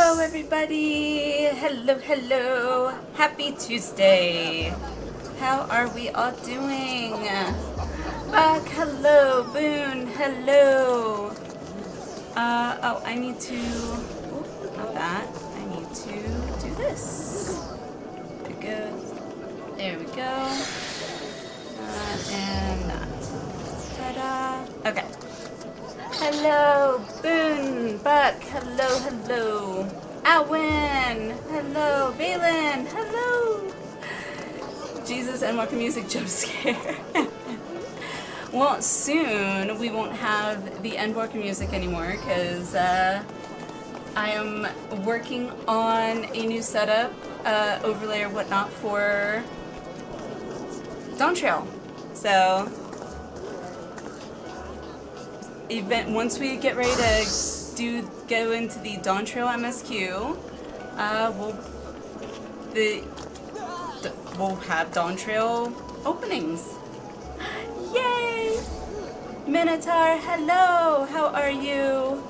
Hello everybody! Hello, hello! Happy Tuesday! How are we all doing? Buck, hello! Boone, hello! Oh, I need to... Oh, not that. I need to do this. There we go. There we go. And that. Ta-da! Okay. Hello, Boone, Buck, hello, hello. Alwyn, hello. Valen, hello. Jesus and Walker Music jump scare. Well, soon we won't have the Endwalker music anymore because I am working on a new setup, overlay or whatnot for Dawn Trail. So, once we get ready to go into the Dawn Trail MSQ, we'll have Dawn Trail openings. Yay! Minotaur, hello! How are you?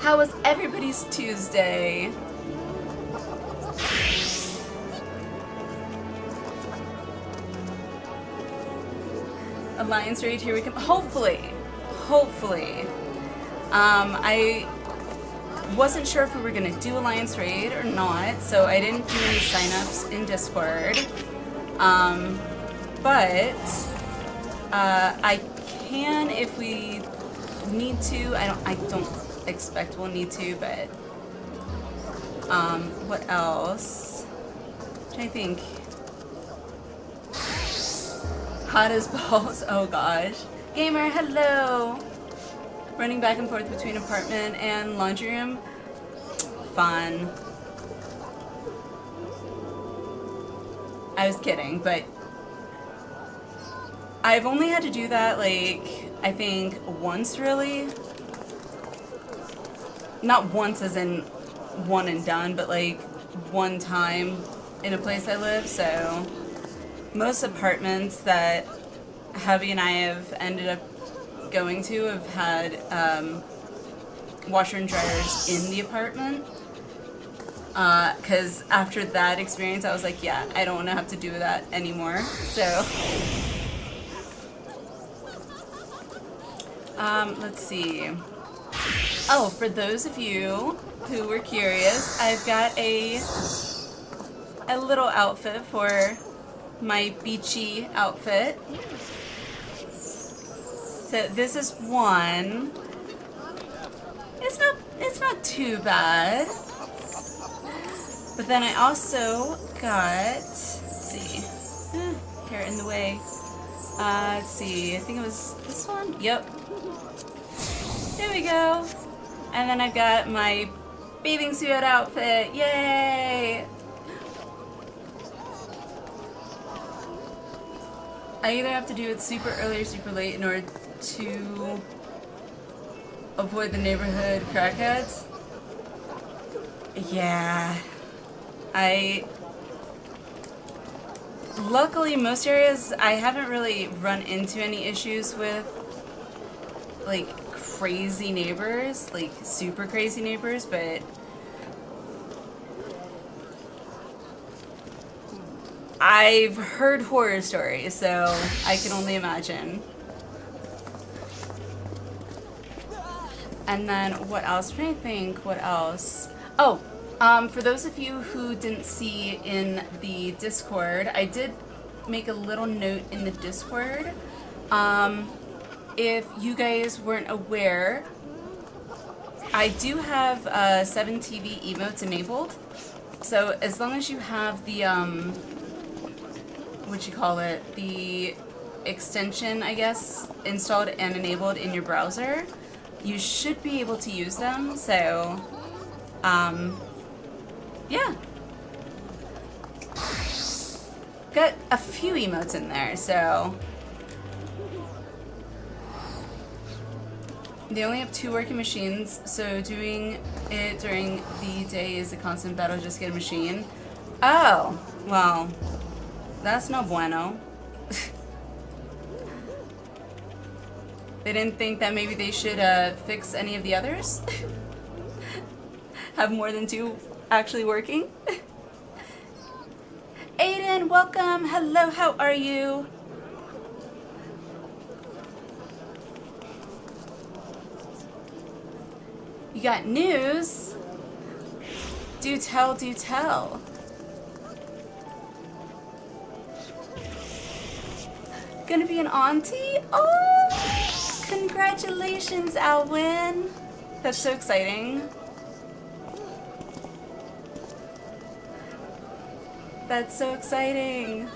How was everybody's Tuesday? Alliance raid, here we come. Hopefully. I wasn't sure if we were going to do Alliance raid or not, so I didn't do any signups in Discord. But I can if we need to. I don't expect we'll need to, but what else? I think. Hot as balls. Oh gosh. Gamer, hello. Running back and forth between apartment and laundry room. Fun. I was kidding, but I've only had to do that, like, I think once, really. Not once as in one and done, but like one time in a place I live, so most apartments that hubby and I have ended up going to have had washer and dryers in the apartment. Because after that experience, I was like, yeah, I don't want to have to do that anymore. So, let's see. Oh, for those of you who were curious, I've got a little outfit for my beachy outfit. So this is one. It's not too bad. But then I also got, let's see, hair in the way. Let's see, I think it was this one. Yep. There we go. And then I've got my bathing suit outfit. Yay! I either have to do it super early or super late in order to avoid the neighborhood crackheads. Yeah. Luckily, most areas I haven't really run into any issues with, like, crazy neighbors, like super crazy neighbors, but I've heard horror stories, so I can only imagine. And then what else? I'm trying to think what else. Oh, for those of you who didn't see in the Discord, I did make a little note in the Discord. If you guys weren't aware, I do have 7 TV emotes enabled. So as long as you have the the extension, I guess, installed and enabled in your browser, you should be able to use them. So, yeah. Got a few emotes in there, so. They only have 2 working machines, so doing it during the day is a constant battle just to get a machine. Oh, well, that's no bueno. They didn't think that maybe they should fix any of the others? Have more than 2 actually working? Aiden, welcome! Hello, how are you? You got news? Do tell, do tell. Gonna be an auntie? Oh! Congratulations, Alwyn! That's so exciting. That's so exciting.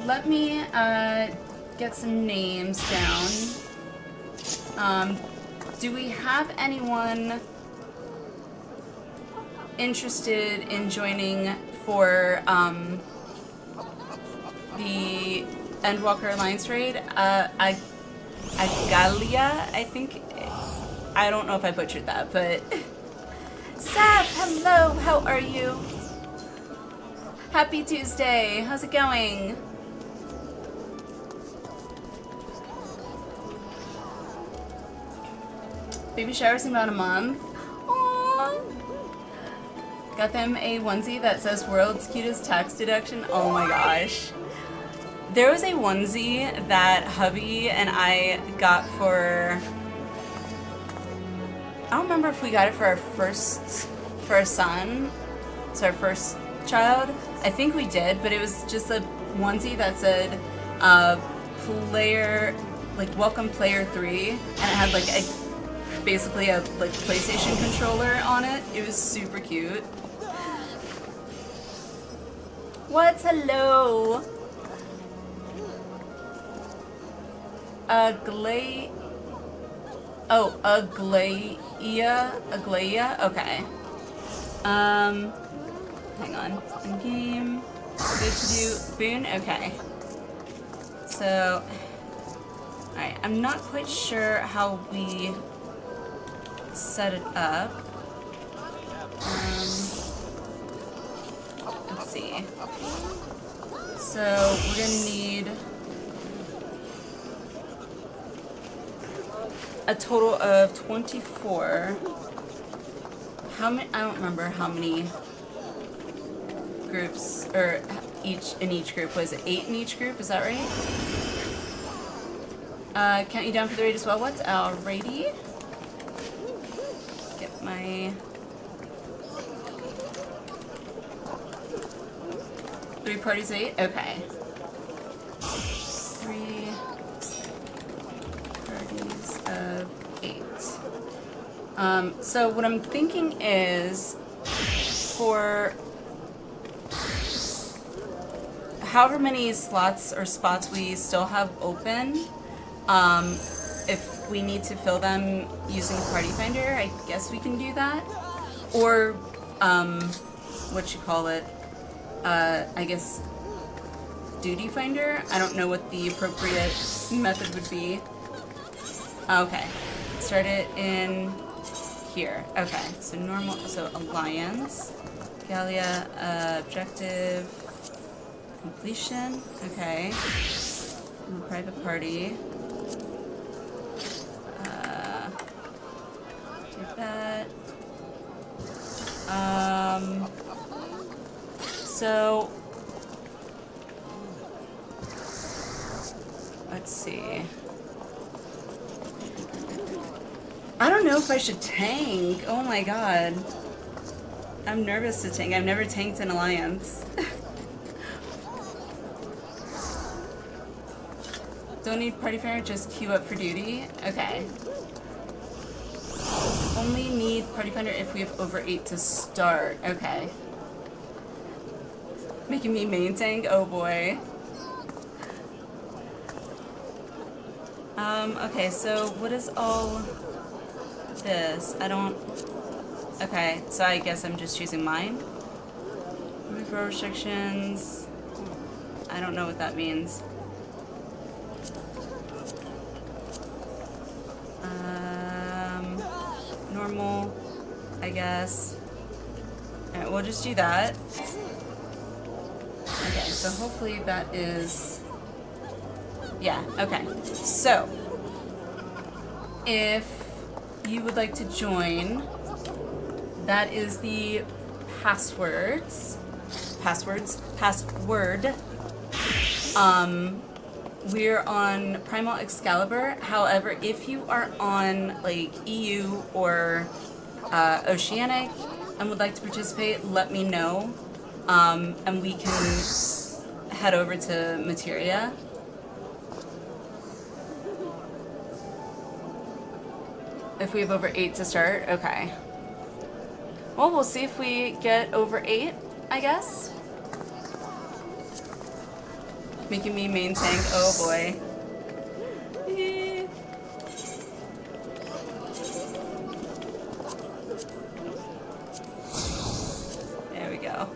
Let me get some names down. Do we have anyone interested in joining for the Endwalker Alliance raid? Agalia, I think. I don't know if I butchered that, but... Saf, hello, how are you? Happy Tuesday, how's it going? Baby shower's in about a month. Aww. Got them a onesie that says world's cutest tax deduction. Oh my gosh. There was a onesie that hubby and I got for... I don't remember if we got it for our son, so our first child. I think we did, but it was just a onesie that said, player, like welcome player 3, and it had like basically a like PlayStation controller on it. It was super cute. What's hello? Aglaia, okay. Hang on. In game. Good to do. Boon, okay. So, alright, I'm not quite sure how we set it up. Let's see. So, we're gonna need a total of 24. How many? I don't remember how many groups, or in each group. Was it 8 in each group? Is that right? Count you down for the raid as well. What's alrighty? Get my 3 parties 8. Okay. 3 parties of 8. So what I'm thinking is for however many slots or spots we still have open, if we need to fill them using Party Finder, I guess we can do that. Or, what you call it, I guess Duty Finder? I don't know what the appropriate method would be. Okay, start it in here. Okay, so normal, so Alliance, Gallia, objective, completion, okay, private party, do that, so, let's see, I don't know if I should tank, oh my god, I'm nervous to tank, I've never tanked in Alliance. Don't need Party Finder, just queue up for duty. Okay. Only need Party Finder if we have over 8 to start. Okay. Making me main tank? Oh boy. Okay, so what is all this? I don't... Okay, so I guess I'm just choosing mine. Remove row restrictions. I don't know what that means. Normal, I guess. Alright, we'll just do that. so hopefully that is... Yeah, okay. So, if you would like to join, that is the password. We're on Primal Excalibur. However, if you are on like EU or Oceanic and would like to participate, let me know, and we can head over to Materia. If we have over 8 to start, okay. Well, we'll see if we get over 8, I guess. Making me main tank, oh boy. There we go.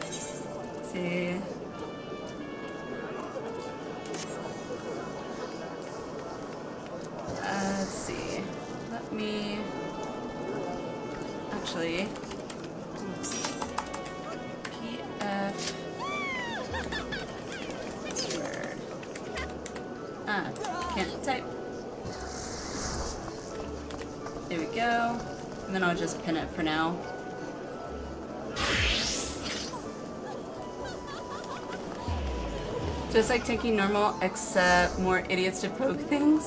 Let's see. Let's see. Let me... Actually... PF... Word. Can't type. There we go. And then I'll just pin it for now. Just like tanking normal, except more idiots to poke things.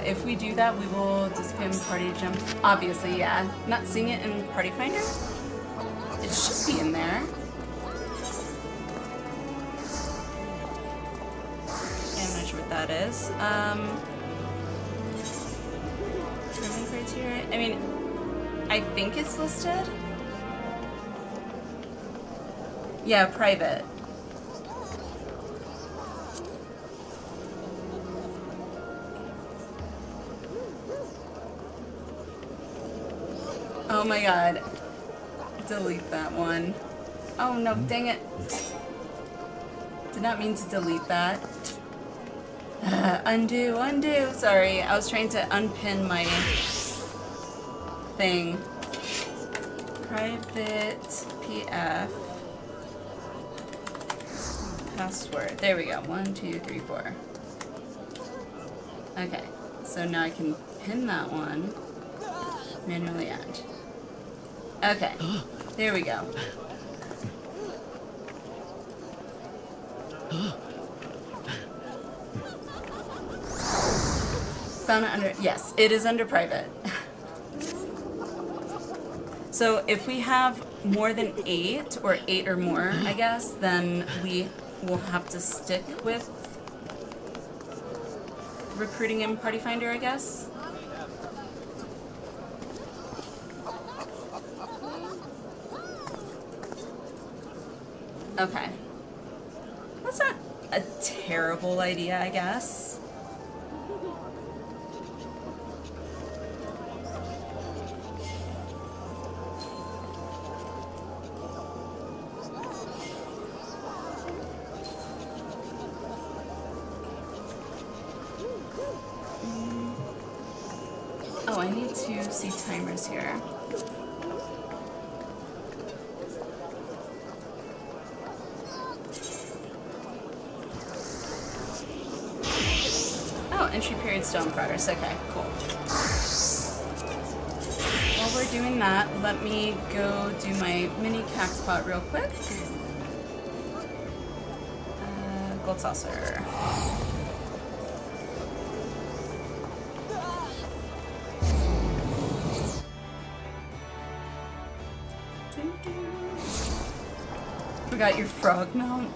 If we do that, we will just spam party jump. Obviously, yeah. Not seeing it in Party Finder. It should be in there. Yeah, I'm not sure what that is. Trimming criteria. I mean, I think it's listed. Yeah, private. Oh my god. Delete that one. Oh no, dang it. Did not mean to delete that. Undo, undo. Sorry, I was trying to unpin my thing. Private PF. Password. There we go. 1, 2, 3, 4. Okay, so now I can pin that one. Manually add. Okay, there we go. Found it under, yes, it is under private. So if we have more than 8, or 8 or more, I guess, then we will have to stick with recruiting in Party Finder, I guess. Okay. That's not a terrible idea, I guess. Oh, I need to see timers here. Entry period still in progress. Okay, cool. While we're doing that, let me go do my mini cack spot real quick. Gold saucer. Forgot your frog mount.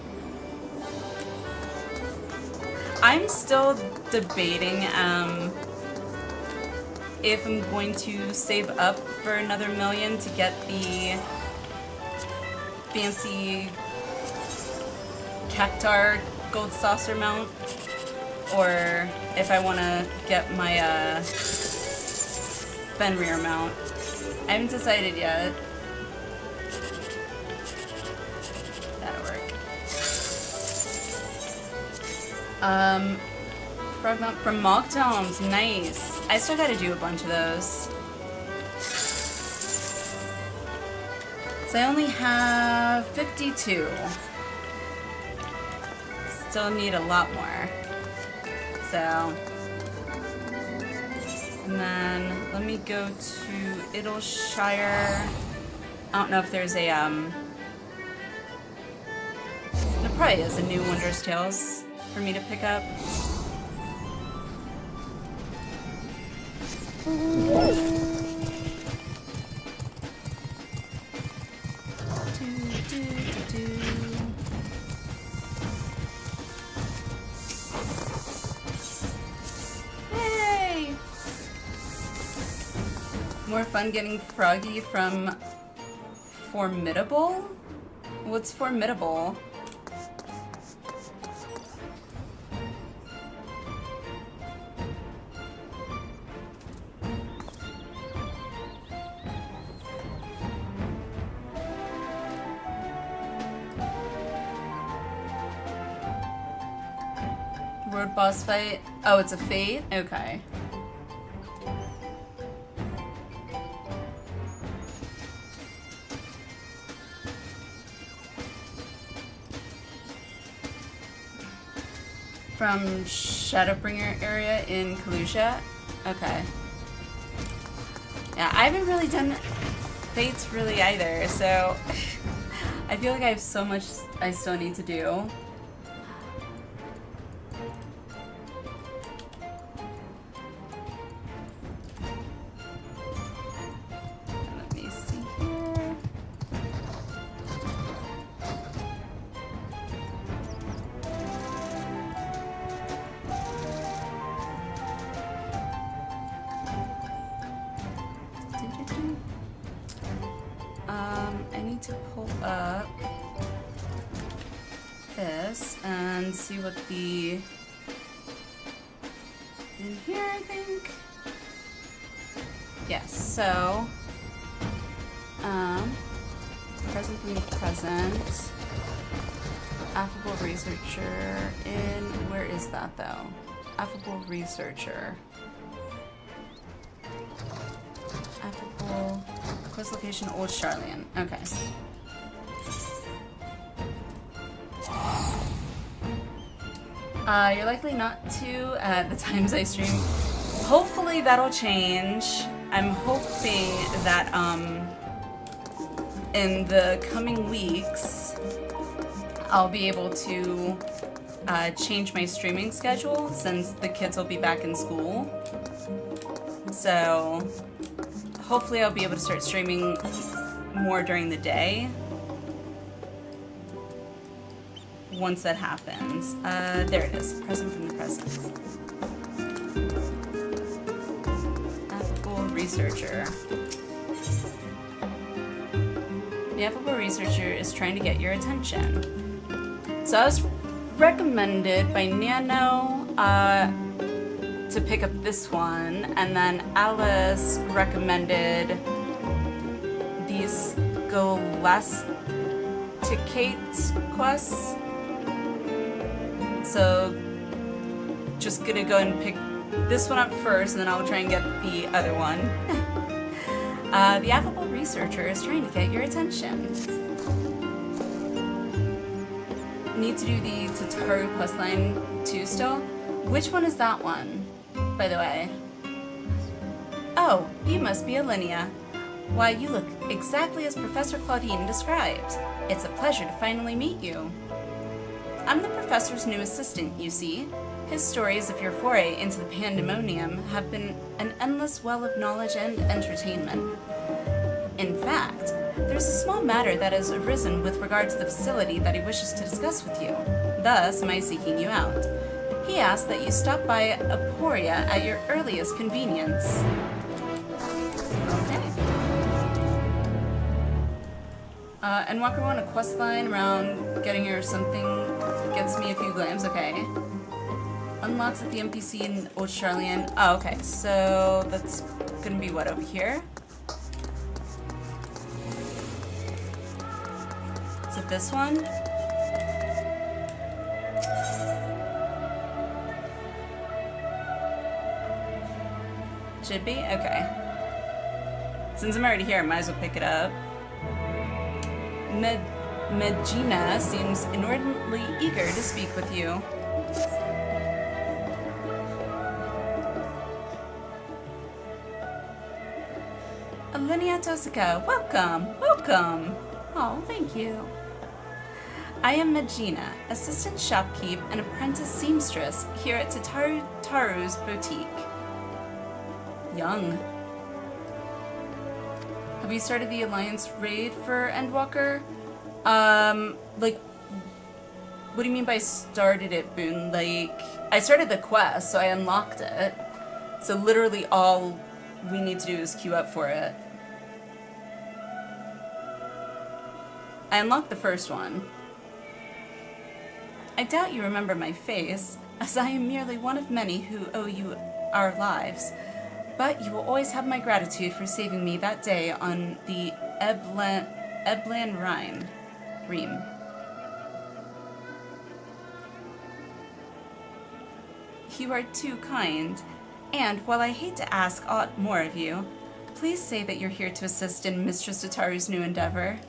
I'm still debating if I'm going to save up for another $1 million to get the fancy Cactar gold saucer mount, or if I want to get my Fenrir mount. I haven't decided yet. Frog Mount from Mock Domes. Nice. I still gotta do a bunch of those. So I only have 52. Still need a lot more. So, and then let me go to Idleshire. I don't know if there's a, there probably is a new Wondrous Tales for me to pick up. Yay! More fun getting Froggy from Formidable? What's Formidable? Road boss fight? Oh, it's a fate? Okay. From Shadowbringer area in Kalusha? Okay. Yeah, I haven't really done fates really either, so I feel like I have so much I still need to do. Let me see here. I need to pull up this and see what the in here, I think. Yes, so present from the present. Affable researcher in where is that though? Affable researcher. Affable quest location Old Charlian. Okay. You're likely not to at the times I stream. Hopefully that'll change. I'm hoping that in the coming weeks I'll be able to change my streaming schedule since the kids will be back in school. So hopefully I'll be able to start streaming more during the day once that happens. There it is, present from the present. Affable researcher. The affable researcher is trying to get your attention. So I was recommended by Nano to pick up this one, and then Alice recommended these Scholasticate quests. So just gonna go and pick this one up first, and then I'll try and get the other one. The affable researcher is trying to get your attention. Need to do the Tataru questline too still? Which one is that one, by the way? Oh, you must be Alinea. Why, you look exactly as Professor Claudine described. It's a pleasure to finally meet you. I'm the professor's new assistant, you see. His stories of your foray into the pandemonium have been an endless well of knowledge and entertainment. In fact, there's a small matter that has arisen with regard to the facility that he wishes to discuss with you. Thus am I seeking you out. He asks that you stop by Aporia at your earliest convenience. Okay. And walk around a quest line around getting her something gets me a few glams. Okay. Unlocks at the NPC in Old Charlian. Oh, okay. So that's gonna be what over here? Is it this one? Should be? Okay. Since I'm already here, I might as well pick it up. Medina seems inordinately eager to speak with you. Alinea Tosaka, welcome, welcome. Oh, thank you. I am Medina, assistant shopkeep and apprentice seamstress here at Taru's boutique. Young. Have you started the Alliance raid for Endwalker? Like, what do you mean by started it, Boone? Like, I started the quest, so I unlocked it. So literally all we need to do is queue up for it. I unlocked the first one. I doubt you remember my face, as I am merely one of many who owe you our lives. But you will always have my gratitude for saving me that day on the Eblan Ream. You are too kind, and while I hate to ask aught more of you, please say that you're here to assist in Mistress Ataru's new endeavor.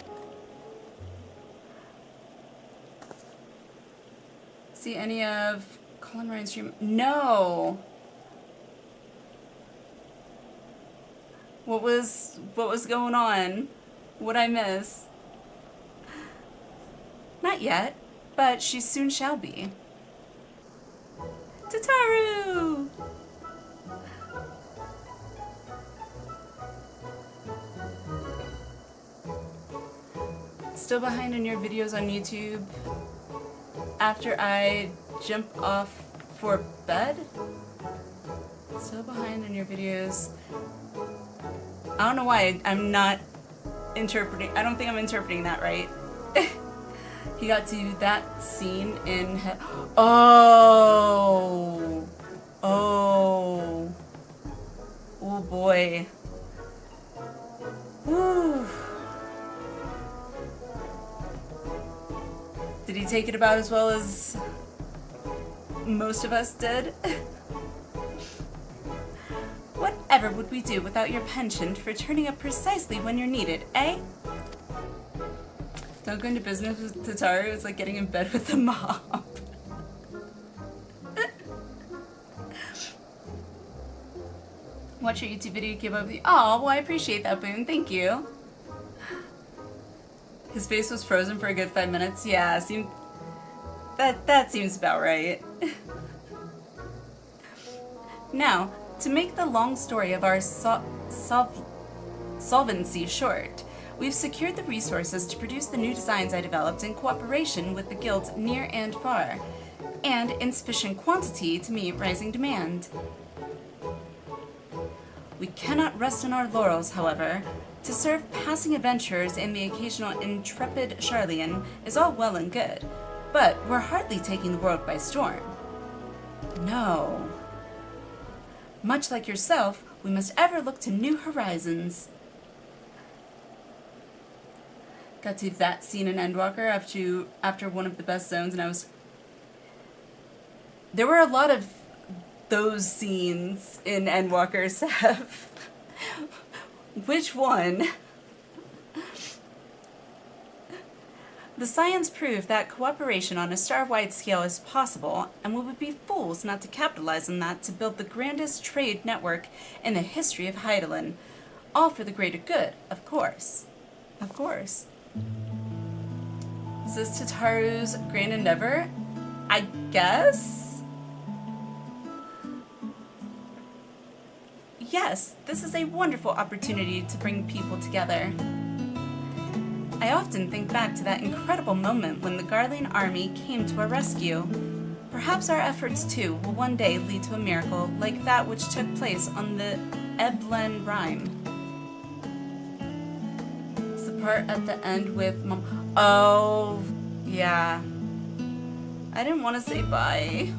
See any of Colin Ryan's stream? No! What was going on? What'd I miss? Not yet, but she soon shall be. Tataru! Still behind on your videos on YouTube after I jump off for bed? Still behind on your videos. I don't know why I'm not interpreting. I don't think I'm interpreting that right. He got to that scene in. Oh boy. Woo. Did he take it about as well as most of us did? Whatever would we do without your penchant for turning up precisely when you're needed, eh? Don't go into business with Tataru is like getting in bed with the mob. Watch your YouTube video, keep up with you. Oh, well, I appreciate that, Boone. Thank you. His face was frozen for a good 5 minutes. Yeah, that seems about right. Now, to make the long story of our solvency short, we've secured the resources to produce the new designs I developed in cooperation with the guilds near and far, and in sufficient quantity to meet rising demand. We cannot rest on our laurels, however. To serve passing adventurers and the occasional intrepid Charlian is all well and good, but we're hardly taking the world by storm. No. Much like yourself, we must ever look to new horizons. Got to that scene in Endwalker after one of the best zones, and there were a lot of those scenes in Endwalker, Seth. Which one? The science proved that cooperation on a star-wide scale is possible, and we would be fools not to capitalize on that to build the grandest trade network in the history of Heidelin. All for the greater good, of course. Of course. Is this Tataru's grand endeavor? I guess? Yes, this is a wonderful opportunity to bring people together. I often think back to that incredible moment when the Garlean army came to our rescue. Perhaps our efforts too will one day lead to a miracle like that which took place on the Eblan Rime. It's the part at the end with Mom. Oh, yeah. I didn't want to say bye.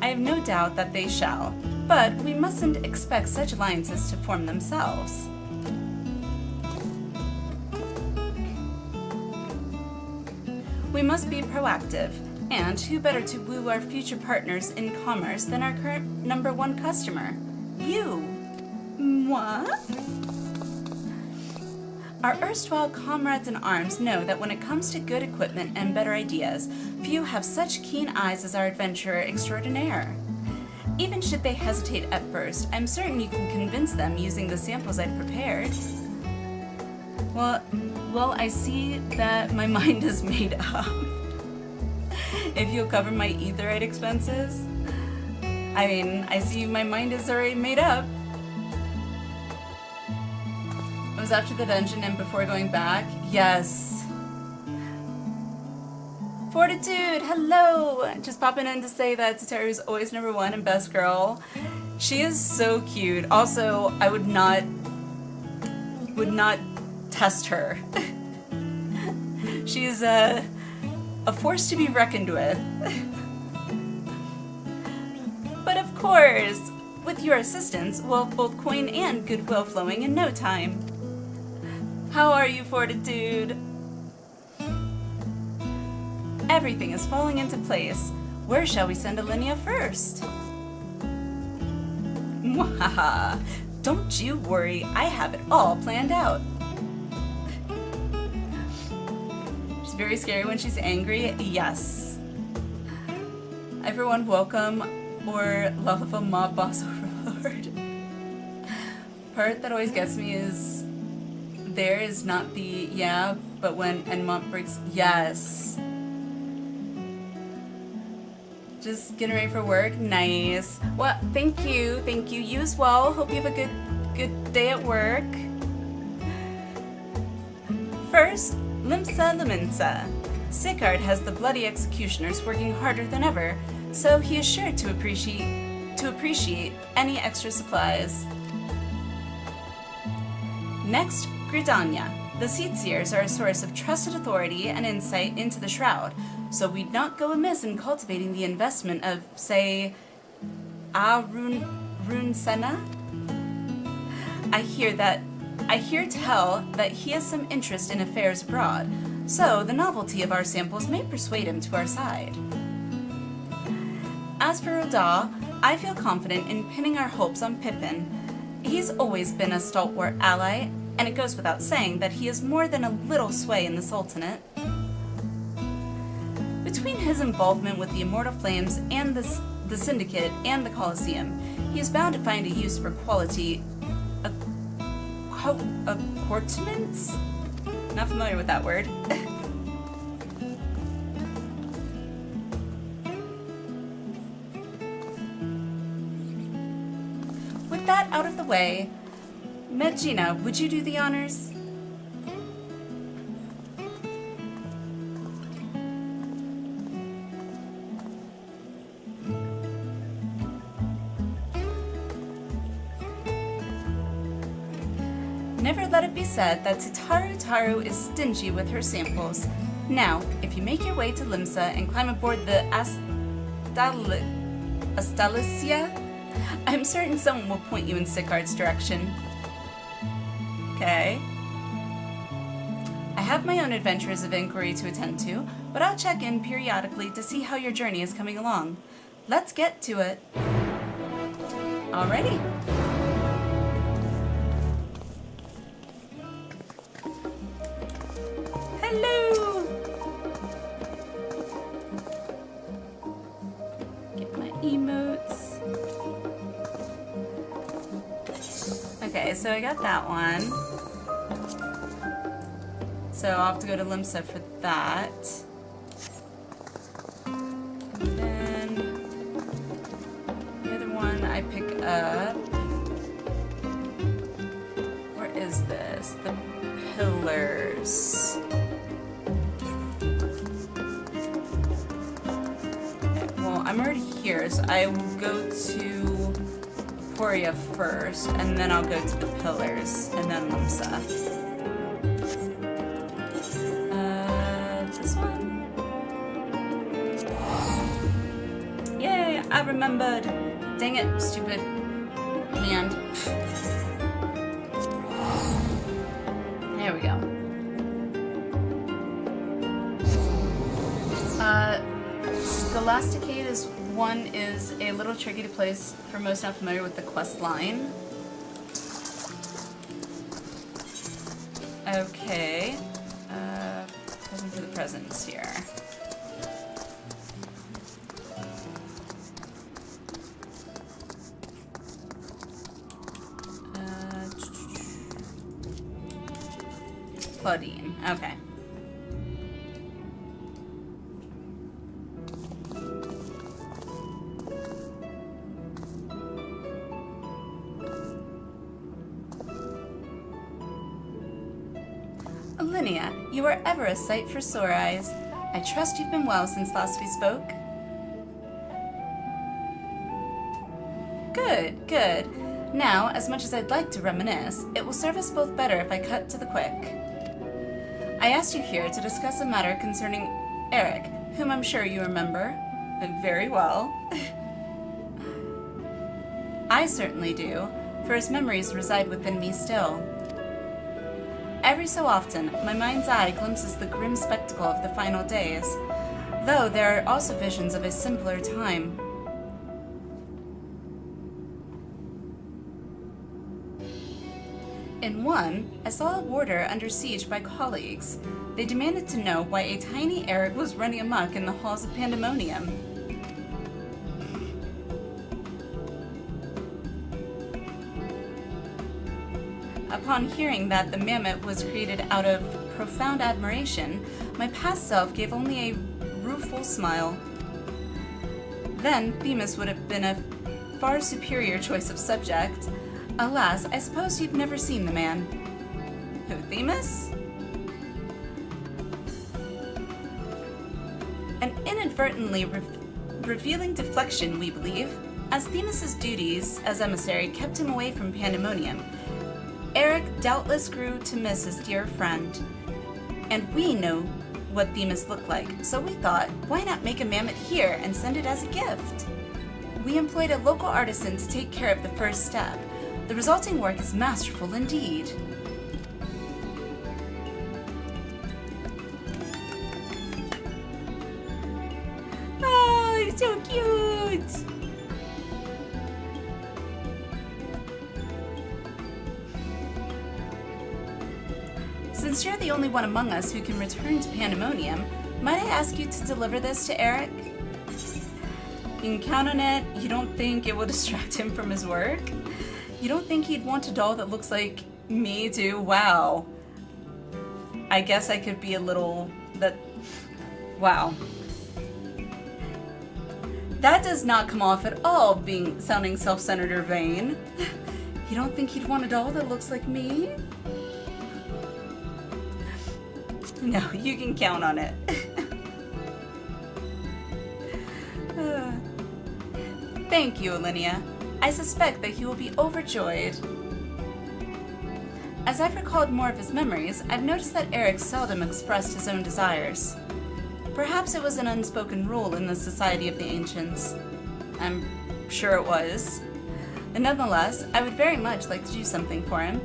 I have no doubt that they shall, but we mustn't expect such alliances to form themselves. We must be proactive, And who better to woo our future partners in commerce than our current #1 customer? You! Moi? Our erstwhile comrades in arms know that when it comes to good equipment and better ideas, few have such keen eyes as our adventurer extraordinaire. Even should they hesitate at first, I'm certain you can convince them using the samples I've prepared. Well, I see that my mind is made up. If you'll cover my etherite expenses. I mean, I see my mind is already made up. It was after the dungeon and before going back? Yes. Fortitude, hello! Just popping in to say that Tataru is always #1 and best girl. She is so cute. Also, I would not test her. She's a force to be reckoned with. But of course, with your assistance, we'll have both coin and goodwill flowing in no time. How are you, Fortitude? Everything is falling into place. Where shall we send Alinea first? Mwahaha! Don't you worry, I have it all planned out. She's very scary when she's angry, yes. Everyone welcome or Lullaby Mob Boss Overlord. Part that always gets me is there is not the yeah, but when Enmont breaks, yes. Just getting ready for work, nice. Well, thank you. You as well. Hope you have a good day at work. First, Limsa Laminsa. Sicard has the bloody executioners working harder than ever, so he is sure to appreciate any extra supplies. Next, Gridania. The Seedseers are a source of trusted authority and insight into the Shroud, so we'd not go amiss in cultivating the investment of, say, Runsena. I hear tell that he has some interest in affairs abroad, so the novelty of our samples may persuade him to our side. As for Roda, I feel confident in pinning our hopes on Pippin. He's always been a stalwart ally, and it goes without saying that he has more than a little sway in the Sultanate. Between his involvement with the Immortal Flames and the Syndicate and the Colosseum, he is bound to find a use for quality accoutrements? Not familiar with that word. With that out of the way, Medjina, would you do the honors? Never let it be said that Taru is stingy with her samples. Now, if you make your way to Limsa and climb aboard the Astalicia, I'm certain someone will point you in Sicard's direction. Okay. I have my own adventures of inquiry to attend to, but I'll check in periodically to see how your journey is coming along. Let's get to it. Alrighty. Hello! Get my emotes. Okay, so I got that one. So I'll have to go to Limsa for that. Then the other one I pick up. Where is this? The pillars. Okay, well, I'm already here, so I will go to Poria first, and then I'll go to the pillars, and then Limsa. This one. Yay, I remembered. Dang it, stupid hand. There we go. The last decade is a little tricky to place for most not familiar with the quest line. Okay. Present for the presents here. Claudine. Okay. Linnea, you are ever a sight for sore eyes. I trust you've been well since last we spoke. Good, good. Now, as much as I'd like to reminisce, it will serve us both better if I cut to the quick. I asked you here to discuss a matter concerning Eric, whom I'm sure you remember very well. I certainly do, for his memories reside within me still. Every so often, my mind's eye glimpses the grim spectacle of the final days, though there are also visions of a simpler time. In one, I saw a warder under siege by colleagues. They demanded to know why a tiny Eric was running amok in the halls of Pandemonium. Upon hearing that the mammoth was created out of profound admiration, my past self gave only a rueful smile. Then Themis would have been a far superior choice of subject. Alas, I suppose you've never seen the man. Who, Themis? An inadvertently revealing deflection, we believe, as Themis's duties as emissary kept him away from Pandemonium. Eric doubtless grew to miss his dear friend. And we know what Themis looked like, so we thought, why not make a mammoth here and send it as a gift? We employed a local artisan to take care of the first step. The resulting work is masterful indeed. Oh, he's so cute! Since you're the only one among us who can return to Pandemonium, might I ask you to deliver this to Eric? You can count on it. You don't think it will distract him from his work? You don't think he'd want a doll that looks like me too? Wow. I guess I could be a little... Wow. That does not come off at all sounding self-centered or vain. You don't think he'd want a doll that looks like me? No, you can count on it. Thank you, Linnea. I suspect that he will be overjoyed. As I've recalled more of his memories, I've noticed that Eric seldom expressed his own desires. Perhaps it was an unspoken rule in the Society of the Ancients. I'm sure it was. And nonetheless, I would very much like to do something for him.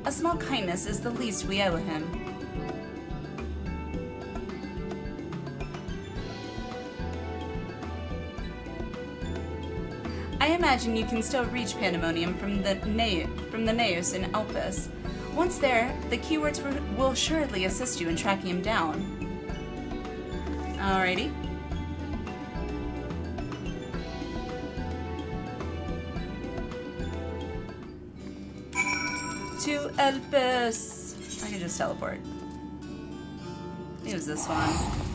A small kindness is the least we owe him. I imagine you can still reach Pandemonium from the Naos in Elpis. Once there, the keywords will assuredly assist you in tracking him down. Alrighty. To Elpis. I can just teleport. Use this one.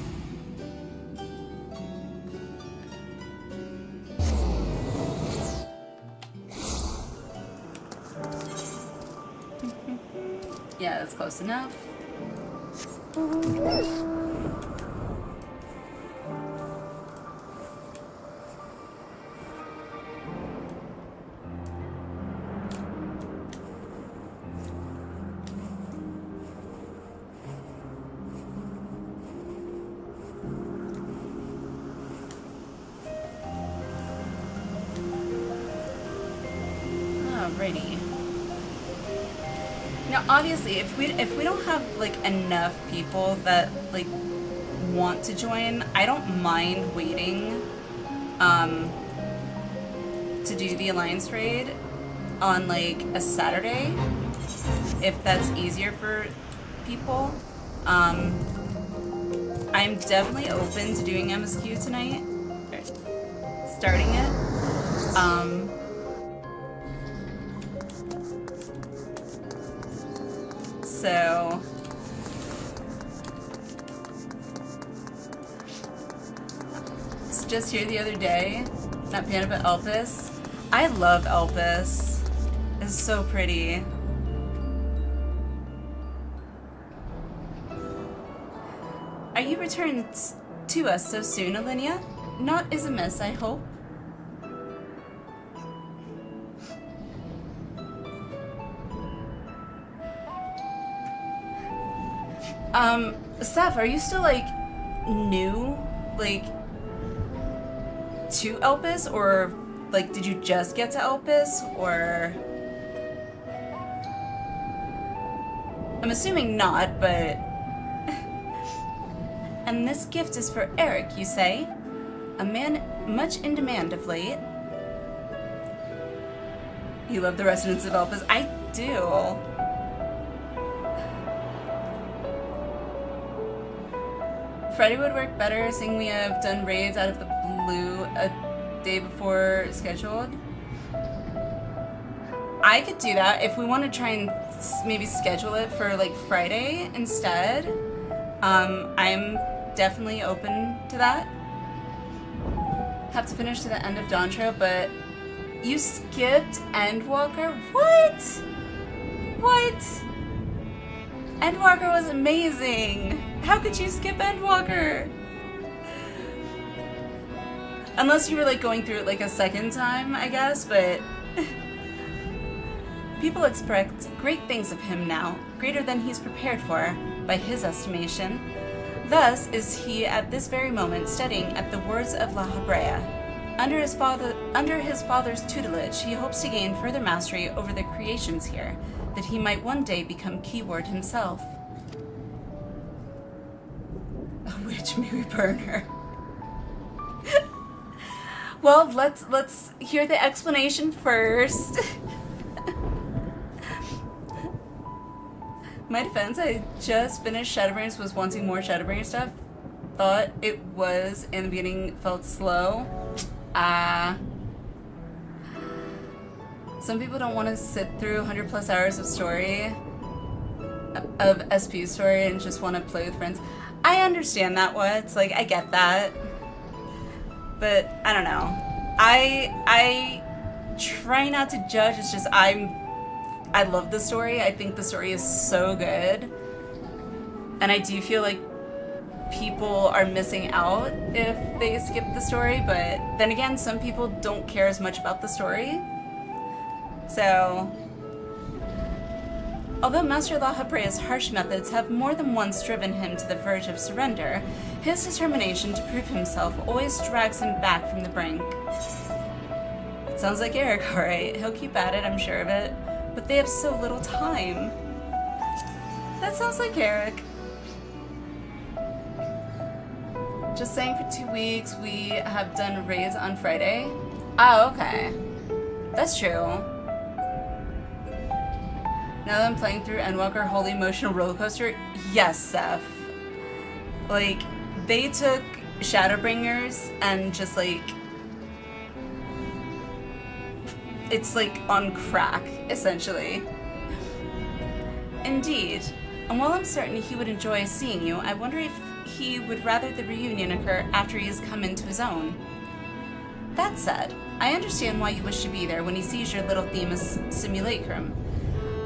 Yeah, that's close enough. Alrighty. Now, obviously, if we don't have like enough people that like want to join, I don't mind waiting to do the Alliance raid on like a Saturday, if that's easier for people. I'm definitely open to doing MSQ tonight, starting it. So it's just here the other day, not fan of Elpis. I love Elpis. It's so pretty. Are you returned to us so soon, Alinea? Not is amiss, I hope. Seth, are you still, like, new, like, to Elpis? Or, like, did you just get to Elpis? Or... I'm assuming not, but... And this gift is for Eric, you say? A man much in demand of late. You love the residents of Elpis? I do. Friday would work better, seeing we have done raids out of the blue a day before scheduled. I could do that if we want to try and maybe schedule it for like Friday instead. I'm definitely open to that. Have to finish to the end of Dantro, but you skipped Endwalker? What? What? Endwalker was amazing. How could you skip Endwalker? Unless you were like going through it like a second time, I guess, but people expect great things of him now, greater than he's prepared for, by his estimation. Thus is he at this very moment studying at the words of La Habrea. Under his father's tutelage, he hopes to gain further mastery over the creations here, that he might one day become Keyword himself. A witch, may we burn her. Well, let's hear the explanation first. My defense, I just finished Shadowbringers, was wanting more Shadowbringer stuff. Thought it was, in the beginning, felt slow. Some people don't want to sit through 100 plus hours of story, of SP story, and just want to play with friends. I understand that, What's like, I get that. But, I don't know. I try not to judge, it's just I love the story. I think the story is so good. And I do feel like people are missing out if they skip the story, but then again, some people don't care as much about the story. So, although Master La Habrea's harsh methods have more than once driven him to the verge of surrender, his determination to prove himself always drags him back from the brink. It sounds like Eric, alright. He'll keep at it, I'm sure of it. But they have so little time. That sounds like Eric. Just saying, for 2 weeks we have done raids on Friday. Oh, okay. That's true. Now that I'm playing through Endwalker Holy Emotional Rollercoaster, yes, Seth. Like, they took Shadowbringers and just like... It's like on crack, essentially. Indeed. And while I'm certain he would enjoy seeing you, I wonder if he would rather the reunion occur after he has come into his own. That said, I understand why you wish to be there when he sees your little Themis simulacrum.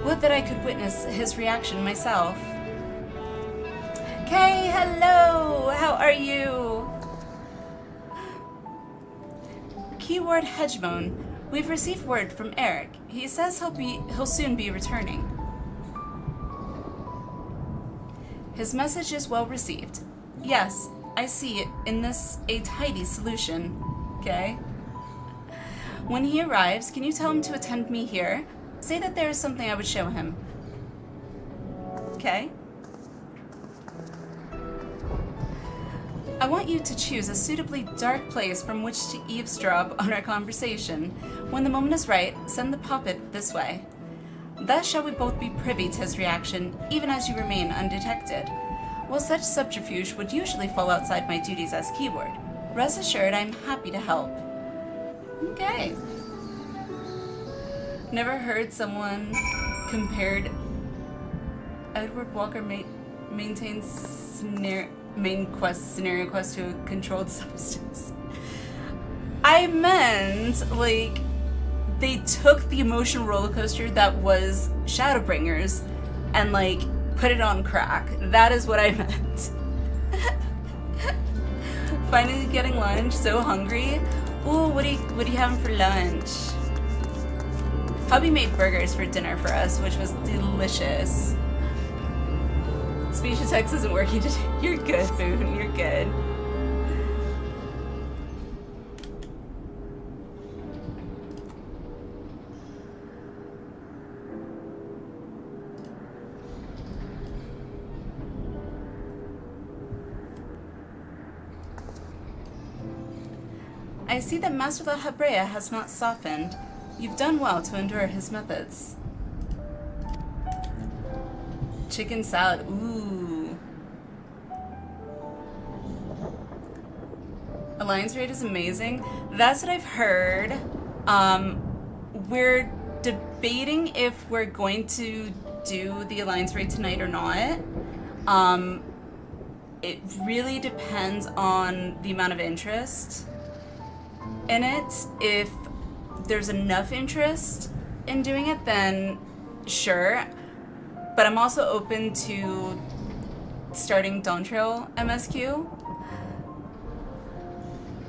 Would that I could witness his reaction myself. Kay, hello! How are you? Keyword Hedgemone. We've received word from Eric. He says he'll soon be returning. His message is well received. Yes, I see in this a tidy solution. Okay? When he arrives, can you tell him to attend me here? Say that there is something I would show him. Okay? I want you to choose a suitably dark place from which to eavesdrop on our conversation. When the moment is right, send the puppet this way. Thus shall we both be privy to his reaction, even as you remain undetected. While such subterfuge would usually fall outside my duties as keyword, rest assured I am happy to help. Okay. Never heard someone compared Edward Walker maintains scenario quest to a controlled substance. I meant, like, they took the emotional roller coaster that was Shadowbringers and, like, put it on crack. That is what I meant. Finally getting lunch, so hungry. Ooh, what are you having for lunch? Hubby made burgers for dinner for us, which was delicious. Speech to text isn't working today. You're good, Boone. You're good. I see that Master La Habrea has not softened. You've done well to endure his methods. Chicken salad, ooh. Alliance raid is amazing. That's what I've heard. We're debating if we're going to do the Alliance raid tonight or not. It really depends on the amount of interest in it. If there's enough interest in doing it, then sure. But I'm also open to starting Dawn Trail MSQ.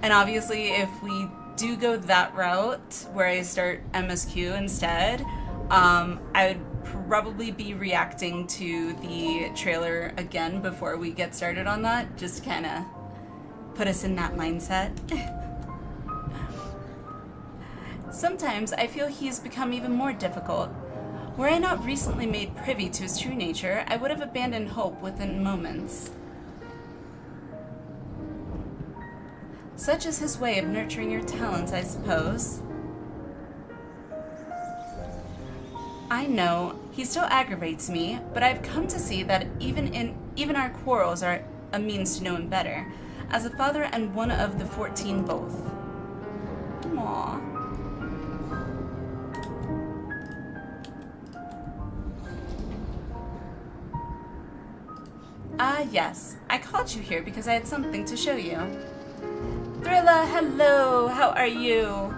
And obviously, if we do go that route, where I start MSQ instead, I would probably be reacting to the trailer again before we get started on that, just to kind of put us in that mindset. Sometimes I feel he's become even more difficult. Were I not recently made privy to his true nature, I would have abandoned hope within moments. Such is his way of nurturing your talents, I suppose. I know, he still aggravates me, but I've come to see that even our quarrels are a means to know him better, as a father and one of the 14 both. Aww. Ah, yes. I called you here because I had something to show you. Thrilla, hello! How are you?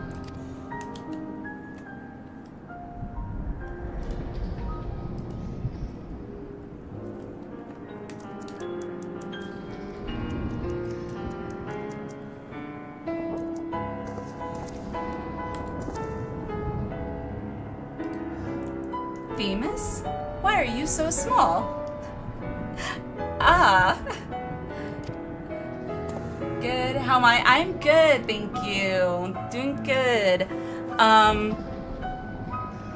Themis? Why are you so small? Ah. Good. How am I? I'm good, thank you. Doing good.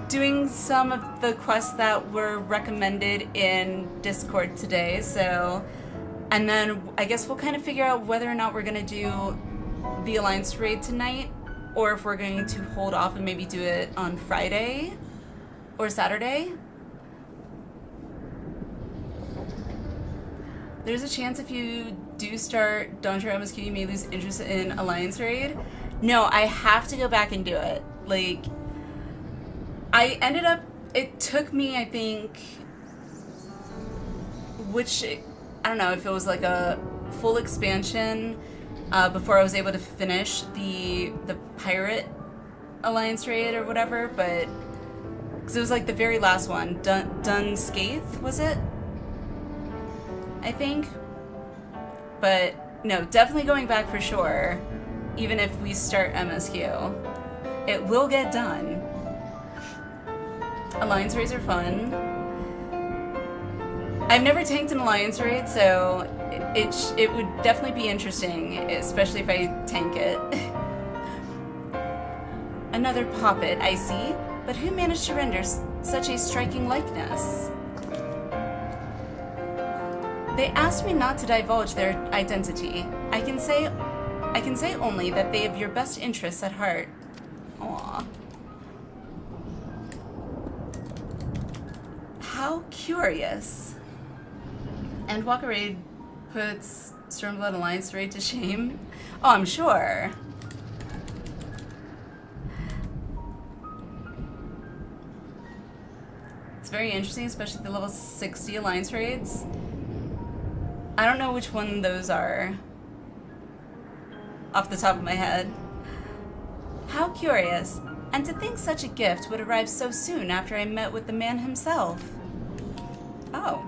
Doing some of the quests that were recommended in Discord today, so, and then I guess we'll kind of figure out whether or not we're gonna do the Alliance raid tonight, or if we're going to hold off and maybe do it on Friday or Saturday. There's a chance if you do start Dawn Trail MSQ, you may lose interest in Alliance raid. No, I have to go back and do it. Like, I ended up, it took me, I think, I don't know if it was like a full expansion before I was able to finish the pirate Alliance raid or whatever, but, because it was like the very last one, Dun Skaith, was it? I think. But no, definitely going back for sure, even if we start MSQ. It will get done. Alliance raids are fun. I've never tanked an Alliance raid, so it would definitely be interesting, especially if I tank it. Another poppet, I see, but who managed to render such a striking likeness? They asked me not to divulge their identity. I can say only that they have your best interests at heart. Aw. How curious. And Walker Raid puts Stormblood Alliance Raid to shame. Oh, I'm sure. It's very interesting, especially the level 60 Alliance Raids. I don't know which one those are off the top of my head. How curious. And to think such a gift would arrive so soon after I met with the man himself. Oh.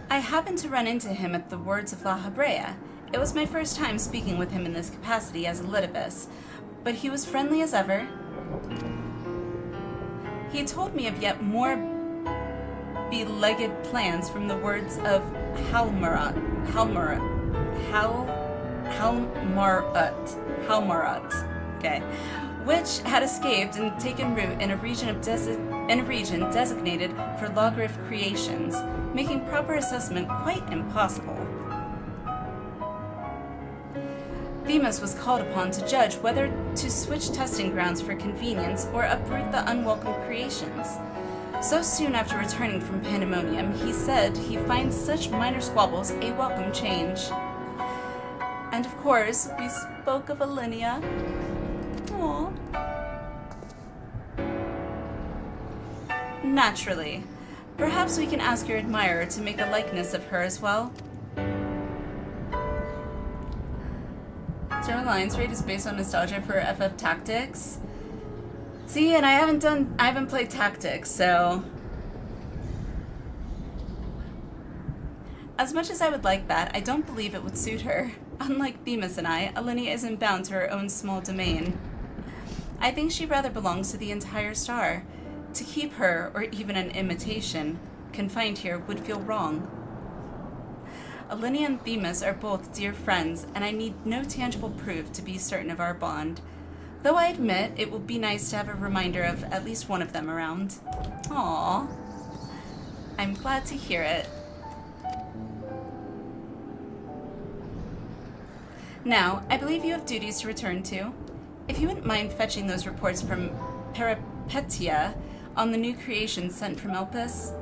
I happened to run into him at the Words of La Habrea. It was my first time speaking with him in this capacity as a Litibus, but he was friendly as ever. He told me of yet more beleaguered plans from the words of Halmarat, okay, which had escaped and taken root in a region designated for Lawgriff creations, making proper assessment quite impossible. Themis was called upon to judge whether to switch testing grounds for convenience or uproot the unwelcome creations. So soon after returning from Pandemonium, he said he finds such minor squabbles a welcome change. And of course, we spoke of Alinea. Aww. Naturally. Perhaps we can ask your admirer to make a likeness of her as well. Storm Alliance Raid is based on nostalgia for FF Tactics. See, and I haven't played Tactics, so... As much as I would like that, I don't believe it would suit her. Unlike Themis and I, Alinea isn't bound to her own small domain. I think she rather belongs to the entire star. To keep her, or even an imitation, confined here would feel wrong. Alinea and Themis are both dear friends, and I need no tangible proof to be certain of our bond. Though I admit it would be nice to have a reminder of at least one of them around. Aww. I'm glad to hear it. Now, I believe you have duties to return to. If you wouldn't mind fetching those reports from Peripetia on the new creations sent from Elpis.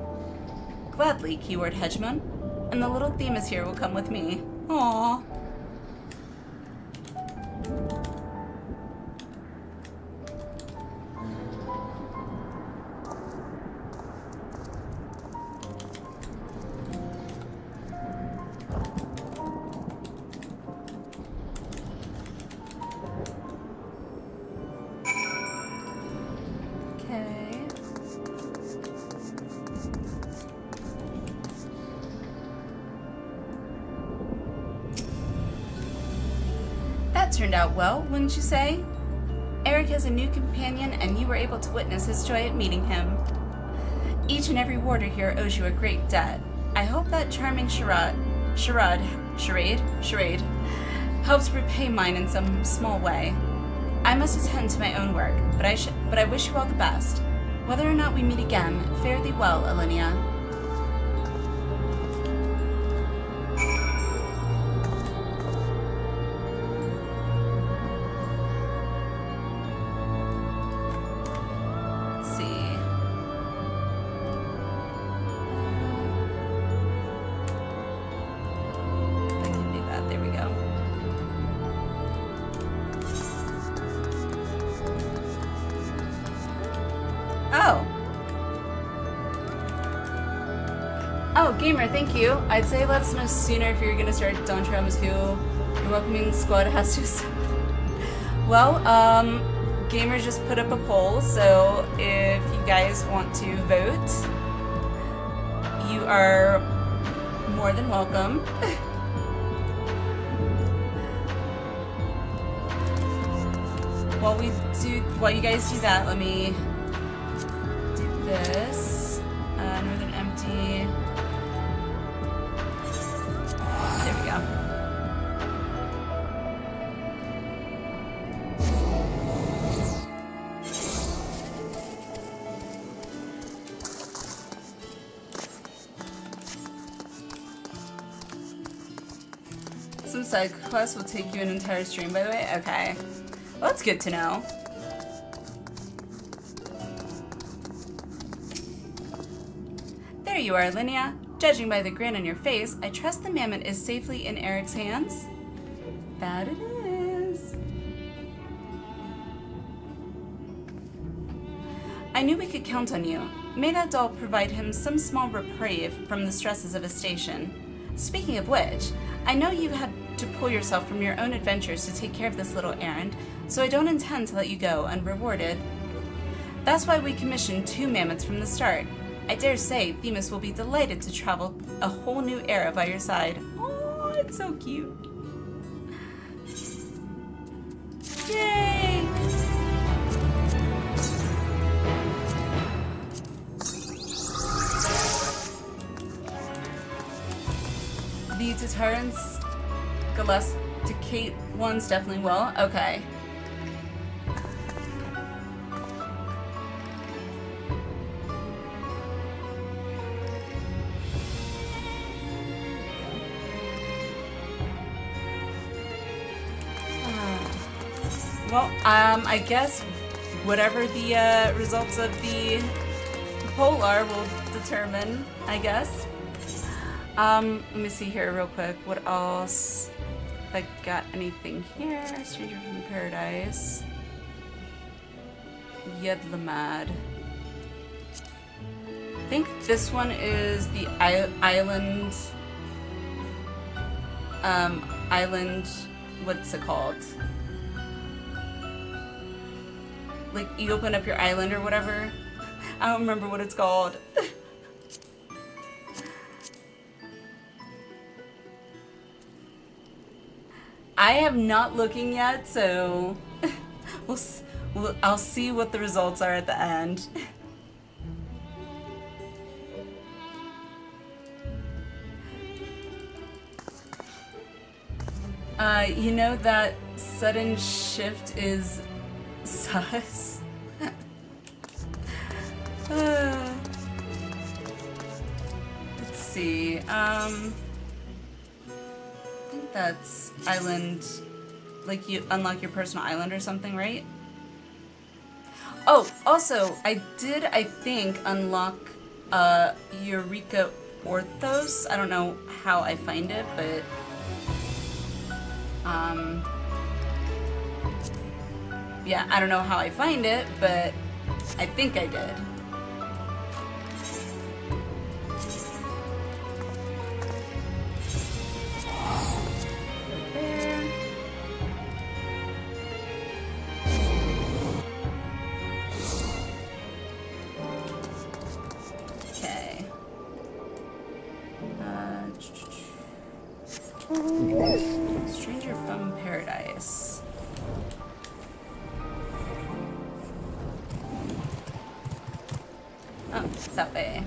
Gladly, keyword Hegemon. And the little Themis here will come with me. Aww. Turned out well, wouldn't you say? Eric has a new companion, and you were able to witness his joy at meeting him. Each and every warder here owes you a great debt. I hope that charming charade helps repay mine in some small way. I must attend to my own work, but I wish you all the best. Whether or not we meet again, fare thee well, Alinea. Oh, Gamer, thank you. I'd say let us know sooner if you're gonna start Dontra MSQ. Your welcoming squad has to. Well, Gamer just put up a poll, so if you guys want to vote, you are more than welcome. While you guys do that, let me do this. Northern Empty. There we go. Some side quests will take you an entire stream, by the way. Okay. Well, that's good to know. There you are, Linnea. Judging by the grin on your face, I trust the mammoth is safely in Eric's hands. That it is. I knew we could count on you. May that doll provide him some small reprieve from the stresses of his station. Speaking of which, I know you had to pull yourself from your own adventures to take care of this little errand, so I don't intend to let you go unrewarded. That's why we commissioned 2 mammoths from the start. I dare say Themis will be delighted to travel a whole new era by your side. Oh, it's so cute. Yay! The deterrence Galacticate ones definitely will. Okay. Well, I guess whatever the results of the poll are will determine, I guess. Let me see here real quick. What else? If I got anything here. Stranger from Paradise. Yedlamad. I think this one is the island. Island. What's it called? Like, you open up your island or whatever. I don't remember what it's called. I am not looking yet, so I'll see what the results are at the end. You know that sudden shift is sus. Let's see. I think that's island. Like, you unlock your personal island or something, right? Oh, also, I think, unlock Eureka Orthos. I don't know how I find it, but yeah, I don't know how I find it, but I think I did. Okay. Stranger from Paradise. Oh, that way.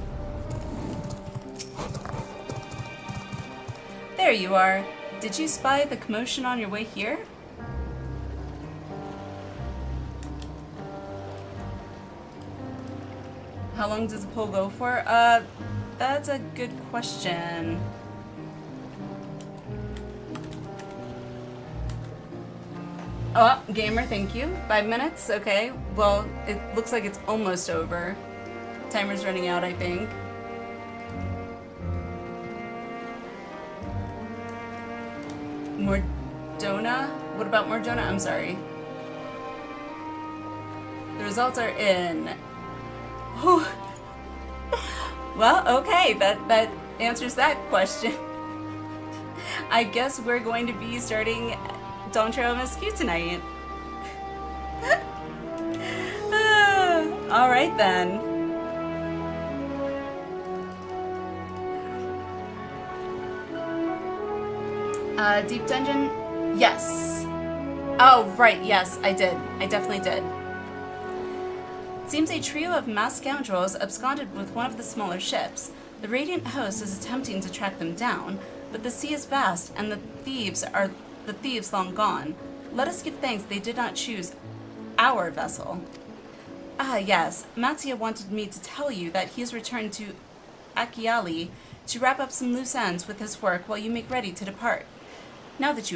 There you are. Did you spy the commotion on your way here? How long does the poll go for? That's a good question. Oh, gamer, thank you. 5 minutes? Okay. Well, it looks like it's almost over. Timer's running out, I think. Mordona? What about Mordona? I'm sorry. The results are in. Oh. Well, okay. That answers that question. I guess we're going to be starting Dawn Trail MSQ tonight. All right then. Deep Dungeon? Yes. Oh, right, yes, I did. I definitely did. Seems a trio of masked scoundrels absconded with one of the smaller ships. The Radiant Host is attempting to track them down, but the sea is vast and the thieves long gone. Let us give thanks they did not choose our vessel. Ah, yes. Mattia wanted me to tell you that he has returned to Akiali to wrap up some loose ends with his work while you make ready to depart. Now that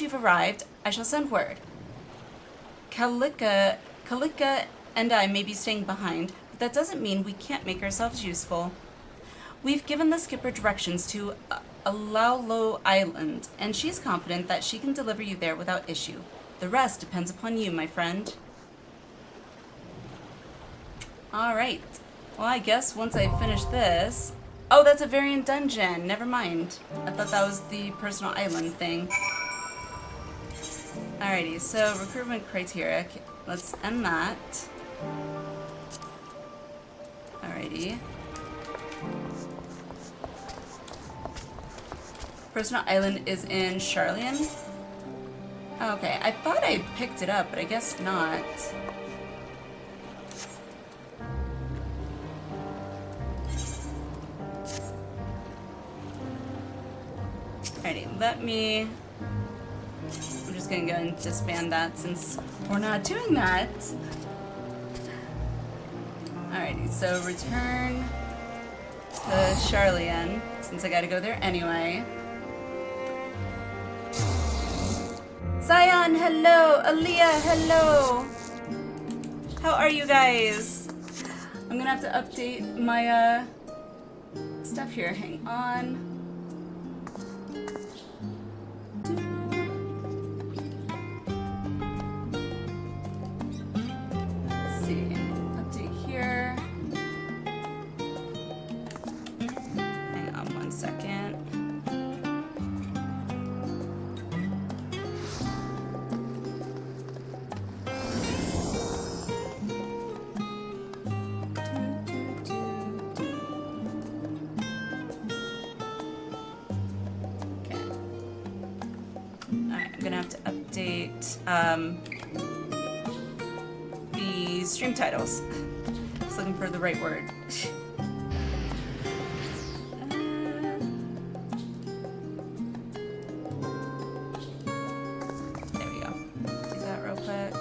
you've arrived, I shall send word. Kalika and I may be staying behind, but that doesn't mean we can't make ourselves useful. We've given the skipper directions to Alaulo Island, and she's confident that she can deliver you there without issue. The rest depends upon you, my friend. Alright. Well, I guess once I finish this... Oh, that's a variant dungeon. Never mind. I thought that was the personal island thing. Alrighty, so recruitment criteria. Okay, let's end that. Alrighty. Personal island is in Charlian. Okay, I thought I picked it up, but I guess not. Alrighty, let me... I'm just gonna go and disband that since we're not doing that. Alrighty, so return to Charlian, since I gotta go there anyway. Zion, hello! Aaliyah, hello! How are you guys? I'm gonna have to update my stuff here. Hang on. Let's see. Update here. Hang on one second. I'm gonna have to update the stream titles. Just looking for the right word. There we go. Do that real quick.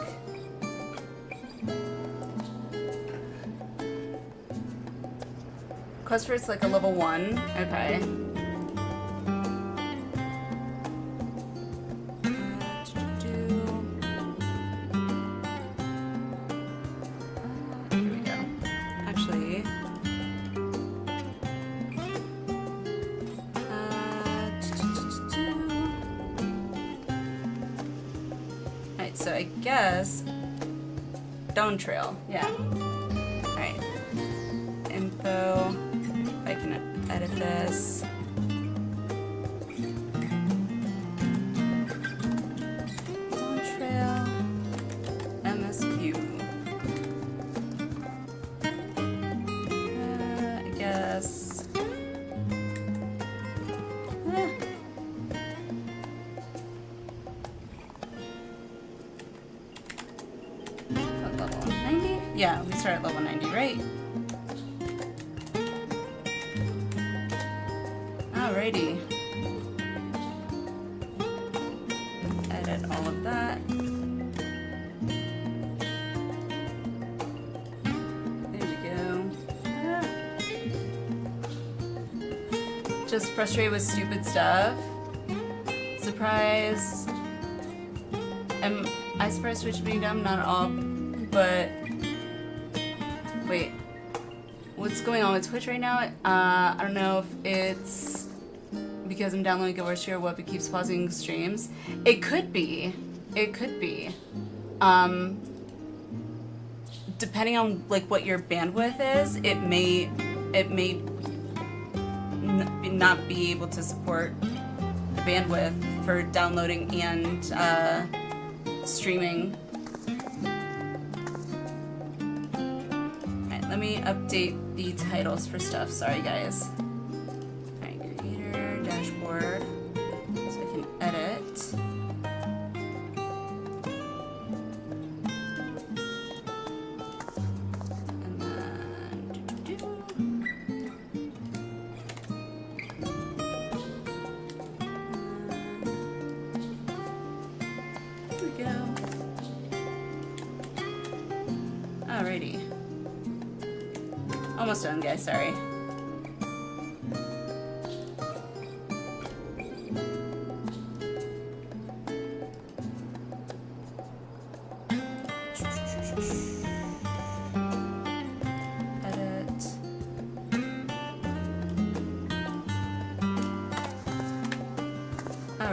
Quest for it's like a level 1. Okay. So I guess Dawn Trail, yeah. Alright. Info. If I can edit this. Dawn Trail. MSQ. I guess. Level 90? Yeah, we start at level 90, right? Alrighty. Edit all of that. There we go. Just frustrated with stupid stuff. Surprise. Am I surprised Twitch being dumb? Not at all. But wait, what's going on with Twitch right now? I don't know if it's because I'm downloading Guild Wars or what, but keeps pausing streams. It could be. It could be. Depending on like what your bandwidth is, it may not be able to support the bandwidth for downloading and streaming. Let me update the titles for stuff. Sorry, guys. Alright, creator, dashboard. So I can edit. And then... There we go. Alrighty. Almost done, guys, sorry.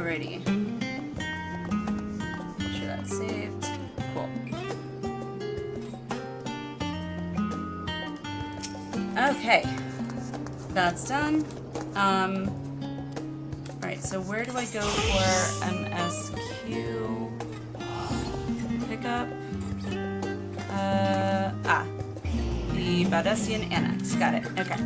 Alrighty. Make sure that's saved. Cool. Okay. That's done. Alright, so where do I go for MSQ? Pickup. The Baldessian Annex. Got it. Okay.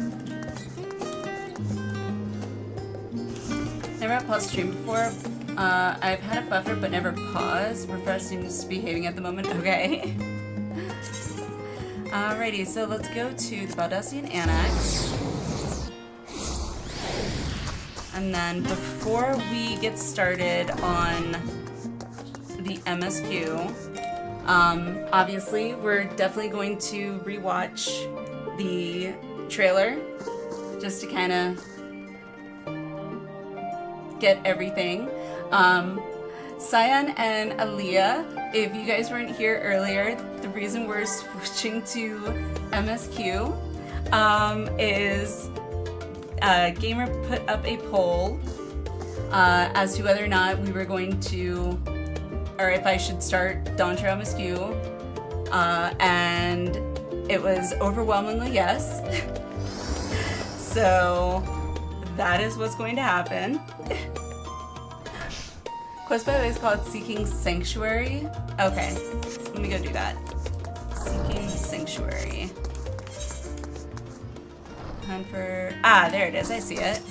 Never had paused stream before. I've had a buffer but never paused. Refresh seems behaving at the moment. Okay. Alrighty, so let's go to the Baldessian Annex. And then before we get started on the MSQ, obviously we're definitely going to rewatch the trailer just to kind of get everything. Cyan and Aaliyah, if you guys weren't here earlier, the reason we're switching to MSQ is Gamer put up a poll as to whether or not we were going to, or if I should start Dawntra MSQ, and it was overwhelmingly yes. So that is what's going to happen. Quest by the way is called Seeking Sanctuary. Okay, let me go do that. Seeking Sanctuary. Hunt for... Ah, there it is. I see it.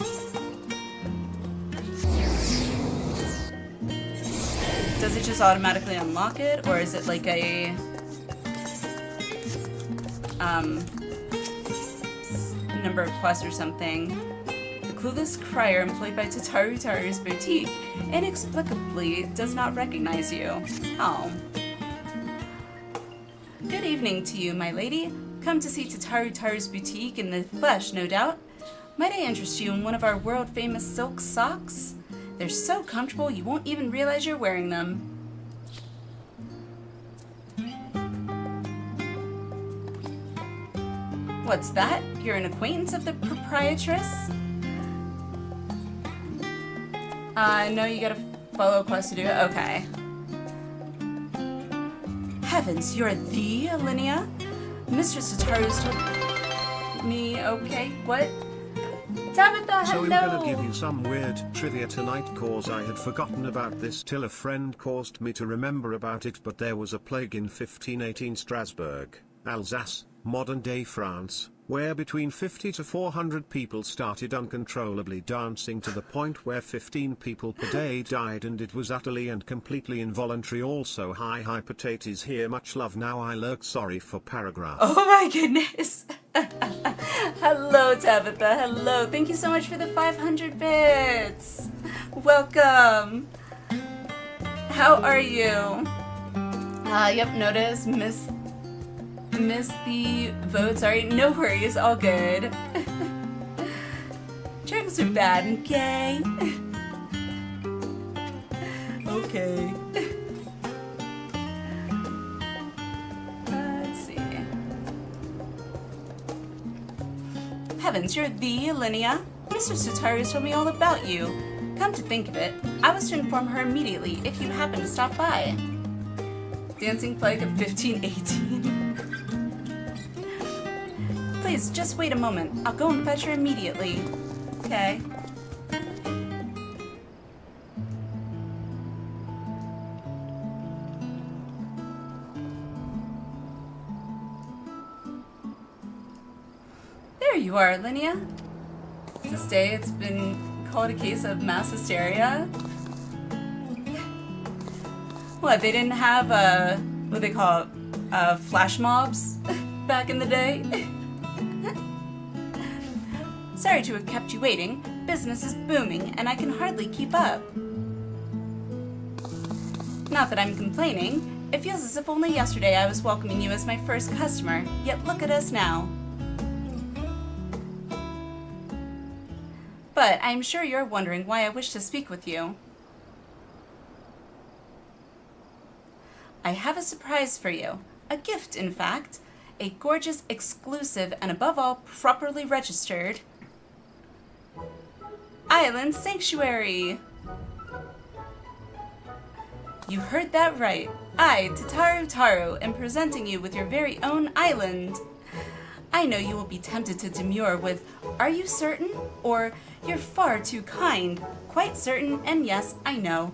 Does it just automatically unlock it, or is it like a... number of quests or something? The clueless crier employed by Taru's boutique inexplicably does not recognize you. Oh. Good evening to you, my lady. Come to see Taru's boutique in the flesh, no doubt. Might I interest you in one of our world-famous silk socks? They're so comfortable you won't even realize you're wearing them. What's that? You're an acquaintance of the proprietress? No, you gotta follow a quest to do it. Okay. Heavens, you're the Alinea? Mistress Taru's told me, okay, what? Tabitha, hello! So I'm gonna give you some weird trivia tonight cause I had forgotten about this till a friend caused me to remember about it, but there was a plague in 1518 Strasbourg, Alsace, modern-day France, where between 50 to 400 people started uncontrollably dancing to the point where 15 people per day died, and it was utterly and completely involuntary. Also hi potatoes here, much love, now I lurk, sorry for paragraph. Oh my goodness! Hello Tabitha, hello, thank you so much for the 500 bits! Welcome! How are you? Yep, notice, missed the vote, sorry, no worries, all good. Tricks are bad, okay? Okay. Let's see. Heavens, you're the Alinea? Mr. Sutarius told me all about you. Come to think of it, I was to inform her immediately if you happen to stop by. Dancing Plague of 1518. Please, just wait a moment. I'll go and fetch her immediately. Okay. There you are, Alinea. This day it's been called a case of mass hysteria. What, they didn't have, what do they call it, flash mobs back in the day? Sorry to have kept you waiting. Business is booming, and I can hardly keep up. Not that I'm complaining. It feels as if only yesterday I was welcoming you as my first customer, yet look at us now. But I'm sure you're wondering why I wish to speak with you. I have a surprise for you. A gift, in fact. A gorgeous, exclusive, and above all, properly registered Island Sanctuary. You heard that right. I, Tataru Taro, am presenting you with your very own island. I know you will be tempted to demur with, "Are you certain?" or "You're far too kind." Quite certain, and yes, I know.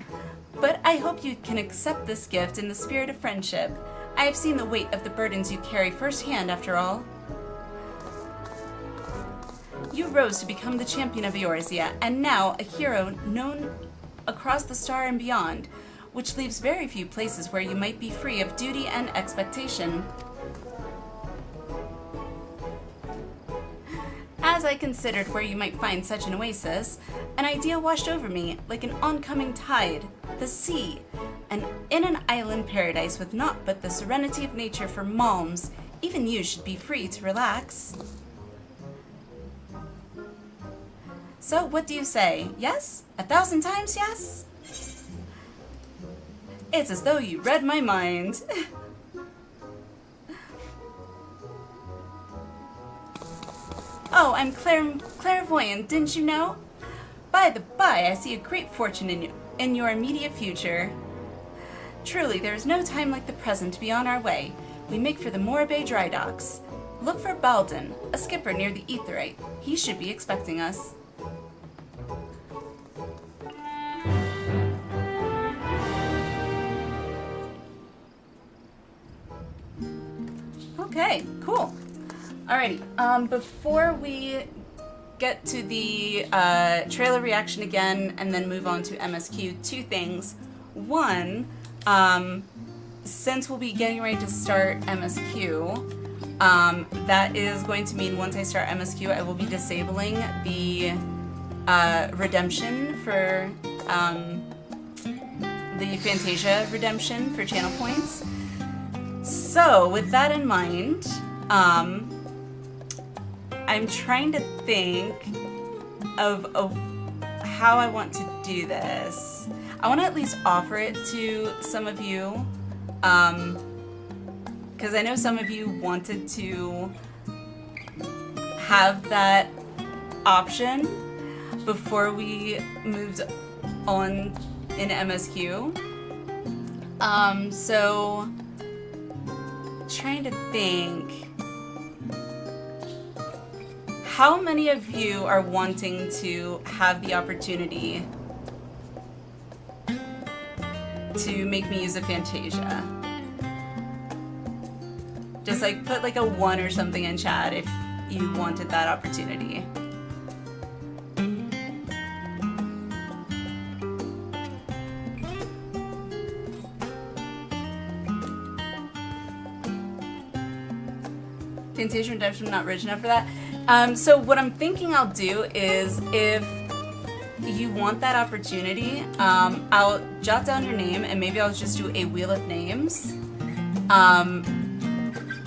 But I hope you can accept this gift in the spirit of friendship. I have seen the weight of the burdens you carry firsthand, after all. You rose to become the champion of Eorzea, and now a hero known across the star and beyond, which leaves very few places where you might be free of duty and expectation. As I considered where you might find such an oasis, an idea washed over me like an oncoming tide, the sea, and in an island paradise with naught but the serenity of nature for malms, even you should be free to relax. So what do you say? Yes? 1,000 times yes? It's as though you read my mind. Oh, I'm clairvoyant, didn't you know? By the by, I see a great fortune in your immediate future. Truly, there is no time like the present to be on our way. We make for the Morabay dry docks. Look for Baldin, a skipper near the Aetheryte. He should be expecting us. Okay, cool. Alrighty, before we get to the trailer reaction again and then move on to MSQ, two things. One, since we'll be getting ready to start MSQ, that is going to mean once I start MSQ, I will be disabling the redemption for the Fantasia redemption for channel points. So, with that in mind, I'm trying to think of how I want to do this. I want to at least offer it to some of you, because I know some of you wanted to have that option before we moved on in MSQ. So trying to think, how many of you are wanting to have the opportunity to make me use a Fantasia? Just like put like a 1 or something in chat if you wanted that opportunity. Fantasia Redemption not rich enough for that. So what I'm thinking I'll do is, if you want that opportunity, I'll jot down your name and maybe I'll just do a wheel of names.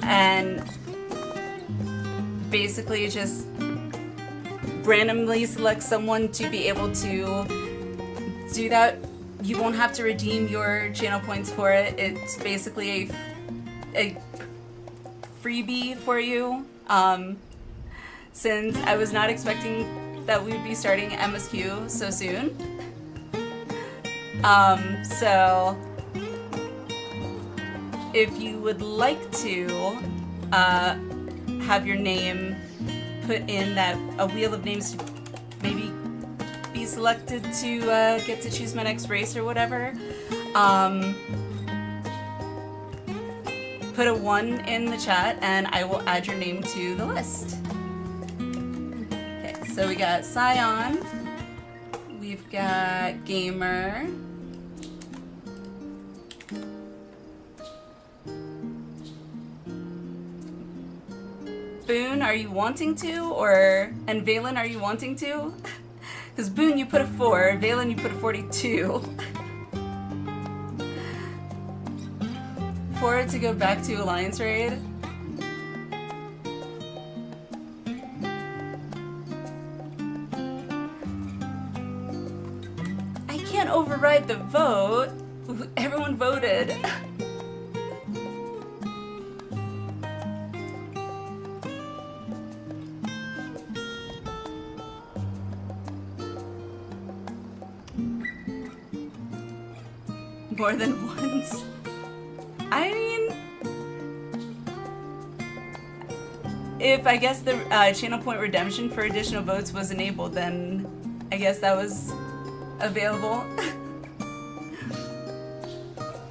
And basically just randomly select someone to be able to do that. You won't have to redeem your channel points for it. It's basically a freebie for you, since I was not expecting that we would be starting MSQ so soon. So if you would like to have your name put in that a wheel of names to maybe be selected to get to choose my next race or whatever, put a 1 in the chat and I will add your name to the list. Okay, so we got Scion, we've got Gamer, Boone, are you wanting to? And Valen, are you wanting to? Because Boone, you put a 4, Valen, you put a 42. For it to go back to Alliance Raid. I can't override the vote. Everyone voted. more than once. I mean, if I guess the channel point redemption for additional votes was enabled, then I guess that was available.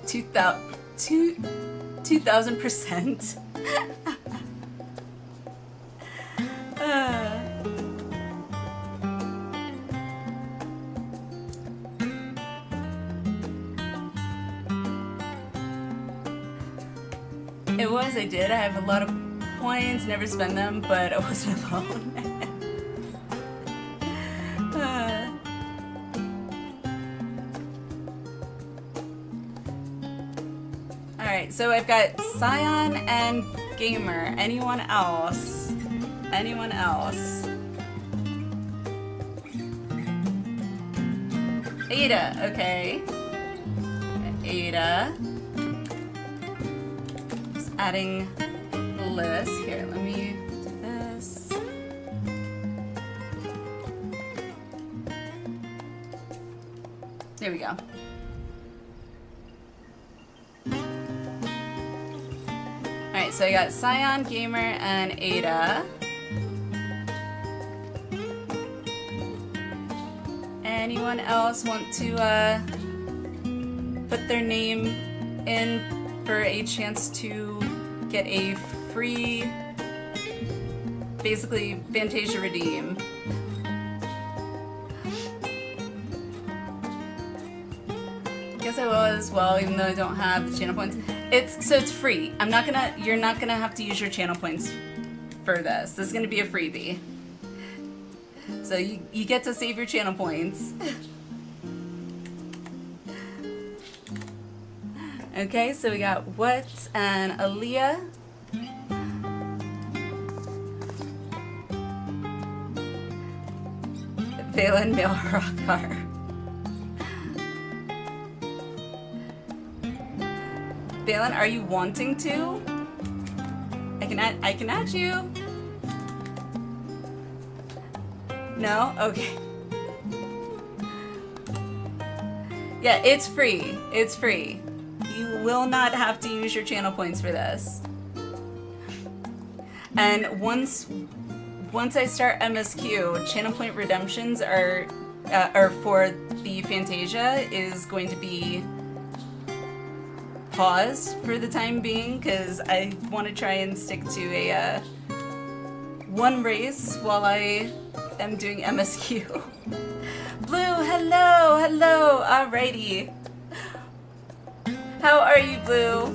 2000%. It was, I did. I have a lot of points, never spend them, but I wasn't alone. Alright, so I've got Scion and Gamer. Anyone else? Anyone else? Ada, okay. Ada. Just adding the list. Here, let me do this. There we go. Alright, so I got Scion, Gamer, and Ada. Anyone else want to put their name in for a chance to get a free, basically, Fantasia Redeem? Guess I will as well, even though I don't have the channel points. It's free. You're not gonna have to use your channel points for this. This is gonna be a freebie. So you get to save your channel points. Okay, so we got What and Aaliyah. Valen, Male Rockar. Valen, are you wanting to? I can add you. No? Okay. Yeah, it's free. It's free. You will not have to use your channel points for this. And once I start MSQ, channel point redemptions are for the Fantasia is going to be paused for the time being, because I want to try and stick to a one race while I am doing MSQ. Blue, hello, hello, alrighty. How are you, Blue?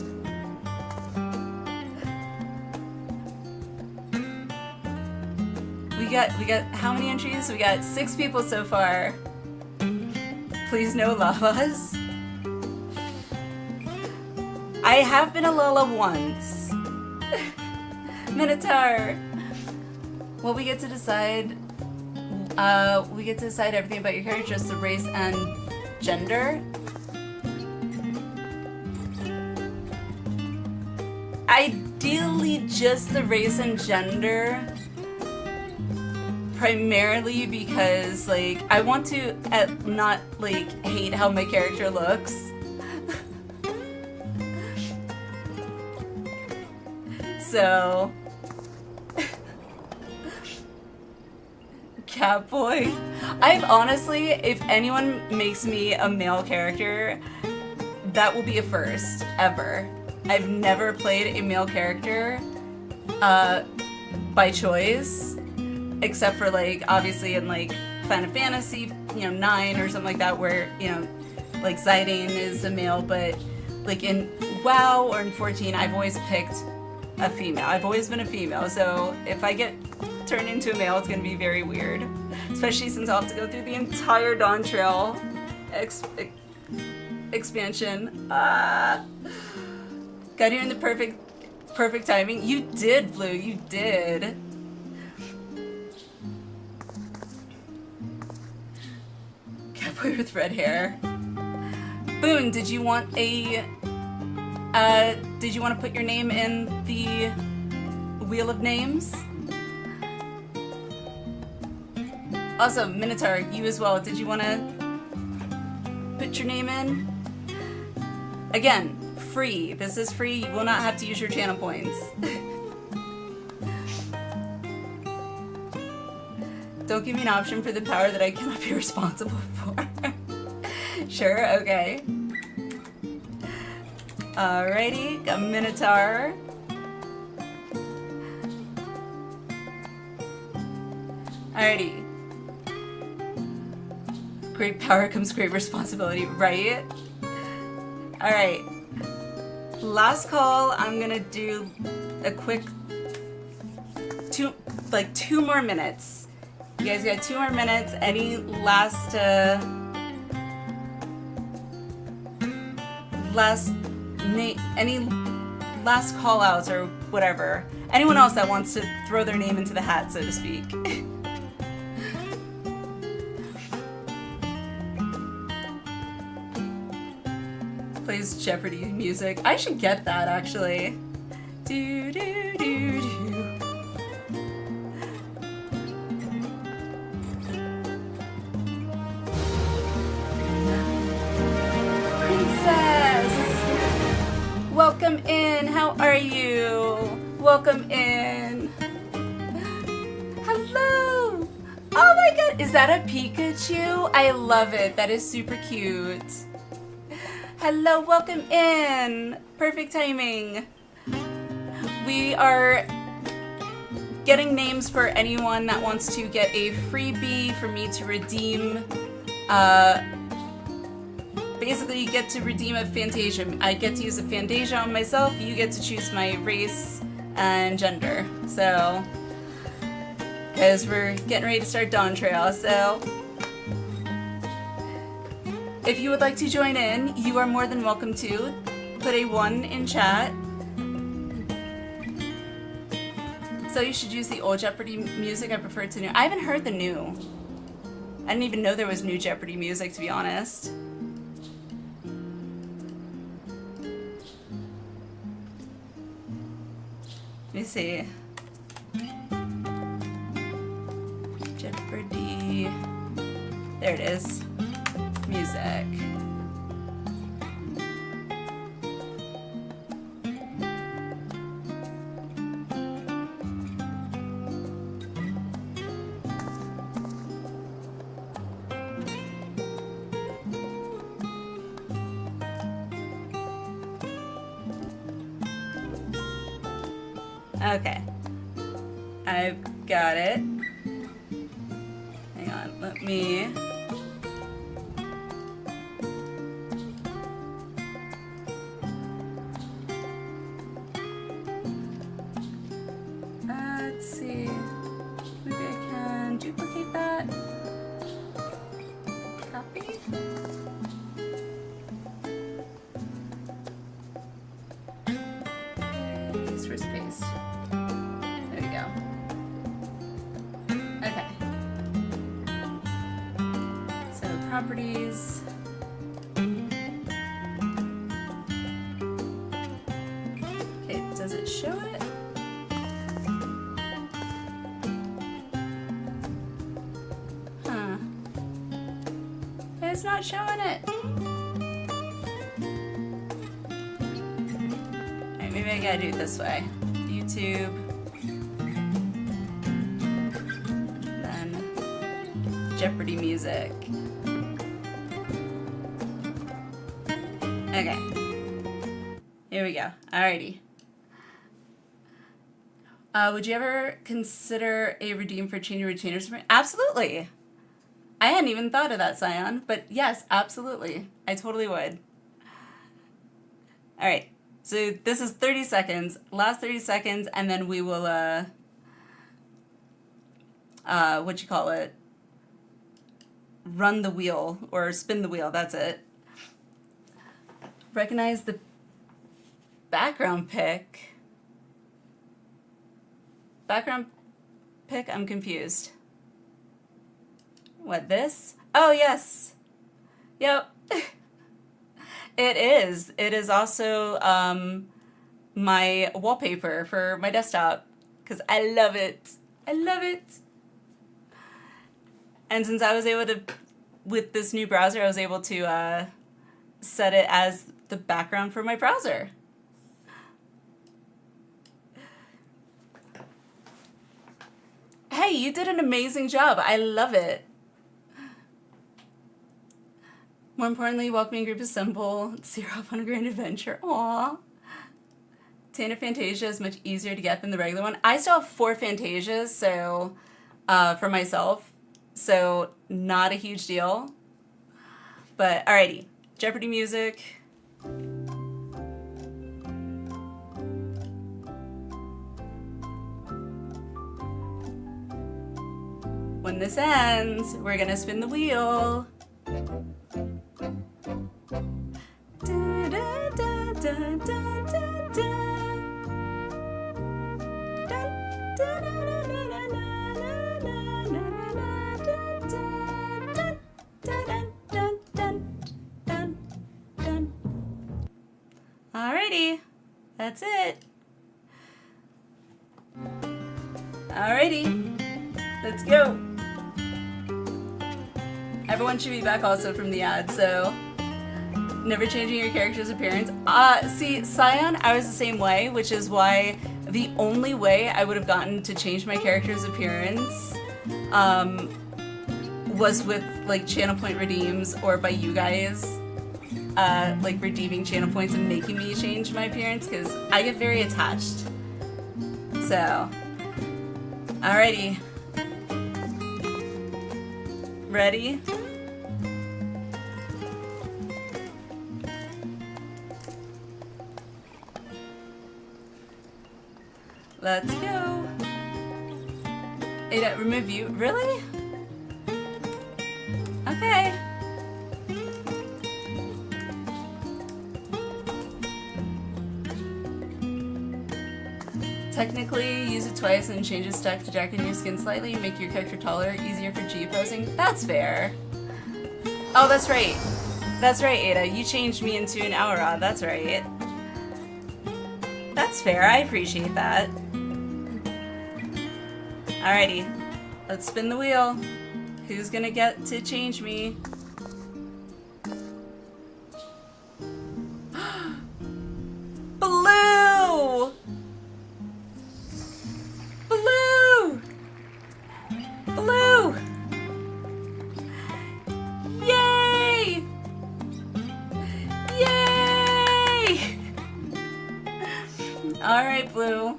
We got how many entries? We got 6 people so far. Please no lavas. I have been a Lala once. Minotaur. Well, we get to decide everything about your character, just the race and gender. Ideally, just the race and gender. Primarily because, like, I want to not, like, hate how my character looks. So... Catboy. I've honestly, if anyone makes me a male character, that will be a first, ever. I've never played a male character by choice, except for, like, obviously in, like, Final Fantasy, 9 or something like that, where, like, Zidane is a male, but, like, in WoW or in 14, I've always picked a female. I've always been a female, so if I get turned into a male, it's gonna be very weird. Especially since I'll have to go through the entire Dawn Trail expansion. Got here in the perfect timing. You did, Blue, you did. Catboy with red hair. Boone, did you want to put your name in the Wheel of Names? Also, Minotaur, you as well. Did you want to put your name in? Again, free. This is free. You will not have to use your channel points. Don't give me an option for the power that I cannot be responsible for. Sure, okay. Alrighty, got Minotaur. Alrighty. Great power comes great responsibility, right? Alright. Last call, I'm gonna do a quick two more minutes. You guys got 2 more minutes. Any last call outs or whatever. Anyone else that wants to throw their name into the hat, so to speak. Plays Jeopardy music. I should get that actually. Do do do do. Welcome in. How are you? Welcome in. Hello. Oh my god. Is that a Pikachu? I love it. That is super cute. Hello. Welcome in. Perfect timing. We are getting names for anyone that wants to get a freebie for me to redeem. Basically, you get to redeem a Fantasia. I get to use a Fantasia on myself. You get to choose my race and gender. So, because we're getting ready to start Dawn Trail. So, if you would like to join in, you are more than welcome to. Put a 1 in chat. So you should use the old Jeopardy music. I prefer to new. I haven't heard the new. I didn't even know there was new Jeopardy music, to be honest. Let me see. Jeopardy. There it is. Music. Okay, I've got it. Hang on, let me... let's see, maybe I can duplicate that. Copy. Paste, first paste. There we go. Okay. So properties. Okay, does it show it? Huh. It's not showing it. Alright, maybe I gotta do it this way. YouTube. Then Jeopardy music. Okay. Here we go. Alrighty. Would you ever consider a redeem for changing retainers? Absolutely. I hadn't even thought of that, Scion, but yes, absolutely. I totally would. All right, so this is 30 seconds, last 30 seconds, and then we will, run the wheel, or spin the wheel, that's it. Recognize the background pick. Background pick, I'm confused. What, this? Oh, yes. Yep. It is. It is also my wallpaper for my desktop because I love it. I love it. And since I was able to, with this new browser, I was able to set it as the background for my browser. Hey, you did an amazing job. I love it. More importantly, welcoming group is simple. Zero off on a grand adventure. Aww. Tanner Fantasia is much easier to get than the regular one. I still have 4 Fantasias, so for myself, so not a huge deal. But alrighty, Jeopardy music. When this ends, we're gonna spin the wheel. Alrighty, that's it. Alrighty, let's go. Everyone should be back also from the ad, so never changing your character's appearance. See, Scion, I was the same way, which is why the only way I would have gotten to change my character's appearance was with like channel point redeems or by you guys like redeeming channel points and making me change my appearance, because I get very attached. So, alrighty. Ready? Let's go. It remove you? Really? Okay. Technically, use it twice and change its stack to darken your skin slightly, make your character taller, easier for G-posing. That's fair. Oh, that's right. That's right, Ada. You changed me into an Aura. That's right. That's fair. I appreciate that. Alrighty. Let's spin the wheel. Who's gonna get to change me? Blue! Blue! Blue! Yay! Yay! Alright, Blue.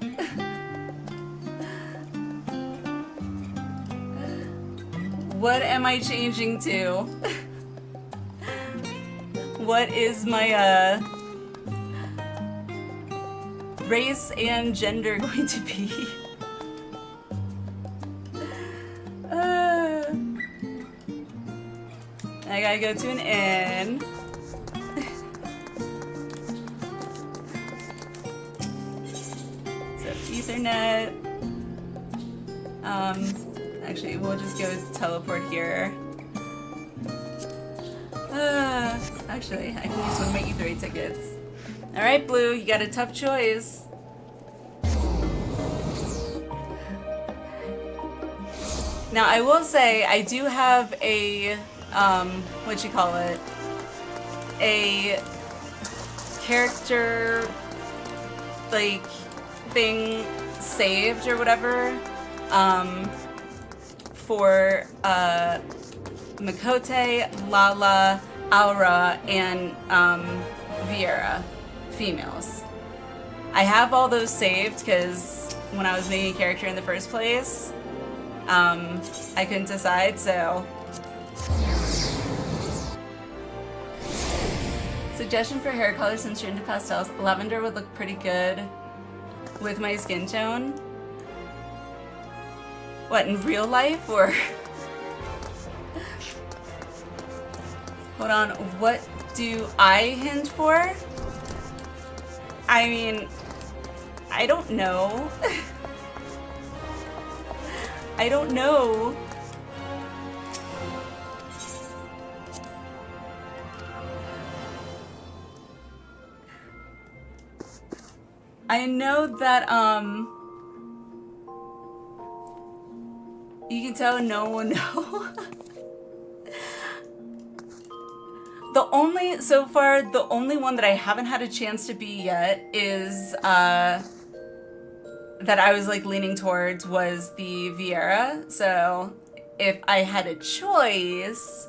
What am I changing to? What is my, race and gender going to be? I gotta go to an inn. So, Ethernet. Actually, we'll just go teleport here. Actually, I can use one of my E3 tickets. Alright, Blue, you got a tough choice. Now, I will say, I do have a, what you call it? A character, like, thing saved or whatever, for, Makote, Lala, Aura, and, Viera, females. I have all those saved because when I was making a character in the first place, I couldn't decide, so. Suggestion for hair color: since you're into pastels, lavender would look pretty good with my skin tone. What, in real life, or? Hold on, what do I hint for? I mean, I don't know. I don't know. I know that, you can tell no one know. So far, the only one that I haven't had a chance to be yet is, that I was like leaning towards was the Vieira. So if I had a choice,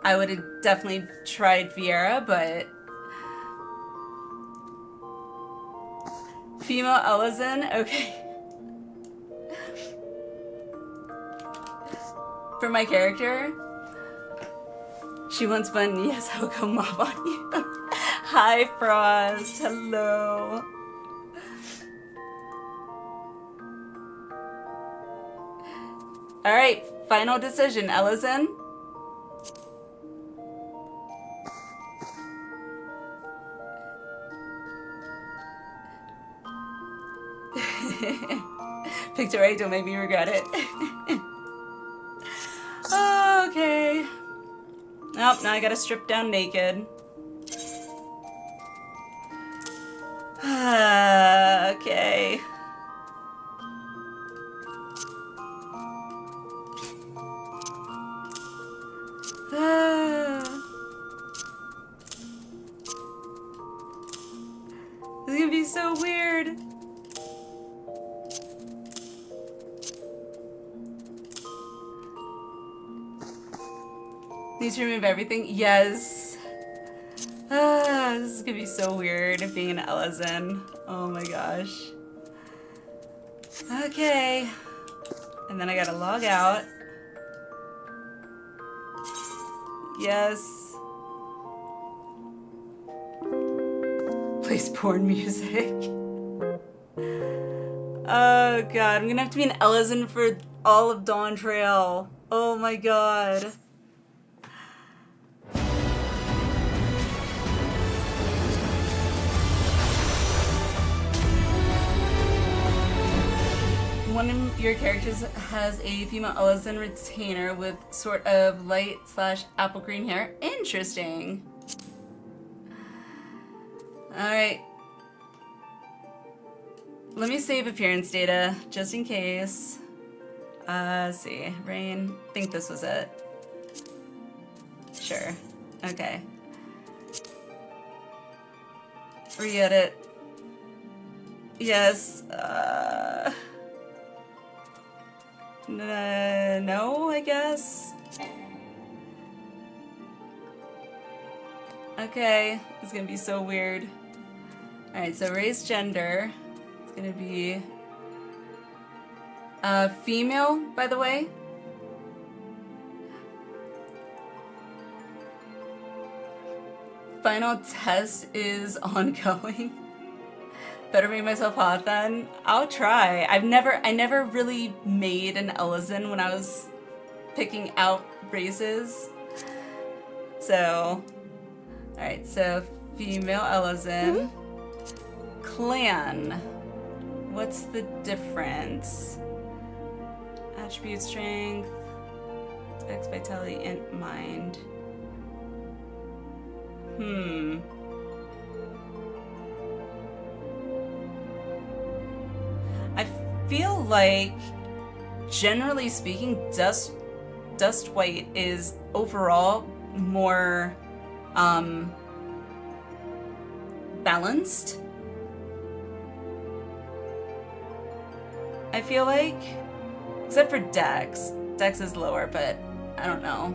I would have definitely tried Vieira, but female Elizin, okay. For my character, she wants button, yes, I'll go mob on you. Hi, Frost, hello. All right, final decision, Elizin. Picked it right, don't make me regret it. Okay. Nope, now I gotta strip down naked. Okay. This is gonna be so weird. Need to remove everything? Yes. This is gonna be so weird being an Elizin. Oh my gosh. Okay. And then I gotta log out. Yes. Plays porn music. Oh god, I'm gonna have to be an Elizin for all of Dawn Trail. Oh my god. One of your characters has a female Elizin retainer with sort of light / apple green hair. Interesting. Alright. Let me save appearance data, just in case. Let's see. Rain. I think this was it. Sure. Okay. Re-edit. Yes. No, I guess. Okay, it's gonna be so weird. Alright, so race gender. It's gonna be female, by the way. Final test is ongoing. Better make myself hot then. I'll try. I never really made an Elizin when I was picking out races. So, alright, so female Elizin. Clan. What's the difference? Attribute strength, X vitality, int mind. I feel like, generally speaking, Dust White is overall more balanced. I feel like, except for Dex. Dex is lower, but I don't know.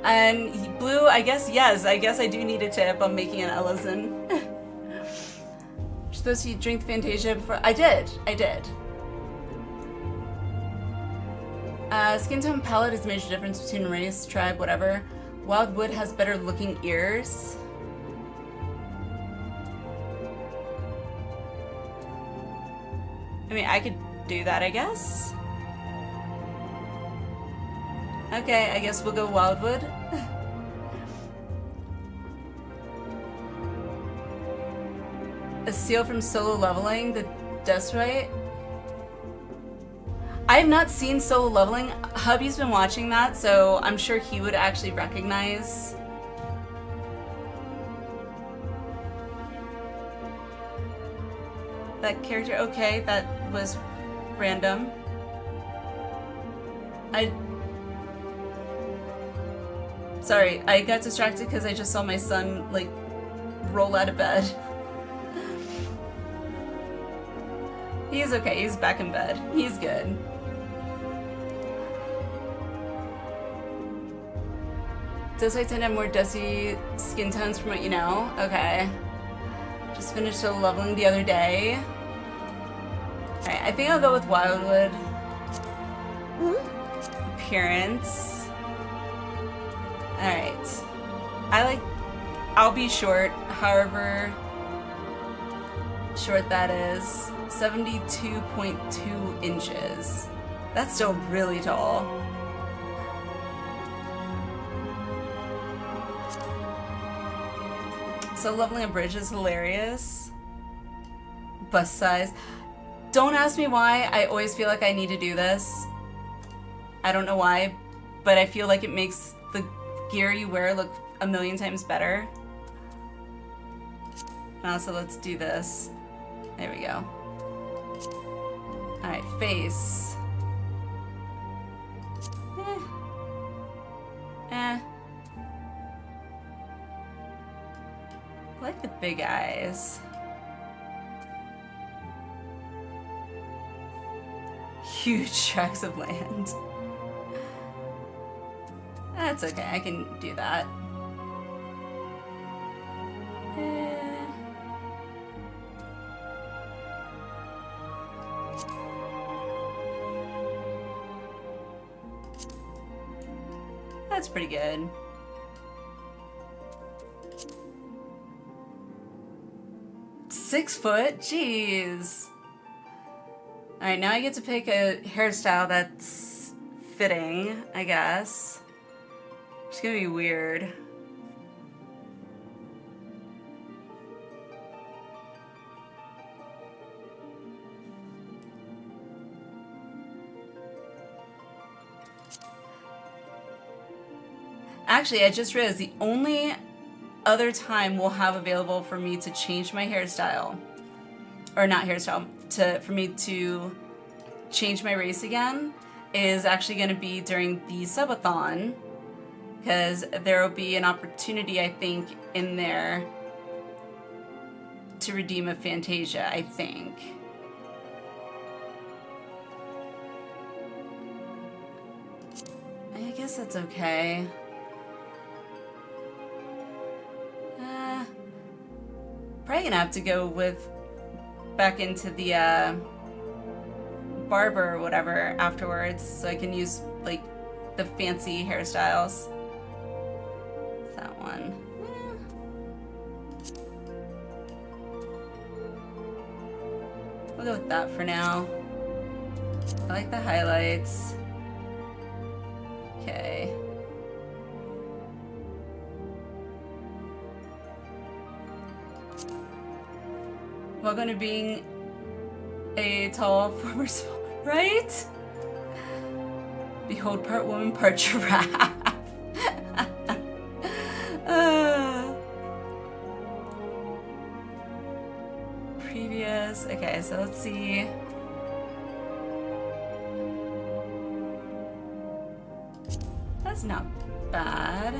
And Blue, I guess, yes, I guess I do need a tip on making an Elizin. You're supposed to drink the Fantasia before. I did. Skin tone palette is a major difference between race, tribe, whatever. Wildwood has better looking ears. I mean, I could do that, I guess. Okay, I guess we'll go Wildwood. A seal from Solo Leveling, the Dust Right. I have not seen Solo Leveling. Hubby's been watching that, so I'm sure he would actually recognize. That character, okay, that was random. Sorry, I got distracted because I just saw my son, like, roll out of bed. He's okay, he's back in bed. He's good. Does I tend to have more dusty skin tones from what you know? Okay. Just finished leveling the other day. Alright, I think I'll go with Wildwood. Appearance. Alright. I'll be short, however short that is. 72.2 inches. That's still really tall. So leveling a bridge is hilarious. Bust size. Don't ask me why. I always feel like I need to do this. I don't know why, but I feel like it makes the gear you wear look a million times better. So let's do this. There we go. Alright, face. I like the big eyes. Huge tracts of land. That's okay, I can do that. That's pretty good. Six foot? Jeez. Alright, now I get to pick a hairstyle that's fitting, I guess. It's gonna be weird. Actually, I just realized the only other time we'll have available for me to change my hairstyle, or not hairstyle, for me to change my race again is actually going to be during the subathon, because there will be an opportunity, I think, in there to redeem a Fantasia, I think. I guess that's okay. Probably gonna have to go with back into the barber or whatever afterwards, so I can use like the fancy hairstyles. That one. We'll go with that for now. I like the highlights. Okay. Welcome to being a tall former small, right? Behold, part woman, part giraffe. Previous. Okay, so let's see. That's not bad.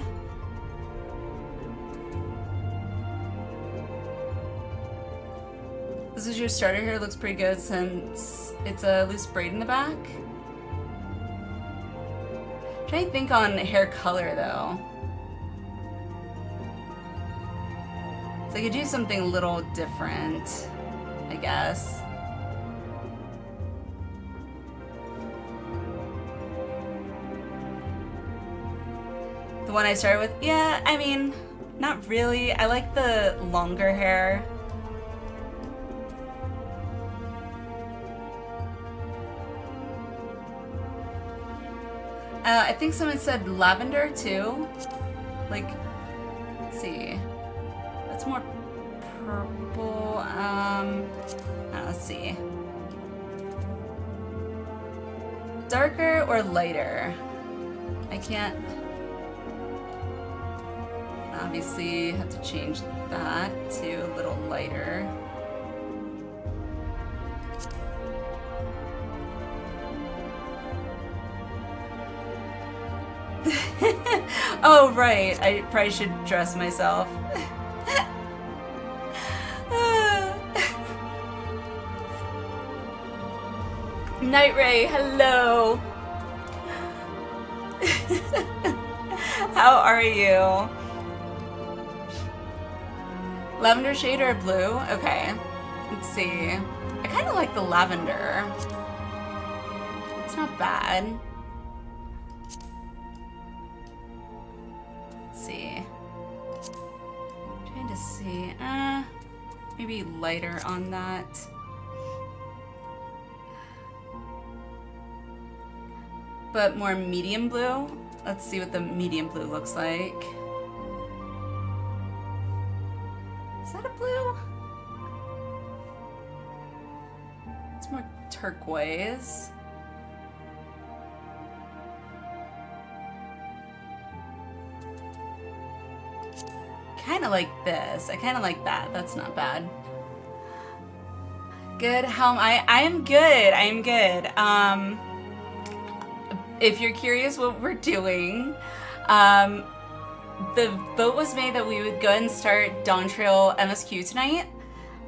This is your starter hair. Looks pretty good since it's a loose braid in the back. I'm trying to think on hair color though. So I could do something a little different, I guess. The one I started with, yeah, I mean, not really. I like the longer hair. I think someone said lavender too. Like, let's see. That's more purple. Let's see. Darker or lighter? I can't. Obviously, have to change that to a little lighter. Oh, right. I probably should dress myself. Night Ray, hello. How are you? Lavender shade or blue? Okay. Let's see. I kind of like the lavender. It's not bad. Let's see. Trying to see. Maybe lighter on that. But more medium blue. Let's see what the medium blue looks like. Is that a blue? It's more turquoise. Kind of like this. I kind of like that. That's not bad. Good. How am I? I am good. I am good. If you're curious what we're doing, the vote was made that we would go ahead and start Dawn Trail MSQ tonight.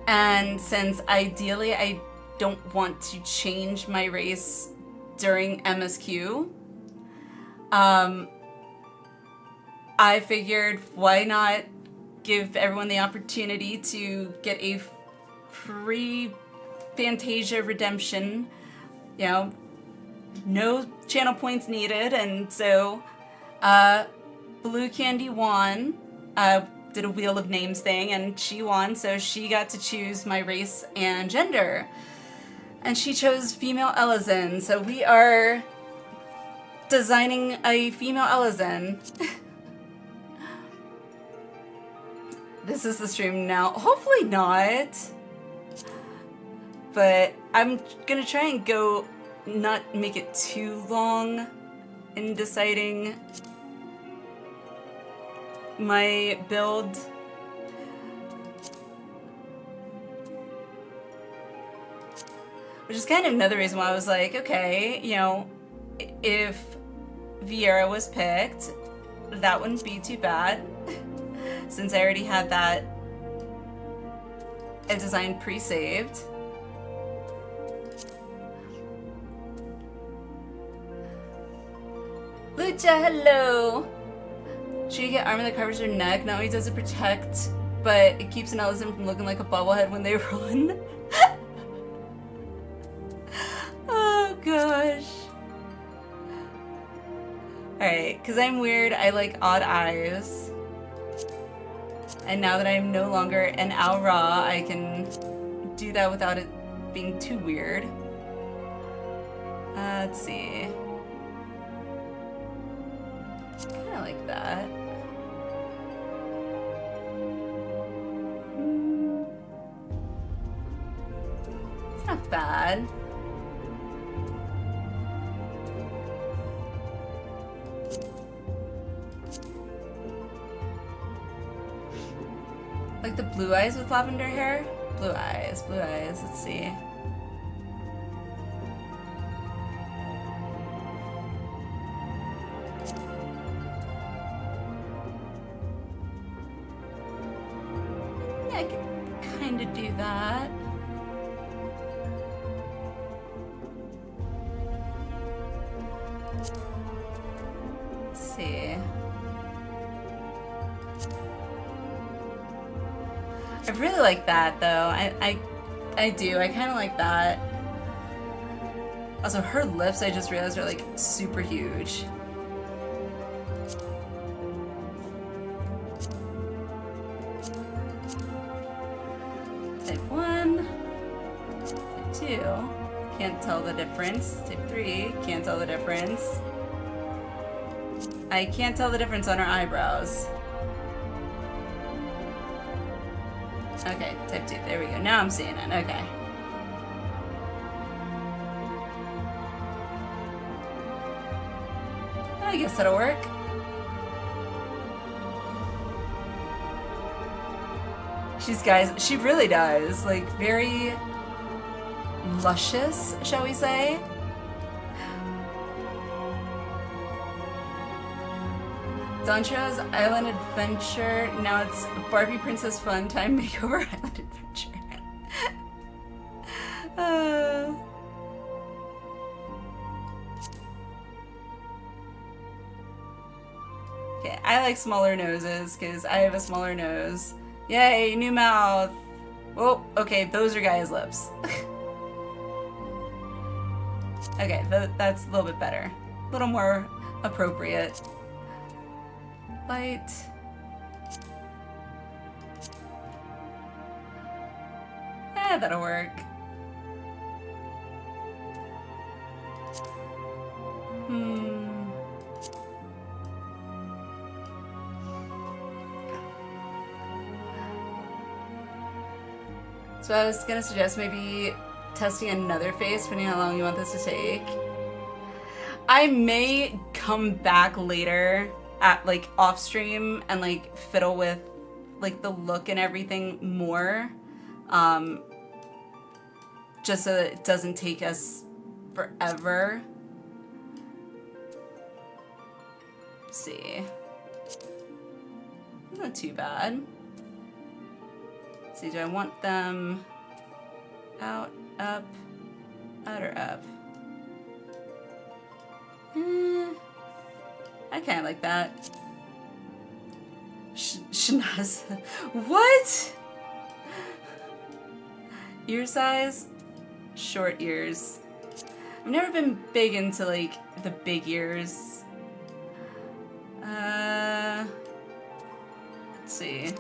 And since ideally I don't want to change my race during MSQ, I figured why not give everyone the opportunity to get a free Fantasia redemption, you know, no channel points needed. And so Blue Candy won, did a Wheel of Names thing, and she won, so she got to choose my race and gender. And she chose female Elizin, so we are designing a female Elizin. This is the stream now. Hopefully not. But I'm gonna try and go not make it too long in deciding my build. Which is kind of another reason why I was like, okay, you know, if Viera was picked, that wouldn't be too bad. Since I already had that design pre-saved. Lucha, hello! Should you get armor that covers your neck? Not only does it protect, but it keeps an Elizin from looking like a bobblehead when they run. Oh gosh. Alright, because I'm weird, I like odd eyes. And now that I'm no longer an Aura, I can do that without it being too weird. Let's see. Kind of like that. It's not bad. Like the blue eyes with lavender hair? Blue eyes, let's see. Yeah, I could kind of do that. Let's see. I really like that though. I do. I kind of like that. Also, her lips, I just realized, are like super huge. Type 1. Type 2. Can't tell the difference. Type 3. Can't tell the difference. I can't tell the difference on her eyebrows. Okay, type 2. There we go. Now I'm seeing it. Okay. I guess that'll work. She really does. Like, very luscious, shall we say? Dontra's Island Adventure. Now it's Barbie Princess Fun Time Makeover Island Adventure. Okay, I like smaller noses because I have a smaller nose. Yay, new mouth. Oh, okay, those are guys' lips. Okay, that's a little bit better. A little more appropriate. Light. That'll work. So I was gonna suggest maybe testing another face, depending on how long you want this to take. I may come back later at like off stream and like fiddle with like the look and everything more, just so that it doesn't take us forever. Let's see, not too bad. Let's see, do I want them out, up, out, or up? I kind of like that. Shanaz. What? Ear size? Short ears. I've never been big into like the big ears. Let's see.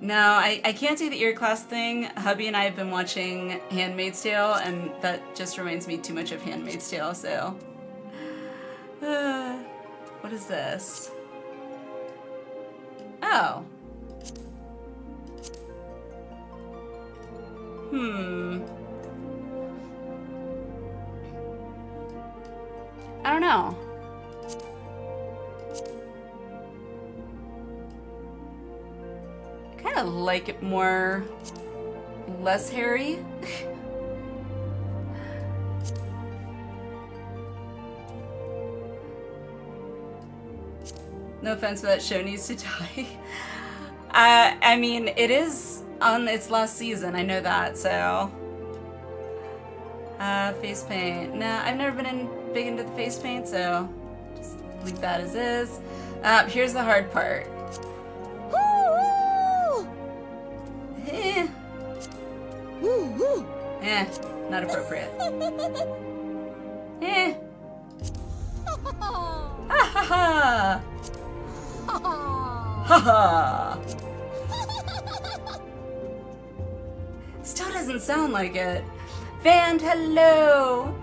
No, I can't do the ear class thing. Hubby and I have been watching Handmaid's Tale, and that just reminds me too much of Handmaid's Tale, so. What is this? Oh. I don't know. I kind of like it more, less hairy. No offense, but that show needs to die. I mean, it is on its last season, I know that, so. Face paint. Nah, I've never been big into the face paint, so just leave that as is. Here's the hard part. Not appropriate. Ha ha ha! Ha ha! Still doesn't sound like it. Van, hello!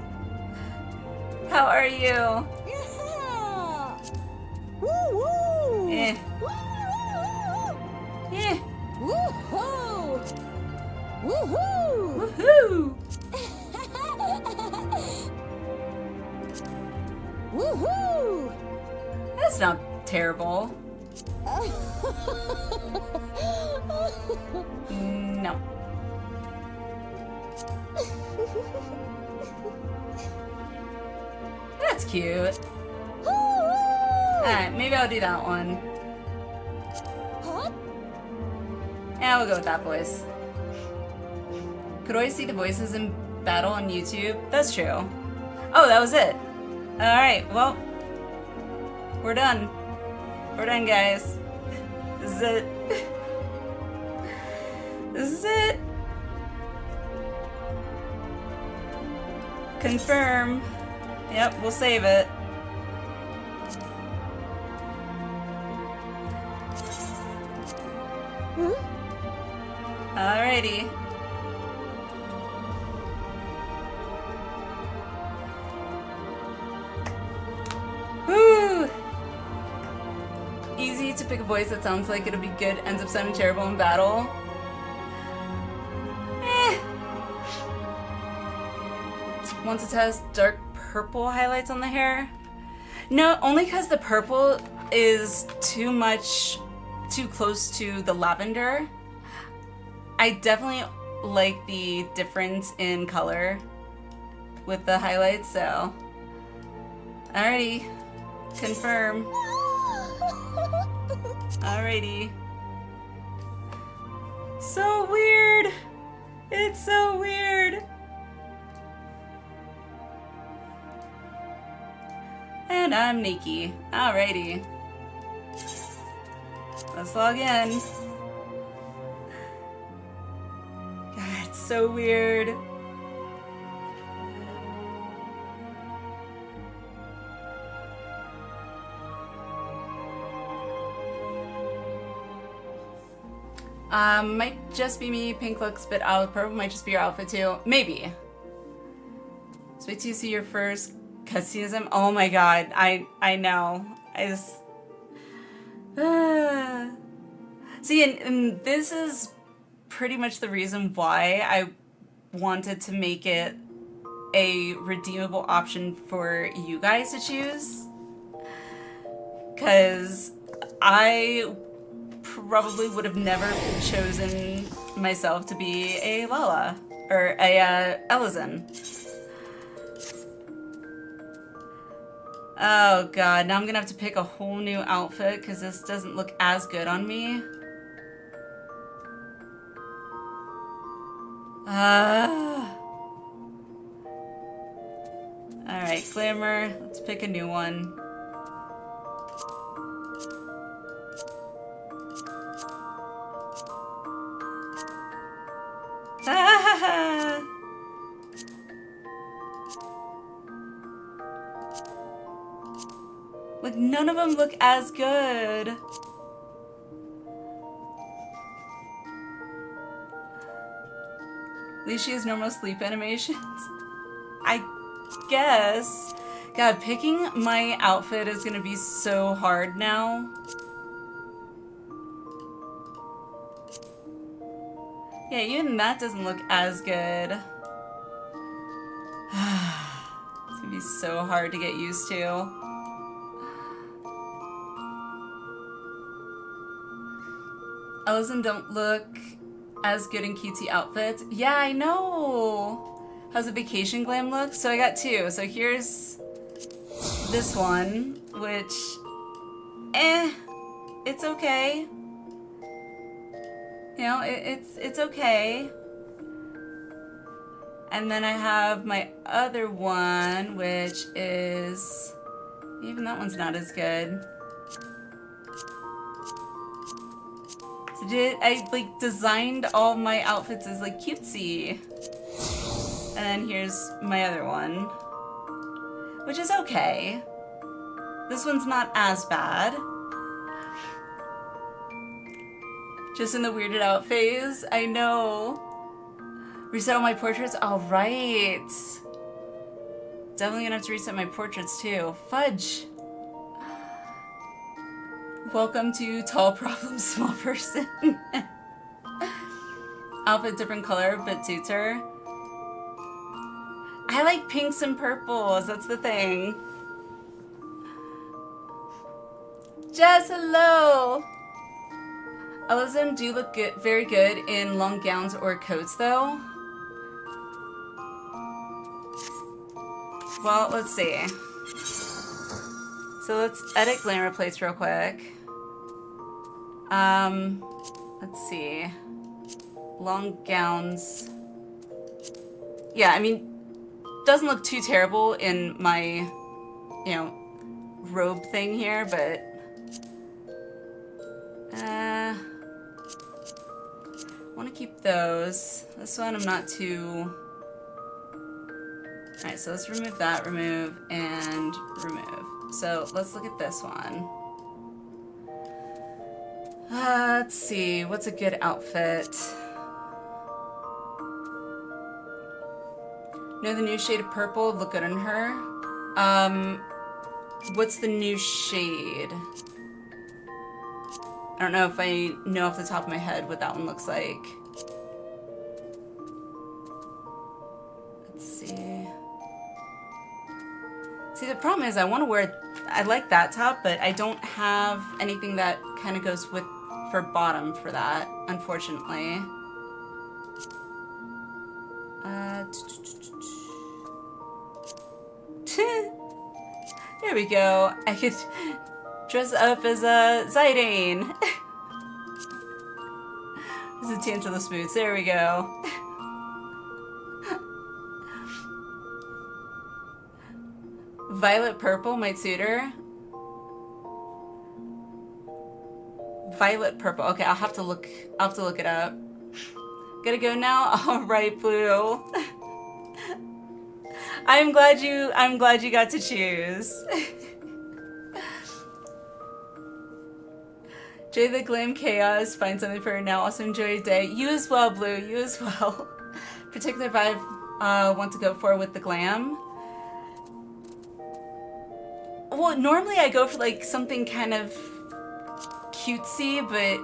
How are you? Eh. Eh. Woohoo! Woohoo! Woohoo! Woohoo! That's not terrible. No. That's cute. Alright, maybe I'll do that one. Yeah, we'll go with that voice. Could always see the voices in battle on YouTube. That's true. Oh, that was it. Alright, well, we're done. We're done, guys. This is it. This is it. Confirm. Yep, we'll save it. Alrighty. Woo! Easy to pick a voice that sounds like it'll be good, ends up sounding terrible in battle. Want to test dark purple highlights on the hair? No, only because the purple is too close to the lavender. I definitely like the difference in color with the highlights, so. Alrighty. Confirm. Alrighty. So weird. It's so weird. And I'm Nikki. Alrighty. Let's log in. God, it's so weird. Might just be me. Pink looks a bit out. Purple might just be your outfit too. Maybe. So wait till you see your first customism. Oh my god. I know. I just... See, and this is pretty much the reason why I wanted to make it a redeemable option for you guys to choose. Because I probably would have never chosen myself to be a Lala or a Ellison. Oh god, now I'm gonna have to pick a whole new outfit because this doesn't look as good on me. Alright, Glamour, let's pick a new one. Like, none of them look as good. At least she has normal sleep animations. I guess. God, picking my outfit is gonna be so hard now. Yeah, even that doesn't look as good. It's gonna be so hard to get used to. Ellison don't look as good in cutesy outfits. Yeah, I know. How's the vacation glam look? So I got two. So here's this one, which, it's okay. You know, it's okay. And then I have my other one, which is, even that one's not as good. So I like designed all my outfits as like cutesy. And then here's my other one, which is okay. This one's not as bad. Just in the weirded out phase, I know. Reset all my portraits? All right. Definitely gonna have to reset my portraits too. Fudge. Welcome to tall problem, small person. Outfit different color, but suits her. I like pinks and purples, that's the thing. Jess, hello. Ellison do look good, very good in long gowns or coats, though. Well, let's see. So let's edit glamour plates real quick. Let's see. Long gowns. Yeah, I mean, doesn't look too terrible in my, you know, robe thing here, but I want to keep those. This one I'm not too... Alright, so let's remove that, remove, and remove. So let's look at this one. Let's see, what's a good outfit? Know the new shade of purple would look good on her. What's the new shade? I don't know if I know off the top of my head what that one looks like. Let's see. See, the problem is I want to wear, I like that top, but I don't have anything that kind of goes with, for bottom for that, unfortunately. There we go. I could dress up as a Zidane. As a Tantalus boots. There we go. Violet purple might suit her. Violet purple. Okay, I'll have to look it up. Gotta go now? Alright, Blue. I'm glad you got to choose. Enjoy the glam chaos. Find something for her now. Also enjoy your day. You as well, Blue. You as well. Particular vibe want to go for with the glam. Well, normally I go for like something kind of cutesy, but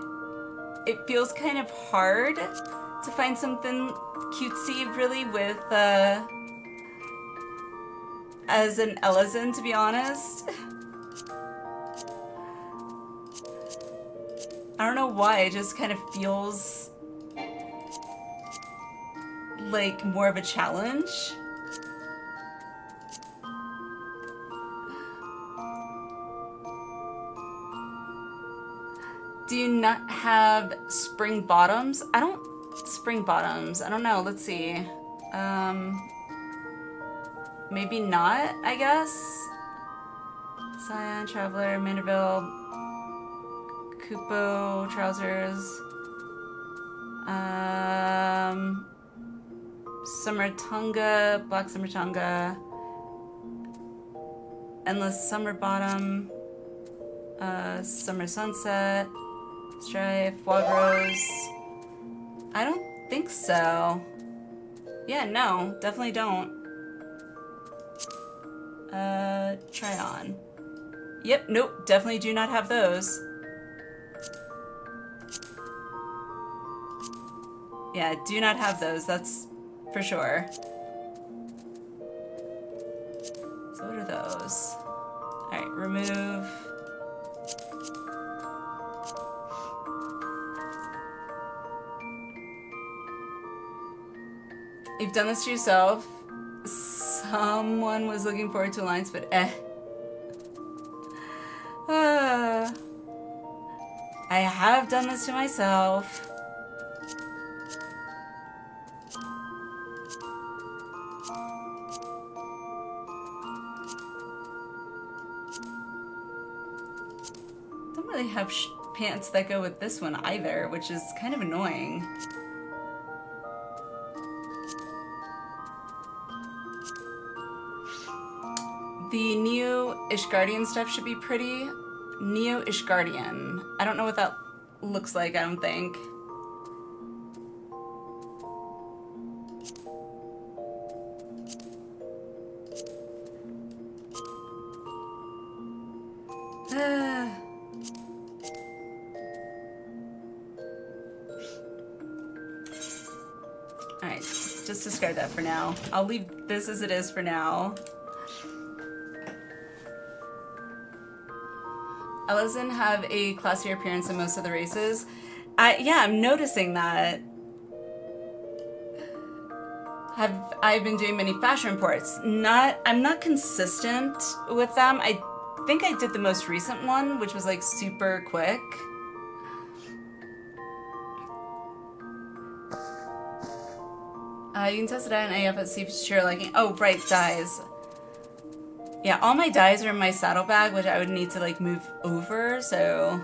it feels kind of hard to find something cutesy really with as an Ellison, to be honest. I don't know why, it just kind of feels like more of a challenge. Do you not have spring bottoms? I don't know, let's see. Maybe not, I guess. Scion, Traveler, Manderville, Kupo, trousers. Summer Tonga, Black Summer Tonga. Endless Summer Bottom. Summer Sunset. Strife, Wild Rose. I don't think so. Yeah, no, definitely don't. Try on. Yep, nope, definitely do not have those. Yeah, do not have those, that's for sure. So what are those? Alright, remove. You've done this to yourself. Someone was looking forward to Alliance, but I have done this to myself. Don't really have pants that go with this one either, which is kind of annoying. The new Ishgardian stuff should be pretty. Neo Ishgardian. I don't know what that looks like, I don't think. Alright, just discard that for now. I'll leave this as it is for now. Ellison have a classier appearance than most of the races. Yeah, I'm noticing that. I've been doing many fashion reports. I'm not consistent with them. I think I did the most recent one, which was like super quick. You can test it out in AF and see if it's your liking. Oh, right, dyes. Yeah, all my dyes are in my saddlebag, which I would need to like move over, so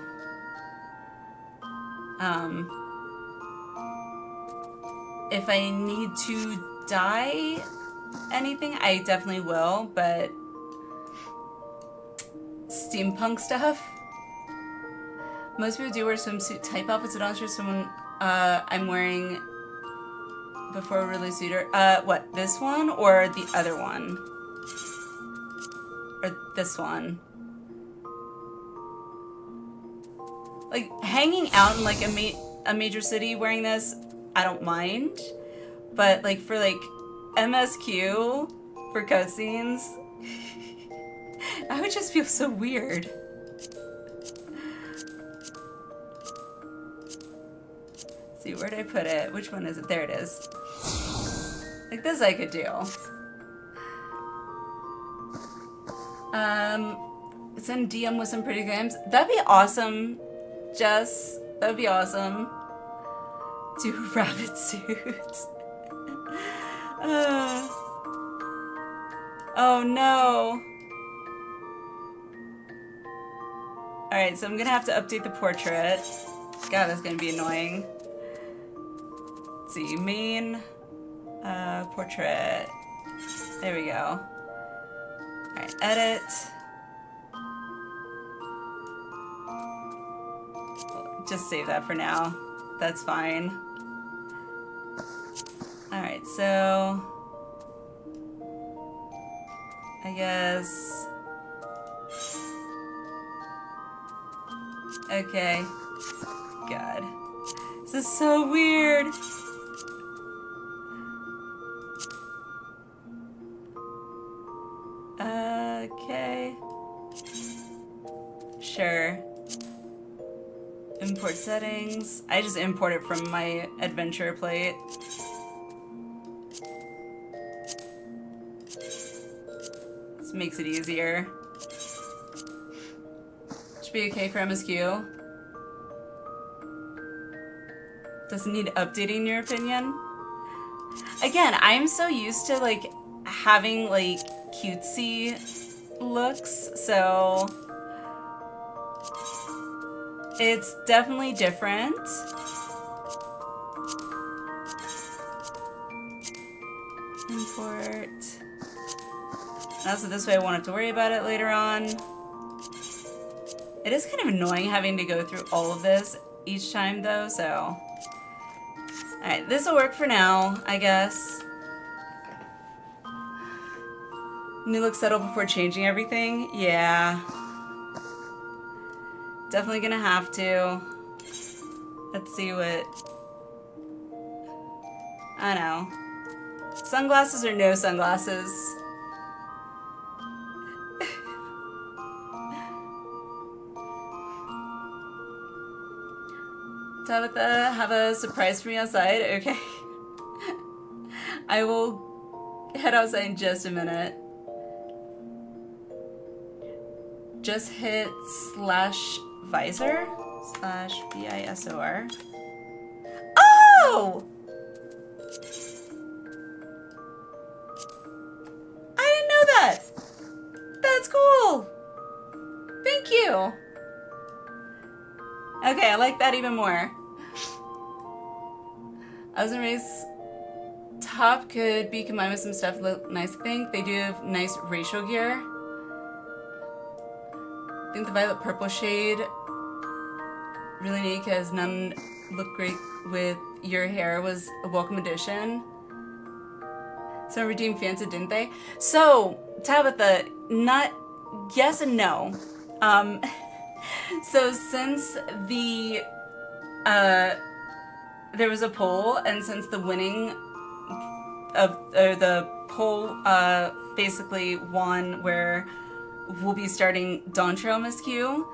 if I need to dye anything, I definitely will, but steampunk stuff. Most people do wear swimsuit type outfits, so I'm not sure someone I'm wearing before really suit her. What, this one or the other one? Or this one. Like, hanging out in, like, a major city wearing this, I don't mind. But, like, for, like, MSQ, for cutscenes, I would just feel so weird. Let's see, where did I put it? Which one is it? There it is. Like, this I could do. Send DM with some pretty games. That'd be awesome, Jess. That'd be awesome. Do rabbit suits. Oh no. Alright, so I'm gonna have to update the portrait. God, that's gonna be annoying. Let's see, main, portrait. There we go. Alright, edit. Just save that for now. That's fine. Alright, so I guess. Okay. God. This is so weird. Okay. Sure. Import settings. I just import it from my adventure plate. This makes it easier. Should be okay for MSQ. Doesn't need updating, in your opinion? Again, I'm so used to like having like cutesy looks, so it's definitely different. Import. Also, this way I won't have to worry about it later on. It is kind of annoying having to go through all of this each time though, so. Alright, this will work for now, I guess. New look settle before changing everything? Yeah. Definitely gonna have to. Let's see what. I don't know. Sunglasses or no sunglasses? Tabitha, have a surprise for me outside? Okay. I will head outside in just a minute. Just hit /visor /VISOR. Oh! I didn't know that. That's cool. Thank you. Okay, I like that even more. I was in race. Top could be combined with some stuff look nice, I think. They do have nice ratio gear. I think the violet purple shade really neat because none look great with your hair was a welcome addition. So redeemed fans it, didn't they? So, Tabitha, not yes and no. So since the there was a poll, and since the winning of the poll basically won, where we'll be starting Dawn Trail MSQ,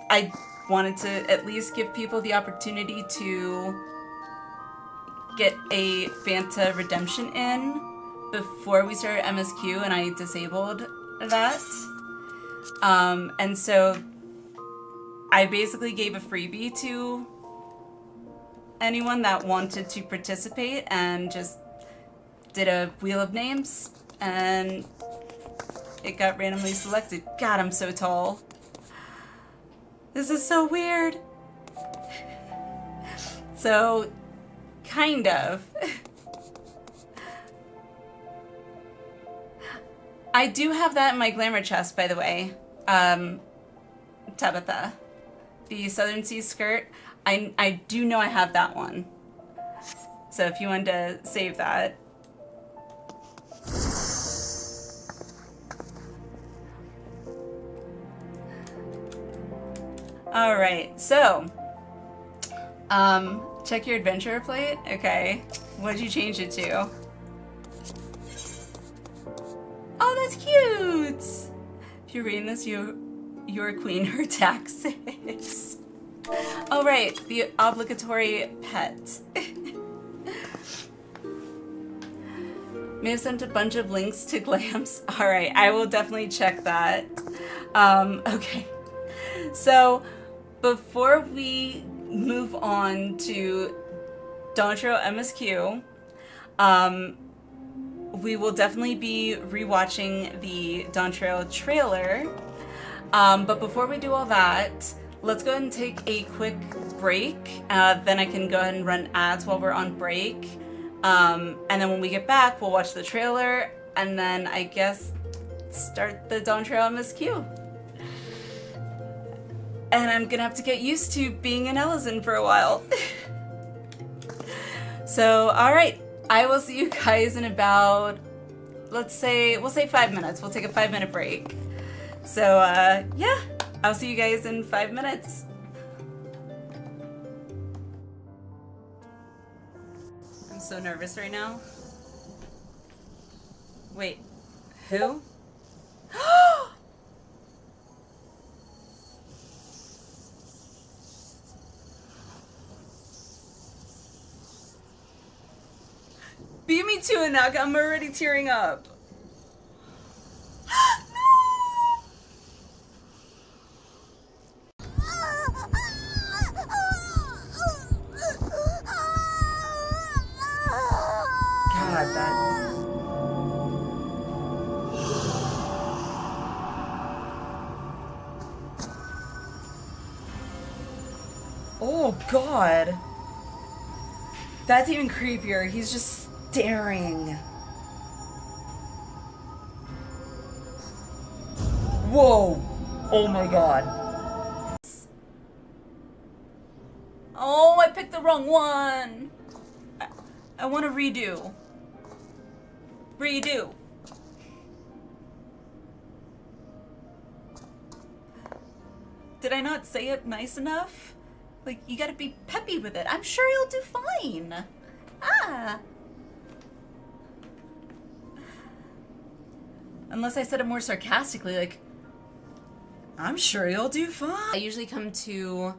I wanted to at least give people the opportunity to get a Fanta redemption in before we started MSQ, and I disabled that. And so I basically gave a freebie to anyone that wanted to participate and just did a wheel of names and it got randomly selected. God, I'm so tall. This is so weird. So, kind of. I do have that in my glamour chest, by the way. Tabitha. The Southern Seas skirt. I do know I have that one. So if you wanted to save that. Alright, so check your adventure plate. Okay. What did you change it to? Oh, that's cute! If you're reading this, you're a queen, her taxes. Oh, right, the obligatory pet. May have sent a bunch of links to Glams. Alright, I will definitely check that. Okay. So, before we move on to Dontrell MSQ, we will definitely be rewatching the Dontrell trailer. But before we do all that, let's go ahead and take a quick break. Then I can go ahead and run ads while we're on break. And then when we get back, we'll watch the trailer, and then I guess start the Dontrell MSQ. And I'm gonna have to get used to being an Ellison for a while. So, alright, I will see you guys in about, we'll say 5 minutes. We'll take a 5-minute break. So, yeah, I'll see you guys in 5 minutes. I'm so nervous right now. Wait, who? Beat me to it now, I'm already tearing up. God, that... Oh, God. That's even creepier. He's just staring. Whoa. Oh, my God. Oh, I picked the wrong one. I want to redo. Redo. Did I not say it nice enough? Like, you gotta be peppy with it. I'm sure you'll do fine. Ah. Unless I said it more sarcastically, like, I'm sure you'll do fine. I usually come to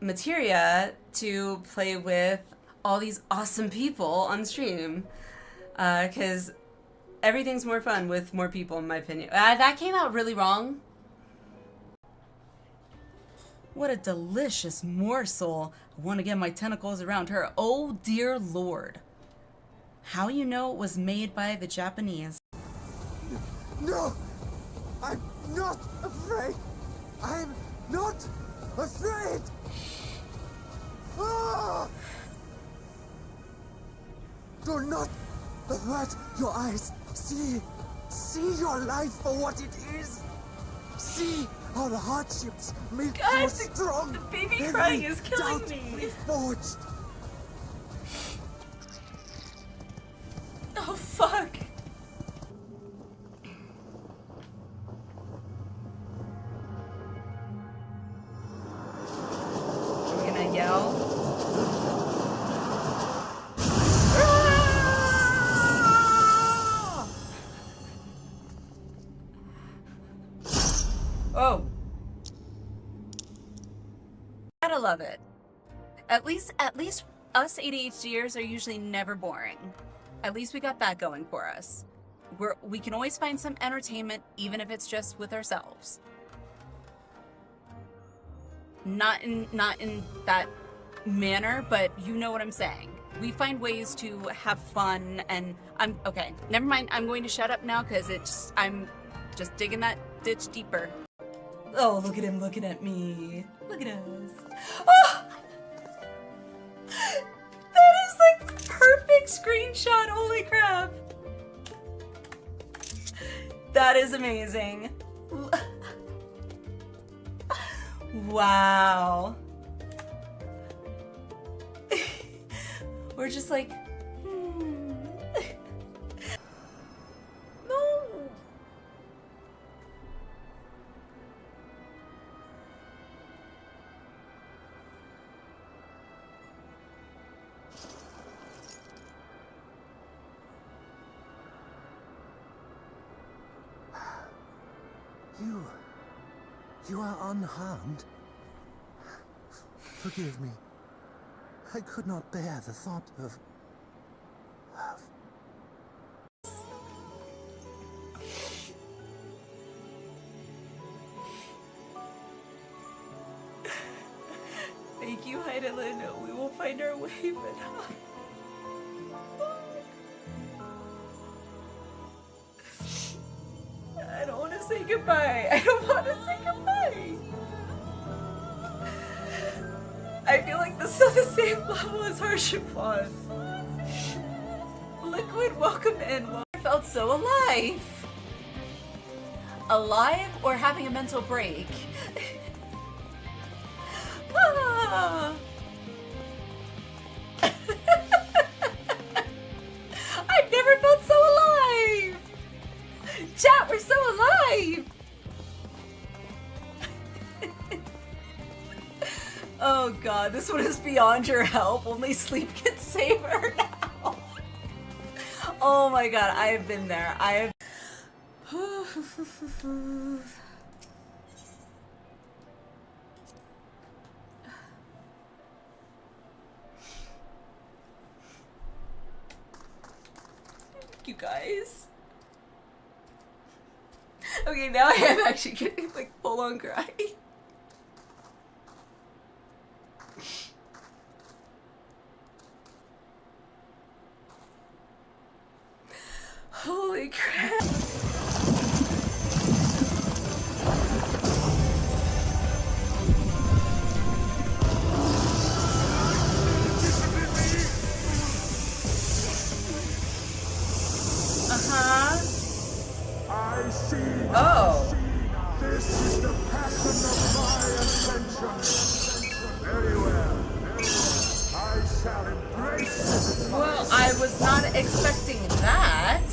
Materia to play with all these awesome people on stream. Because everything's more fun with more people, in my opinion. That came out really wrong. What a delicious morsel. I want to get my tentacles around her. Oh dear Lord. How you know it was made by the Japanese? No! I'm not afraid! I'm not afraid! Ah! Do not avert your eyes. See your life for what it is. See how the hardships make you strong. The baby crying is killing doubt me. Reforged. Oh fuck. We're gonna yell. Oh. Gotta love it. At least us ADHDers are usually never boring. At least we got that going for us. We can always find some entertainment, even if it's just with ourselves. Not in that manner, but you know what I'm saying. We find ways to have fun, and okay. Never mind. I'm going to shut up now because I'm just digging that ditch deeper. Oh, look at him looking at me. Look at us. Oh! That is like the perfect screenshot. Holy crap. That is amazing. Wow. We're just like, no. You are unharmed. Forgive me. I could not bear the thought of Idolin, we will find our way, but I don't want to say goodbye. I don't want to say goodbye. I feel like this is on the same level as Harshipon. Liquid, welcome in. I felt so alive. Alive or having a mental break? Ah. I've never felt so alive! Chat, we're so alive! Oh god, this one is beyond your help. Only sleep can save her now. Oh my god, I have been there. I have... You guys. Okay, now I am actually getting like full on cry. Holy crap. I see. Oh. This is the passion of my ascension. Very well. I shall embrace it. Well, I was not expecting that.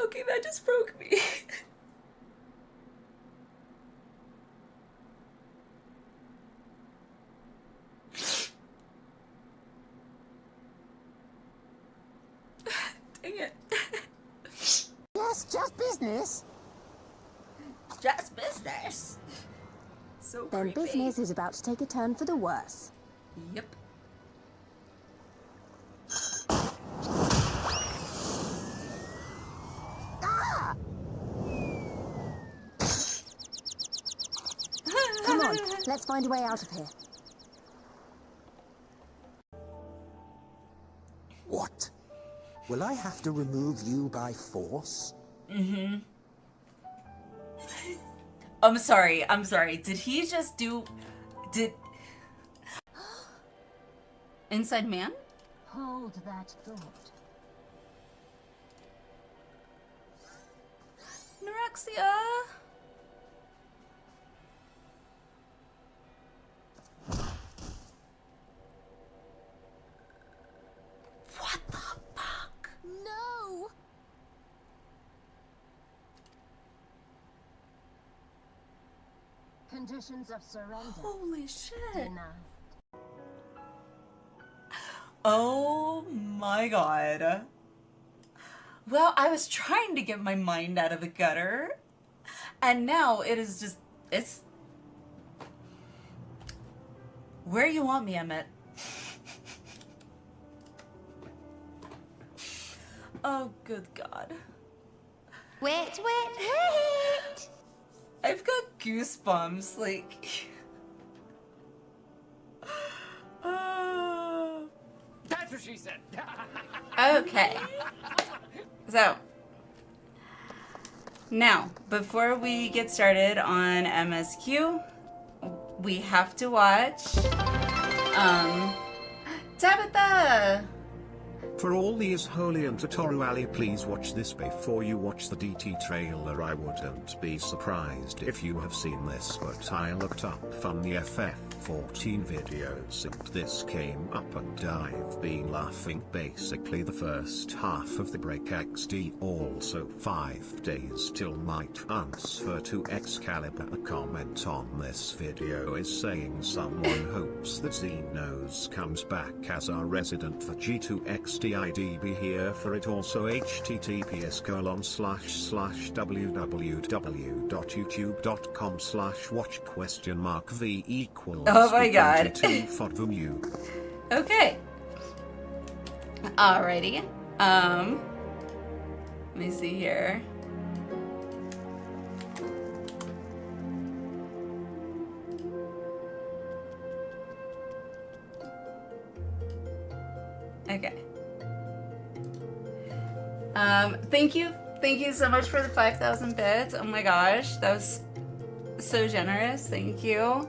Okay, that just broke me. Dang it. Yes, just business. Just business. So Then creepy. business is about to take a turn for the worse. Yep. Come on, let's find a way out of here. What? Will I have to remove you by force? Mm-hmm. I'm sorry. Did he just do... Inside man? Hold that thought. Norexia? What the fuck? No! Conditions of surrender. Holy shit. Denied. Oh my god. Well, I was trying to get my mind out of the gutter, and now it is just, it's... Where you want me, Emmett? Oh, good god. Wait. I've got goosebumps, like... That's what she said. Okay. So, now, before we get started on MSQ, we have to watch, Tabitha! For all these holy and Totoru Ali, please watch this before you watch the DT trailer. I wouldn't be surprised if you have seen this, but I looked up on the FF14 videos and this came up and I've been laughing basically the first half of the break XD. Also 5 days till my transfer to Excalibur. A comment on this video is saying someone hopes that Xenos comes back as our resident for G2XDIDB here for it. Also https://www.youtube.com/watch?v equals Oh my god. FODVMU. Okay. Alrighty. Let me see here. Okay. Thank you so much for the 5,000 bits. Oh my gosh, that was so generous. Thank you.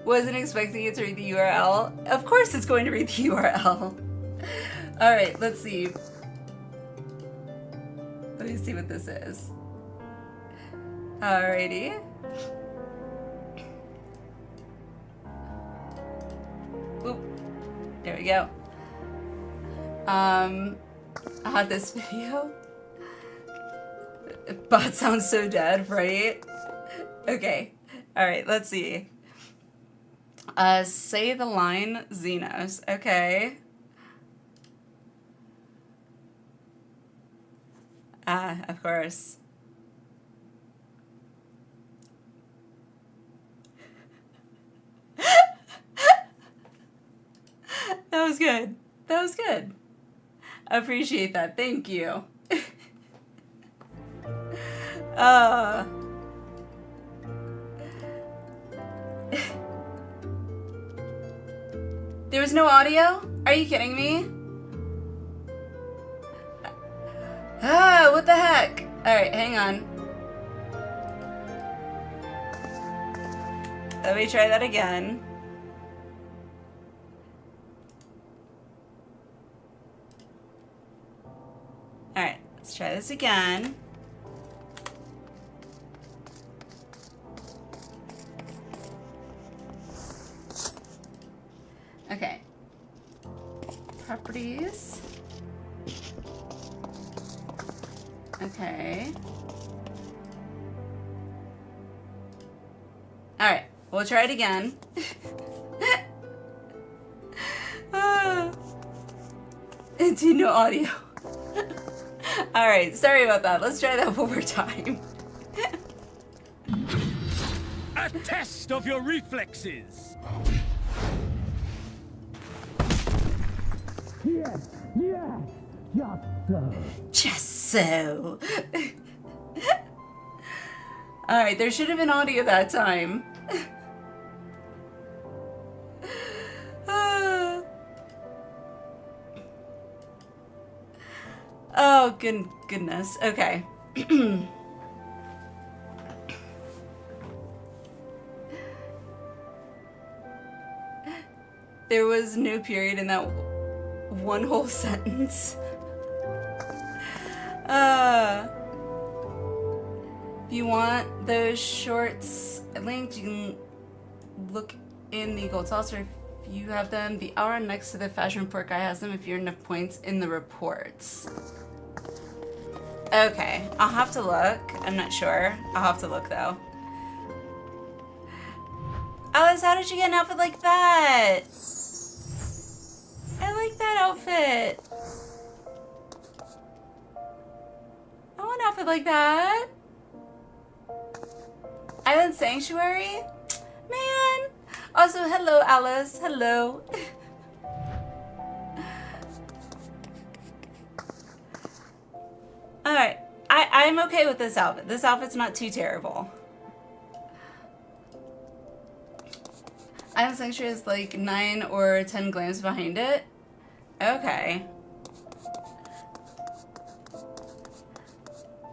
Wasn't expecting it to read the URL. Of course it's going to read the URL. All right, let's see. Let me see what this is. Alrighty. Oop. There we go. This video. Bot sounds so dead, right? Okay. Alright, let's see. Say the line Xenos. Okay. Of course. That was good. That was good. I appreciate that. Thank you. There was no audio? Are you kidding me? What the heck? Alright, hang on. Let me try that again. Alright, let's try this again. Okay. Properties. Okay. Alright, we'll try it again. Do no audio. Alright, sorry about that. Let's try that one more time. A test of your reflexes. Yes, yes, just so. Just so. Alright, there should have been audio that time. Oh, goodness. Okay. There was no period in that one whole sentence. If you want those shorts linked, you can look in the gold saucer if you have them. The hour next to the fashion report guy has them if you're enough points in the reports. Okay, I'll have to look. I'm not sure. I'll have to look though. Alice, how did you get an outfit like that? I like that outfit. I want an outfit like that. Island Sanctuary? Man. Also, hello, Alice. Hello. Alright. I'm okay with this outfit. This outfit's not too terrible. Island Sanctuary is like 9 or 10 glams behind it. Okay.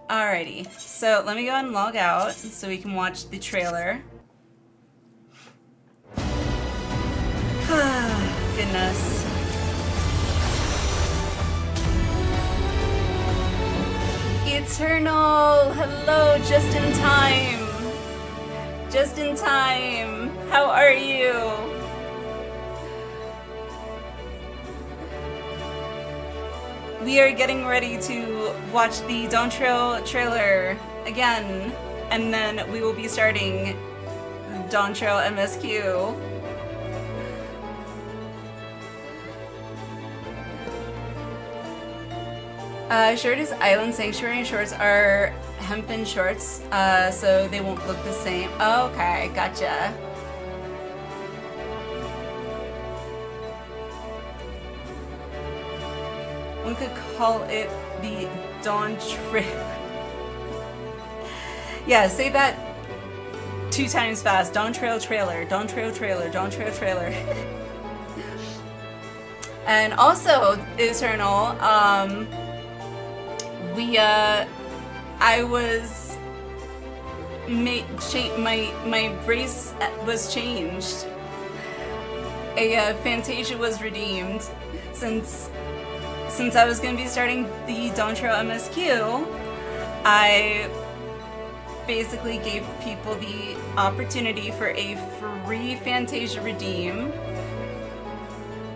Alrighty. So let me go and log out so we can watch the trailer. Goodness. Eternal! Hello, just in time! Just in time! How are you? We are getting ready to watch the Dawn Trail trailer again, and then we will be starting Dawn Trail MSQ. Shirt is Island Sanctuary, shorts are hempen shorts, so they won't look the same. Okay, gotcha. One could call it the Dawn Trail. Yeah, say that 2 times fast. Dawn Trail trailer, Dawn Trail trailer, Dawn Trail trailer. And also, Eternal, my race was changed. A Fantasia was redeemed since I was going to be starting the Dawn Trail MSQ. I basically gave people the opportunity for a free Fantasia redeem,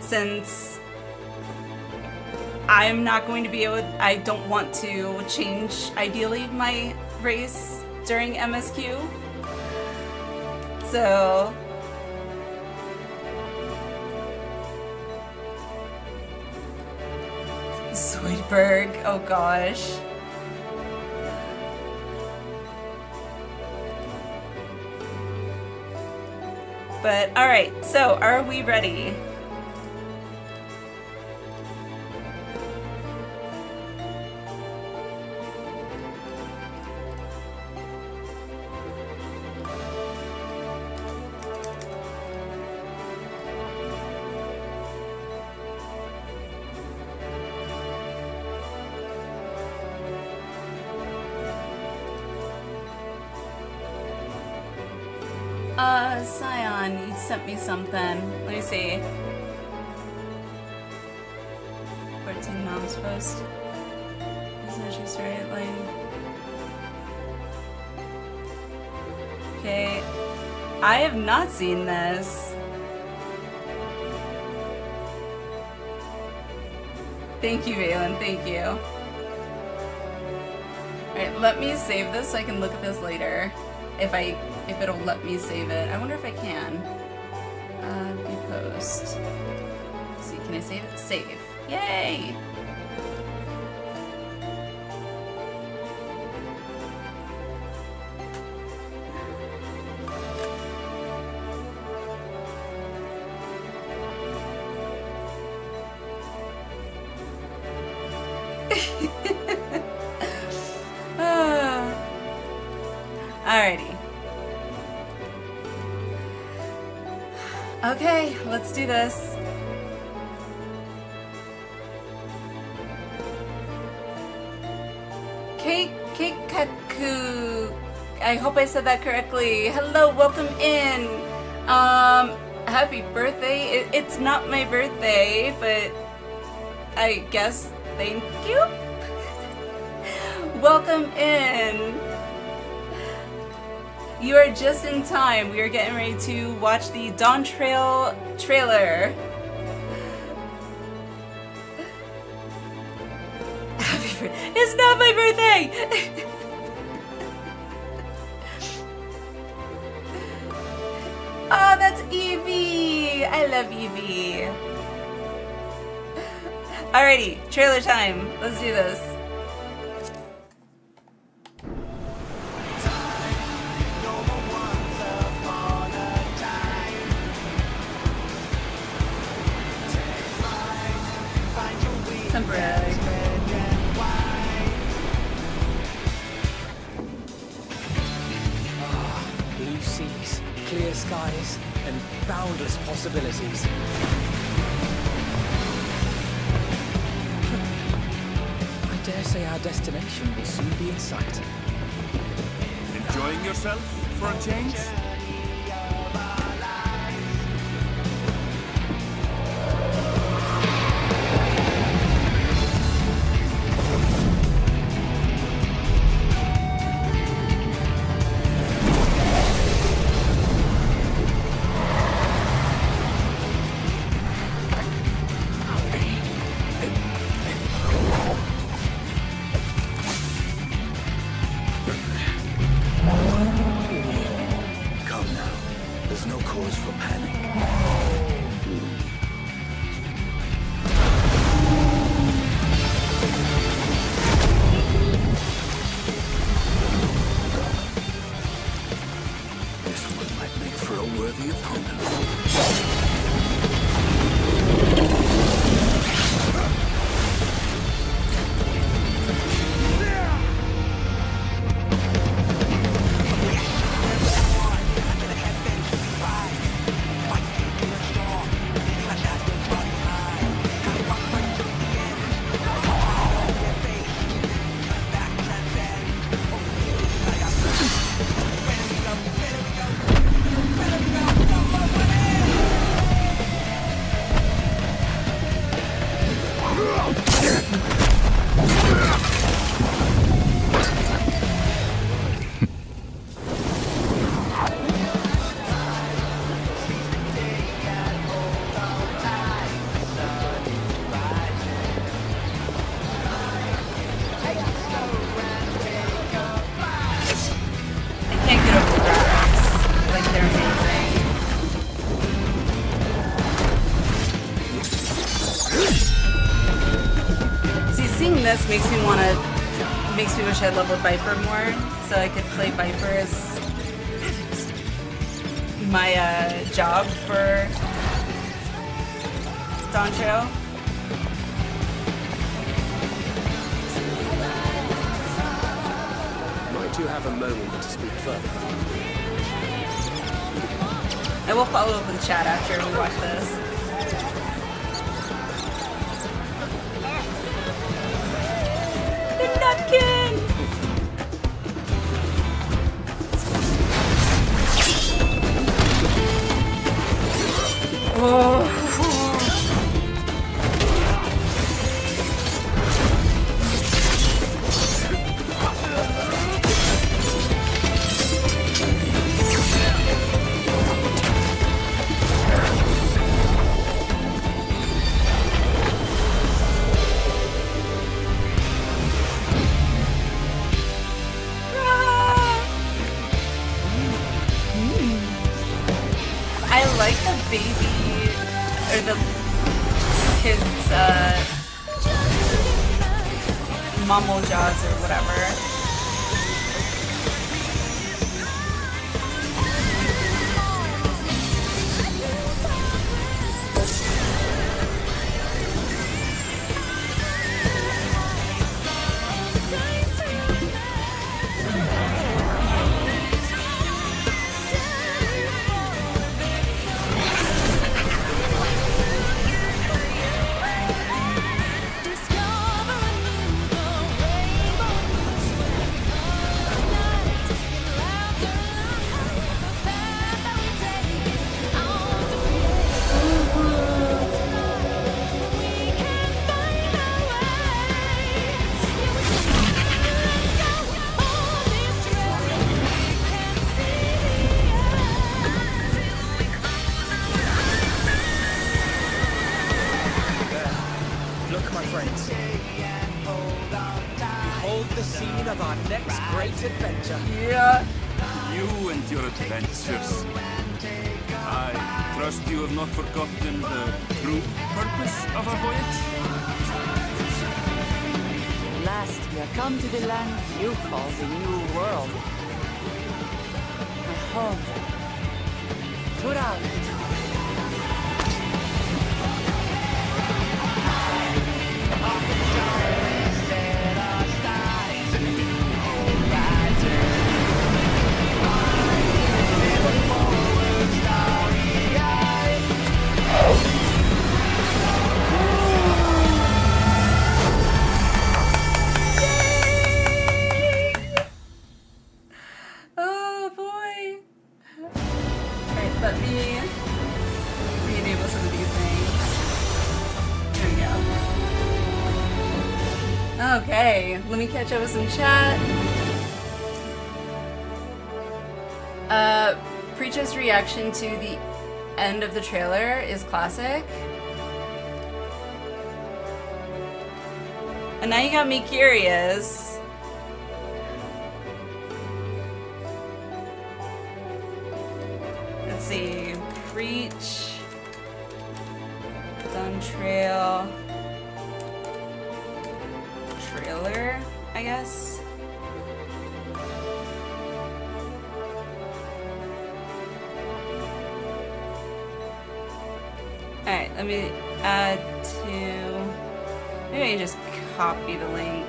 since I'm not going to be able, I don't want to change ideally my race during MSQ. So Zoidberg, oh gosh. But alright, so are we ready? Scion, you sent me something. Let me see. 14 mom's post. Isn't she started line? Okay. I have not seen this. Thank you, Valen. Thank you. Alright, let me save this so I can look at this later. If it'll let me save it. I wonder if I can. View post. Let's see, can I save it? Save. Yay! Alrighty. Okay, let's do this. Keikaku. I hope I said that correctly. Hello, welcome in. Happy birthday. It's not my birthday, but I guess thank you. Welcome in. You are just in time. We are getting ready to watch the Dawn Trail trailer. Happy birthday. It's not my birthday! Oh, that's Evie! I love Evie. Alrighty, trailer time. Let's do this. Temporary. Blue seas, clear skies, and boundless possibilities. I dare say our destination will soon be in sight. Enjoying yourself for a change? OBS makes me wish I leveled Viper more, so I could play Viper as my job for Dawn Trail. Might you have a moment to speak further? I will follow up with chat after we watch this. The Nutkin! Oh. I like the baby, or the kids, mumble jaws or whatever. Look, my friends. Behold the scene of our next great adventure. Yeah. You and your adventures. I trust you have not forgotten the true purpose of our voyage. At last, we are come to the land you call the New World. My home. Tura. Oh boy. Alright, let me re-enable some of these things. There we go. Okay, let me catch up with some chat. Preacher's reaction to the end of the trailer is classic. And now you got me curious. Let's see. Preach. Dawn Trail. Trailer, I guess. Alright, let me add to... Maybe I just copy the link.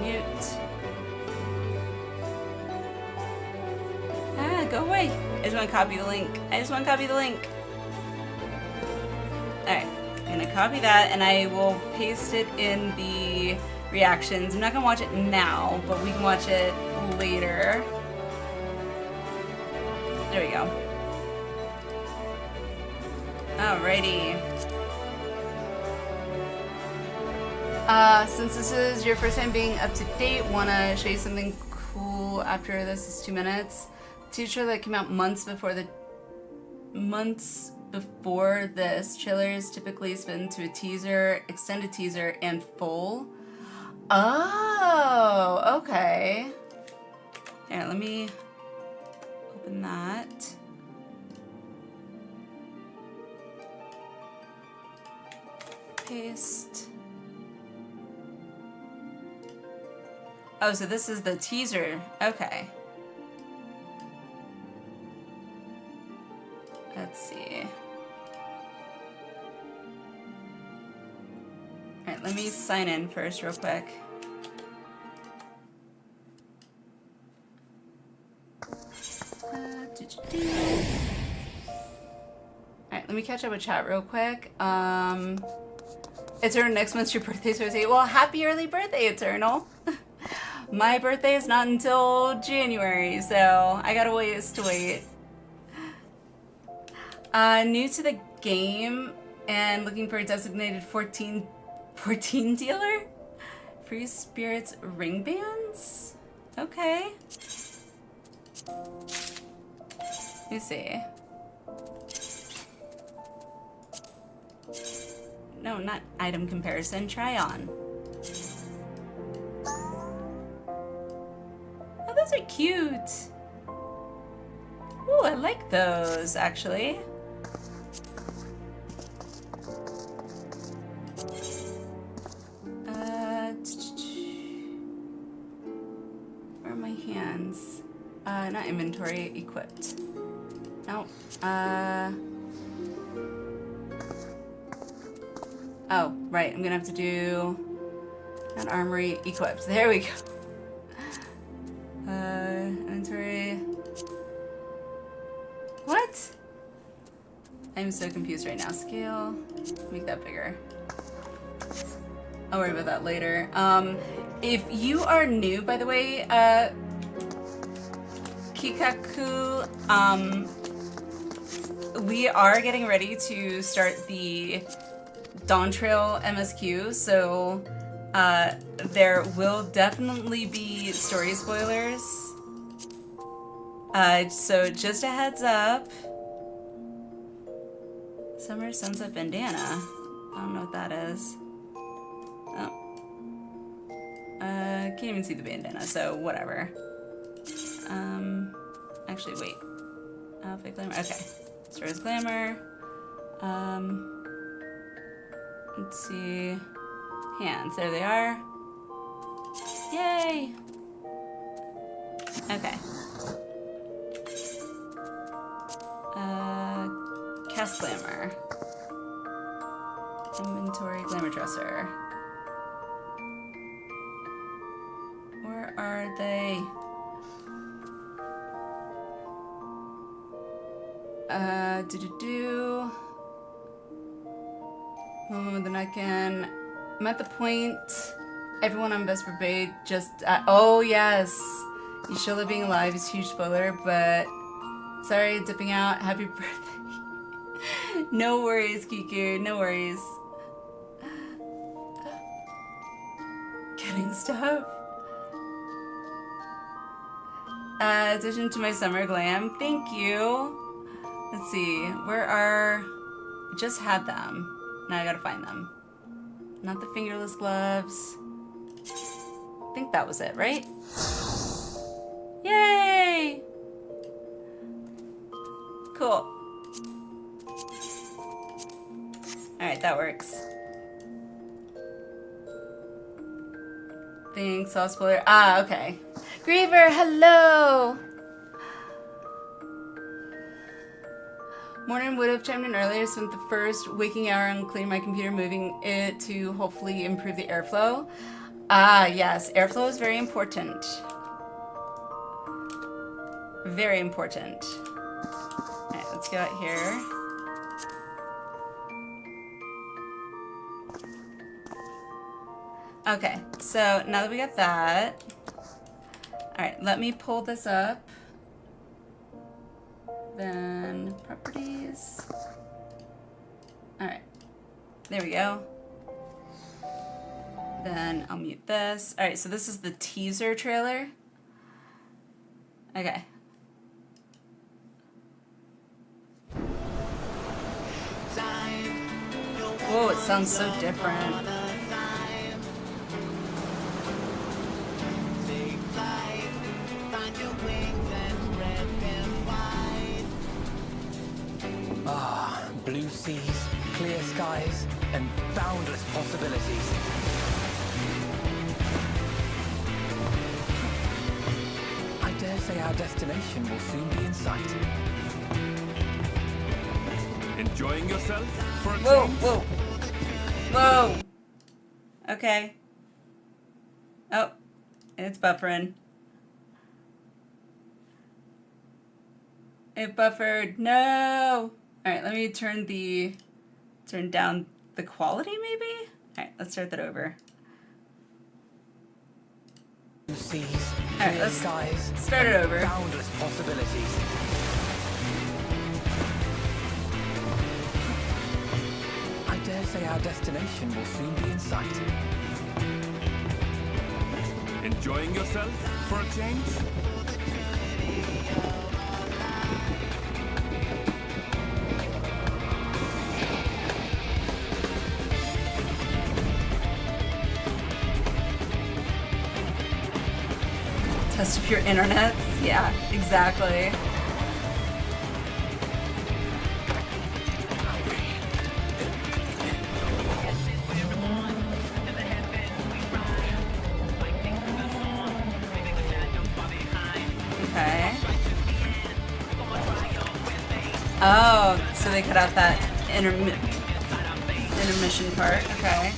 Mute. Ah, go away. I just want to copy the link. Alright, I'm gonna copy that and I will paste it in the reactions. I'm not gonna watch it now, but we can watch it later. There we go. Alrighty. Since this is your first time being up to date, wanna show you something cool after this is 2 minutes. TV that came out months before this. Trailers typically spin to a teaser, extended teaser, and full. Oh, okay. Here, let me open that. Paste. Oh, so this is the teaser. Okay. Let's see. Alright, let me sign in first real quick. Alright, let me catch up with chat real quick. Eternal, next month's your birthday, so I say, well, happy early birthday, Eternal. My birthday is not until January, so I got a ways to wait. New to the game and looking for a designated 14 dealer? Free spirits ring bands? Okay. Let me see. No, not item comparison. Try on. Oh, those are cute. Ooh, I like those, actually. Where are my hands? Not inventory, equipped. No. Oh, right. I'm gonna have to do an armory equipped. There we go. Inventory. What? I'm so confused right now. Scale. Make that bigger. I'll worry about that later. If you are new, by the way, Kikaku, we are getting ready to start the Dawn Trail MSQ, so there will definitely be story spoilers. So just a heads up. Summer Sunset Bandana. I don't know what that is. Oh. Can't even see the bandana, so whatever. Actually, wait. Fake glamour. Okay. Stories glamour. Let's see. Hands. There they are. Yay! Okay. Cast glamour. Inventory glamour dresser. Where are they? Then I can. I'm at the point. Everyone on Vesper Bay just. Oh yes, you show that being alive is a huge spoiler, but sorry, dipping out. Happy birthday. No worries, Kiku. No worries. Getting stuff. Addition to my summer glam. Thank you. Let's see. Where are? I just had them. Now I gotta find them. Not the fingerless gloves. I think that was it, right? Yay! Cool. Alright, that works. Thanks, all spoiler. Ah, okay. Griever, hello! Morning would have chimed in earlier, spent the first waking hour on clearing my computer, moving it to hopefully improve the airflow. Ah, yes, airflow is very important. Very important. Alright, let's go out here. Okay, so now that we got that, alright, let me pull this up. Then properties. Alright, there we go. Then I'll mute this. Alright, so this is the teaser trailer. Okay. Whoa, it sounds so different. Ah, blue seas, clear skies, and boundless possibilities. our destination will soon be in sight. Enjoying yourself for a Whoa, change? whoa. Whoa. Okay. Oh, it's buffering. It buffered. No. All right, let me turn down the quality maybe? All right, let's start that over. Blue seas, All right, clear let's skies, start it over. boundless possibilities. I dare say our destination will soon be in sight. Enjoying yourself for a change? Test of your internets? Yeah, exactly. Okay. Oh, so they cut out that intermission part. Okay.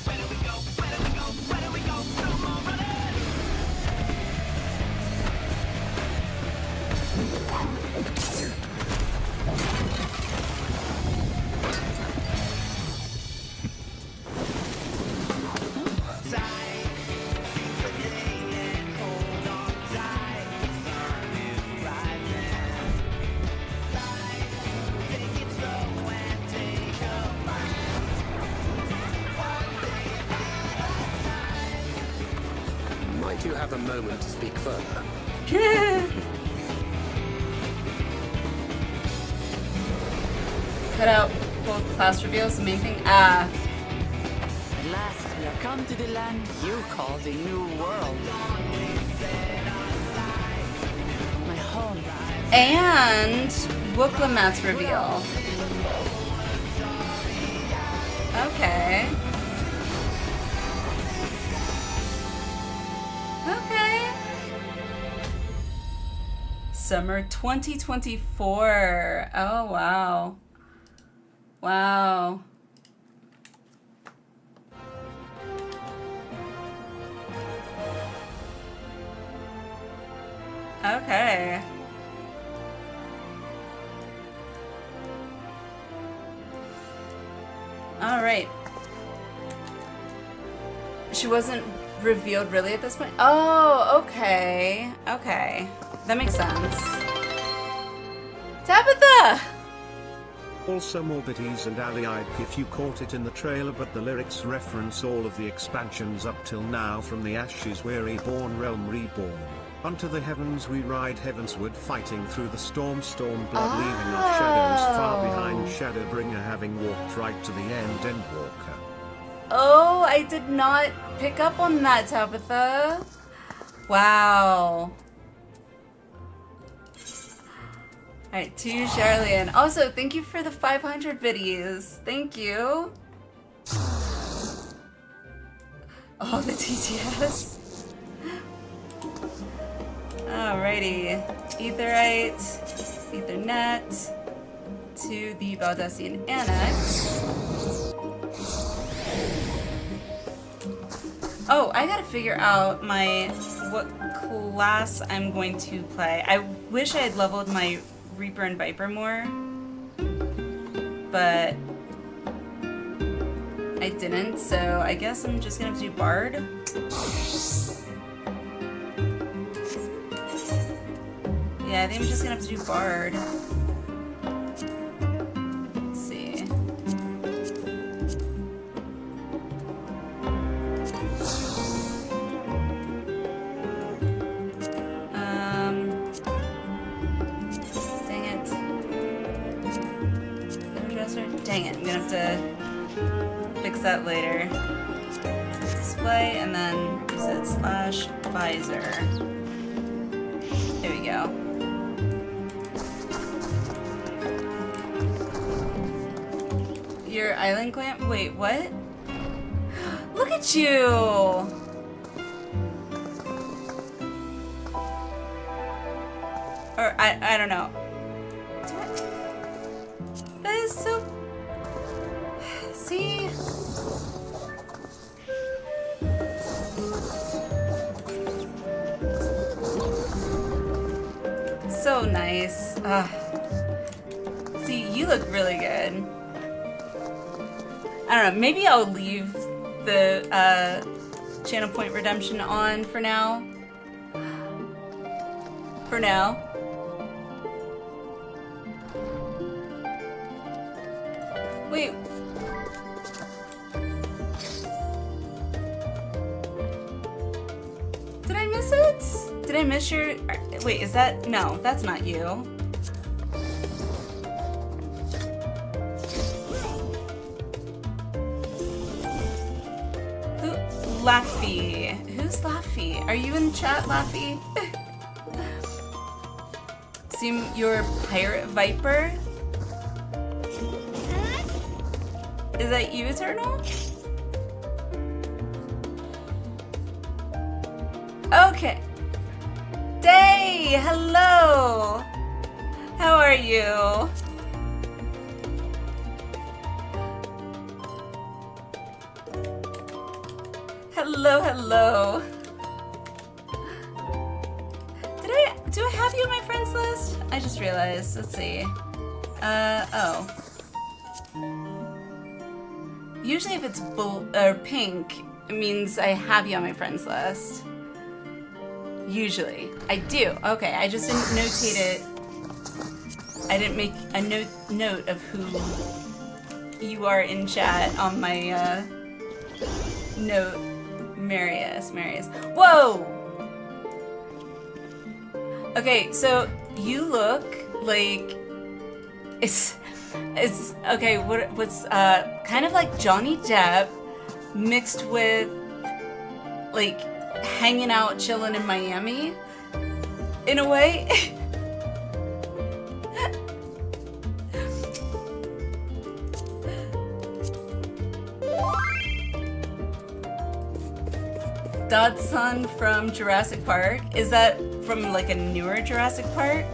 Might you have a moment to speak further? Cut out both class reveals, the main thing. Ah. At last, we are come to the land you call the New World. My home. And Wooklamat's reveal. Okay. Okay. Summer 2024. Oh, wow. Wow. Okay. All right. She wasn't revealed really at this point. Oh, okay. Okay. That makes sense. Tabitha! Also Morbides and Ali-Ide if you caught it in the trailer, but the lyrics reference all of the expansions up till now. From the ashes we're reborn, realm reborn. Unto the heavens we ride heavensward, fighting through the storm blood, leaving our shadows far behind. Shadowbringer having walked right to the Endwalker. Oh, I did not pick up on that, Tabitha. Wow. Alright, to Charlene. Also, thank you for the 500 biddies. Thank you. Oh, the TTS. Alrighty. Aetherite, Ethernet, to the Valdesian Annex. Oh, I gotta figure out what class I'm going to play. I wish I had leveled my Reaper and Viper more, but I didn't, so I guess I'm just gonna have to do Bard. Yeah, I think I'm just gonna have to do Bard. Let's see. Dang it. Dang it, I'm gonna have to fix that later. Display, and then is it /visor. There we go. Your island clamp? Wait, what? Look at you! Or I don't know. That is so... See? So nice. See, you look really good. I don't know, maybe I'll leave the channel point redemption on for now. For now. Wait. Did I miss it? Did I miss your... Wait, is that... No, that's not you. Who... Laffy. Who's Laffy? Are you in chat, Laffy? Assume you're Pirate Viper? Is that you, Eternal? Okay. Day, hello. How are you? Hello, hello. Do I have you on my friends list? I just realized. Let's see. Oh. Usually if it's pink, it means I have you on my friends list. Usually. I do. Okay, I just didn't notate it. I didn't make a note of who you are in chat on my note. Marius. Whoa! Okay, so you look like it's okay. What's kind of like Johnny Depp mixed with like hanging out, chilling in Miami, in a way. Dodson from Jurassic Park. Is that from like a newer Jurassic Park?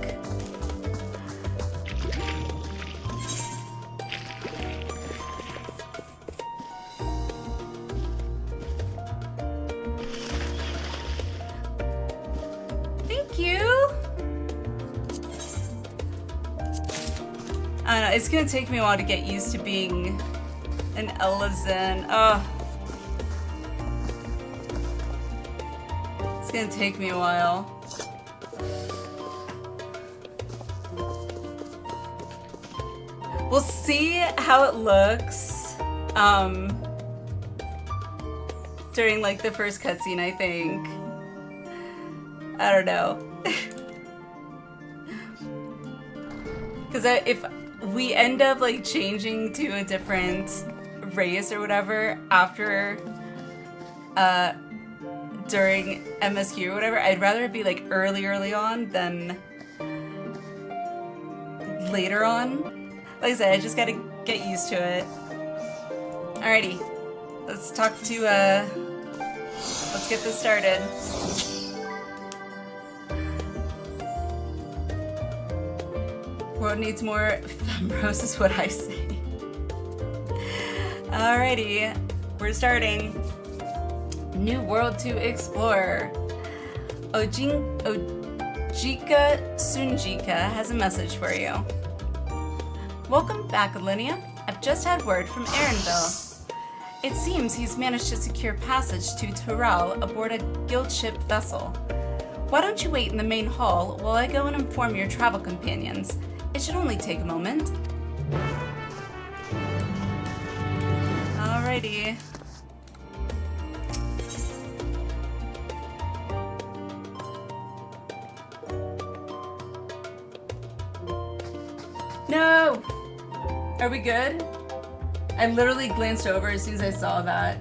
Thank you. I don't know, it's gonna take me a while to get used to being an Elezen. Oh. It's gonna take me a while. We'll see how it looks during like the first cutscene, I think. I don't know. Because if we end up like changing to a different race or whatever after during MSQ or whatever, I'd rather it be like early on than later on. Like I said, I just gotta get used to it. Alrighty, let's talk to, let's get this started. World needs more Fembros is what I say. Alrighty, we're starting. New world to explore. Ojika Sunjika has a message for you. Welcome back, Alinea. I've just had word from Aaronville. It seems he's managed to secure passage to Tural aboard a guild ship vessel. Why don't you wait in the main hall while I go and inform your travel companions? It should only take a moment. Alrighty. No! Are we good? I literally glanced over as soon as I saw that.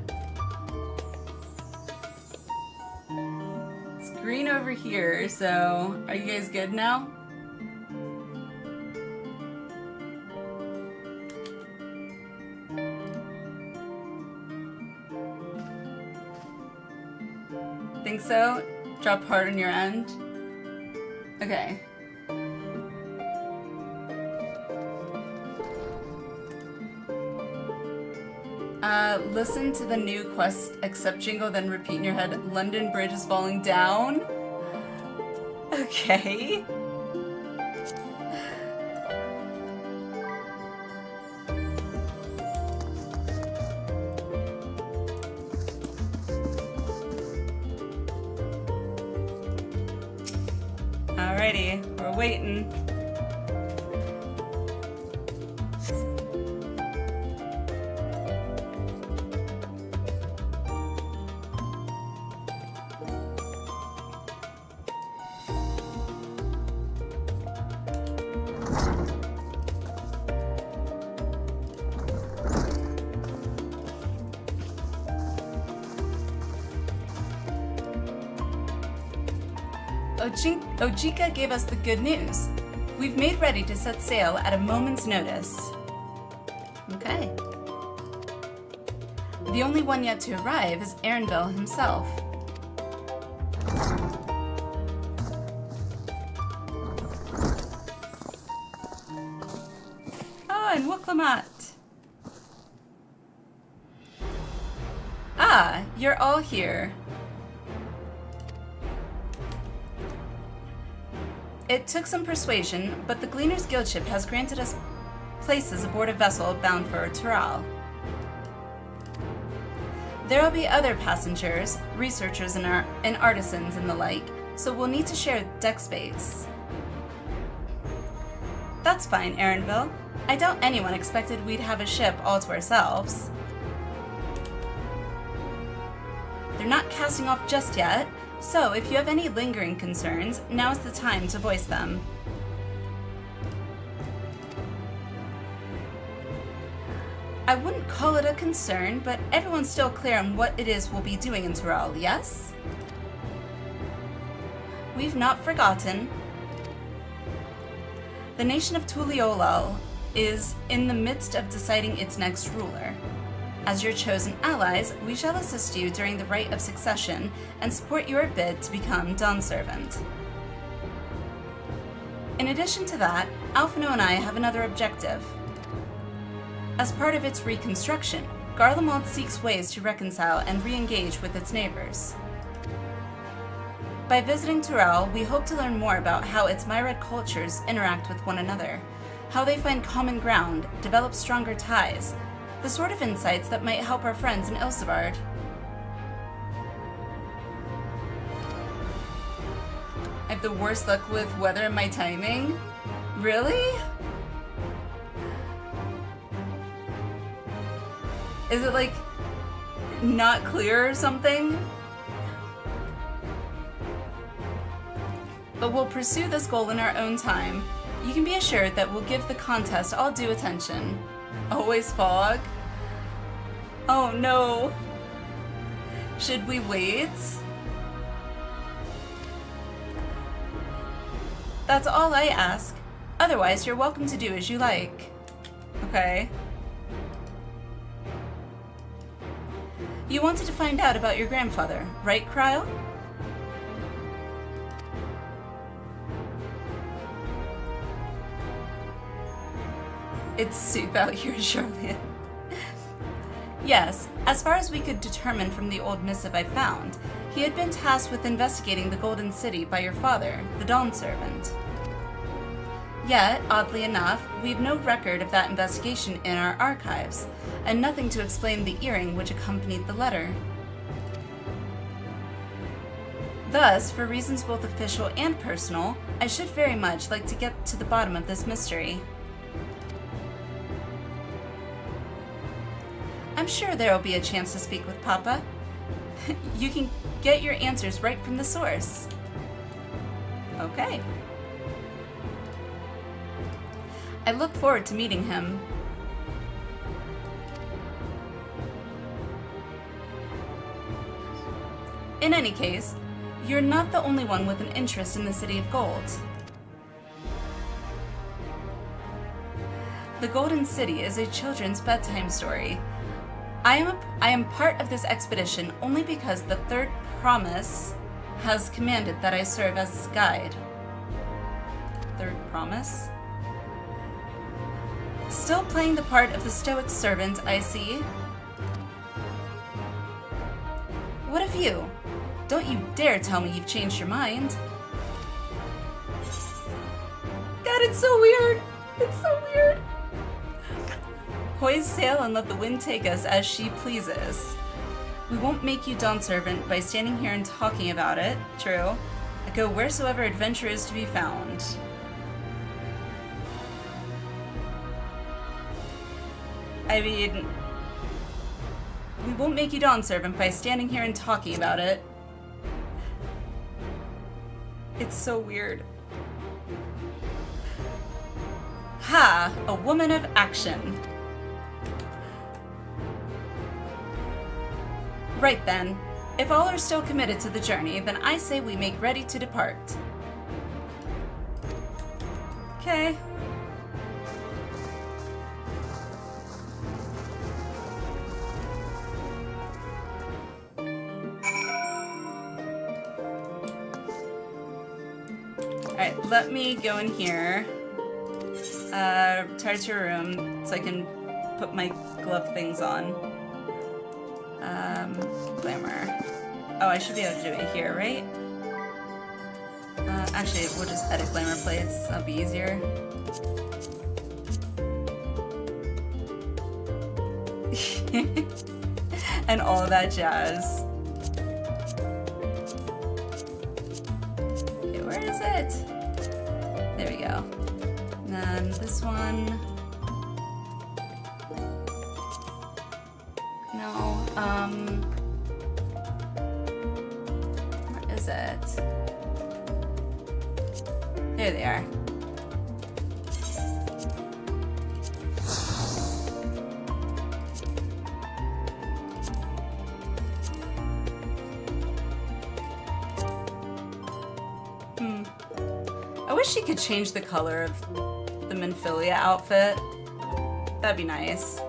It's green over here, so are you guys good now? Think so? Drop hard on your end? Okay. Listen to the new quest, accept jingle, then repeat in your head, London Bridge is falling down. Okay. Alrighty, we're waiting. Ojika gave us the good news. We've made ready to set sail at a moment's notice. Okay. The only one yet to arrive is Aaronville himself. Oh, and Wuklamat. Ah, you're all here. It took some persuasion, but the Gleaner's Guildship has granted us places aboard a vessel bound for Tural. There will be other passengers, researchers and artisans and the like, so we'll need to share deck space. That's fine, Aaronville. I doubt anyone expected we'd have a ship all to ourselves. They're not casting off just yet, so if you have any lingering concerns, now's the time to voice them. I wouldn't call it a concern, but everyone's still clear on what it is we'll be doing in Tural, yes? We've not forgotten. The nation of Tuliolal is in the midst of deciding its next ruler. As your chosen allies, we shall assist you during the rite of succession and support your bid to become Dawn Servant. In addition to that, Alphino and I have another objective. As part of its reconstruction, Garlemald seeks ways to reconcile and re-engage with its neighbors. By visiting Tural, we hope to learn more about how its myriad cultures interact with one another, how they find common ground, develop stronger ties, the sort of insights that might help our friends in Ilsevard. I have the worst luck with weather and my timing? Really? Is it like not clear or something? But we'll pursue this goal in our own time. You can be assured that we'll give the contest all due attention. Always fog? Oh no. Should we wait? That's all I ask. Otherwise, you're welcome to do as you like. Okay. You wanted to find out about your grandfather, right, Cryo? It's soup out here, Charlotte. Yes, as far as we could determine from the old missive I found, he had been tasked with investigating the Golden City by your father, the Dawn Servant. Yet, oddly enough, we've no record of that investigation in our archives, and nothing to explain the earring which accompanied the letter. Thus, for reasons both official and personal, I should very much like to get to the bottom of this mystery. I'm sure there will be a chance to speak with Papa. You can get your answers right from the source. Okay. I look forward to meeting him. In any case, you're not the only one with an interest in the City of Gold. The Golden City is a children's bedtime story. I am part of this expedition only because the Third Promise has commanded that I serve as its guide. Third Promise? Still playing the part of the stoic servant, I see. What of you? Don't you dare tell me you've changed your mind. God, it's so weird. It's so weird. Hoist sail and let the wind take us as she pleases. We won't make you Dawn Servant by standing here and talking about it. True. I go wheresoever adventure is to be found. I mean, we won't make you Dawn Servant by standing here and talking about it. It's so weird. Ha! A woman of action. Right then. If all are still committed to the journey, then I say we make ready to depart. Okay. Alright, let me go in here. Retire to your room so I can put my glove things on. Glamour. Oh, I should be able to do it here, right? Actually, we'll just edit glamour plates. That'll be easier. And all of that jazz. Okay, where is it? There we go. And then this one. No, where is it? There they are. I wish she could change the color of the Minfilia outfit. That'd be nice.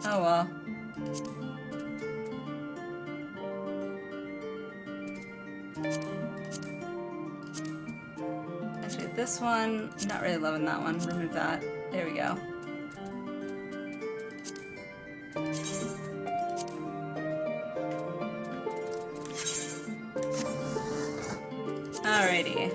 Oh well. Actually, this one, not really loving that one. Remove that. There we go. Alrighty.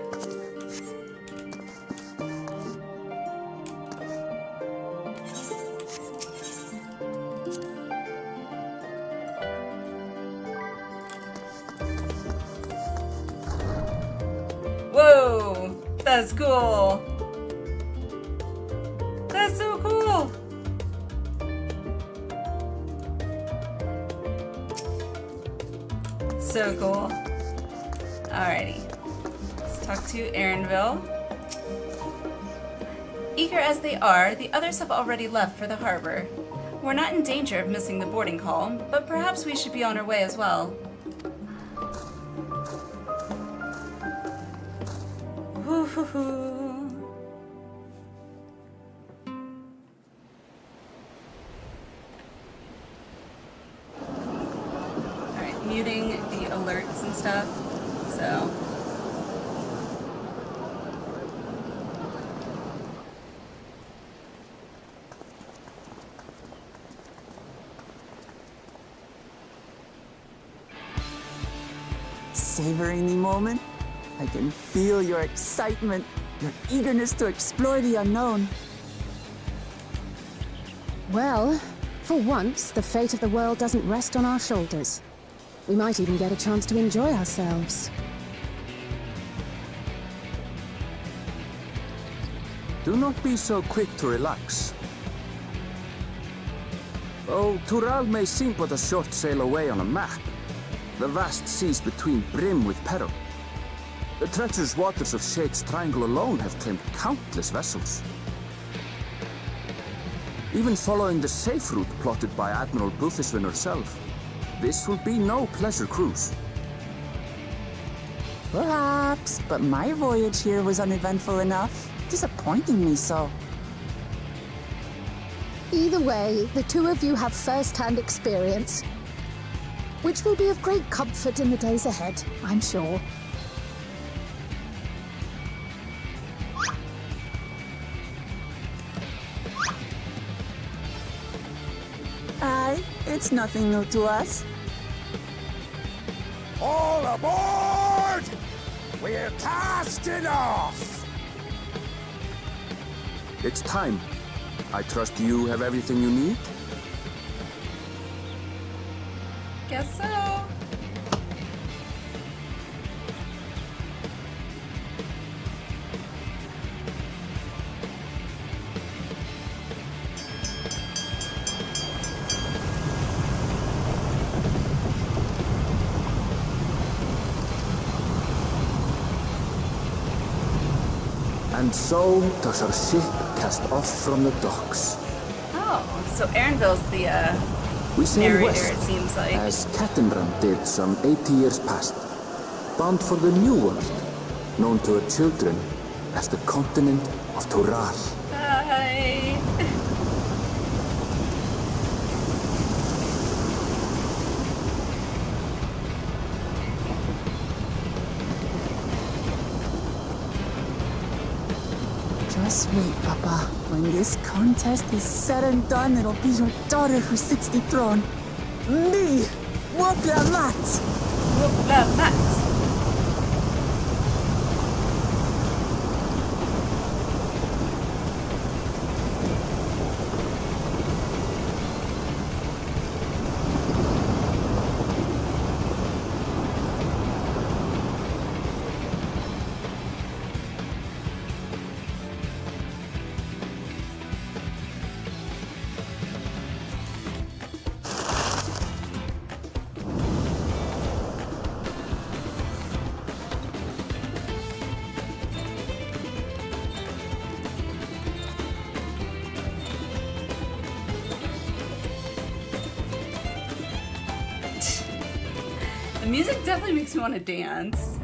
Whoa! That's cool! That's so cool! So cool. Alrighty. Let's talk to Erinville. Eager as they are, the others have already left for the harbor. We're not in danger of missing the boarding call, but perhaps we should be on our way as well. Alright, muting the alerts and stuff, so... Savoring the moment? I can feel your excitement, your eagerness to explore the unknown. Well, for once, the fate of the world doesn't rest on our shoulders. We might even get a chance to enjoy ourselves. Do not be so quick to relax. Oh, Tural may seem but a short sail away on a map. The vast seas between brim with peril. The treacherous waters of Shade's Triangle alone have claimed countless vessels. Even following the safe route plotted by Admiral Bufisvin herself, this will be no pleasure cruise. Perhaps, but my voyage here was uneventful enough, disappointing me so. Either way, the two of you have first-hand experience, which will be of great comfort in the days ahead, I'm sure. Aye, it's nothing new to us. All aboard! We're casting off! It's time. I trust you have everything you need? Guess so. And so does our ship cast off from the docks. Oh, so Erinville's the We sail narrator, west, it seems like. as Cattenram did some 80 years past, bound for the New World, known to her children as the continent of Tural. Bye. Just wait, Papa. When this contest is said and done, it'll be your daughter who sits the throne. Me, Wopla Mat. Whoop la mat. The music definitely makes me want to dance.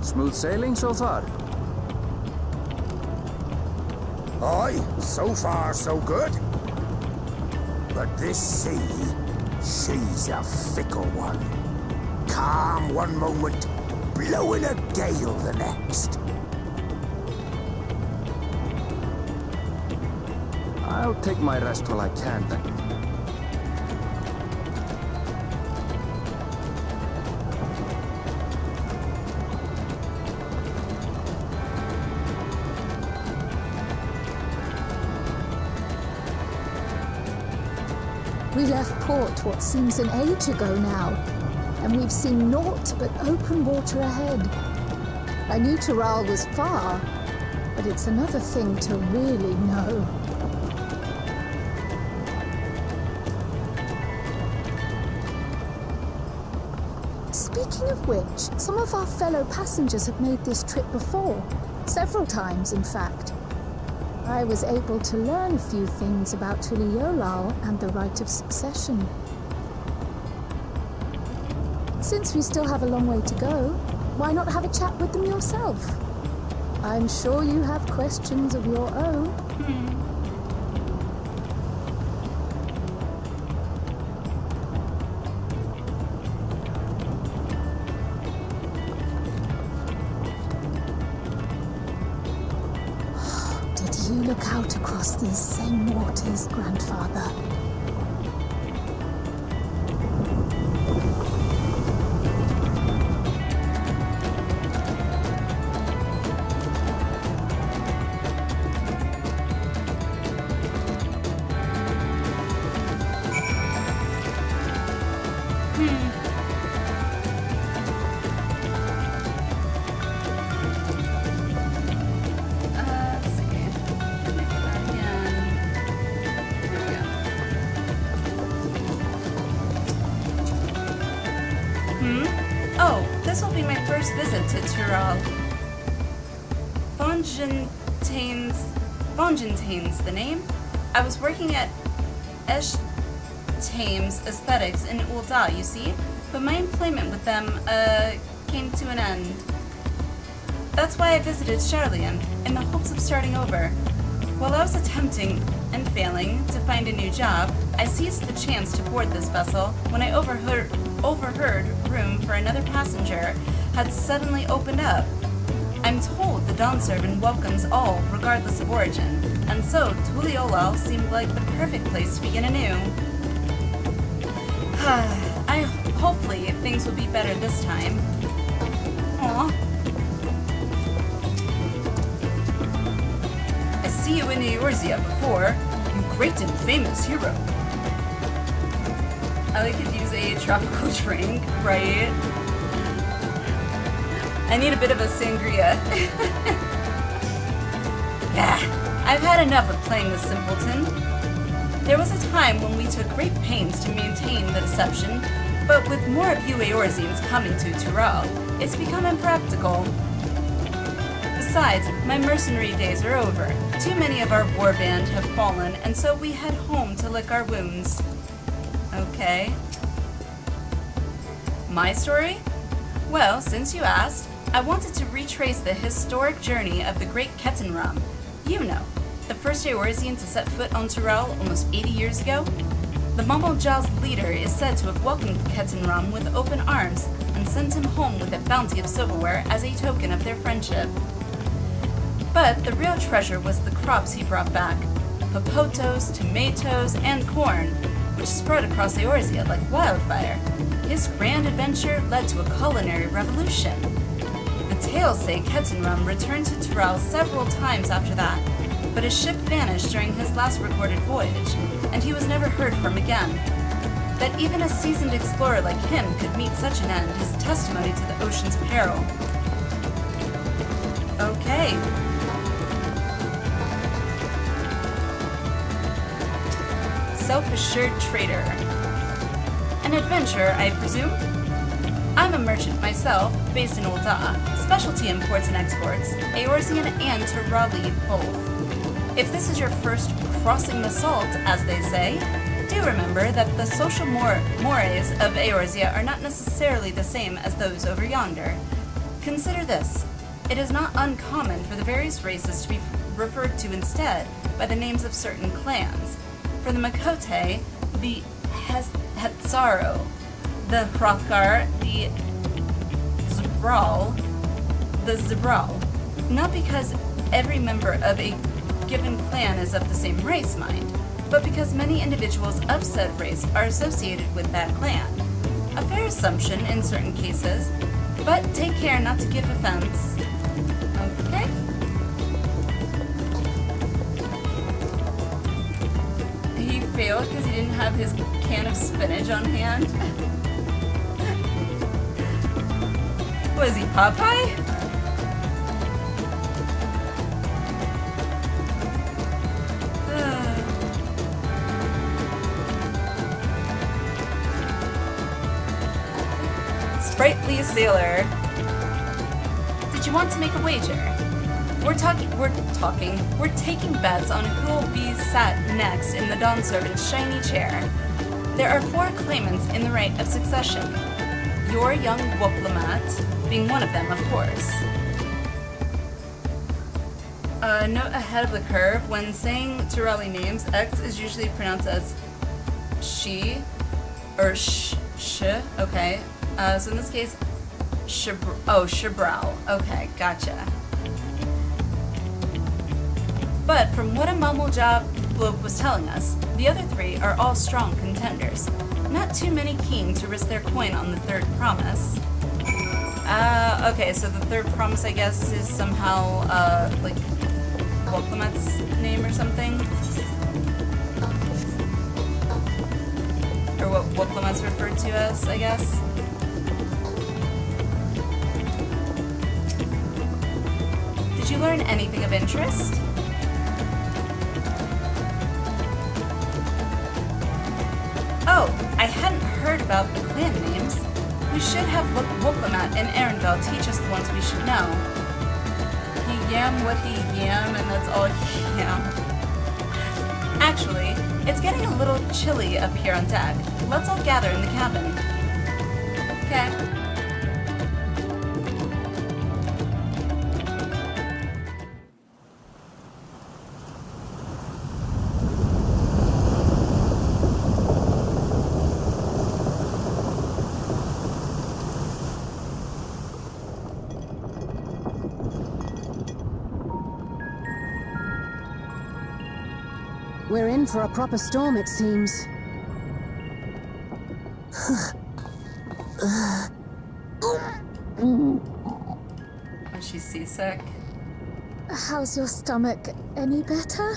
Smooth sailing so far? Aye, so far so good. But this sea, she's a fickle one. Calm one moment, blowing a gale the next. I'll take my rest while I can then. We left port what seems an age ago now, and we've seen naught but open water ahead. I knew Tural was far, but it's another thing to really know. Speaking of which, some of our fellow passengers have made this trip before. Several times, in fact. I was able to learn a few things about Tuliolao and the right of succession. Since we still have a long way to go, why not have a chat with them yourself? I'm sure you have questions of your own. You look out across these same waters, Grandfather. This will be my first visit to Tural. Vonjentain's the name. I was working at Thames Aesthetics in Ul'dah, you see, but my employment with them came to an end. That's why I visited Charlian, in the hopes of starting over. While I was attempting and failing to find a new job, I seized the chance to board this vessel when I overheard room for another passenger had suddenly opened up. I'm told the Dawn Servant welcomes all regardless of origin, and so Tuliolal seemed like the perfect place to begin anew. Hopefully things will be better this time. Aww. I see you in Eorzea before, you great and famous hero. I could use a tropical drink, right? I need a bit of a sangria. I've had enough of playing the simpleton. There was a time when we took great pains to maintain the deception, but with more of you Eorzeans coming to Tural, it's become impractical. Besides, my mercenary days are over. Too many of our warband have fallen, and so we head home to lick our wounds. Okay. My story? Well, since you asked, I wanted to retrace the historic journey of the great Ketenram. You know, the first Eorzean to set foot on Tural almost 80 years ago. The Mumblejaws leader is said to have welcomed Ketenram with open arms and sent him home with a bounty of silverware as a token of their friendship. But the real treasure was the crops he brought back: popotos, tomatoes, and corn, which spread across Eorzea like wildfire. His grand adventure led to a culinary revolution. The tales say Ketenram returned to Tural several times after that, but his ship vanished during his last recorded voyage, and he was never heard from again. That even a seasoned explorer like him could meet such an end is testimony to the ocean's peril. Okay. Self-assured trader. An adventurer, I presume? I'm a merchant myself, based in Ul'dah. Specialty imports and exports, Eorzean and Turali both. If this is your first crossing the salt, as they say, do remember that the social mores of Eorzea are not necessarily the same as those over yonder. Consider this. It is not uncommon for the various races to be referred to instead by the names of certain clans. For the Makote, the Hetzaro, the Hrothgar, the Zebral. Not because every member of a given clan is of the same race, mind, but because many individuals of said race are associated with that clan. A fair assumption in certain cases, but take care not to give offense. Okay? He failed because he didn't have his can of spinach on hand. What is he, Popeye? Sprightly sailor. Did you want to make a wager? We're taking bets on who will be sat next in the Dawn Servant's shiny chair. There are 4 claimants in the right of succession. Your young Woplamat being one of them, of course. Note ahead of the curve, when saying Turali names, X is usually pronounced as she, or sh, okay. So in this case, Shabral. Okay, gotcha. But from what a Mumblejaw bloke was telling us, the other 3 are all strong contenders. Not too many keen to risk their coin on the third promise. Okay, so the third promise, I guess, is somehow, like, Woplamat's name or something? Or what Woplamat's referred to as, I guess? Did you learn anything of interest? Oh, I hadn't heard about the clan names. We should have Woplamat and Erenvel teach us the ones we should know. He yam what he yam, and that's all he yam. Actually, it's getting a little chilly up here on deck. Let's all gather in the cabin. Okay. We're in for a proper storm, it seems. Is she seasick? How's your stomach? Any better?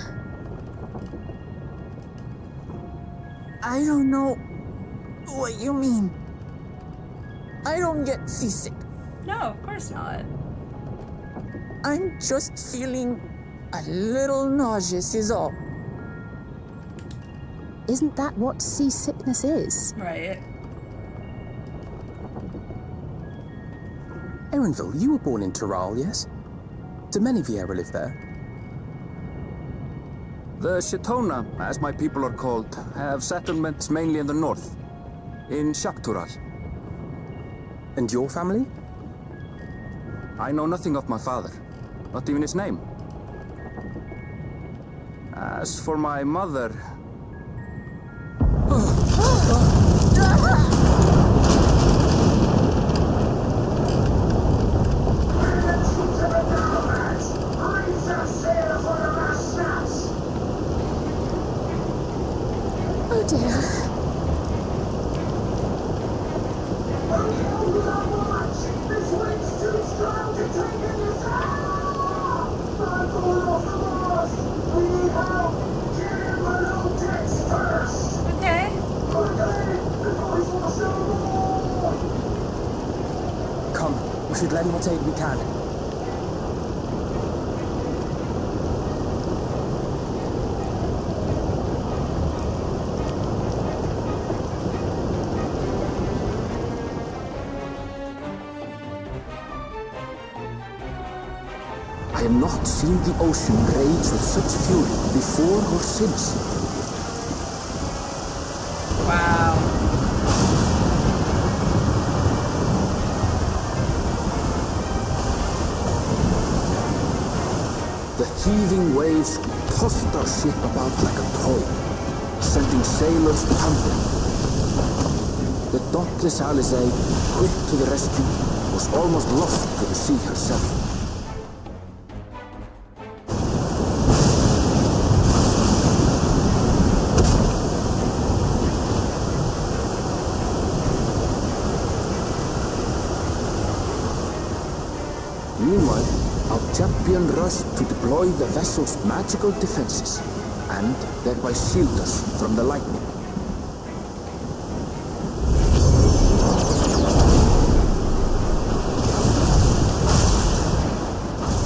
I don't know what you mean. I don't get seasick. No, of course not. I'm just feeling a little nauseous is all. Isn't that what seasickness is? Right. Erenville, you were born in Tyrol, yes? Do many of you ever live there? The Chitona, as my people are called, have settlements mainly in the north, in Shaktural. And your family? I know nothing of my father, not even his name. As for my mother... Oh dear. Okay. Come, we should lend what aid we can. I have not seen the ocean rage with such fury before or since. Wow. The heaving waves tossed our ship about like a toy, sending sailors tumbling. The dauntless Alizé, quick to the rescue, was almost lost to the sea herself. Meanwhile, our champion rushed to deploy the vessel's magical defenses, and thereby shield us from the lightning.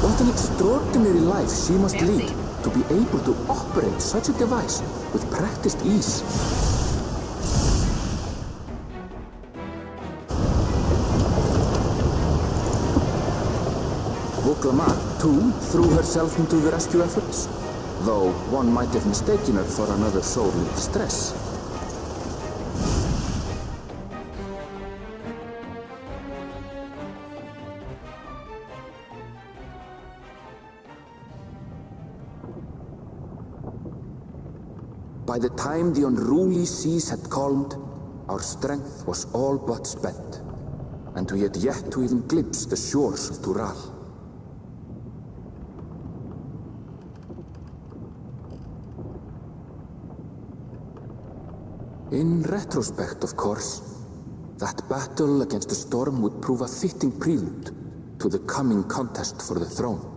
What an extraordinary life she must Fancy. lead to be able to operate such a device with practiced ease. Woklama, too, threw herself into the rescue efforts, though one might have mistaken her for another soul in distress. By the time the unruly seas had calmed, our strength was all but spent, and we had yet to even glimpse the shores of Tural. In retrospect, of course, that battle against the storm would prove a fitting prelude to the coming contest for the throne.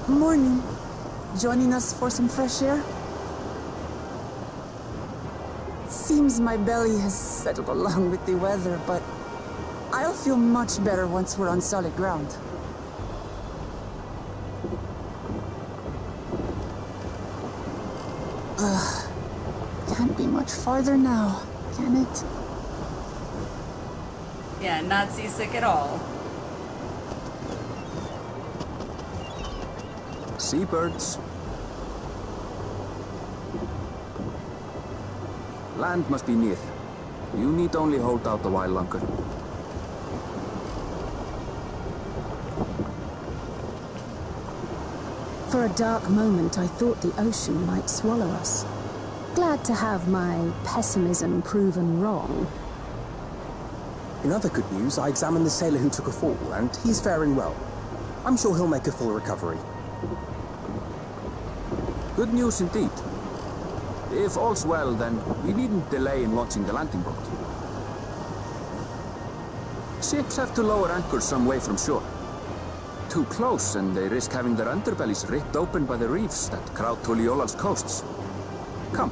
Morning. Joining us for some fresh air? Seems my belly has settled along with the weather, but I'll feel much better once we're on solid ground. Can't be much farther now, can it? Yeah, not seasick at all. Seabirds. Land must be near. You need only hold out a while longer. For a dark moment, I thought the ocean might swallow us. Glad to have my pessimism proven wrong. In other good news, I examined the sailor who took a fall, and he's faring well. I'm sure he'll make a full recovery. Good news indeed. If all's well, then we needn't delay in launching the landing boat. Ships have to lower anchors some way from shore. Too close, and they risk having their underbellies ripped open by the reefs that crowd Tuliola's coasts. Come.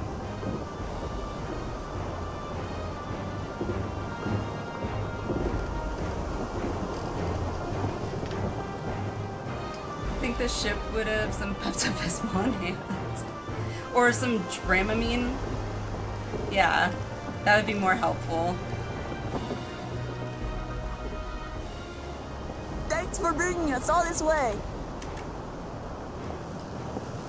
I think the ship would have some puffed up his hands. Or some Dramamine. Yeah, that would be more helpful. Thanks for bringing us all this way.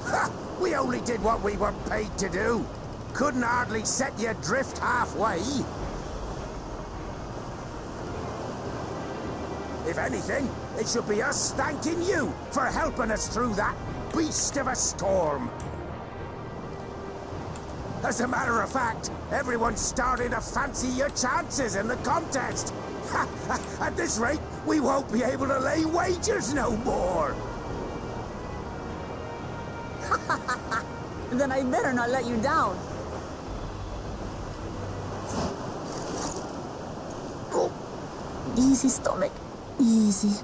Ha! We only did what we were paid to do. Couldn't hardly set you adrift halfway. If anything, it should be us thanking you for helping us through that beast of a storm. As a matter of fact, everyone's starting to fancy your chances in the contest. At this rate, we won't be able to lay wagers no more. Then I better not let you down. Easy, stomach. Easy.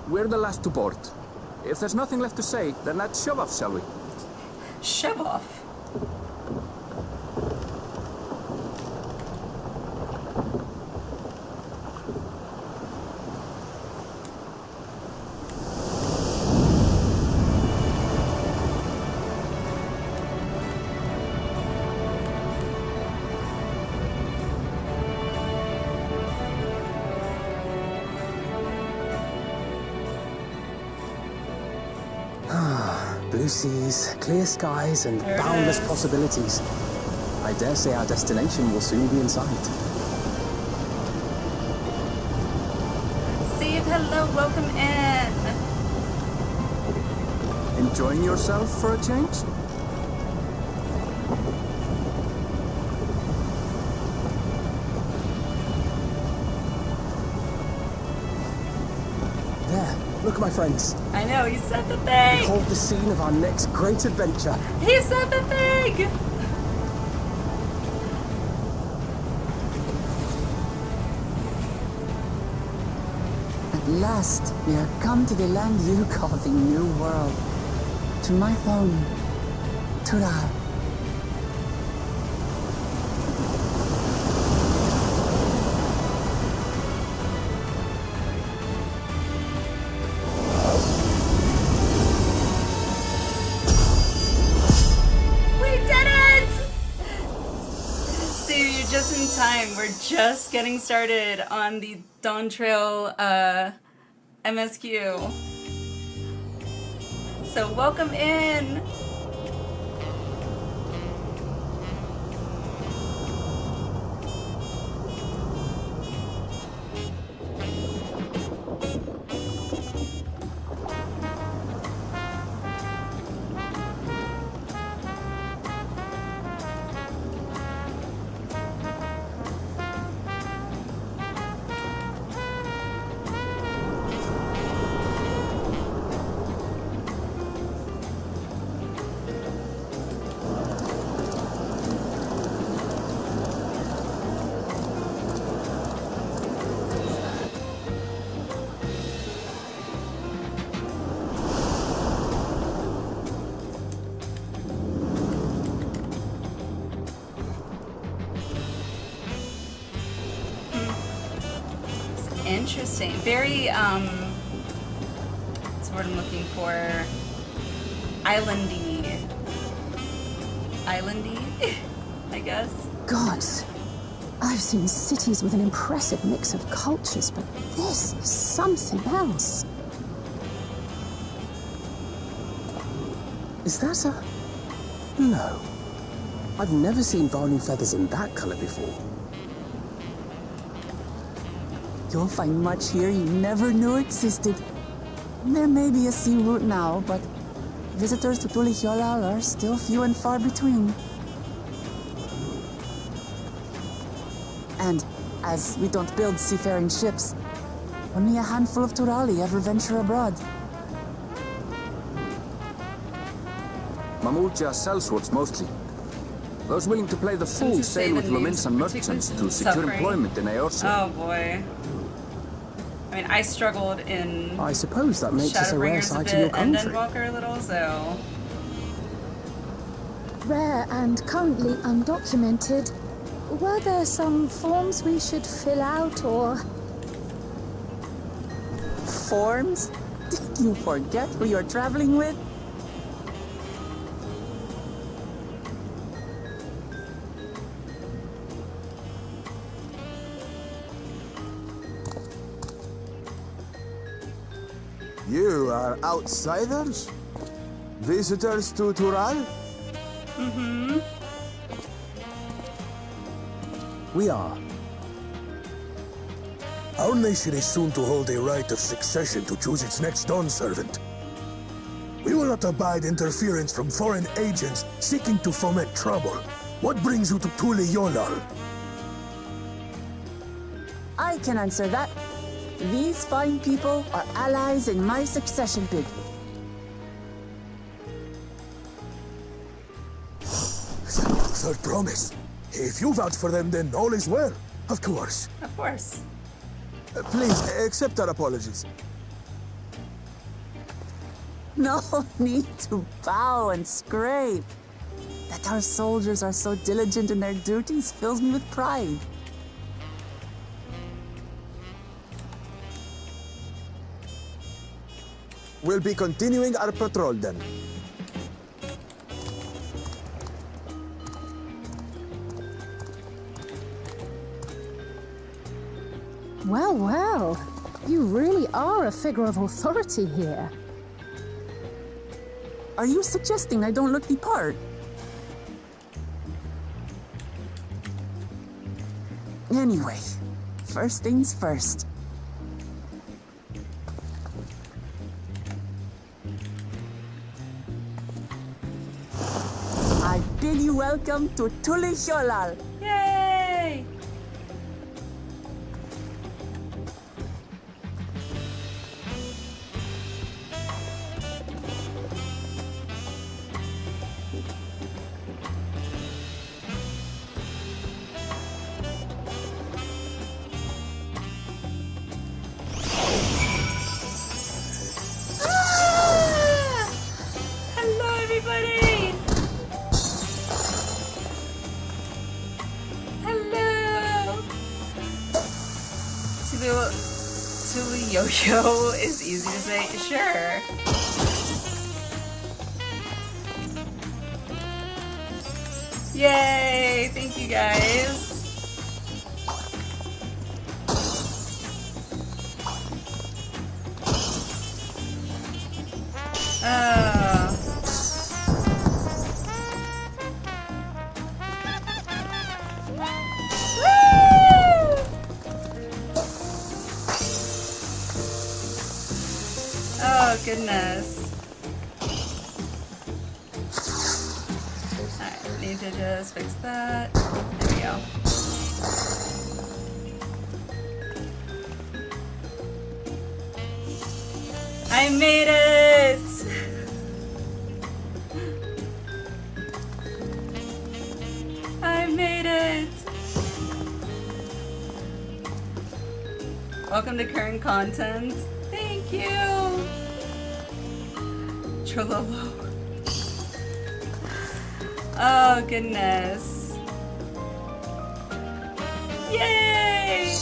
We're the last to board. If there's nothing left to say, then let's shove off, shall we? Shove off. Blue seas, clear skies, and boundless possibilities. I dare say our destination will soon be in sight. Steve, hello, welcome in. Enjoying yourself for a change? There, look, my friends. I know, he said the thing. Behold the scene of our next great adventure. He said the thing. At last, we are come to the land you call the New World. To my home, Tural. Time. We're just getting started on the Dawn Trail MSQ. So welcome in. Interesting. Very, that's what I'm looking for. Islandy. Islandy, I guess. Gods, I've seen cities with an impressive mix of cultures, but this is something else. Is that a... No. I've never seen Varnu feathers in that color before. You'll find much here you never knew existed. There may be a sea route now, but visitors to Tulihyolal are still few and far between. And as we don't build seafaring ships, only a handful of Turali ever venture abroad. Mamulja sellswords mostly. Those willing to play the fool sail with Lominsan merchants to secure employment in Eorsa. Oh boy. I mean, I struggled in I suppose that makes us a rare Shadowbringers a sight in your bit and country. Endwalker a little, so... Rare and currently undocumented. Were there some forms we should fill out, or...? Forms? Did you forget who you're traveling with? You are outsiders? Visitors to Tural? Mm-hmm. We are. Our nation is soon to hold a right of succession to choose its next dawn servant. We will not abide interference from foreign agents seeking to foment trouble. What brings you to Tulihyolal? I can answer that. These fine people are allies in my succession bid. Third promise. If you vouch for them, then all is well. Of course. Of course. Please, accept our apologies. No need to bow and scrape. That our soldiers are so diligent in their duties fills me with pride. We'll be continuing our patrol then. Well, well. You really are a figure of authority here. Are you suggesting I don't look the part? Anyway, first things first. I bid you welcome to Tulihyolal. Yay! Hello, everybody! Hello! Tulio is easy to say. Sure. Yay! Thank you, guys. Oh, goodness. Alright, need to just fix that. There we go. I made it! I made it! Welcome to current content. Thank you! Trololo. Oh, goodness. Yay!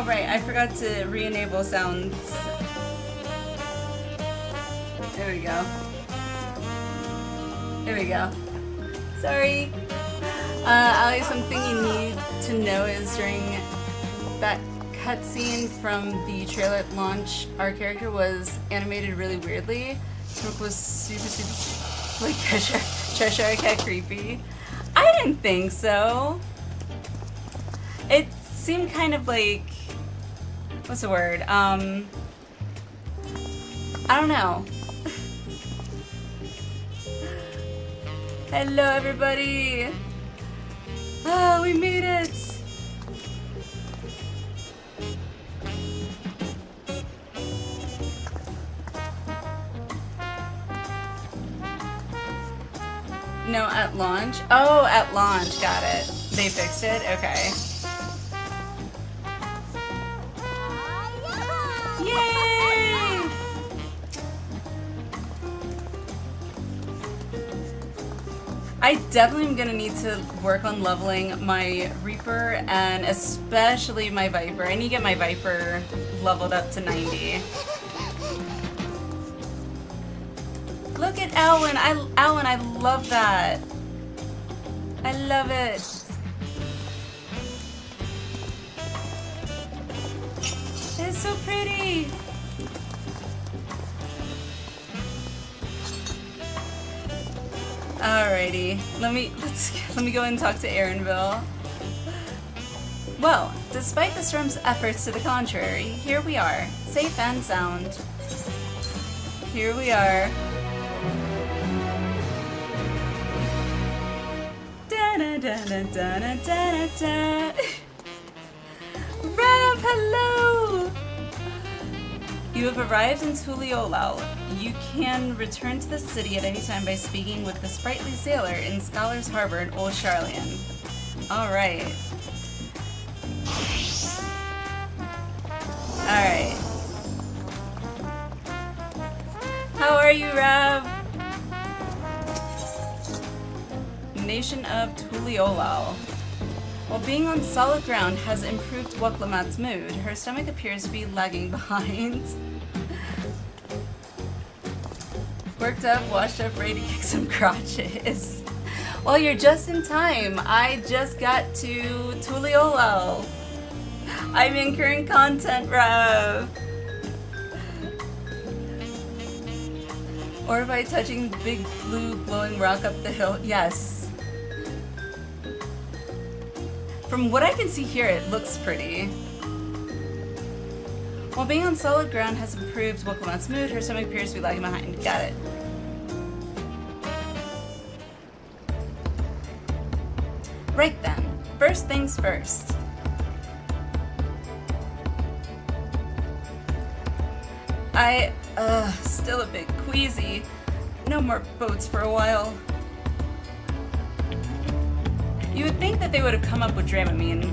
Oh right, I forgot to re-enable sounds. There we go. There we go. Sorry. Alex, something you need to know is during that cutscene from the trailer launch, our character was animated really weirdly. Smoke was super like Cheshire Cat creepy. I didn't think so. It seemed kind of like, what's the word? I don't know. Hello everybody! Oh, we made it! No, at launch? Oh, at launch, got it. They fixed it? Okay. Yay! I definitely am gonna need to work on leveling my Reaper and especially my Viper. I need to get my Viper leveled up to 90. Look at Alwyn. Alwyn, I love that. I love it. It's so pretty. Alrighty, let me go and talk to Aaronville. Well, despite the storm's efforts to the contrary, here we are, safe and sound. Here we are. Da da da da da da da. Rev, hello! You have arrived in Tuliolal. You can return to the city at any time by speaking with the sprightly sailor in Scholar's Harbor in Old Charlian. Alright. Alright. How are you, Rav? Nation of Tuliolal. While being on solid ground has improved Waklamat's mood, her stomach appears to be lagging behind. Worked up, washed up, ready to kick some crotches. Well, you're just in time. I just got to Tuliolal. I'm in current content, Rev. Or by touching the big blue glowing rock up the hill. Yes. From what I can see here, it looks pretty. While being on solid ground has improved Waklamat's mood, her stomach appears to be lagging behind. Got it. Right then, first things first. Still a bit queasy. No more boats for a while. You would think that they would have come up with Dramamine.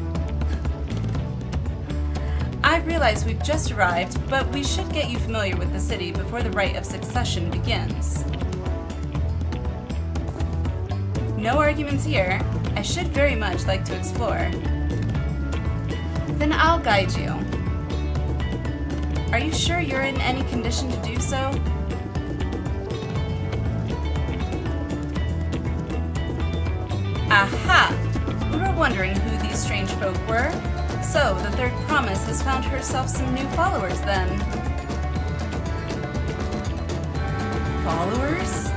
I realize we've just arrived, but we should get you familiar with the city before the rite of succession begins. No arguments here. I should very much like to explore. Then I'll guide you. Are you sure you're in any condition to do so? Aha! We were wondering who these strange folk were. So, the third promise has found herself some new followers then. Followers?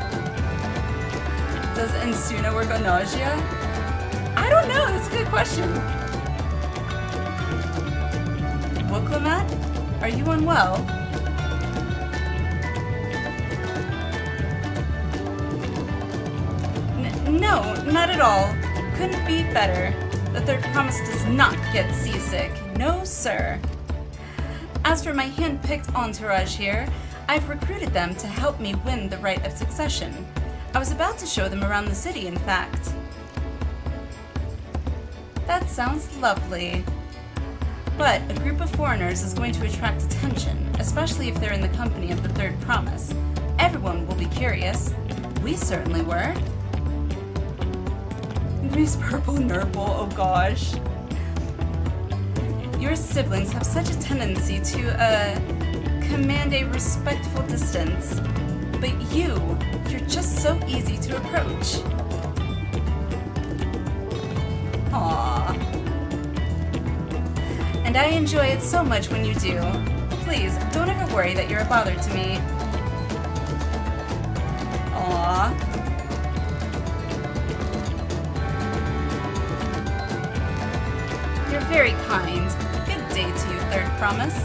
Does Insuna work on nausea? I don't know, that's a good question. Waklamat? Are you unwell? No, not at all. Couldn't be better. The third promise does not get seasick. No, sir. As for my hand-picked entourage here, I've recruited them to help me win the rite of succession. I was about to show them around the city, in fact. That sounds lovely. But a group of foreigners is going to attract attention, especially if they're in the company of the third promise. Everyone will be curious. We certainly were. Miss Purple Nurple, oh gosh. Your siblings have such a tendency to, command a respectful distance. But you're just so easy to approach. Aww. And I enjoy it so much when you do. Please, don't ever worry that you're a bother to me. Aww. You're very kind. Good day to you, Third Promise.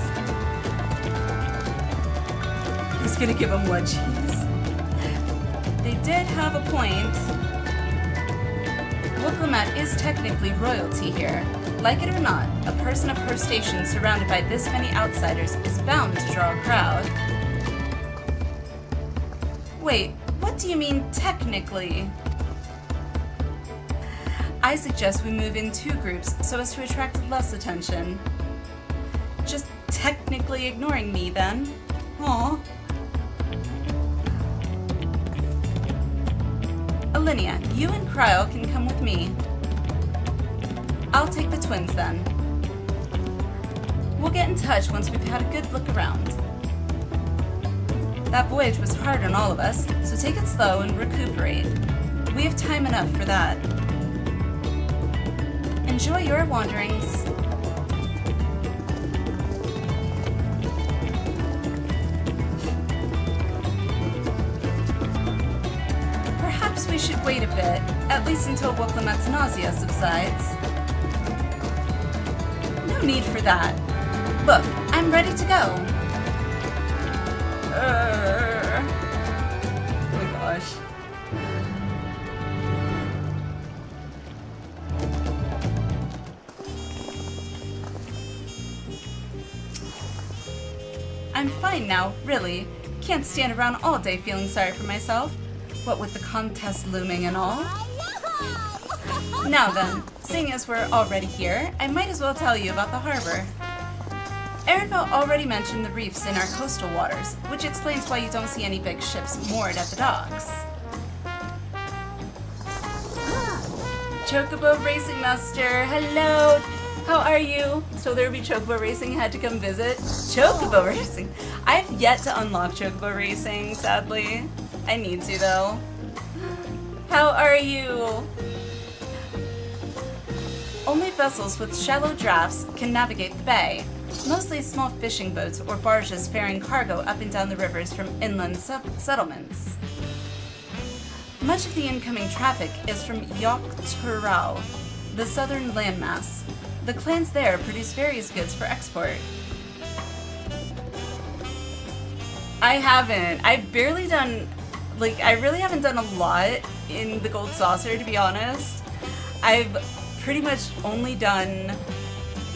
He's gonna give him blood cheese. They did have a point. Wilklamat is technically royalty here. Like it or not, a person of her station surrounded by this many outsiders is bound to draw a crowd. Wait, what do you mean technically? I suggest we move in 2 groups so as to attract less attention. Just technically ignoring me then. Aww. Alinea, you and Cryo can come with me. I'll take the twins then. We'll get in touch once we've had a good look around. That voyage was hard on all of us, so take it slow and recuperate. We have time enough for that. Enjoy your wanderings. Perhaps we should wait a bit, at least until Wilklamat's nausea subsides. No need for that. Look, I'm ready to go. Oh my gosh. I'm fine now, really. Can't stand around all day feeling sorry for myself. What with the contest looming and all. Now then, seeing as we're already here, I might as well tell you about the harbor. Erenville already mentioned the reefs in our coastal waters, which explains why you don't see any big ships moored at the docks. Chocobo Racing Master, hello! How are you? So there would be Chocobo Racing, had to come visit. Chocobo Racing! I have yet to unlock Chocobo Racing, sadly. I need to though. How are you? Only vessels with shallow drafts can navigate the bay. Mostly small fishing boats or barges ferrying cargo up and down the rivers from inland settlements. Much of the incoming traffic is from Yogg-Turau, the southern landmass. The clans there produce various goods for export. I haven't. I've barely done, like, I really haven't done a lot in the Gold Saucer, to be honest. I've pretty much only done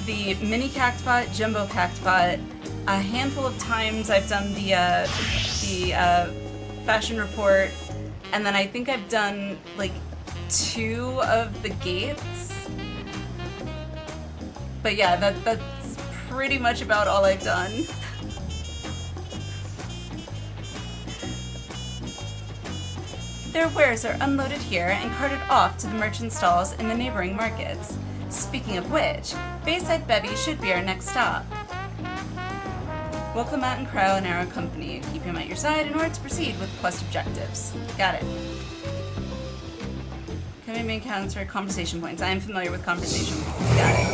the mini cactbot, jumbo cactbot. A handful of times I've done the fashion report, and then I think I've done like 2 of the gates. But yeah, that's pretty much about all I've done. Their wares are unloaded here and carted off to the merchant stalls in the neighboring markets. Speaking of which, Bayside Bevy should be our next stop. Wilklamat and Cryo and our company. Keep him at your side in order to proceed with quest objectives. Got it. Can we encounter conversation points? I am familiar with conversation points. Got it.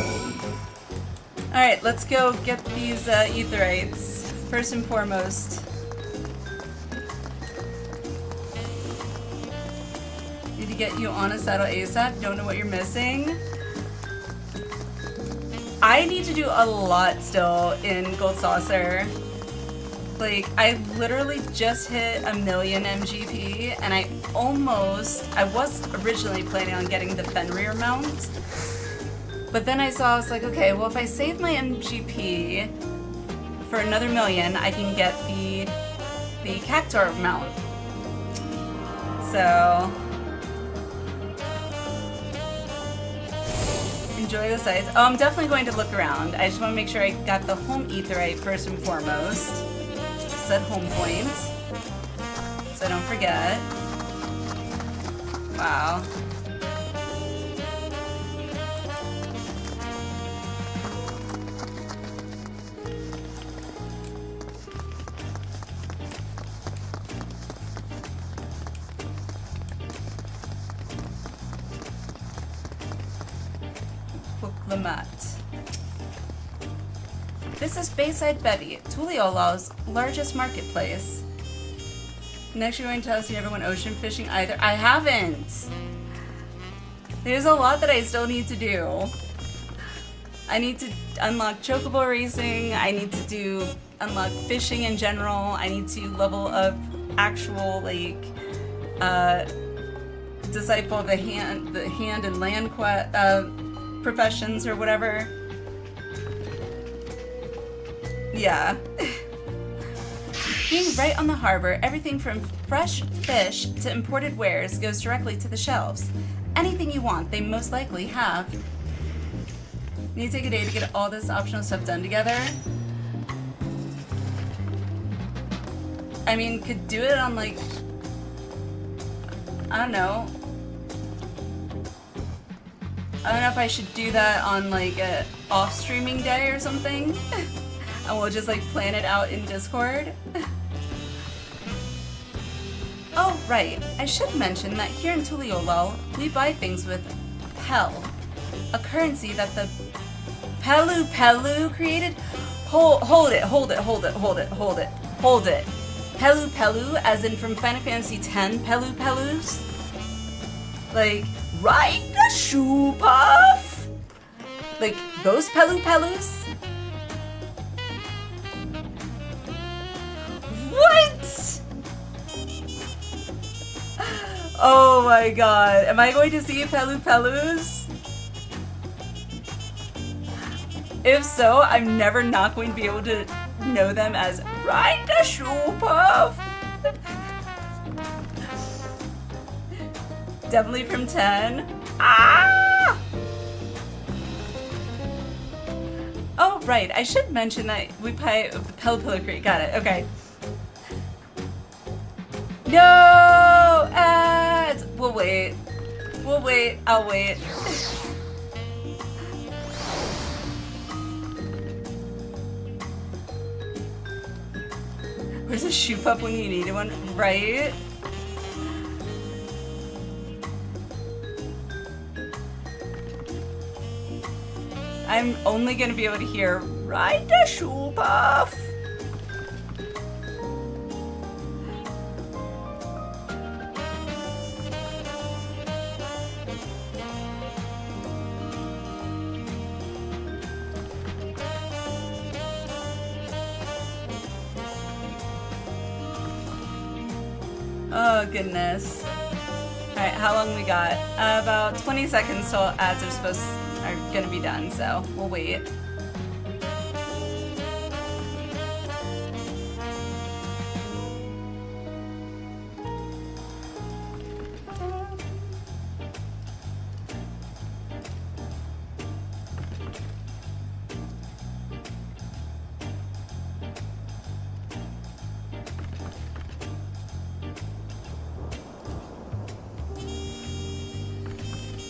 Alright, let's go get these aetherites. First and foremost. Need to get you on a saddle ASAP. Don't know what you're missing. I need to do a lot still in Gold Saucer. Like, I literally just hit 1,000,000 MGP, and I was originally planning on getting the Fenrir mount, but then I was like, okay, well if I save my MGP for another 1,000,000, I can get the Cactuar mount. So enjoy the sights. Oh, I'm definitely going to look around. I just want to make sure I got the home aetherite first and foremost. Set home point, so I don't forget. Wow. the mat. This is Bayside Betty, Tuliola's largest marketplace. Next you're going to tell us you never went ocean fishing either. I haven't! There's a lot that I still need to do. I need to unlock chocobo racing, I need to unlock fishing in general, I need to level up actual, like, disciple the hand and land professions or whatever. Yeah. Being right on the harbor, everything from fresh fish to imported wares goes directly to the shelves. Anything you want, they most likely have. Need to take a day to get all this optional stuff done together. I mean, could do it on like, I don't know. I don't know if I should do that on like a off streaming day or something. And we'll just like plan it out in Discord. Oh, right. I should mention that here in Tuliolol, we buy things with Pel, a currency that the Pelu created. Hold it. Pelu, as in from Final Fantasy X Pelus. Like, right the shoe puff? Like, those Pelus? What? Oh my god. Am I going to see Pelus? If so, I'm never not going to be able to know them as Right the Shoe Puff. Definitely from 10. Ah! Oh, right. I should mention that we play Pelu Creek. Got it. Okay. No ads! We'll wait. I'll wait. Where's a shoe pup when you need one? Right? I'm only gonna be able to hear Right the Shoe Puff. Oh goodness. Alright, how long we got? About 20 seconds till ads are gonna be done, so we'll wait.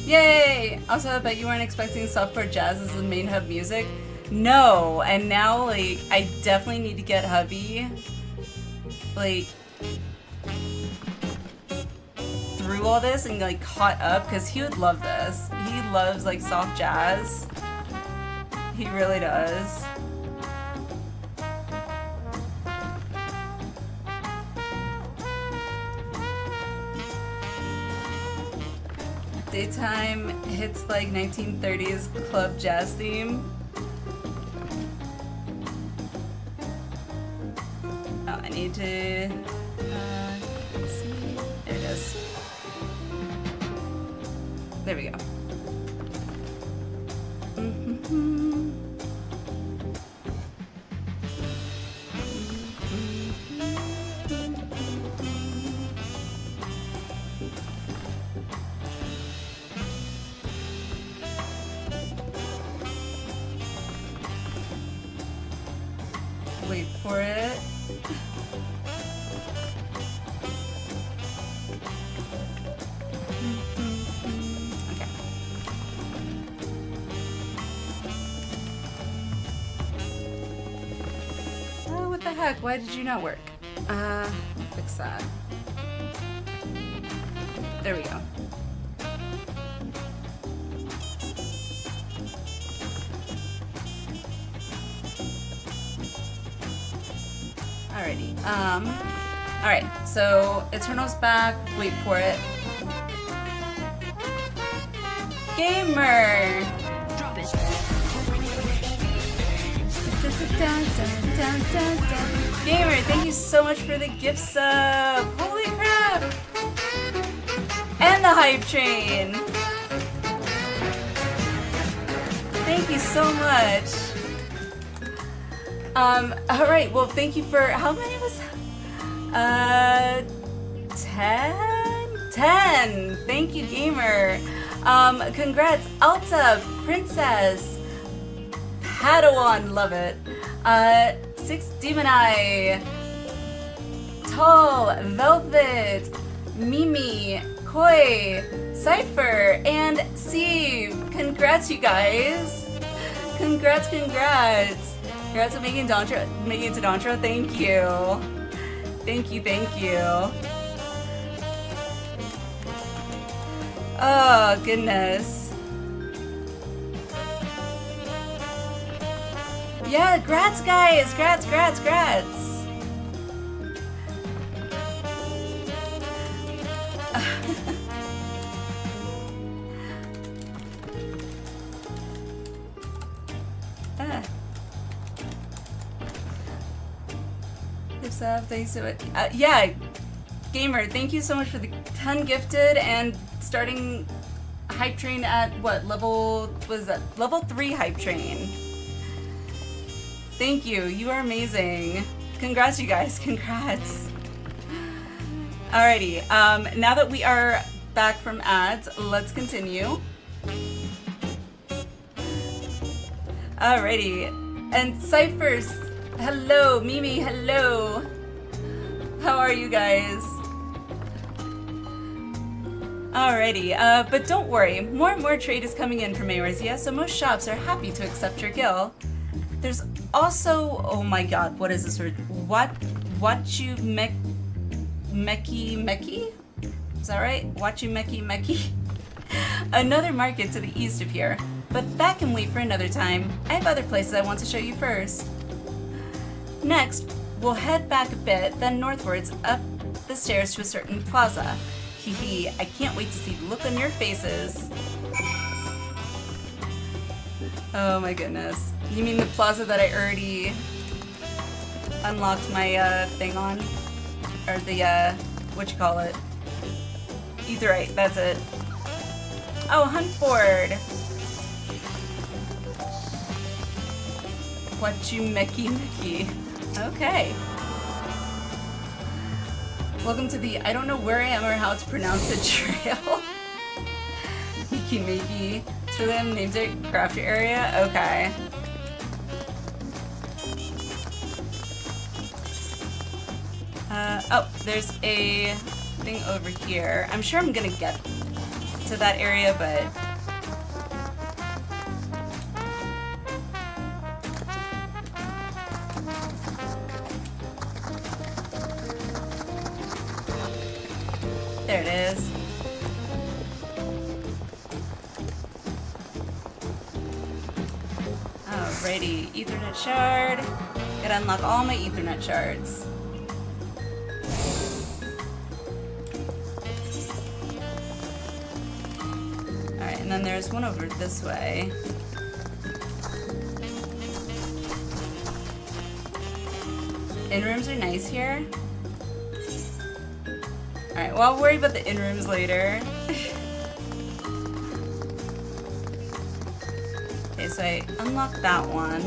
Yay! Also, I bet you weren't expecting softcore jazz as the main hub music. No, and now, like, I definitely need to get hubby, like, through all this and, like, caught up, because he would love this. He loves, like, soft jazz. He really does. Daytime hits like 1930s club jazz theme. Oh, I need to see. There it is. There we go. Wait for it. Okay. Oh, what the heck? Why did you not work? Fix that. There we go. Alrighty. Alright, so Eternal's back. Wait for it. Gamer! Gamer, thank you so much for the gift sub! Holy crap! And the hype train! Thank you so much! Alright, well thank you for, how many was, 10? 10! Thank you, Gamer! Congrats, Alta, Princess, Padawan, love it, 6 Demon Eye, Tall, Velvet, Mimi, Koi, Cypher, and Steve! Congrats, you guys! Congrats, congrats! Congrats on making it to Dontra. Thank you. Thank you, thank you. Oh, goodness. Yeah, grats, guys. Grats, grats, grats. Thanks so much. Yeah, Gamer, thank you so much for the 10 gifted and starting hype train at what level was that? Level 3 hype train. Thank you. You are amazing. Congrats, you guys. Congrats. Alrighty. Now that we are back from ads, let's continue. Alrighty. And Cyphers, hello. Mimi, hello. How are you guys? Alrighty, but don't worry, more and more trade is coming in from Aorzia, so most shops are happy to accept your gil. There's also, oh my god, what is this word? Meki? Is that right? Meki? Another market to the east of here, but that can wait for another time. I have other places I want to show you first. Next, we'll head back a bit, then northwards up the stairs to a certain plaza. Hee, I can't wait to see the look on your faces. Oh my goodness. You mean the plaza that I already unlocked my thing on? Or the, what you call it? Etherite, that's it. Oh, Huntford! Meki. Okay. Welcome to the I don't know where I am or how to pronounce it trail. Meki. It's really named it crafter area? Okay. Oh, there's a thing over here. I'm sure I'm gonna get to that area, but there it is. Alrighty, Ethernet shard. Gotta unlock all my Ethernet shards. Alright, and then there's one over this way. In-rooms are nice here. Alright, well, I'll worry about the in-rooms later. Okay, so I unlocked that one.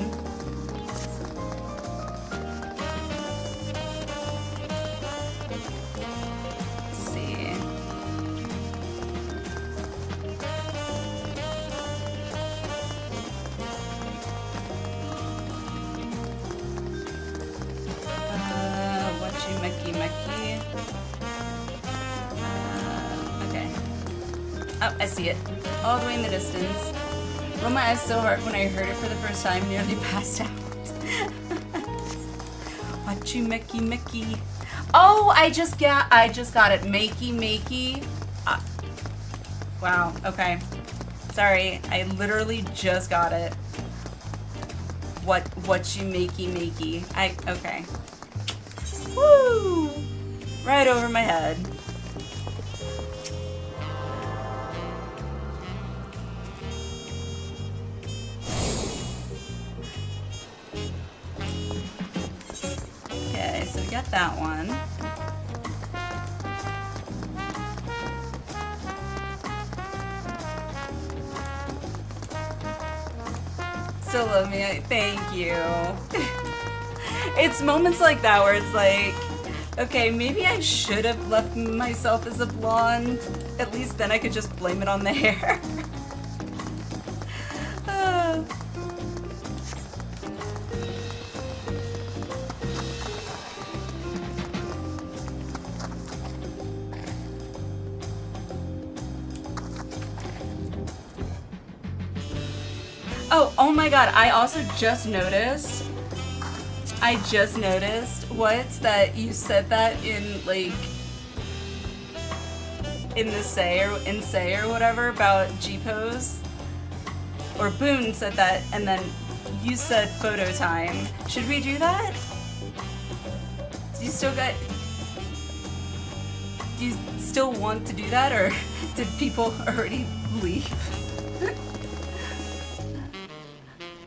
Let's see. Meki. Okay. Oh, I see it. All the way in the distance. Rolled my eyes so hard when I heard it for the first time, nearly passed out. Meki. Oh, I just got it. Makey. Wow, okay. Sorry, I literally just got it. What you makey. Okay. Right over my head. Okay, so we got that one. Still love me, thank you. It's moments like that where it's like, okay, maybe I should have left myself as a blonde. At least then I could just blame it on the hair. Oh my god, I also just noticed. What's that you said that in like in the say or whatever about G-pose? Or Boone said that and then you said photo time. Should we do that? Do you still want to do that, or did people already leave?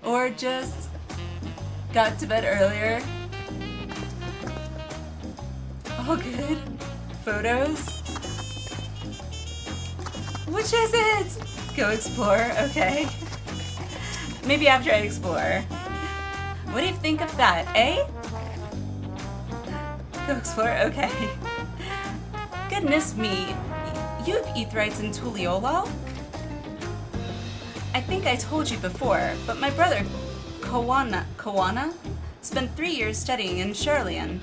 Or just got to bed earlier? All good. Photos? Which is it? Go explore, okay. Maybe after I explore. What do you think of that, eh? Go explore, okay. Goodness me. You have Aetherites in Tuliolal? I think I told you before, but my brother, Kawana, spent 3 years studying in Charlian.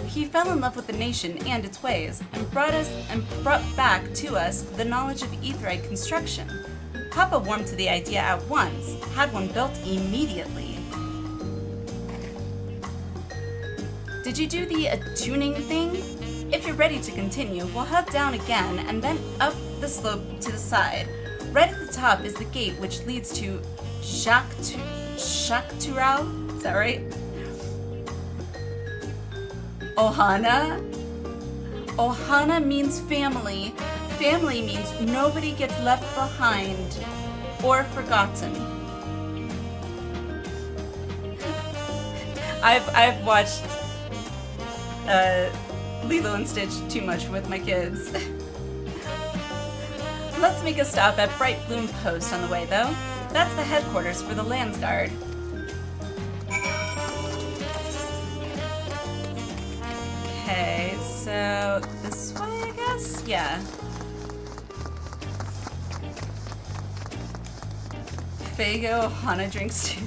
He fell in love with the nation and its ways, and brought back to us the knowledge of Aetherite construction. Papa warmed to the idea at once, had one built immediately. Did you do the attuning thing? If you're ready to continue, we'll head down again and then up the slope to the side. Right at the top is the gate which leads to Shaktural? Is that right? Ohana? Ohana means family. Family means nobody gets left behind or forgotten. I've watched Lilo and Stitch too much with my kids. Let's make a stop at Bright Bloom Post on the way, though. That's the headquarters for the Landsguard. Okay, so this way, I guess? Yeah. Fago Hana drinks too.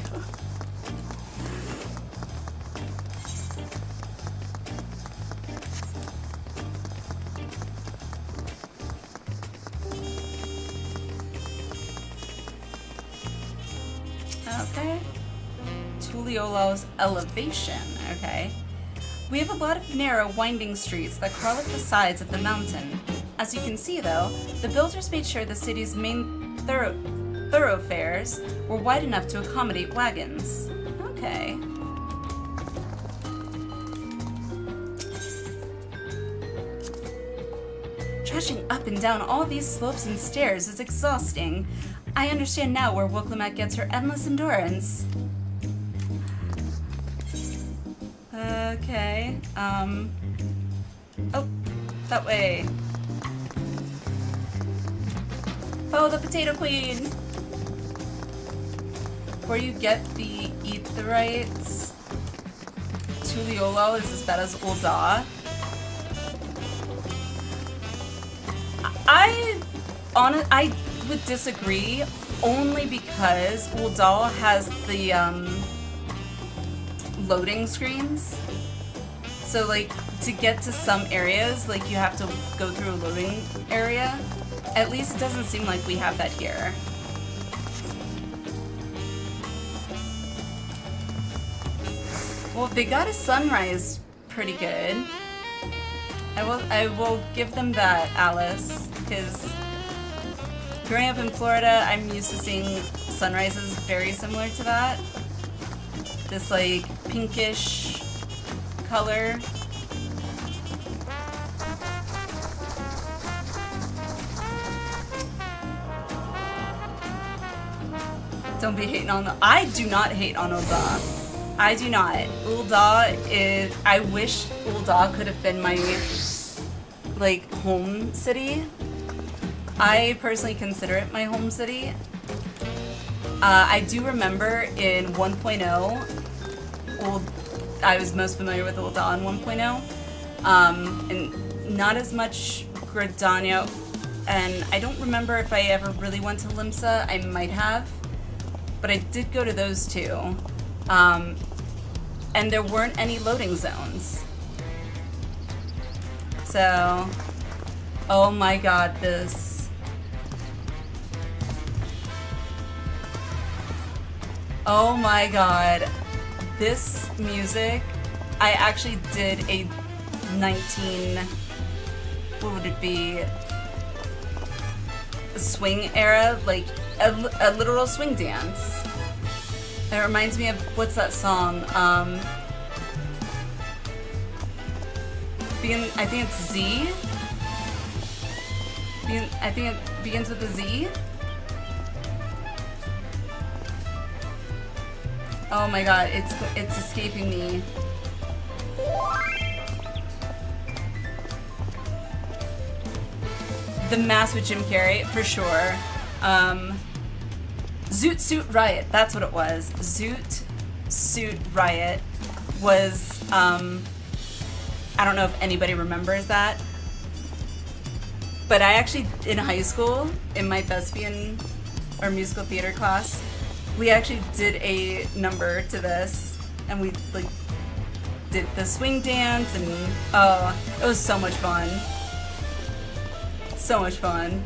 Okay. Tuliolal's elevation, okay. We have a lot of narrow, winding streets that crawl up the sides of the mountain. As you can see, though, the builders made sure the city's main thoroughfares were wide enough to accommodate wagons. Okay. Trudging up and down all these slopes and stairs is exhausting. I understand now where Woklimat gets her endless endurance. Okay, oh, that way. Oh, the Potato Queen! Before you get the Aetherites, Tuliolal is as bad as Ul'dah. I would disagree, only because Ul'dah has the, loading screens. So, like, to get to some areas, like, you have to go through a loading area. At least it doesn't seem like we have that here. Well, they got a sunrise pretty good. I will give them that, Alice, because growing up in Florida, I'm used to seeing sunrises very similar to that. This, like, pinkish color. Don't be hating on I do not hate on Ul'dah. I do not. Ul'dah is... I wish Ul'dah could have been my, like, home city. I personally consider it my home city. I do remember in 1.0, I was most familiar with Ul'dah in 1.0. And not as much Gridania. And I don't remember if I ever really went to Limsa. I might have. But I did go to those two. And there weren't any loading zones. So, oh my god, this. Oh my god. This music, I actually did a 19, what would it be? A swing era, like a literal swing dance. It reminds me of, what's that song? I think it's Z. I think it begins with a Z. Oh my god, it's escaping me. The Mass with Jim Carrey, for sure. Zoot Suit Riot, that's what it was. Zoot Suit Riot was, I don't know if anybody remembers that, but I actually, in high school, in my thespian or musical theater class, we actually did a number to this, and we like did the swing dance, and oh, it was so much fun. So much fun.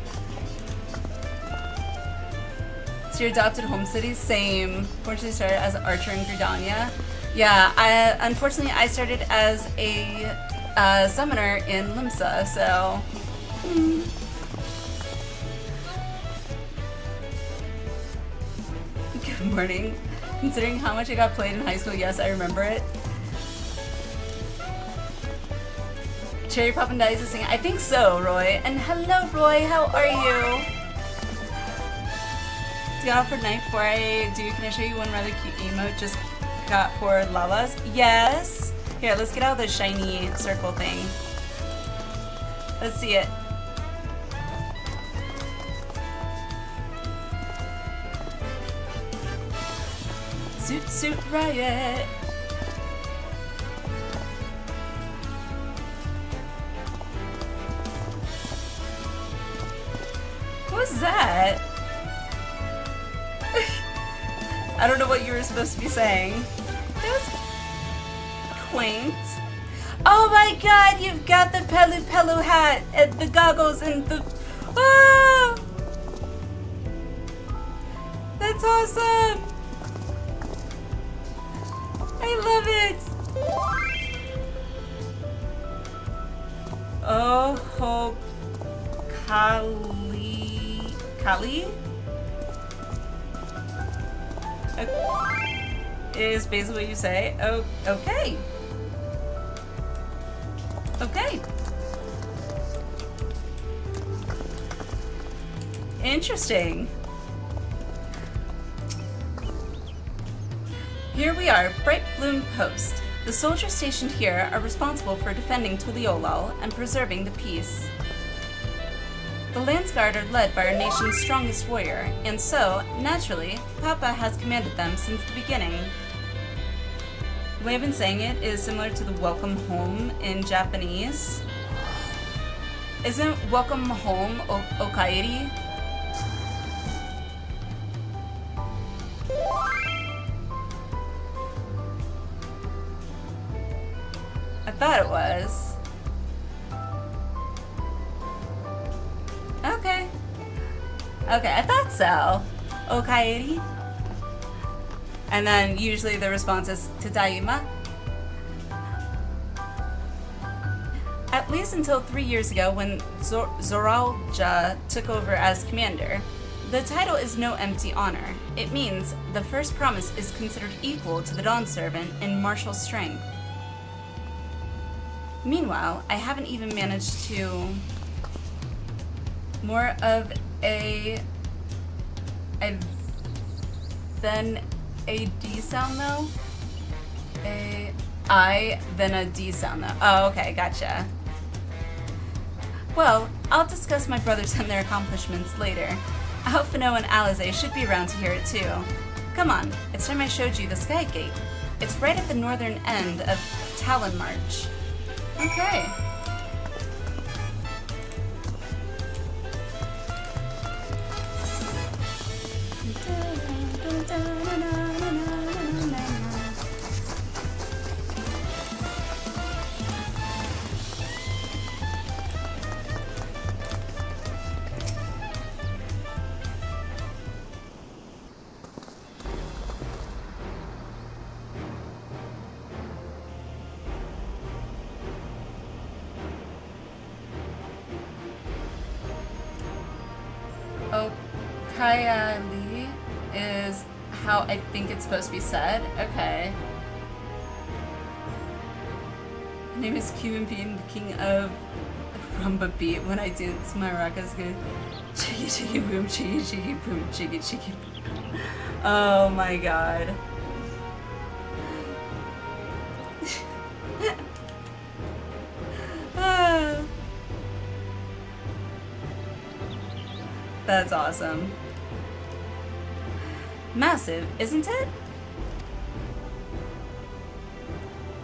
So your adopted home city? Same. Fortunately started as an archer in Gridania. Yeah, unfortunately I started as a summoner in Limsa, so... Good morning. Considering how much I got played in high school, yes, I remember it. Cherry Pop and Dice is singing. I think so, Roy. And hello, Roy. How are you? To get off for night before I do, can I show you one rather cute emote just got for Lala's? Yes. Here, let's get out the shiny circle thing. Let's see it. Zoot Suit Riot. What was that? I don't know what you were supposed to be saying. That was quaint. Oh my god, you've got the Pelu Pelu hat and the goggles and the... Oh! That's awesome! I love it! Oh, ho... Kali? Is basically what you say. Oh, okay. Okay. Interesting. Here we are, Bright Bloom Post. The soldiers stationed here are responsible for defending Tuliolal and preserving the peace. The Lance Guard are led by our nation's strongest warrior, and so, naturally, Papa has commanded them since the beginning. The way I've been saying it is similar to the welcome home in Japanese. Isn't welcome home okaeri? I thought it was. Okay. Okay, I thought so. Okaeri. And then usually the response is Tadaima. At least until 3 years ago when Zoralja took over as commander. The title is no empty honor. It means the first promise is considered equal to the Dawn Servant in martial strength. Meanwhile, I haven't even managed to... more of a then a D sound though? A I, then a D sound though. Oh, okay, gotcha. Well, I'll discuss my brothers and their accomplishments later. Alphino and Alize should be around to hear it too. Come on, it's time I showed you the Sky Gate. It's right at the northern end of Talon March. Okay. Okaya Lee is how I think it's supposed to be said. Okay. My name is Q and being the king of rumba beat. When I dance, my maracas go chiggy chiggy boom, chiggy chiggy boom, chiggy chiggy boom. Oh my god. That's awesome. Massive, isn't it?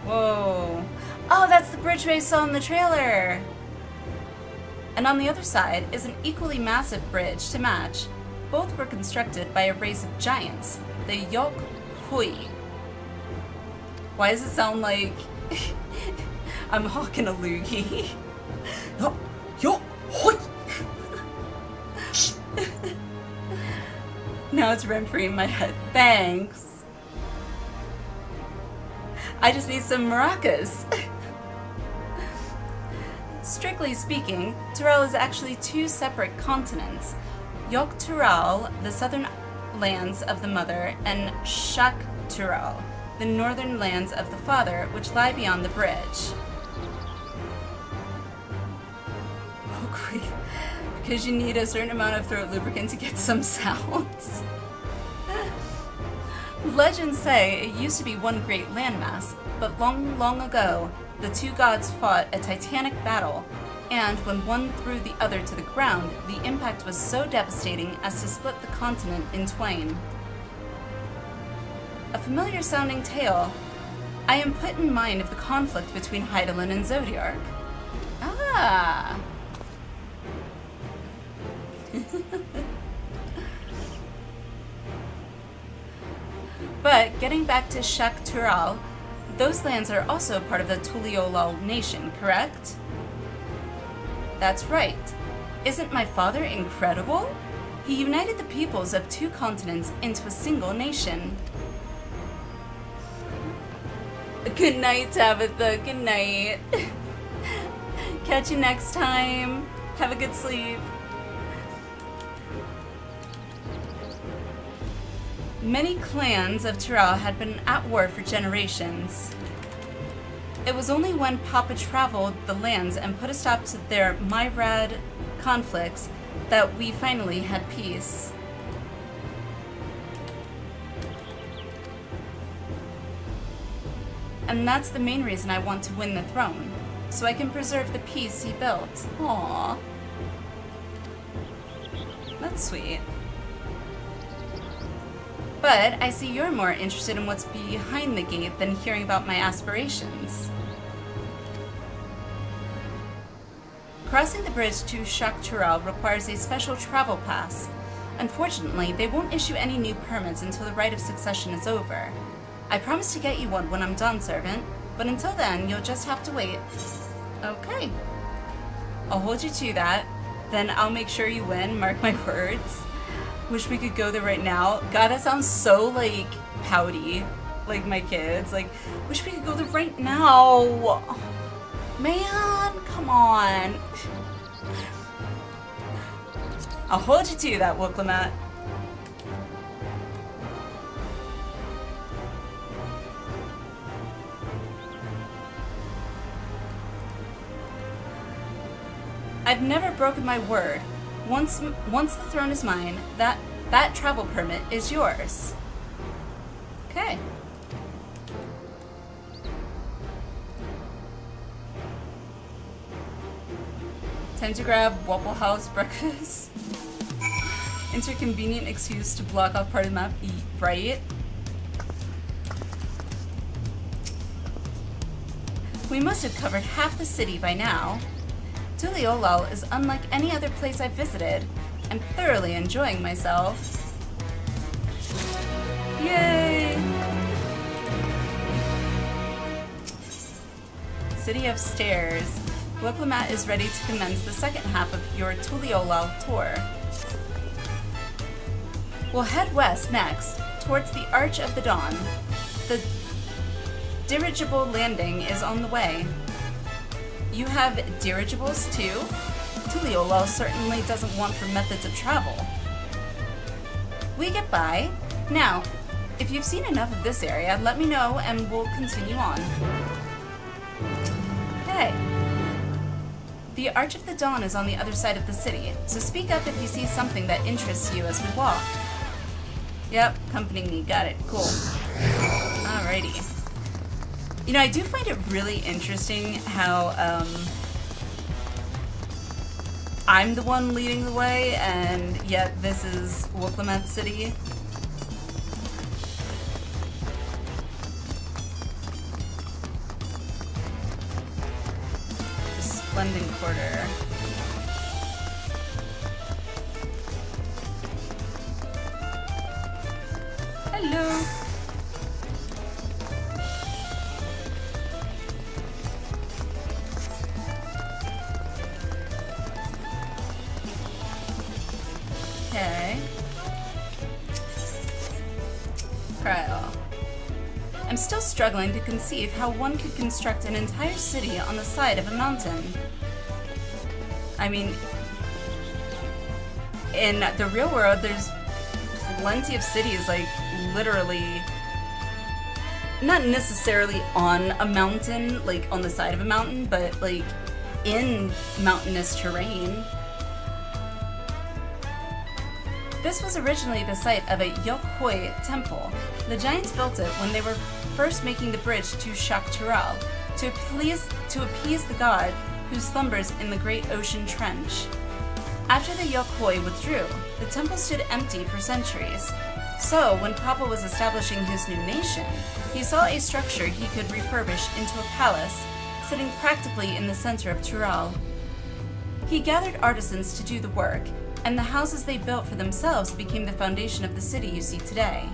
Whoa. Oh, that's the bridge we saw in the trailer! And on the other side is an equally massive bridge to match. Both were constructed by a race of giants, the Yok Hui. Why does it sound like I'm hawking a loogie? Yok Hui! Now it's rent-free in my head. Thanks. I just need some maracas. Strictly speaking, Tural is actually two separate continents. Yok Tural, the southern lands of the mother, and Shak Tural, the northern lands of the father, which lie beyond the bridge. Oh, great. Because you need a certain amount of throat lubricant to get some sounds. Legends say it used to be one great landmass, but long, long ago, the two gods fought a titanic battle, and when one threw the other to the ground, the impact was so devastating as to split the continent in twain. A familiar sounding tale. I am put in mind of the conflict between Hydaelyn and Zodiark. Ah! But getting back to Shak Tural, those lands are also part of the Tuliolal nation, correct? That's right. Isn't my father incredible? He united the peoples of two continents into a single nation. Good night, Tabitha. Good night. Catch you next time. Have a good sleep. Many clans of Tural had been at war for generations. It was only when Papa traveled the lands and put a stop to their Myrad conflicts that we finally had peace. And that's the main reason I want to win the throne, so I can preserve the peace he built. Aww. That's sweet. But I see you're more interested in what's behind the gate than hearing about my aspirations. Crossing the bridge to Shak Tural requires a special travel pass. Unfortunately, they won't issue any new permits until the rite of succession is over. I promise to get you one when I'm done, servant, but until then, you'll just have to wait. Okay. I'll hold you to that, then I'll make sure you win, mark my words. Wish we could go there right now. God, that sounds so, like, pouty. Like my kids. Like, wish we could go there right now. Man, come on. I'll hold you to that, Wooklimat. I've never broken my word. Once the throne is mine, that travel permit is yours. Okay. Time to grab Waffle House breakfast. Enter convenient excuse to block off part of the map. Eat, right? We must have covered half the city by now. Tuliolal is unlike any other place I've visited. I'm thoroughly enjoying myself. Yay! City of Stairs. Wiklimat is ready to commence the second half of your Tuliolal tour. We'll head west next, towards the Arch of the Dawn. The dirigible landing is on the way. You have dirigibles too? Tuliolal certainly doesn't want for methods of travel. We get by. Now, if you've seen enough of this area, let me know and we'll continue on. Okay. The Arch of the Dawn is on the other side of the city, so speak up if you see something that interests you as we walk. Yep, accompanying me, got it, cool. Alrighty. You know, I do find it really interesting how, I'm the one leading the way, and yet this is Wiklimat City. Resplendent Quarter. Hello. Okay. Cryo. I'm still struggling to conceive how one could construct an entire city on the side of a mountain. I mean, in the real world, there's plenty of cities, like, literally, not necessarily on a mountain, like, on the side of a mountain, but, like, in mountainous terrain. This was originally the site of a Yokhoi temple. The giants built it when they were first making the bridge to Shaktural to appease the god who slumbers in the great ocean trench. After the Yokhoi withdrew, the temple stood empty for centuries. So, when Papa was establishing his new nation, he saw a structure he could refurbish into a palace, sitting practically in the center of Tural. He gathered artisans to do the work, and the houses they built for themselves became the foundation of the city you see today.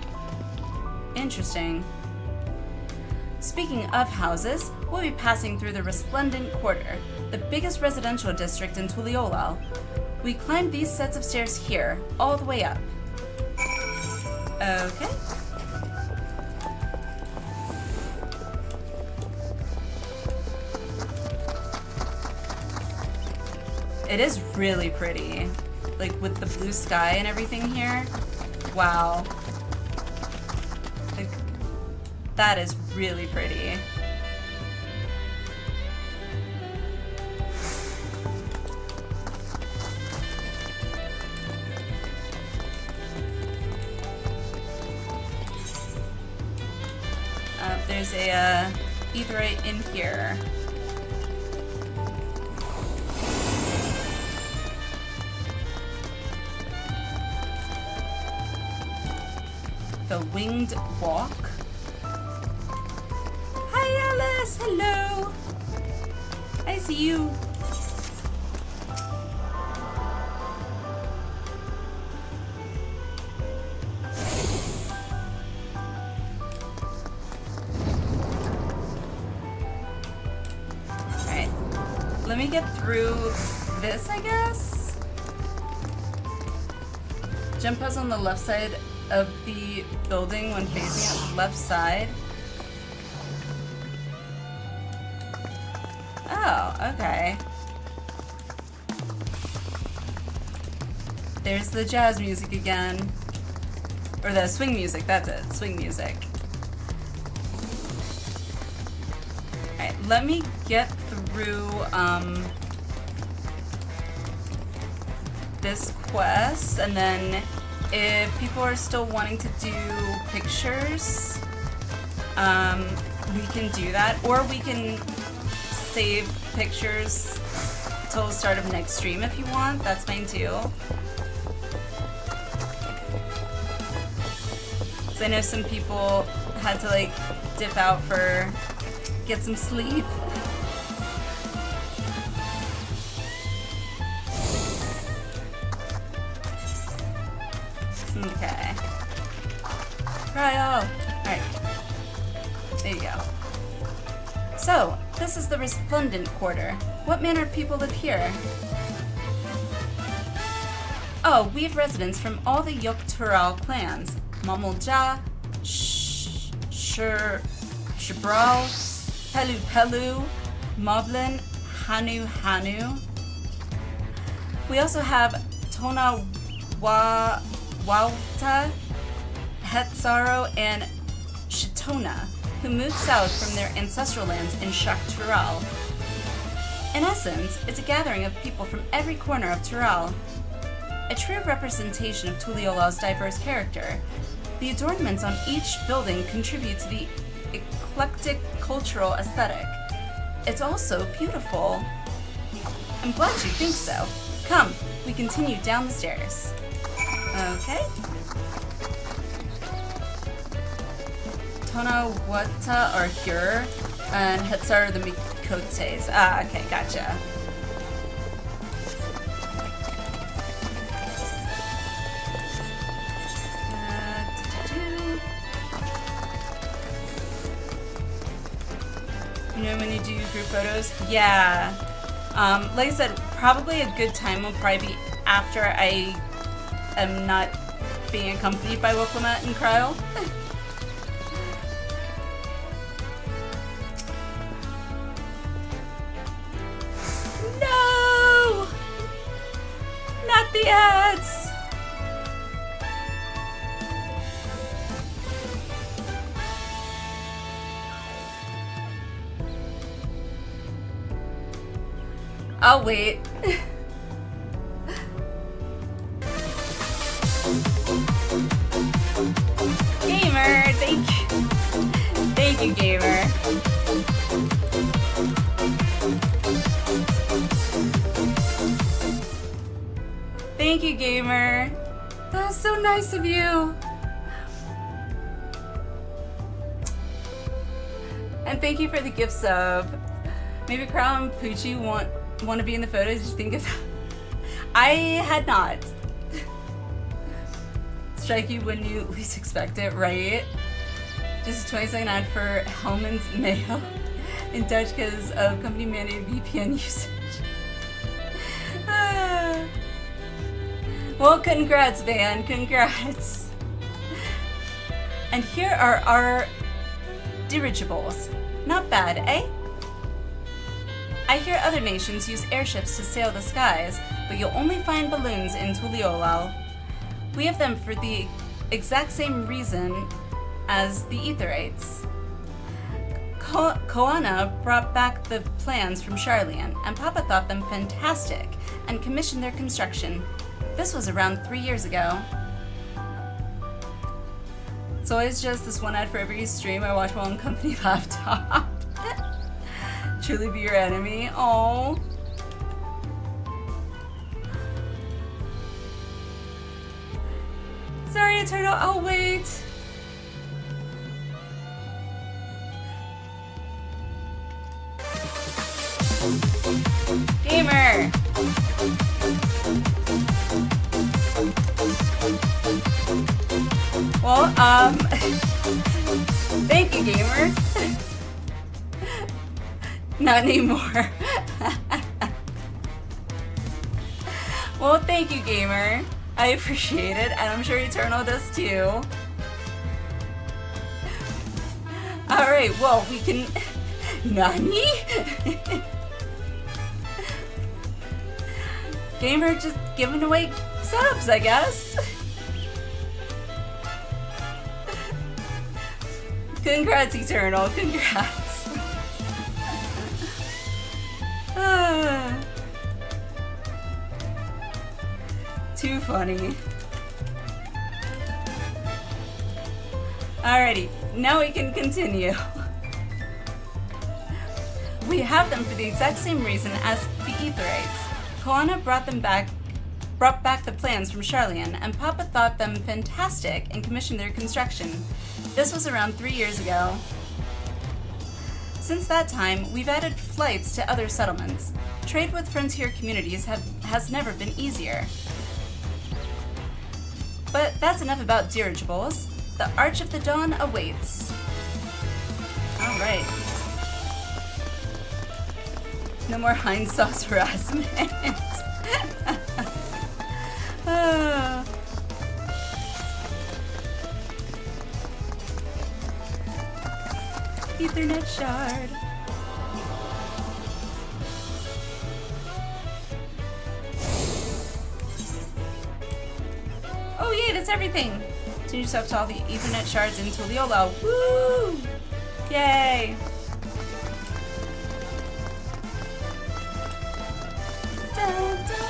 Interesting. Speaking of houses, we'll be passing through the Resplendent Quarter, the biggest residential district in Tuliolal. We climb these sets of stairs here, all the way up. Okay. It is really pretty. Like, with the blue sky and everything here. Wow. Like, that is really pretty. There's a etherite in here. The Winged Walk. Hi Alice, hello. I see you. Alright, let me get through this, I guess. Jump pads on the left side of the building when facing at the left side. Oh, okay. There's the jazz music again. Or the swing music, that's it. Swing music. Alright, let me get through this quest, and then if people are still wanting to do pictures, we can do that, or we can save pictures till the start of next stream if you want. That's fine too. Because I know some people had to like dip out for get some sleep. Okay. Cryo! Alright. There you go. So, this is the Resplendent Quarter. What manner of people live here? Oh, we have residents from all the Yogg-Turall clans. Mamulja, Shibral, Pelu Pelu, Moblin, Hanu Hanu. We also have Tona Wauta, Hetzaro, and Shitona, who moved south from their ancestral lands in Yogg-Turall. In essence, it's a gathering of people from every corner of Turall. A true representation of Tuliola's diverse character. The adornments on each building contribute to the eclectic cultural aesthetic. It's also beautiful. I'm glad you think so. Come, we continue down the stairs. Okay. Tona Wata are here, and Hetzar are the Mikotes. Ah, okay, gotcha. You know when you do group photos? Yeah. Like I said, probably a good time will probably be after I am not being accompanied by Wilclamette and Cryo. No! Not the ads! I'll wait. Gamer, thank you. Thank you, Gamer. Thank you, Gamer. That was so nice of you. And thank you for the gift sub. Maybe Crown and Poochie want to be in the photos. Just think of that. I had not. Strike you when you least expect it, right? Just a 20-second ad for Hellman's Mayo in Dutch because of company mandated VPN usage. Well, congrats, Van. Congrats. And here are our dirigibles. Not bad, eh? I hear other nations use airships to sail the skies, but you'll only find balloons in Tuliolal. We have them for the exact same reason as the Etherites. Koana brought back the plans from Charlian, and Papa thought them fantastic and commissioned their construction. This was around 3 years ago. It's always just this one ad for every stream I watch while on company laptop. Truly be your enemy. Oh. Sorry, Eternal. I'll wait. Gamer. Well, thank you, Gamer. Not anymore. Well, thank you, Gamer. I appreciate it, and I'm sure Eternal does too. Alright, well, we can... Nani? Gamer just giving away subs, I guess. Congrats, Eternal. Congrats. Too funny. Alrighty, now we can continue. We have them for the exact same reason as the Aetherites. Koana brought back the plans from Charlian, and Papa thought them fantastic and commissioned their construction. This was around 3 years ago. Since that time, we've added flights to other settlements. Trade with frontier communities has never been easier. But that's enough about dirigibles. The Arch of the Dawn awaits. Alright. No more Heinz sauce harassment. Ethernet shard. Oh yay, that's everything! Turn yourself to all the Ethernet shards in Tuliyollal. Woo! Yay! Dun, dun.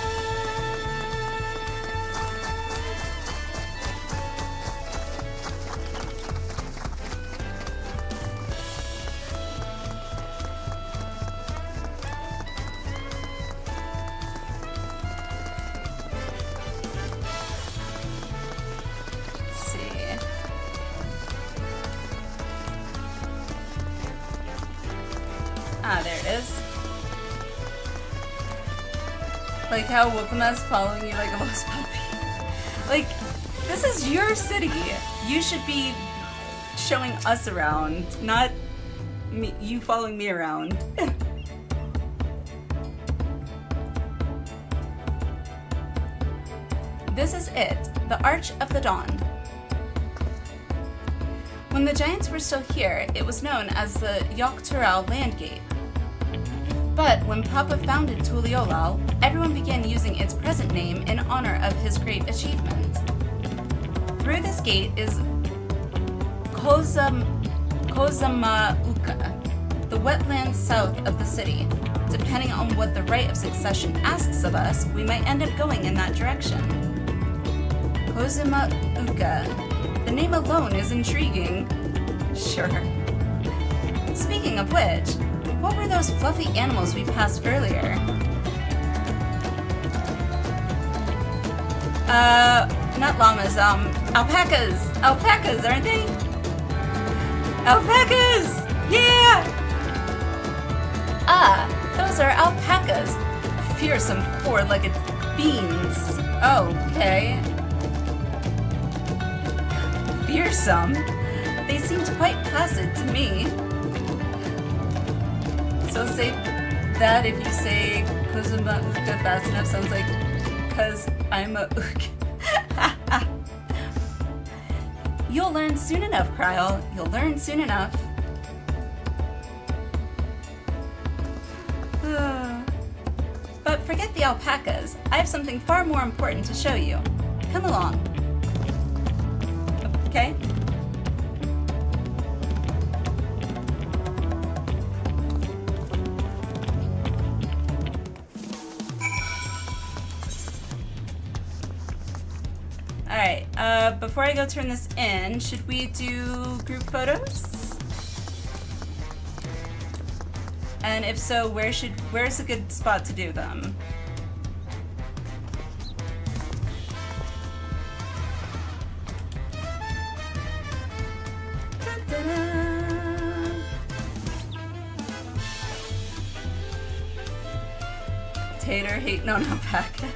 Ah, there it is. Like how Wukuma's following you like a lost puppy. Like, this is your city. You should be showing us around, not me, you following me around. This is it, the Arch of the Dawn. When the Giants were still here, it was known as the Yogg-Tural Landgate. But when Papa founded Tuliyollal, everyone began using its present name in honor of his great achievement. Through this gate is Kozamauka, the wetlands south of the city. Depending on what the right of succession asks of us, we might end up going in that direction. Kozamauka. The name alone is intriguing. Sure. Speaking of which, what were those fluffy animals we passed earlier? Not llamas, alpacas! Alpacas, aren't they? Alpacas! Yeah! Ah, those are alpacas. Fearsome four-legged beans. Okay. Fearsome? They seemed quite placid to me. So say that if you say Kozamauka fast enough, sounds like, 'cause I'm a ook. You'll learn soon enough, Kryl. You'll learn soon enough. But forget the alpacas. I have something far more important to show you. Come along. Okay? Alright, before I go turn this in, should we do group photos? And if so, where's a good spot to do them? Tater hating on alpacas.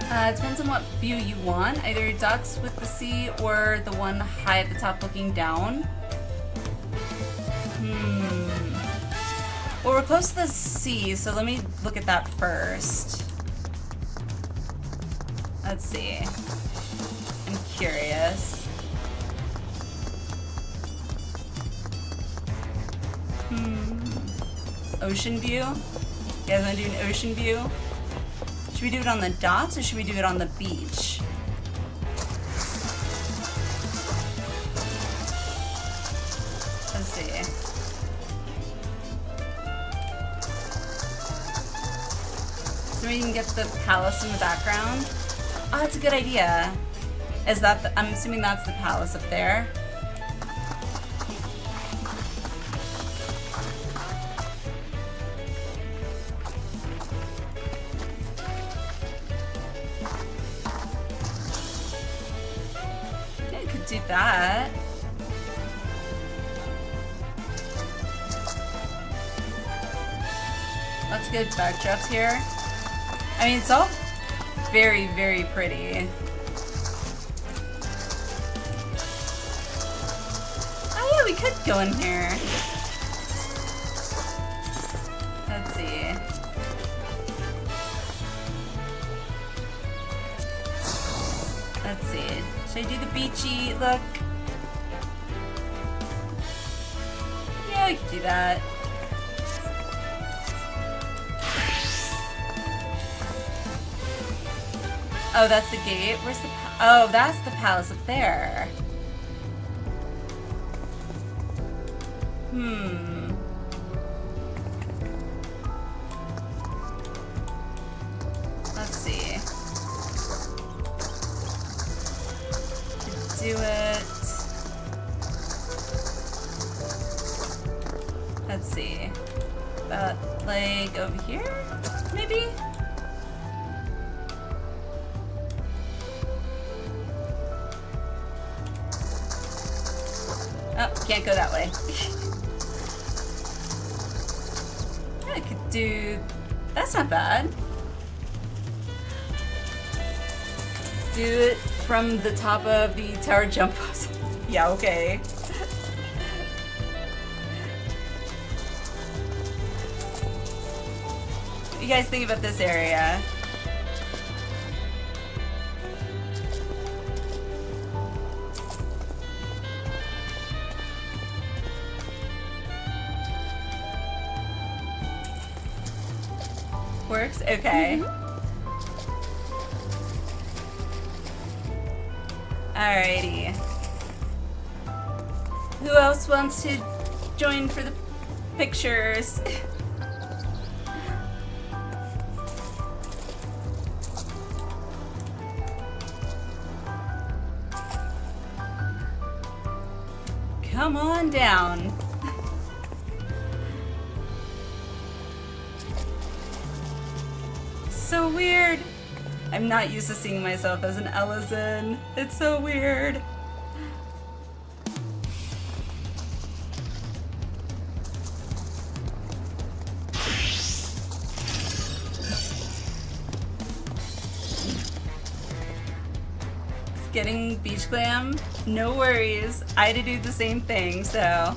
It depends on what view you want, either ducks with the sea or the one high at the top looking down. Well, we're close to the sea, so let me look at that first. Let's see. I'm curious. Ocean view? You guys want to do an ocean view? Should we do it on the docks or should we do it on the beach? Let's see. So we can get the palace in the background. Oh, that's a good idea. Is that the, I'm assuming that's the palace up there. Yeah, you could do that. Let's get backdrops here. I mean, it's all very, very pretty. Oh yeah, we could go in here. Let's see. Let's see. Should I do the beachy look? Yeah, we could do that. Oh, that's the gate? Where's the oh, that's the palace up there. Let's see. Do it. Let's see. About like over here, maybe? Oh, can't go that way. Yeah, I could do... That's not bad. Do it from the top of the tower jump. Yeah, okay. What do you guys think about this area? Works? Okay. Alrighty. Who else wants to join for the pictures? Come on down. So weird. I'm not used to seeing myself as an Ellison. It's so weird. It's getting beach glam. No worries. I had to do the same thing, so.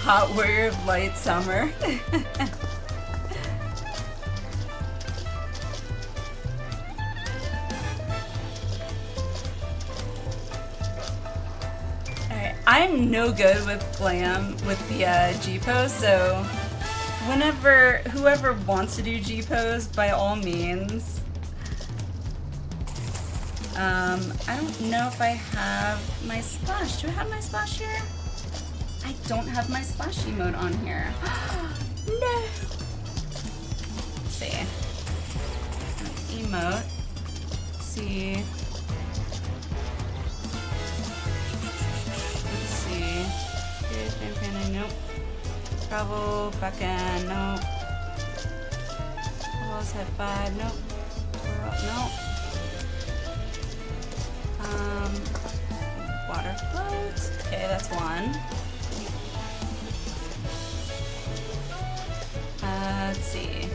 Hot warrior of light summer. Alright, I'm no good with glam with the G-pose, so whoever wants to do G-pose, by all means. I don't know if I have my splash. Do I have my splash here? I don't have my splash emote on here. No! Let's see. Emote. Let's see. Let's see. Here's campaign, nope. Travel, back end, nope. Almost had 5, nope. Nope. Water float. Okay, that's one. Let's see.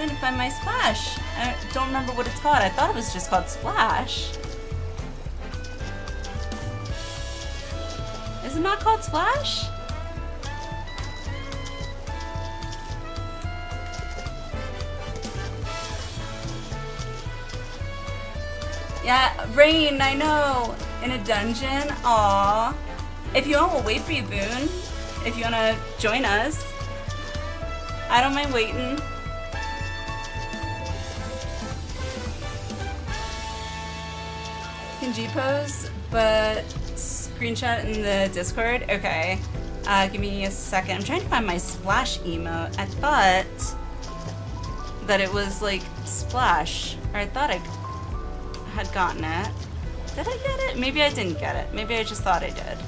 trying to find my splash. I don't remember what it's called. I thought it was just called Splash. Is it not called Splash? Yeah, Rain, I know. In a dungeon? Aww. If you want, we'll wait for you, Boone. If you want to join us. I don't mind waiting. Can G-pose, but screenshot in the Discord? Okay. Give me a second. I'm trying to find my splash emote. I thought that it was like splash. Or I thought I had gotten it. Did I get it? Maybe I didn't get it. Maybe I just thought I did.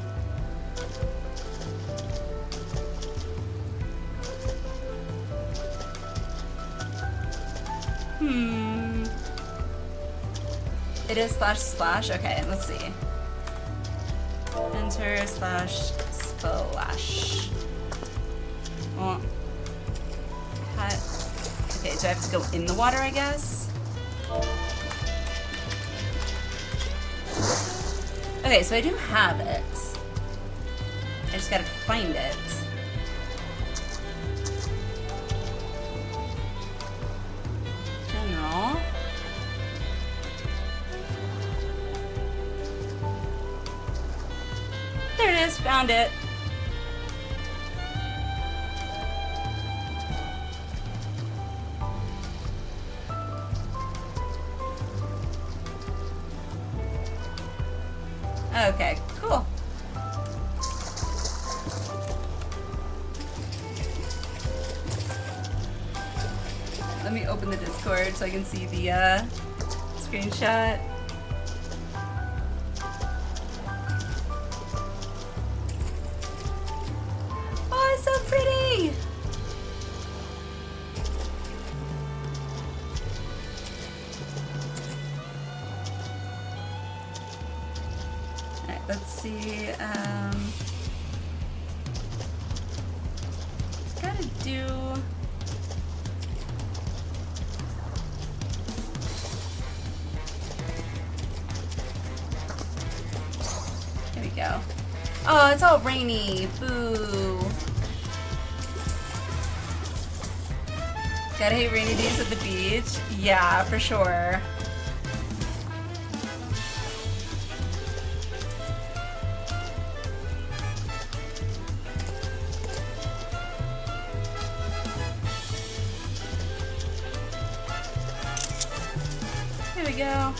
It is slash splash? Okay, let's see. Enter slash splash. Well, okay, do I have to go in the water, I guess? Okay, so I do have it. I just gotta find it. General. There it is, found it. Okay, cool. Let me open the Discord so I can see the screenshot. Oh, it's so pretty! Let's see, gotta do... There we go. Oh, it's all rainy. Boo. Gotta hate rainy days at the beach. Yeah, for sure. Here we go.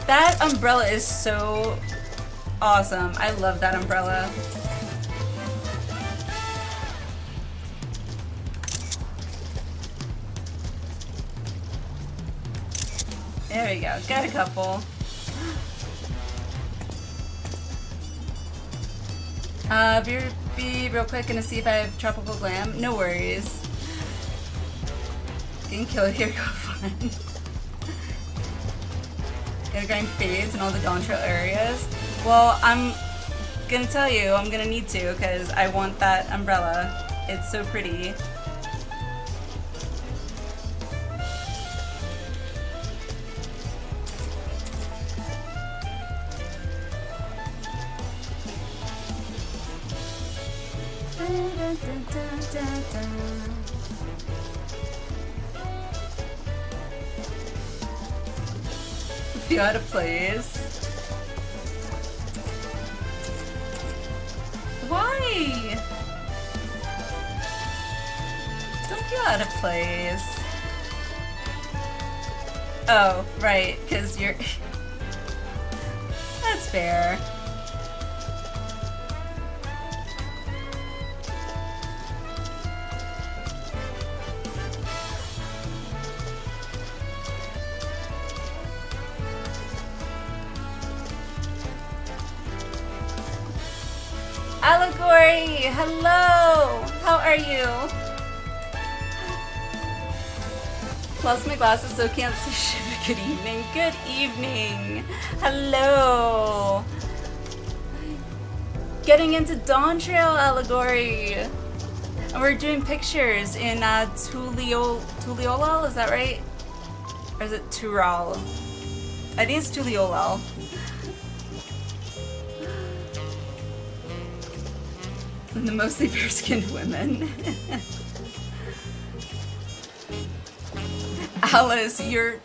That umbrella is so awesome. I love that umbrella. There we go. Got a couple. Be real quick, gonna see if I have tropical glam. No worries. Getting killed here, go fun. Gotta grind fades in all the Dontrell areas. Well, I'm gonna tell you, I'm gonna need to, because I want that umbrella. It's so pretty. Feel out of place. Why? Don't feel out of place. Oh, right, because you're... That's fair. Allegory, hello! How are you? Lost my glasses, so can't see shit. Good evening. Good evening. Hello. Getting into Dawn Trail allegory. And we're doing pictures in Tuliolal, is that right? Or is it Tural? I think it's Tuliolal. And the mostly fair-skinned women. Alice, your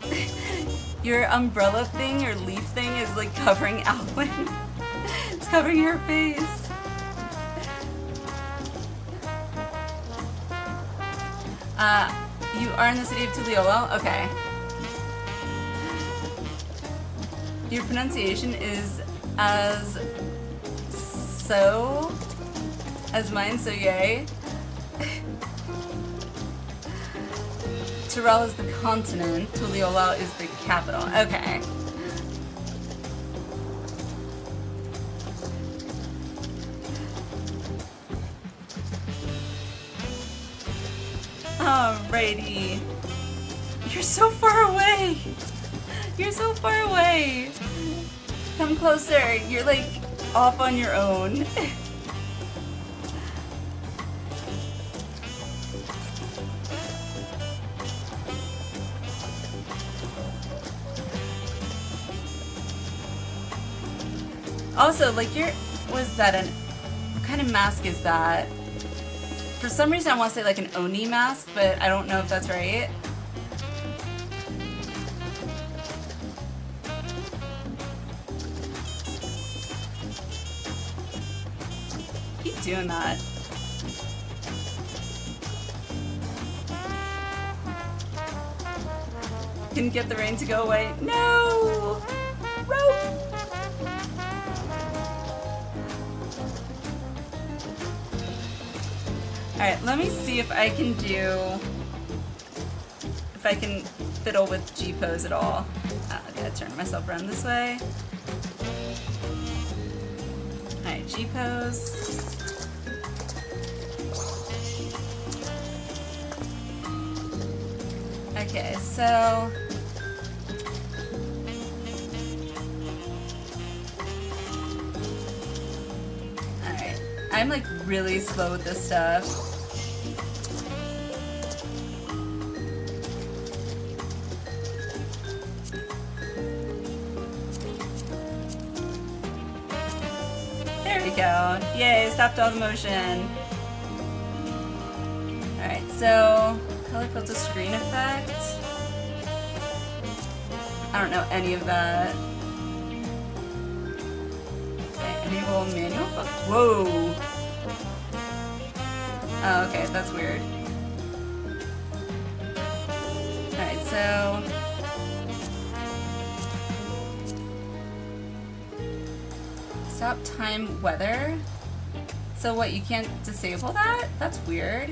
umbrella thing, your leaf thing is like covering Alwyn. It's covering her face. You are in the city of Tuliolal? Okay. Your pronunciation is as mine, so yay. Tural is the continent, Tuliolal is the capital. Okay. Alrighty. You're so far away! You're so far away! Come closer, you're like off on your own. Also, like, what kind of mask is that? For some reason I want to say like an Oni mask, but I don't know if that's right. Keep doing that. Couldn't get the rain to go away. No! Rope! Alright, let me see if I can fiddle with G-pose at all. I gotta turn myself around this way. Alright, G-pose. Okay, so... Alright, I'm like really slow with this stuff. Go. Yay, stopped all the motion. Alright, so color filter screen effect. I don't know any of that. Okay, enable manual focus. Whoa! Oh, okay, that's weird. Alright, so stop time weather. So what, you can't disable that? That's weird.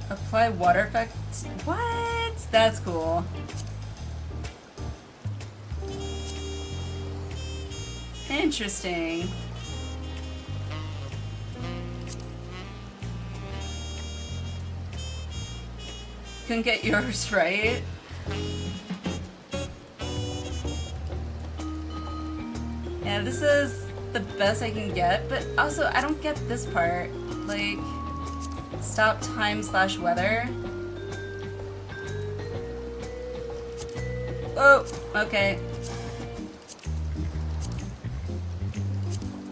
Apply water effect. What? That's cool. Interesting. Couldn't get yours right. Yeah, this is the best I can get, but also I don't get this part. Like, stop time/weather. Oh, okay.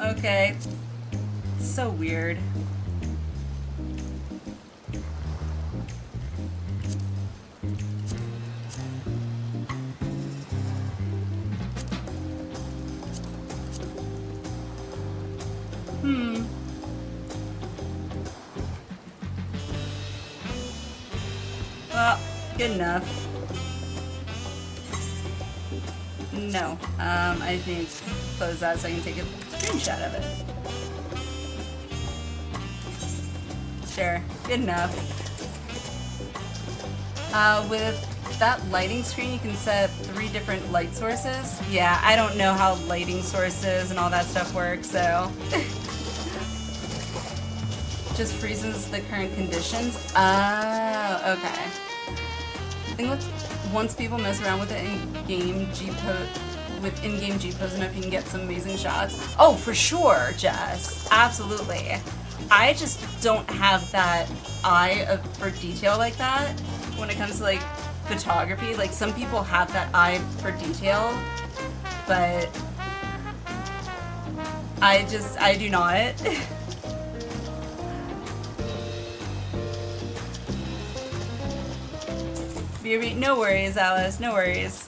Okay. So weird. Well, good enough. No. I just need to close that so I can take a screenshot of it. Sure. Good enough. With that lighting screen, you can set 3 different light sources. Yeah, I don't know how lighting sources and all that stuff works, so... just freezes the current conditions. Oh, okay. I think once people mess around with it in-game in-game G-pose enough, you can get some amazing shots. Oh, for sure, Jess. Absolutely. I just don't have that eye for detail like that when it comes to like photography. Like some people have that eye for detail, but I do not. No worries, Alice, no worries.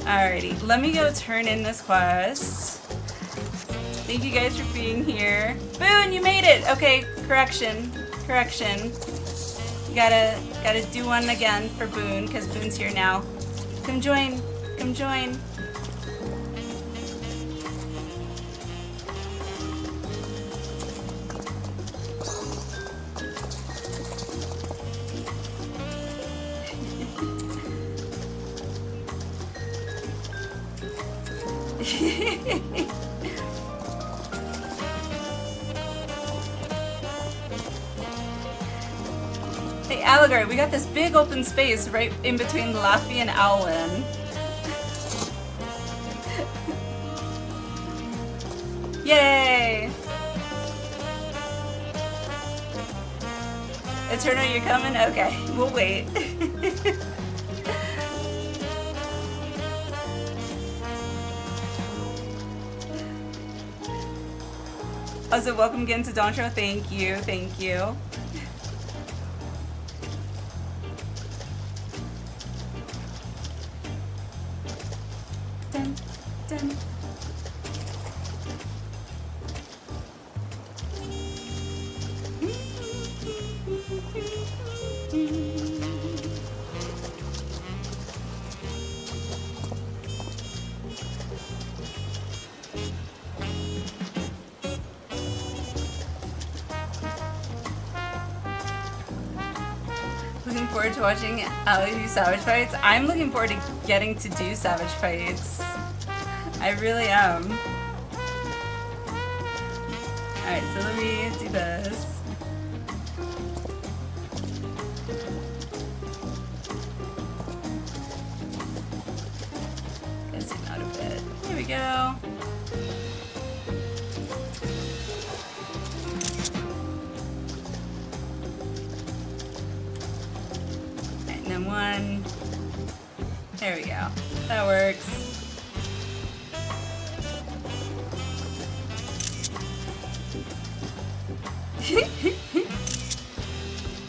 Alrighty, let me go turn in this quest. Thank you guys for being here. Boone, you made it! Okay, correction. You gotta do one again for Boone, because Boone's here now. Come join. Hey, Alligar, we got this big open space right in between Laffy and Alwyn. Yay! Eterno, you coming? Okay, we'll wait. Also, welcome again to Dontro. Thank you. Dun. Looking forward to watching Ali do Savage Fights. I'm looking forward to getting to do Savage Fights. I really am. Alright, so let me do this. Gotta zoom out a bit. Here we go. Alright, and then one. There we go. That works.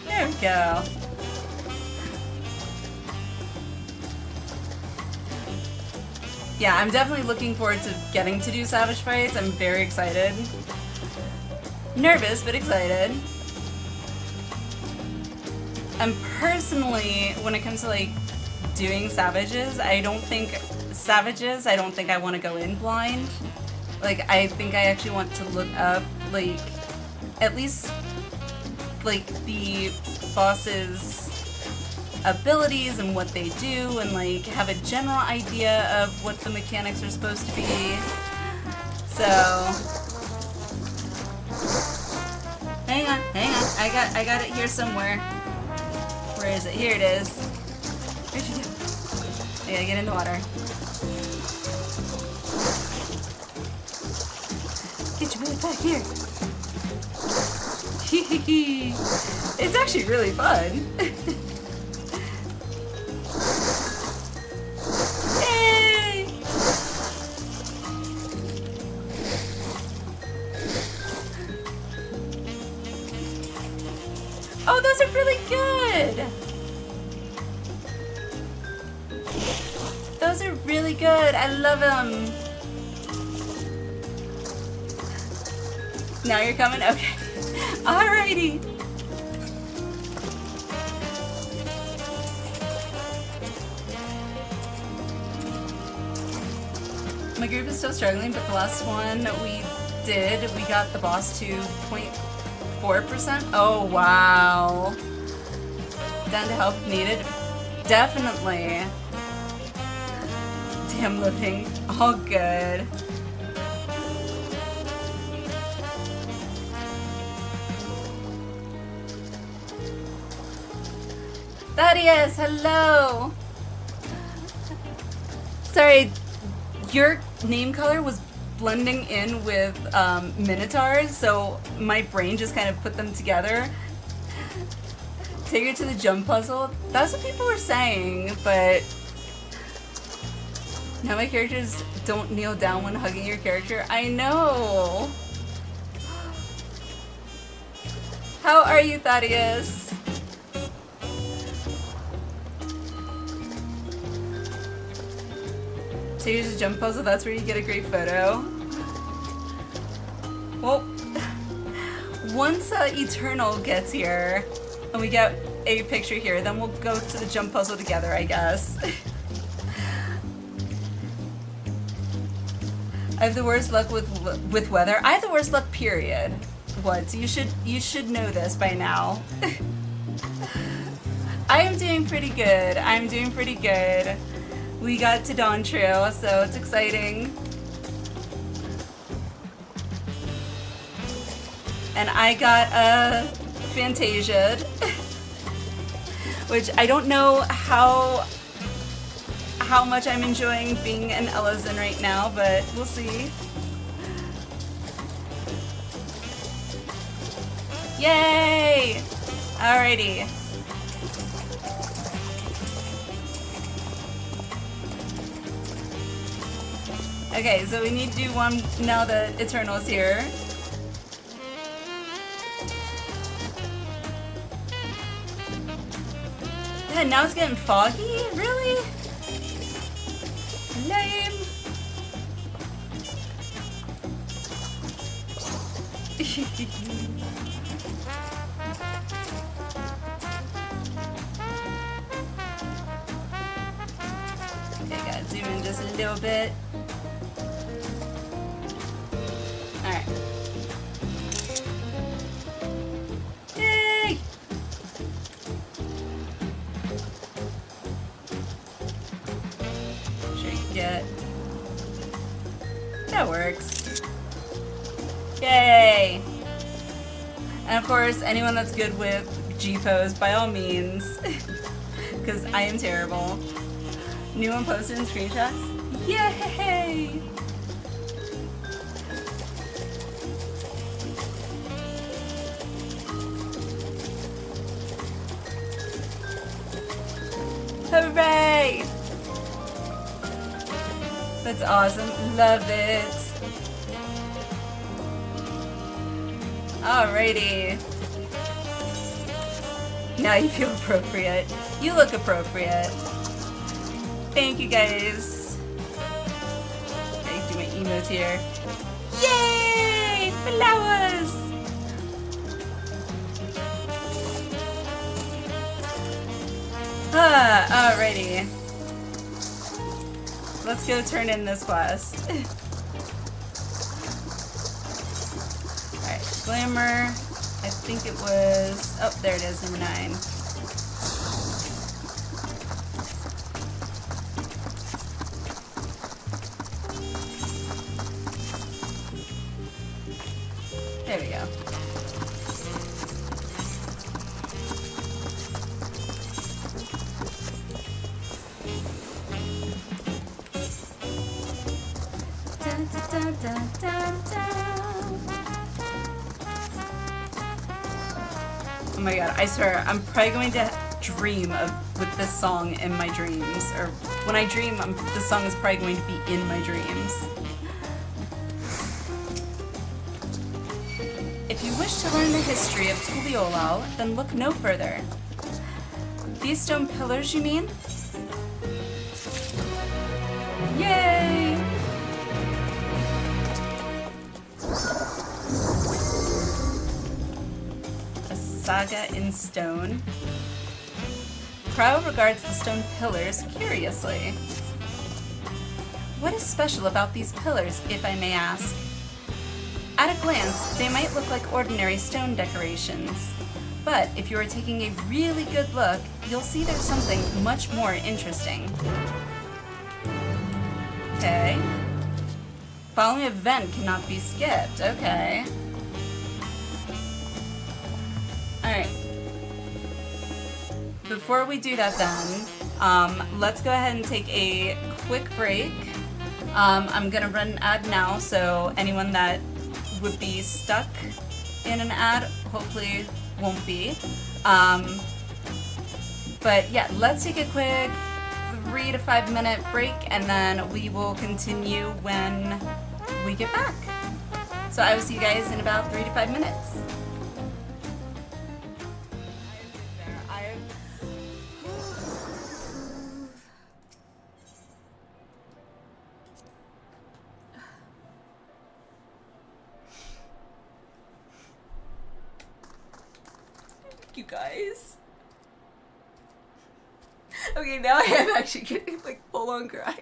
There we go. Yeah, I'm definitely looking forward to getting to do Savage Fights. I'm very excited. Nervous, but excited. And personally, when it comes to like doing Savages, I don't think I want to go in blind. Like, I think I actually want to look up, like, at least, like, the boss's abilities and what they do, and, like, have a general idea of what the mechanics are supposed to be. So, hang on, I got it here somewhere. Where is it? Here it is. Where'd you go? I gotta get in the water. Get your butt back here. It's actually really fun. Yay! Oh, those are really good. Those are really good. I love them. Now you're coming? Okay. Alrighty. My group is still struggling, but the last one we did, we got the boss to 0.4%. Oh, wow. Down to help needed? Definitely. Damn loading. All good. Thaddeus, hello! Sorry, your name color was blending in with Minotaurs, so my brain just kind of put them together. Take her to the jump puzzle. That's what people were saying, but now my characters don't kneel down when hugging your character. I know! How are you, Thaddeus? Take her to the jump puzzle, that's where you get a great photo. Well, once Eternal gets here, and we get a picture here, then we'll go to the jump puzzle together, I guess. I have the worst luck with weather. I have the worst luck, period. What? You should know this by now. I am doing pretty good. I'm doing pretty good. We got to Dawn Trail, so it's exciting. And I got a Fantasia, which I don't know how much I'm enjoying being an Ellison right now, but we'll see. Yay! Alrighty. Okay, so we need to do one now that Eternal's here. Yeah, now it's getting foggy? Really? Lame. Okay, gotta zoom in just a little bit. Alright. Yay! Sure you can get. That works. Yay! And of course, anyone that's good with G-pose, by all means, because I am terrible. New one posted in screenshots? Yay! Hooray! That's awesome. Love it. Alrighty. Now you feel appropriate. You look appropriate. Thank you guys. I do my emotes here. Yay! Flowers! Alrighty. Let's go turn in this quest. Alright, Glamour. I think it was... Oh, there it is, number 9. There we go. Dun, dun, dun, dun. Oh my god, I swear, I'm probably going to dream with this song in my dreams. Or when I dream, this song is probably going to be in my dreams. If you wish to learn the history of Tuliolal, then look no further. These stone pillars, you mean? Yay! A saga in stone. Crow regards the stone pillars curiously. What is special about these pillars, if I may ask? At a glance, they might look like ordinary stone decorations. But if you are taking a really good look, you'll see there's something much more interesting. Okay. Following event cannot be skipped. Okay. Alright. before we do that then, let's go ahead and take a quick break. I'm gonna run an ad now, so anyone that would be stuck in an ad hopefully won't be. But yeah, let's take a quick 3 to 5 minute break, and then we will continue when we get back. So I will see you guys in about 3 to 5 minutes. You guys. Okay, now I am actually getting like full on cry.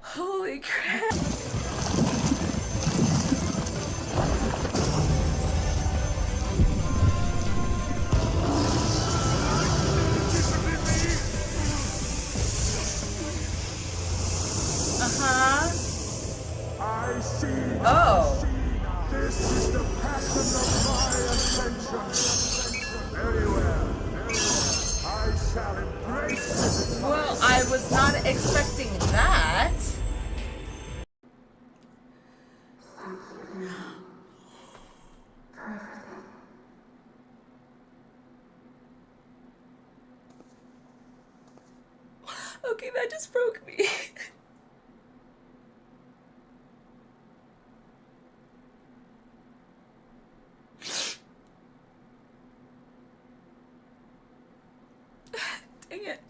Holy crap. I see. Oh. This is the passion of my ascension. Very well. I shall embrace it. Well, I was not expecting that. Okay, that just broke me. Dang it.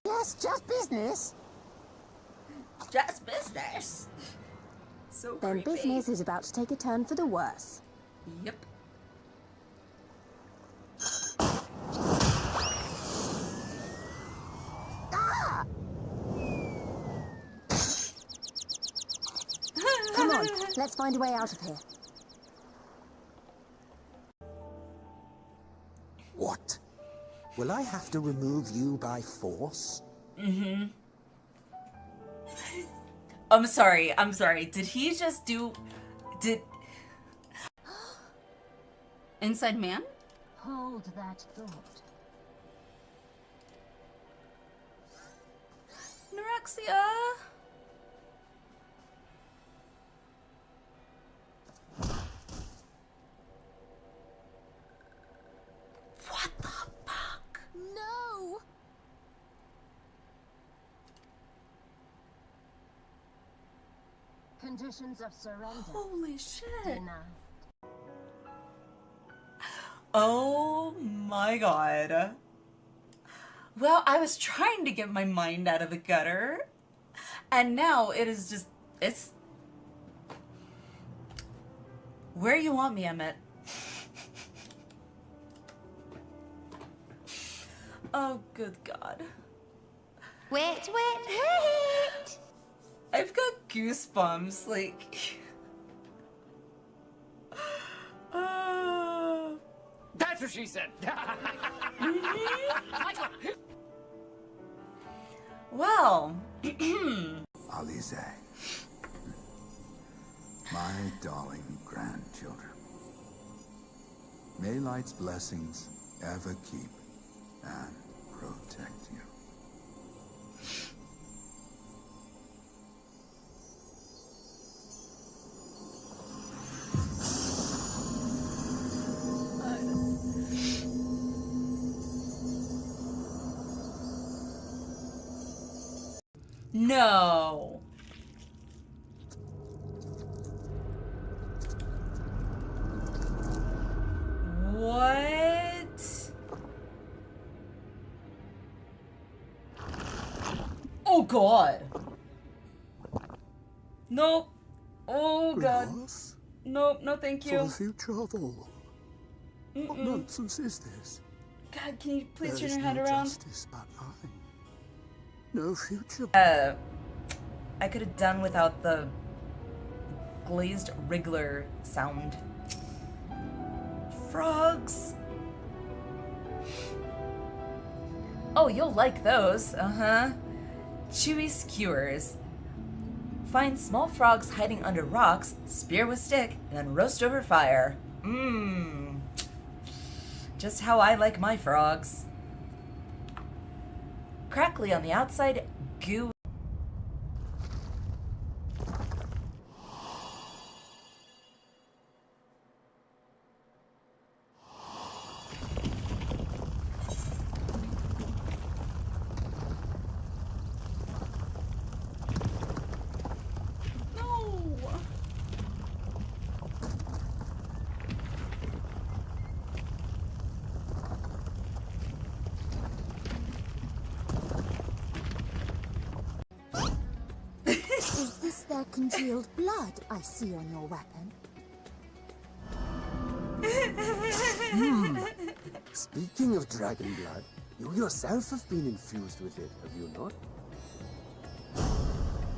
Yes, just business. Just business. So Then creepy. business is about to take a turn for the worse. Yep. Come on, let's find a way out of here. What? Will I have to remove you by force? Mm-hmm. I'm sorry. Did he just do... Inside man? Hold that thought. Anorexia? What the fuck? No! Conditions of surrender. Holy shit. Denied. Oh my god. Well, I was trying to get my mind out of the gutter, and now it is just, it's... Where you want me, Emmett? Oh, good God. Wait! I've got goosebumps, like... That's what she said. Well... Alize. My darling grandchildren. May light's blessings ever keep and protect you. No. What? Oh God. Nope. Oh God. Glass Nope, no thank for you. the future of all. What nonsense is this? God, can you please There turn is your head no around? justice but mine. No future. I could have done without the glazed wriggler sound. Frogs. Oh, you'll like those. Uh-huh. Chewy skewers. Find small frogs hiding under rocks, spear with stick, and then roast over fire. Mmm. Just how I like my frogs. Crackly on the outside, goo. Is this their congealed blood I see on your weapon? Speaking of dragon blood, you yourself have been infused with it, have you not?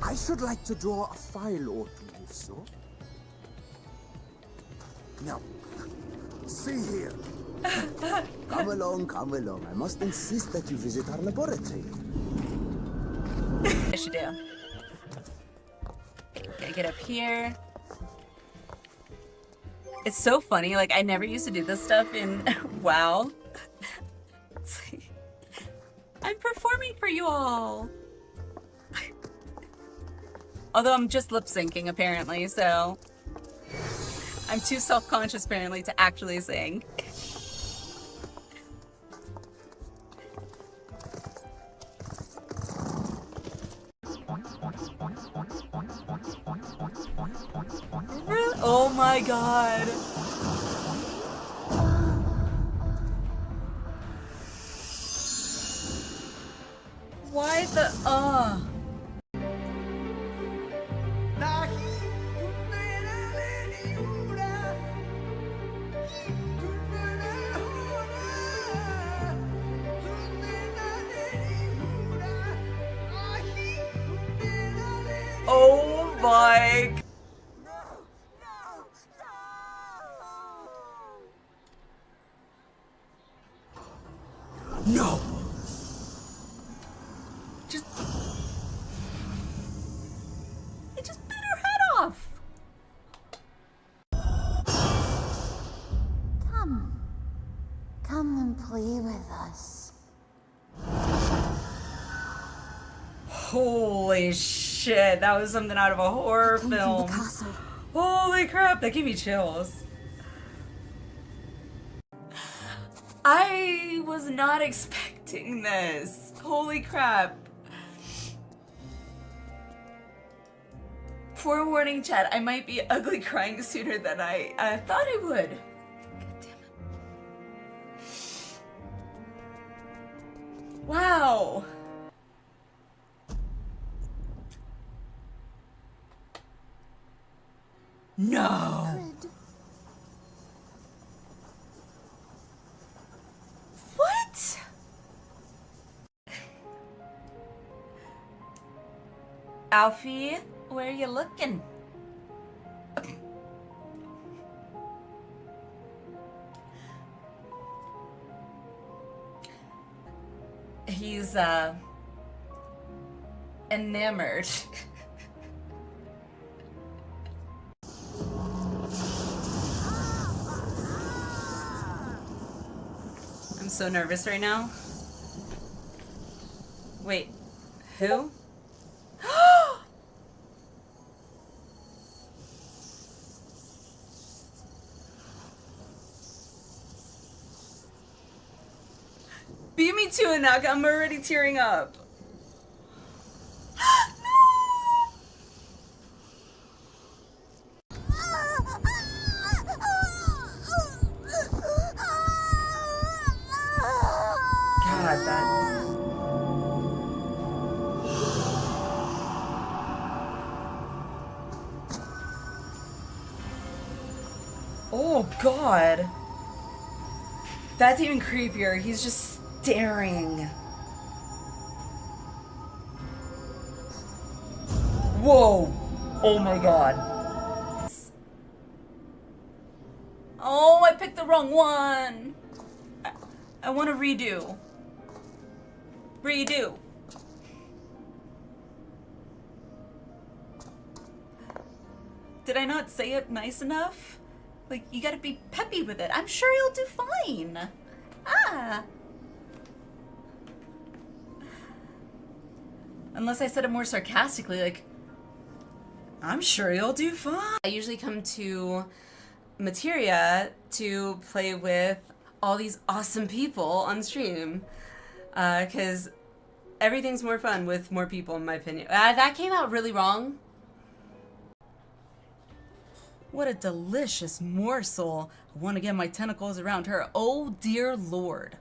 I should like to draw a file or two, if so. Now, see here. Come along, come along. I must insist that you visit our laboratory. I should do. Okay, get up here. It's so funny, like I never used to do this stuff in WoW. It's like, I'm performing for you all. Although I'm just lip syncing apparently, so I'm too self-conscious apparently to actually sing. Oh my god. Why the Oh my. No! It just bit her head off. Come and play with us. Holy shit, that was something out of a horror film. Holy crap, that gave me chills. I was not expecting this. Holy crap. Forewarning, chat, I might be ugly crying sooner than I thought I would. God damn it. Wow. No. What? Alfie, where are you looking? He's enamored. I'm so nervous right now. Wait, who? Beat me to it, Naka. I'm already tearing up. God, that... Oh, God. That's even creepier. He's just staring. Whoa. Oh, my God. Oh, I picked the wrong one. I want to redo. Redo. Did I not say it nice enough? Like, you gotta be peppy with it. I'm sure you'll do fine. Ah. Unless I said it more sarcastically, like, I'm sure you'll do fine. I usually come to Materia to play with all these awesome people on stream. Because everything's more fun with more people, in my opinion. That came out really wrong. What a delicious morsel. I want to get my tentacles around her. Oh dear Lord.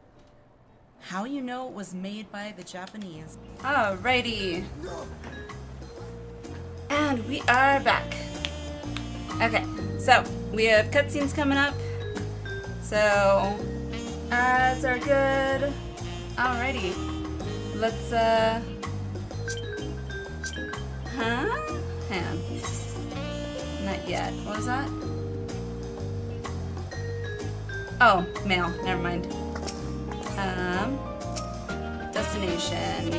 How you know it was made by the Japanese. Alrighty. And we are back. Okay, so we have cutscenes coming up. So ads are good. Alrighty. Let's hang on. Not yet. What was that? Oh, mail. Never mind. Destination.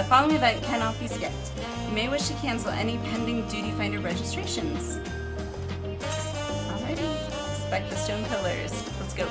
Following event cannot be skipped. You may wish to cancel any pending Duty Finder registrations. Alrighty. Inspect the stone pillars. Let's go.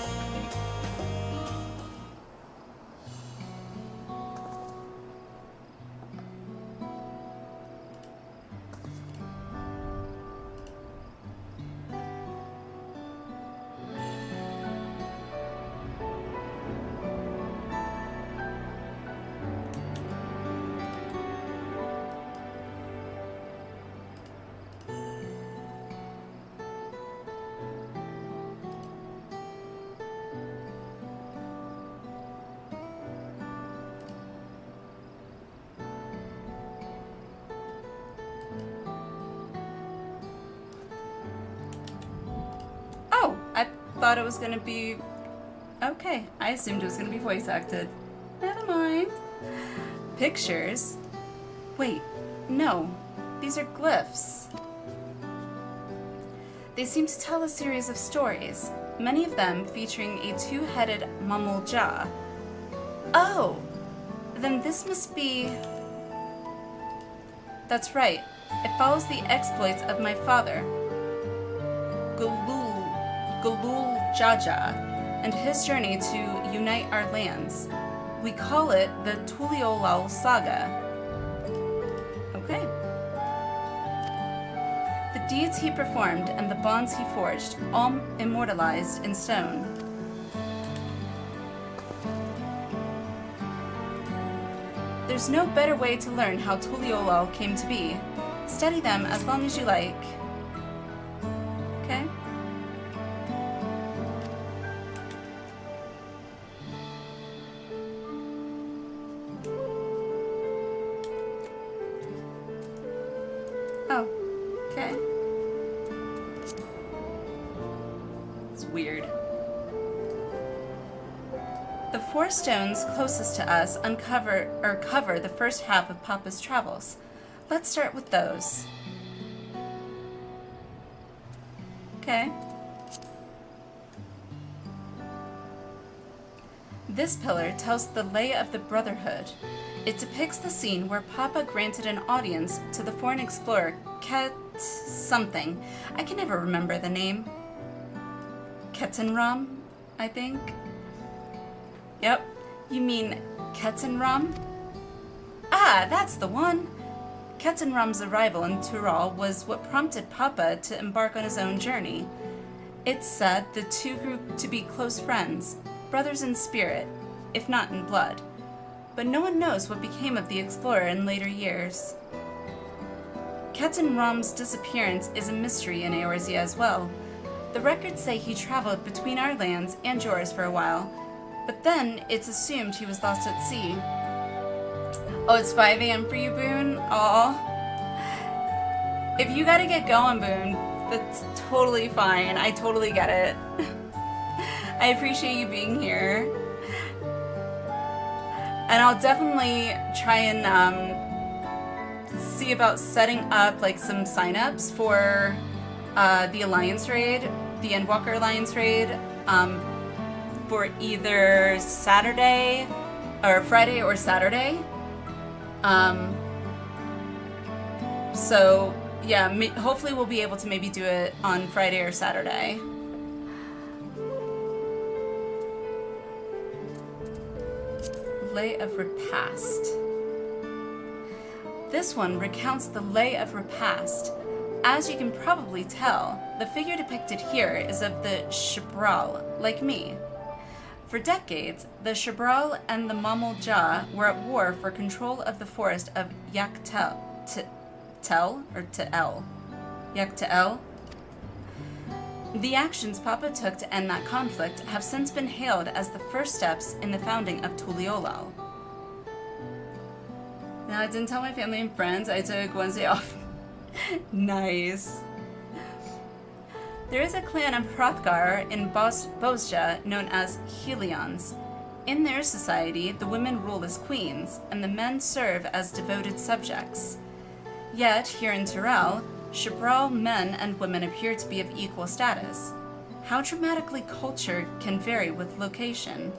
I thought it was gonna be... Okay, I assumed it was gonna be voice acted. Never mind. Pictures? Wait, no. These are glyphs. They seem to tell a series of stories, many of them featuring a two-headed Mamul Ja. Oh! Then this must be... That's right. It follows the exploits of my father, Galul Jaja, and his journey to unite our lands. We call it the Tuliolal Saga. Okay. The deeds he performed and the bonds he forged, all immortalized in stone. There's no better way to learn how Tuliolal came to be. Study them as long as you like. Okay? Oh, okay. It's weird. The four stones closest to us cover the first half of Papa's travels. Let's start with those. Okay. This pillar tells the lay of the Brotherhood. It depicts the scene where Papa granted an audience to the foreign explorer Ket something. I can never remember the name. Ketenram, I think. Yep. You mean Ketenram? Ah, that's the one! Ketenram's arrival in Tural was what prompted Papa to embark on his own journey. It's said the two grew to be close friends, brothers in spirit, if not in blood. But no one knows what became of the explorer in later years. Ketenram's disappearance is a mystery in Eorzea as well. The records say he traveled between our lands and yours for a while, but then it's assumed he was lost at sea. Oh, it's 5 a.m. for you, Boone? Aw. If you gotta get going, Boone, that's totally fine. I totally get it. I appreciate you being here. And I'll definitely try and see about setting up like some signups for the Alliance Raid, the Endwalker Alliance Raid, for either Saturday, or Friday or Saturday. So yeah, hopefully we'll be able to maybe do it on Friday or Saturday. Lay of Repast. This one recounts the Lay of Repast. As you can probably tell, the figure depicted here is of the Shibral, like me. For decades, the Shibral and the Mamul-Ja were at war for control of the forest of Yaktel. Yaktel. The actions Papa took to end that conflict have since been hailed as the first steps in the founding of Tuliolal. Now, I didn't tell my family and friends. I took Wednesday off. Nice. There is a clan of Hrothgar in Bosja known as Helions. In their society, the women rule as queens, and the men serve as devoted subjects. Yet, here in Tyrell, Shibral men and women appear to be of equal status. How dramatically culture can vary with location.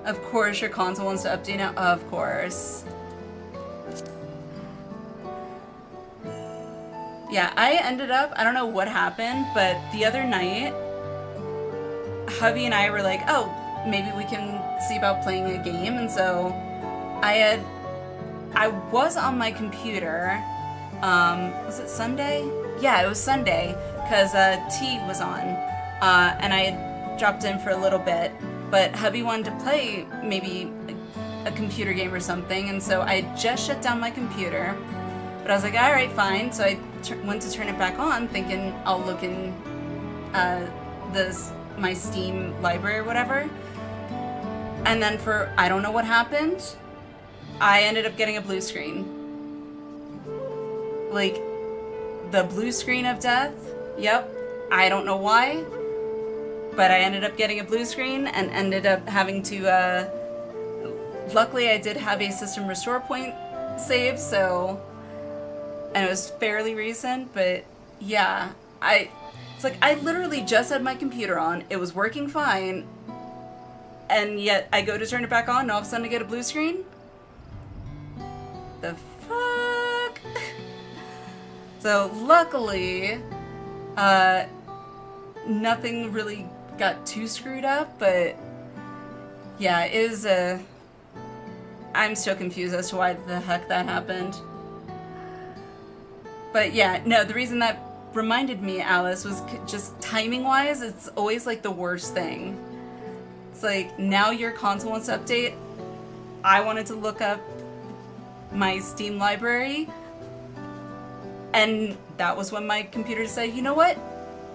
Of course, your console wants to update now. Of course. Yeah, I ended up, I don't know what happened, but the other night, hubby and I were like, oh, maybe we can see about playing a game. And so I was on my computer. Was it Sunday? Yeah, it was Sunday, because T was on, and I had dropped in for a little bit, but hubby wanted to play maybe a computer game or something, and so I just shut down my computer, but I was like, alright, fine, so I went to turn it back on, thinking I'll look in my Steam library or whatever, and then I don't know what happened, I ended up getting a blue screen. Like, the blue screen of death. Yep. I don't know why, but I ended up getting a blue screen and ended up having to, luckily I did have a system restore point save, so, and it was fairly recent, but yeah, it's like, I literally just had my computer on, it was working fine, and yet I go to turn it back on, and all of a sudden I get a blue screen? The fuck? So luckily, nothing really got too screwed up, but yeah, it is I'm still confused as to why the heck that happened. But yeah, no, the reason that reminded me, Alice, was just timing-wise, it's always like the worst thing. It's like, now your console wants to update, I wanted to look up my Steam library, and that was when my computer said, you know what?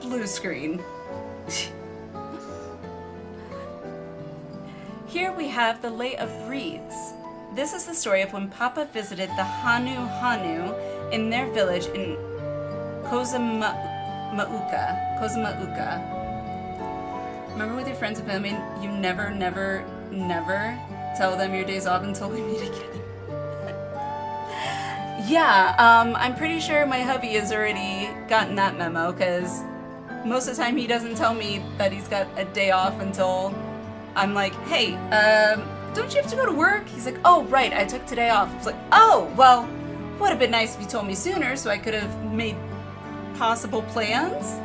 Blue screen. Here we have the Lay of Reeds. This is the story of when Papa visited the Hanu in their village in Kozamauka. Remember with your friends and family, you never tell them your day's off until we meet again. Yeah, I'm pretty sure my hubby has already gotten that memo, because most of the time he doesn't tell me that he's got a day off until I'm like, hey, don't you have to go to work? He's like, oh, right, I took today off. I was like, oh, well, would have been nice if you told me sooner so I could have made possible plans.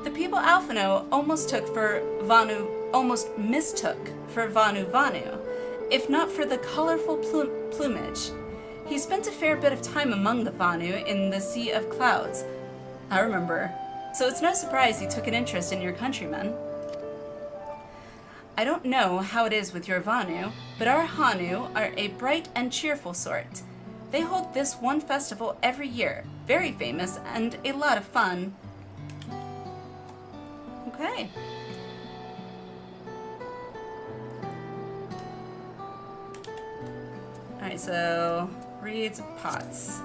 The people Alphino almost mistook for Vanu, if not for the colorful plumage. He spent a fair bit of time among the Vanu in the Sea of Clouds. I remember. So it's no surprise he took an interest in your countrymen. I don't know how it is with your Vanu, but our Hanu are a bright and cheerful sort. They hold this one festival every year, very famous and a lot of fun. Okay. Alright, so reeds of pots.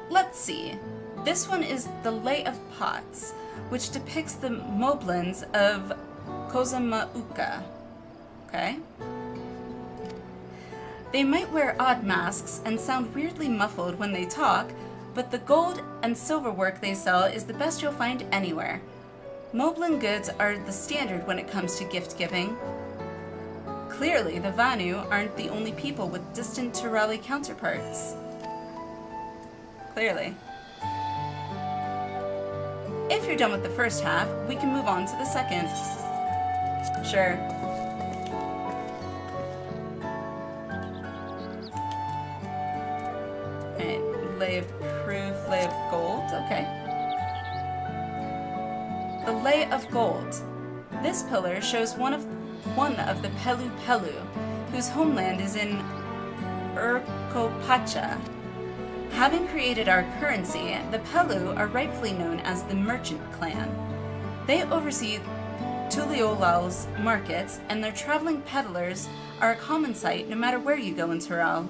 Let's see. This one is the Lay of Pots, which depicts the Moblins of Kozamauka. Okay? They might wear odd masks and sound weirdly muffled when they talk, but the gold and silver work they sell is the best you'll find anywhere. Moblin goods are the standard when it comes to gift giving. Clearly, the Vanu aren't the only people with distant Turali counterparts. Clearly. If you're done with the first half, we can move on to the second. Sure. Alright, lay of proof, lay of gold, okay. The Lay of Gold. This pillar shows one of the Pelu Pelu, whose homeland is in Urkopacha. Having created our currency, the Pelu are rightfully known as the Merchant Clan. They oversee Tuliola's markets, and their traveling peddlers are a common sight no matter where you go in Tural.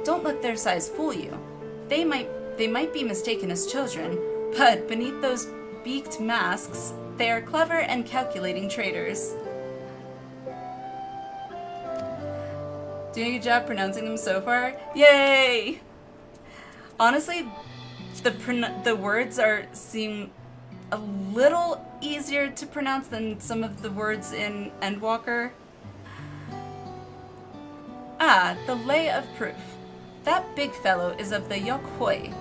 Don't let their size fool you. They might be mistaken as children, but beneath those beaked masks, they are clever and calculating traders. Doing a good job pronouncing them so far? Yay! Honestly, the words seem a little easier to pronounce than some of the words in Endwalker. Ah, the Lay of Proof. That big fellow is of the Yokhoi,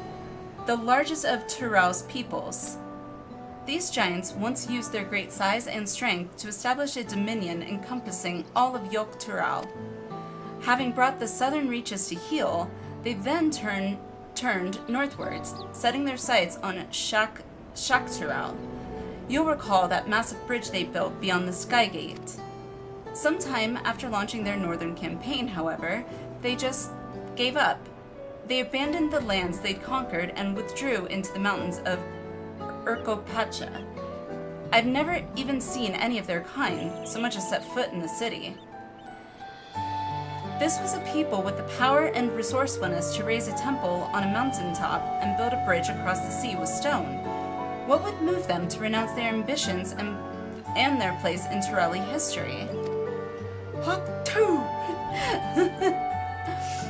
the largest of Tural's peoples. These giants once used their great size and strength to establish a dominion encompassing all of Yok Tural. Having brought the southern reaches to heel, they then turned northwards, setting their sights on Shak Tural. You'll recall that massive bridge they built beyond the Sky Gate. Sometime after launching their northern campaign, however, they just gave up. They abandoned the lands they'd conquered and withdrew into the mountains of Urkopacha. I've never even seen any of their kind, so much as set foot in the city. This was a people with the power and resourcefulness to raise a temple on a mountaintop and build a bridge across the sea with stone. What would move them to renounce their ambitions and their place in Turali history? Hawk 2!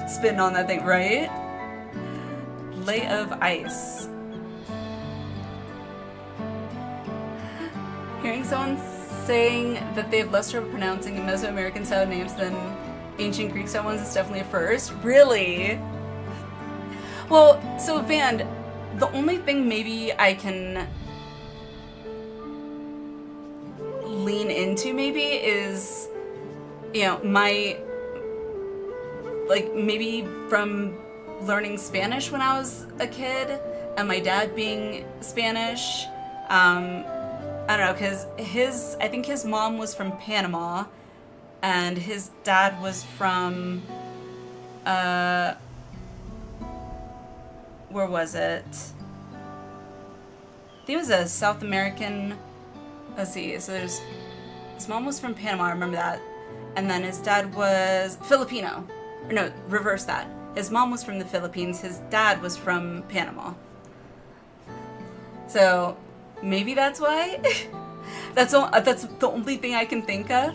Spitting on that thing, right? Lay of Ice. Hearing someone saying that they have less trouble pronouncing Mesoamerican style names than ancient Greek style ones is definitely a first. Really? Well, so Van, the only thing maybe I can lean into maybe is, you know, maybe from learning Spanish when I was a kid and my dad being Spanish. I don't know, because I think his mom was from Panama, and his dad was from, where was it? I think it was a South American, let's see, so his mom was from Panama, I remember that, and then his dad was Filipino, or no, reverse that. His mom was from the Philippines, his dad was from Panama. So, maybe that's why? That's the only thing I can think of.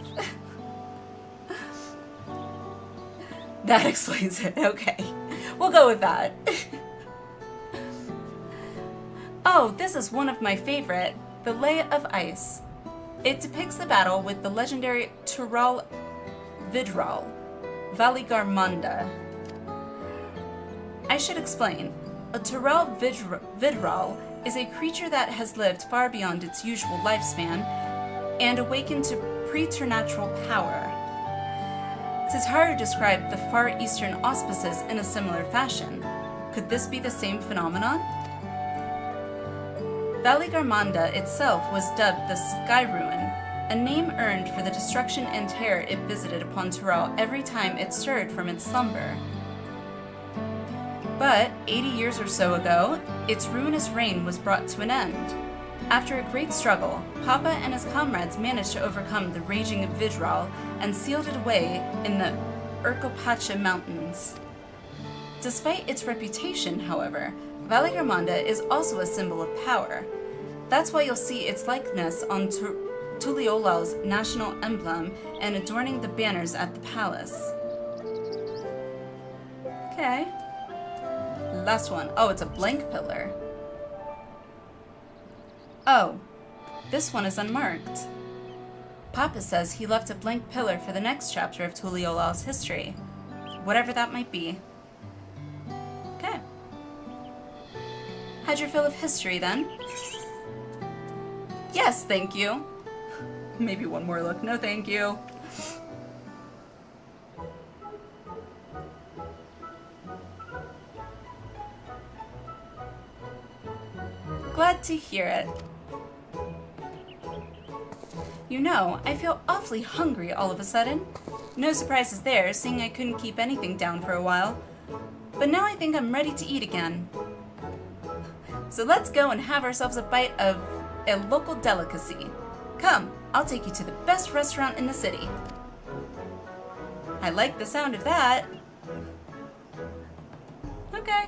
That explains it. Okay. We'll go with that. Oh, this is one of my favorite. The Lay of Ice. It depicts the battle with the legendary Tural Vidral, Valigarmanda. I should explain. A Tural Vidral is a creature that has lived far beyond its usual lifespan and awakened to preternatural power. It is hard to describe the Far Eastern auspices in a similar fashion. Could this be the same phenomenon? Valigarmanda itself was dubbed the Sky Ruin, a name earned for the destruction and terror it visited upon Tural every time it stirred from its slumber. But 80 years or so ago, its ruinous reign was brought to an end. After a great struggle, Papa and his comrades managed to overcome the raging Vidral and sealed it away in the Urkopacha Mountains. Despite its reputation, however, Valigarmanda is also a symbol of power. That's why you'll see its likeness on Tuliola's national emblem and adorning the banners at the palace. Okay. Last one. Oh, it's a blank pillar. Oh, this one is unmarked. Papa says he left a blank pillar for the next chapter of Tuliolal's history. Whatever that might be. Okay. Had your fill of history, then? Yes, thank you. Maybe one more look. No, thank you. Glad to hear it. You know, I feel awfully hungry all of a sudden. No surprises there, seeing I couldn't keep anything down for a while. But now I think I'm ready to eat again. So let's go and have ourselves a bite of a local delicacy. Come, I'll take you to the best restaurant in the city. I like the sound of that. Okay.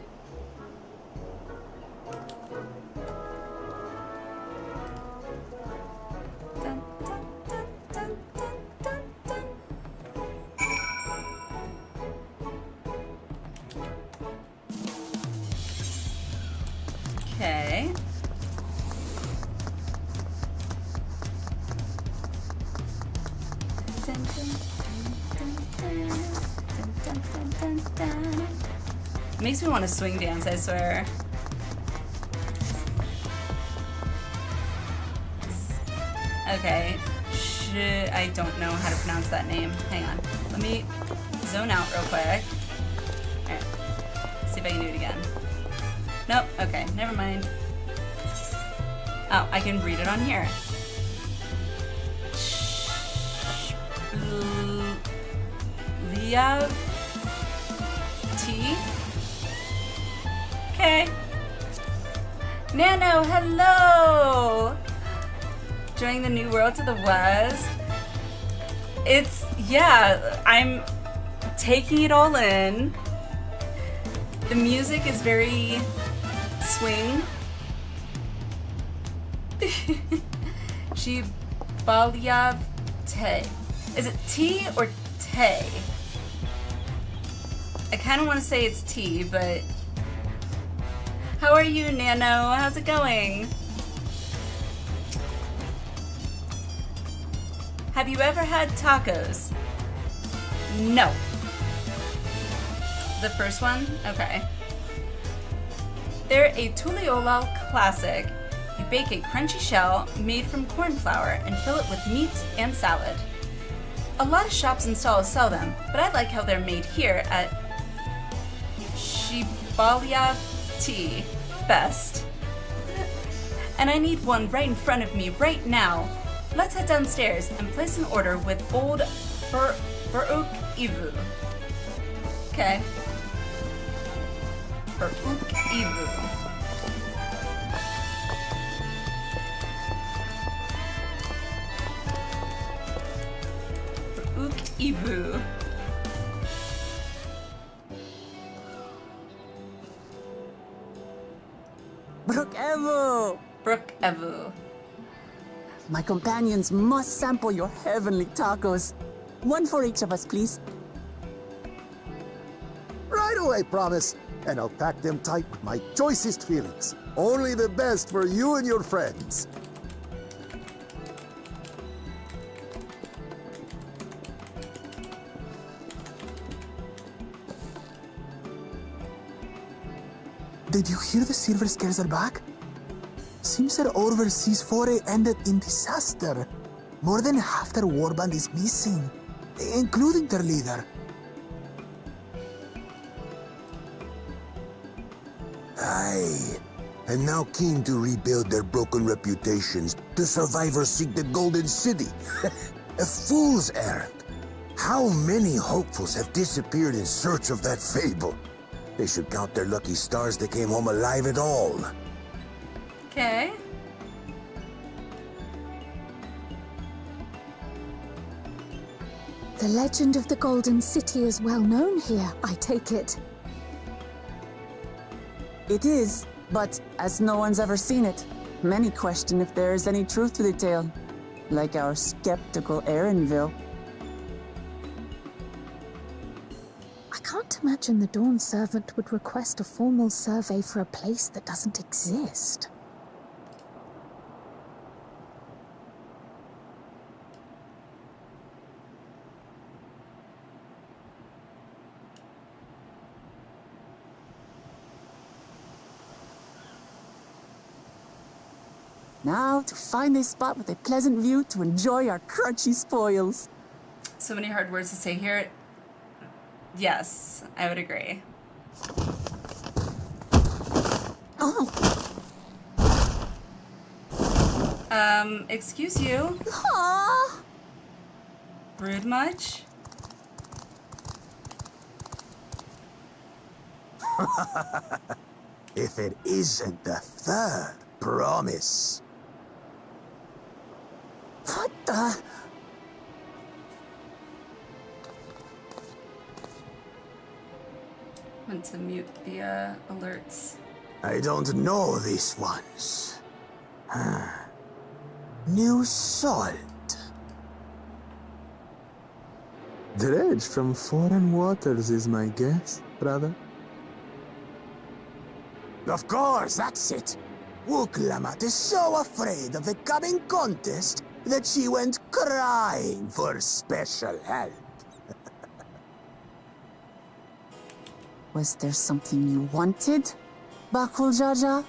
Dun, dun, dun, dun, dun, dun, dun. Okay. Dun, dun, dun, dun, dun, dun, dun, dun, dun. Makes me want to swing dance, I swear. Okay. I don't know how to pronounce that name. Hang on. Let me zone out real quick. Alright. See if I can do it again. Nope. Okay. Never mind. Oh, I can read it on here. Liav T. Okay. Nano, hello! Joining the new world to the west. Yeah, I'm taking it all in. The music is very swing. Shibalyav Te. Is it T or Te? I kind of want to say it's T, but... How are you, Nano? How's it going? Have you ever had tacos? No. The first one? Okay. They're a Tuliolal classic. You bake a crunchy shell made from corn flour and fill it with meat and salad. A lot of shops and stalls sell them, but I like how they're made here at Shibalya Tea best. And I need one right in front of me right now. Let's head downstairs and place an order with old Buruk Ivu. Okay. Buruk Ivu. Buruk Ivu. Brook Evu! Brook Evu. My companions must sample your heavenly tacos. One for each of us, please. Right away, promise. And I'll pack them tight with my choicest feelings. Only the best for you and your friends. Did you hear the Silver Scares are back? Seems their overseas foray ended in disaster. More than half their warband is missing, including their leader. Aye. And now keen to rebuild their broken reputations, the survivors seek the Golden City. A fool's errand. How many hopefuls have disappeared in search of that fable? They should count their lucky stars they came home alive at all. Okay. The legend of the Golden City is well known here, I take it. It is, but as no one's ever seen it, many question if there is any truth to the tale. Like our skeptical Erinville. I can't imagine the Dawn Servant would request a formal survey for a place that doesn't exist. Now to find a spot with a pleasant view to enjoy our crunchy spoils. So many hard words to say here. Yes, I would agree. Oh. Excuse you? Aww. Rude much? If it isn't the third promise. What the? Want to mute the alerts. I don't know these ones. New salt. Dredge from foreign waters is my guess, brother. Of course, that's it. Wuklamat is so afraid of the coming contest that she went crying for special help. Was there something you wanted, Bakul Jaja?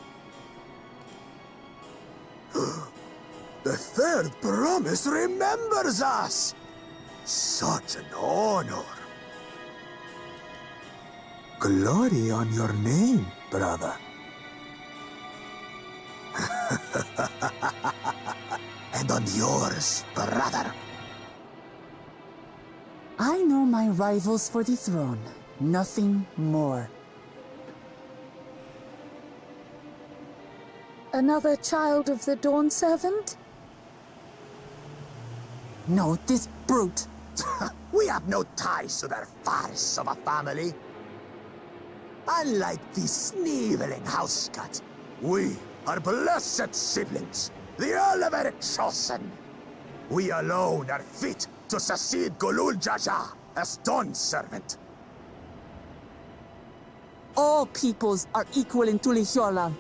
The third promise remembers us! Such an honor. Glory on your name, brother. And on yours, brother. I know my rivals for the throne. Nothing more. Another child of the Dawn Servant? No, this brute. We have no ties to their farce of a family. Unlike the sneevling housecut, we are blessed siblings, the elevated chosen. We alone are fit to succeed Golul Jaja as Dawn Servant. All peoples are equal in Tulihiola.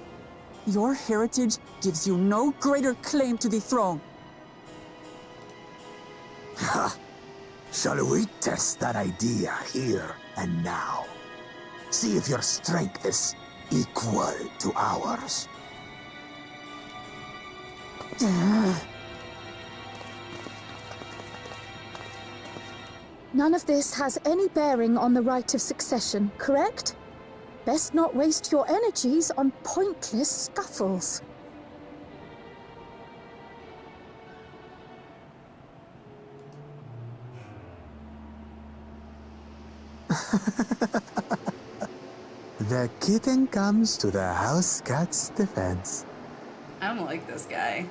Your heritage gives you no greater claim to the throne. Ha! Shall we test that idea here and now? See if your strength is equal to ours. None of this has any bearing on the right of succession, correct? Best not waste your energies on pointless scuffles. The kitten comes to the house cat's defense. I don't like this guy.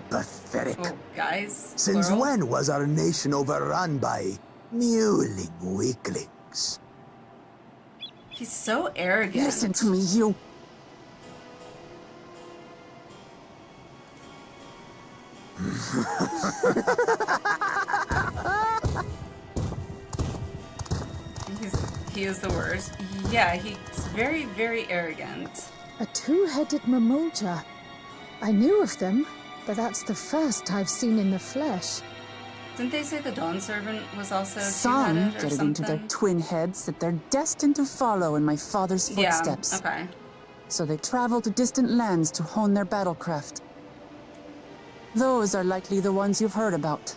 Pathetic. Oh, guys. Since plural? when was our nation overrun by mewling weaklings? He's so arrogant. Listen to me, you. He is the worst. Yeah, he's very, very arrogant. A two-headed Mamulja. I knew of them, but that's the first I've seen in the flesh. Didn't they say the Dawn Servant was also Some two-headed or get it something? into their twin heads that they're destined to follow in my father's footsteps. Yeah, okay. So they travel to distant lands to hone their battlecraft. Those are likely the ones you've heard about.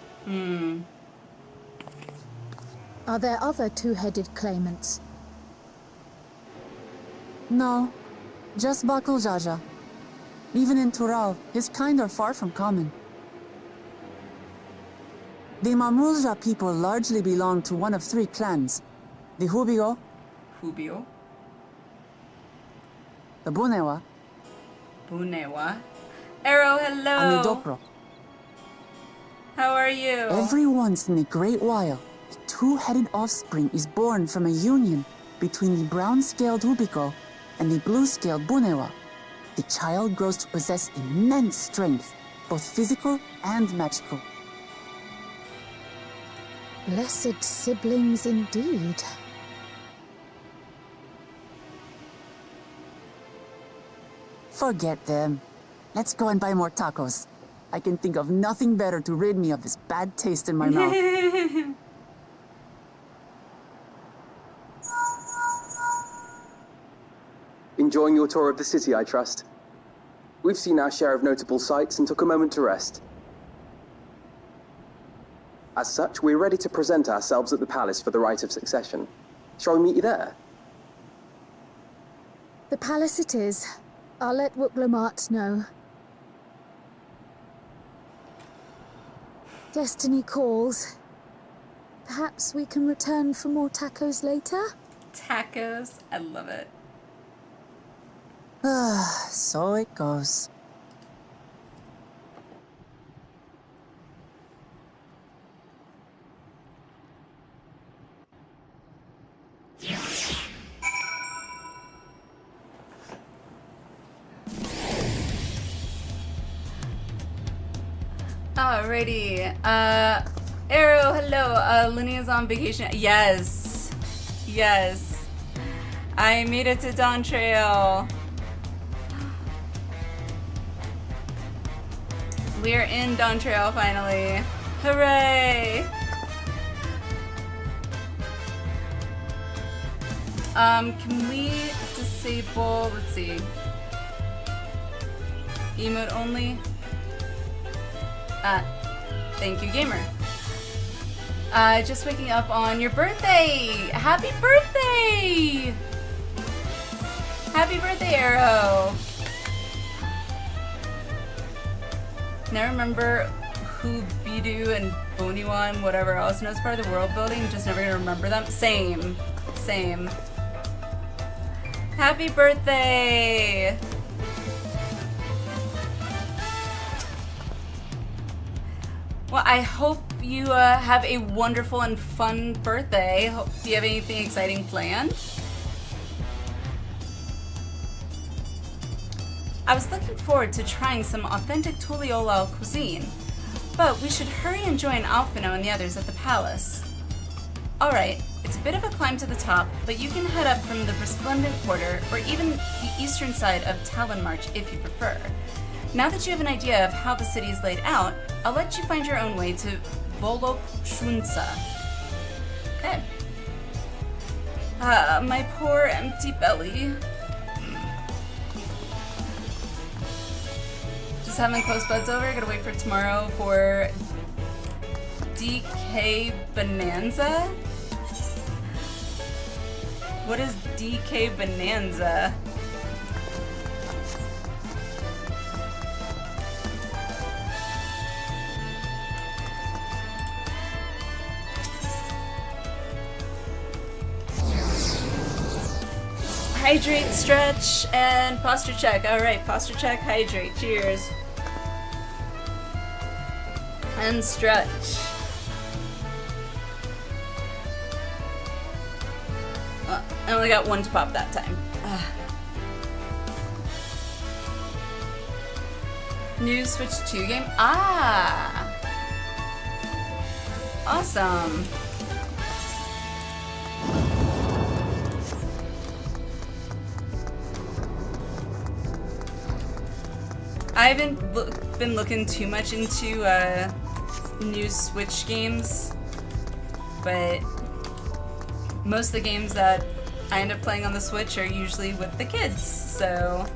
Are there other two-headed claimants? No, just Bakul Jaja. Even in Tural, his kind are far from common. The Mamulja people largely belong to one of three clans. The Hubio, Hubio, the Bunewa, Bunewa. Arrow, hello. and the Dopro. How are you? Every once in a great while, a two-headed offspring is born from a union between the brown-scaled Hubiko and the blue-scaled Bunewa. The child grows to possess immense strength, both physical and magical. Blessed siblings indeed. Forget them. Let's go and buy more tacos. I can think of nothing better to rid me of this bad taste in my mouth. Enjoying your tour of the city, I trust. We've seen our share of notable sights and took a moment to rest. As such, we're ready to present ourselves at the palace for the rite of succession. Shall we meet you there? The palace it is. I'll let Wooklamart know. Destiny calls. Perhaps we can return for more tacos later? Tacos? I love it. So it goes. Alrighty. Arrow, hello. Linea's on vacation. Yes. Yes. I made it to Dawn Trail. We're in Dawn Trail finally. Hooray! Can we disable, let's see. Emote only? Thank you, gamer. Just waking up on your birthday! Happy birthday! Happy birthday, Arrow! Now remember who Bidu and Boniwan, whatever else knows part of the world building, just never gonna remember them. Same. Same. Happy birthday! Well, I hope you have a wonderful and fun birthday. Do you have anything exciting planned? I was looking forward to trying some authentic Tuliolal cuisine, but we should hurry and join Alfino and the others at the palace. Alright, it's a bit of a climb to the top, but you can head up from the Resplendent Quarter or even the eastern side of Talon March if you prefer. Now that you have an idea of how the city is laid out, I'll let you find your own way to Volop Shunsa. Okay. My poor empty belly. Just having close buds over. Gotta wait for tomorrow for DK Bonanza? What is DK Bonanza? Hydrate, stretch, and posture check. Alright, posture check, hydrate. Cheers. And stretch. I only got one to pop that time. New Switch 2 game? Ah! Awesome. I haven't been looking too much into new Switch games, but most of the games that I end up playing on the Switch are usually with the kids, so...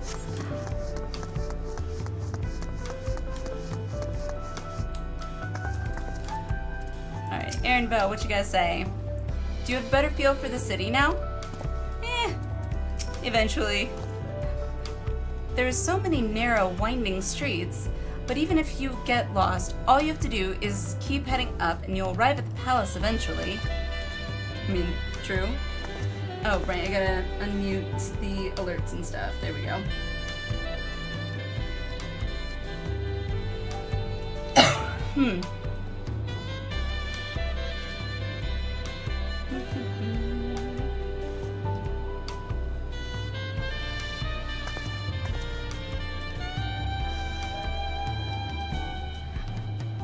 Alright, Aaron Bell, what you guys say? Do you have a better feel for the city now? Eventually. There's so many narrow, winding streets, but even if you get lost, all you have to do is keep heading up and you'll arrive at the palace eventually. I mean, true. Oh, right, I gotta unmute the alerts and stuff. There we go.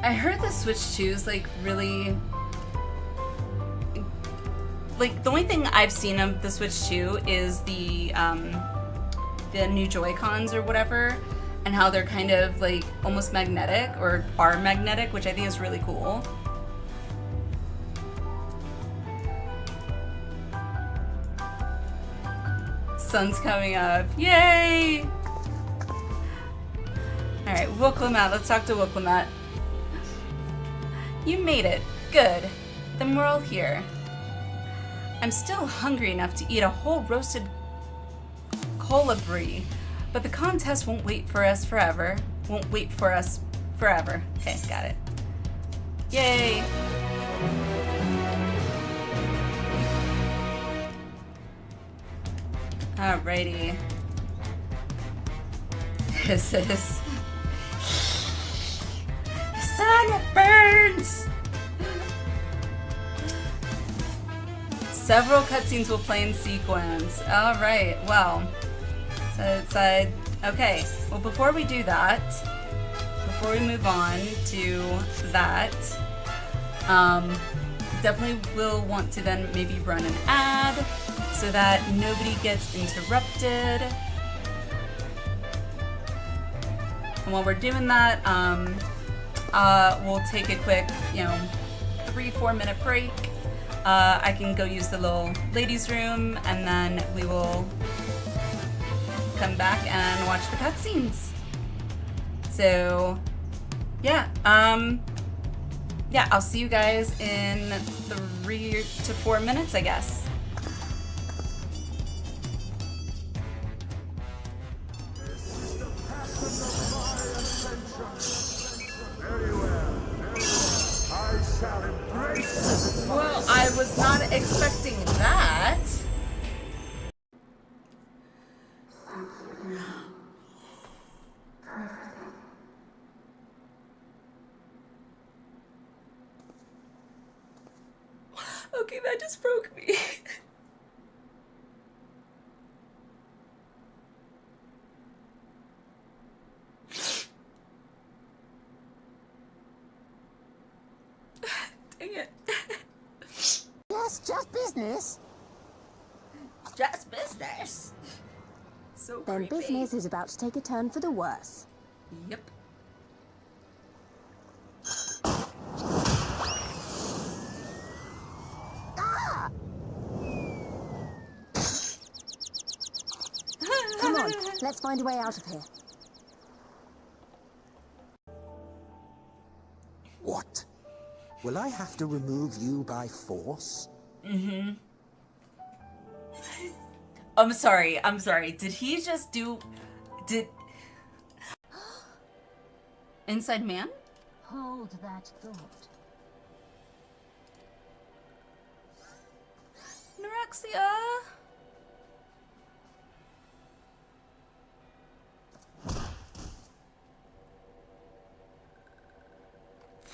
I heard the Switch 2 is like really... Like, the only thing I've seen of the Switch 2 is the new Joy-Cons or whatever, and how they're kind of like almost magnetic, or are magnetic, which I think is really cool. Sun's coming up. Yay! Alright, Wooklamat. Let's talk to Wooklamat. You made it. Good. Then we're all here. I'm still hungry enough to eat a whole roasted colibri, but the contest won't wait for us forever. Won't wait for us forever. Okay, got it. Yay! Alrighty. This is... The sun burns! Several cutscenes will play in sequence. Alright, well. So it's okay. Well, before we do that, before we move on to that, definitely will want to then maybe run an ad so that nobody gets interrupted. And while we're doing that, we'll take a quick, 3-4 minute break. I can go use the little ladies' room, and then we will come back and watch the cutscenes. So, yeah, I'll see you guys in 3 to 4 minutes, I guess. Well, I was not expecting that. Okay, that just broke me. Dang it. Yes, just business. Just business. So Then creepy. business is about to take a turn for the worse. Yep. Ah! Come on, let's find a way out of here. What? Will I have to remove you by force? Mm-hmm. I'm sorry. Did he just do... Inside man? Hold that thought. Anorexia?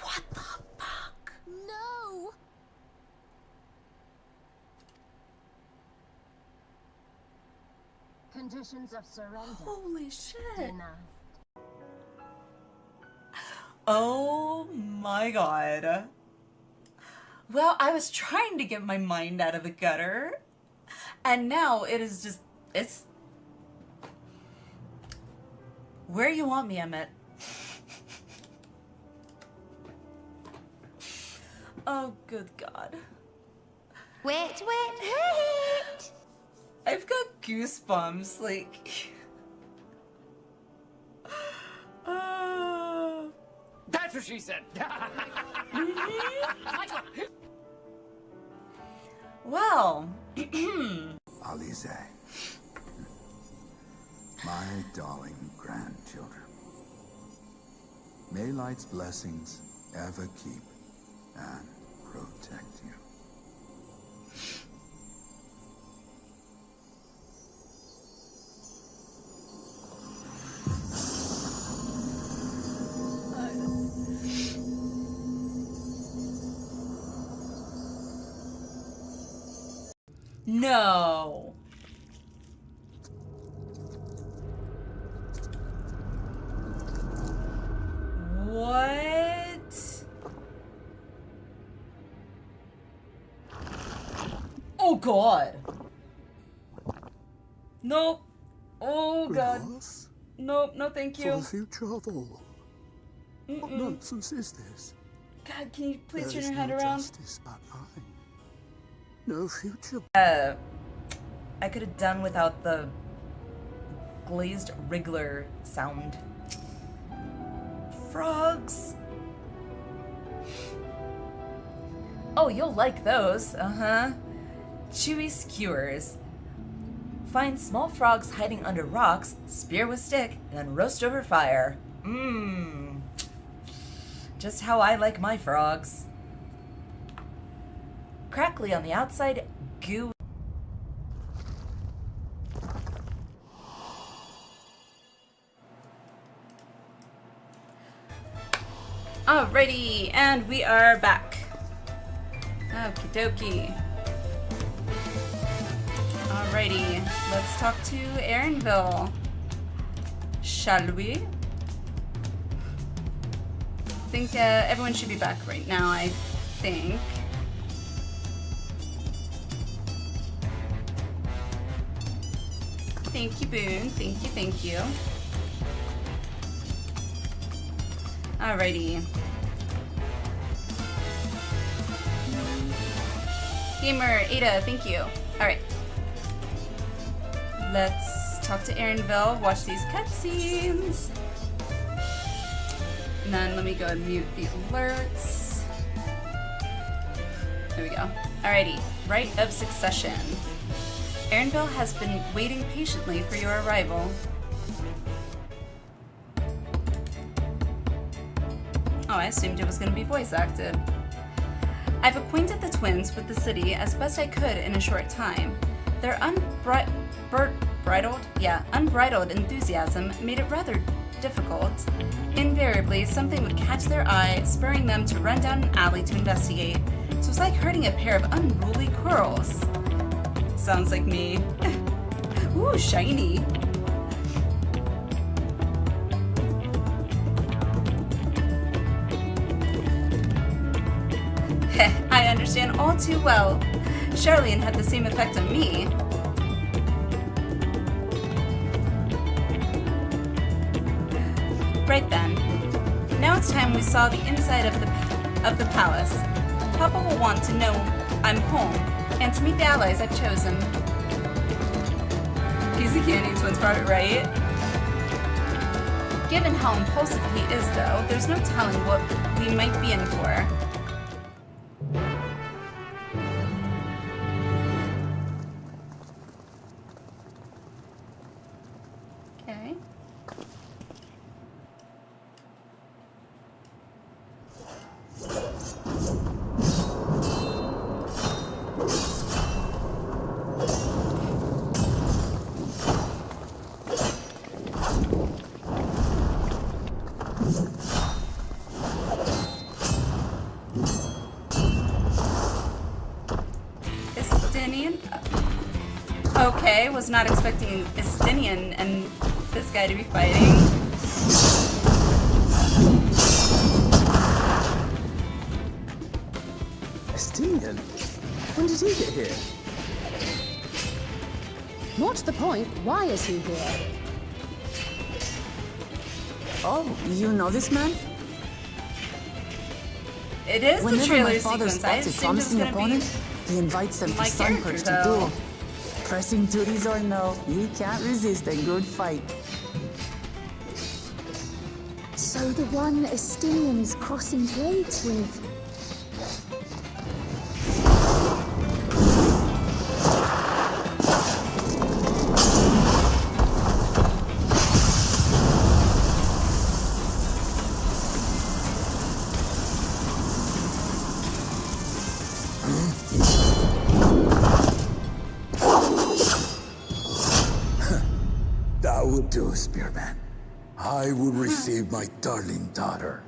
What the fuck? No! Conditions of surrender. Holy shit. Denied. Oh my god. Well, I was trying to get my mind out of the gutter, and now it is just, it's... Where you want me, Emmett? Oh, good god. Wait. I've got goosebumps, like... That's what she said. Well... Alize, my darling grandchildren, may light's blessings ever keep and protect you. No. What? Oh god. Nope. Oh god. Glass? Nope, no thank For you. the future of all. What nonsense is this? God, can you please There turn is your head no around? justice but mine. No future. I could have done without the glazed wriggler sound. frogs. Oh, you'll like those. Uh-huh. Chewy skewers. Find small frogs hiding under rocks, spear with stick, and then roast over fire. Mmm. Just how I like my frogs. Crackly on the outside, goo. Alrighty, and we are back. Okie dokie. Alrighty, let's talk to Erinville. Shall we? I think everyone should be back right now, I think. Thank you, Boone. Thank you, thank you. Alrighty. Gamer Ada, thank you. Alright. Let's talk to Erinville, watch these cutscenes. And then let me go and mute the alerts. There we go. Alrighty, Rite of Succession. Erinville has been waiting patiently for your arrival. Oh, I assumed it was going to be voice acted. I've acquainted the twins with the city as best I could in a short time. Their unbridled enthusiasm made it rather difficult. Invariably, something would catch their eye, spurring them to run down an alley to investigate. So it's like herding a pair of unruly squirrels. Sounds like me. Ooh, shiny. I understand all too well. Charlene had the same effect on me. Right then. Now it's time we saw the inside of the palace. Papa will want to know I'm home, and to meet the allies I've chosen. Easy Candy Twins brought it right. Given how impulsive he is, though, there's no telling what we might be in for. Okay. Okay, was not expecting Estinian and this guy to be fighting. Estinian? When did he get here? What's the point? Why is he here? Oh, you know this man? It is Whenever the trailer my father sequence. I spots a assumed it was promising gonna opponent, be he invites them to my Sunperch character, to though. duel. Pressing duties or no, he can't resist a good fight. So the one Estinian is crossing blades with. That would do, Spearman. I will receive my darling daughter.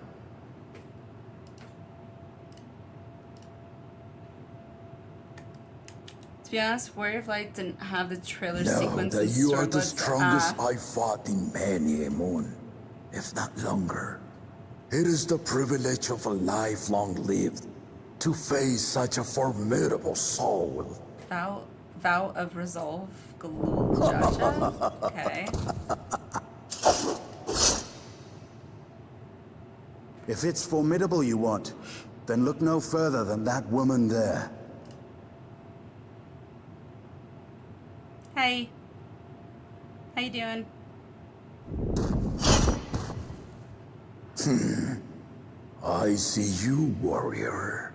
To be honest, Warrior of Light didn't have the trailer Know sequence. that in you are the Stormblood's strongest app. I fought in many a moon, if not longer. It is the privilege of a life long lived to face such a formidable soul. Vow of Resolve. Galul Jaja. Okay. If it's formidable you want, then look no further than that woman there. Hey. How you doing? I see you, warrior.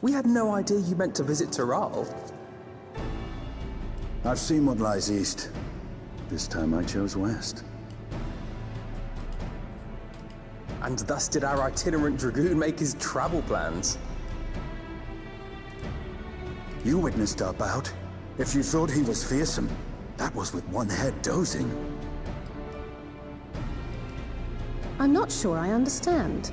We had no idea you meant to visit Tyrrell. I've seen what lies east. This time I chose west. And thus did our itinerant dragoon make his travel plans. You witnessed our bout. If you thought he was fearsome, that was with one head dozing. I'm not sure I understand.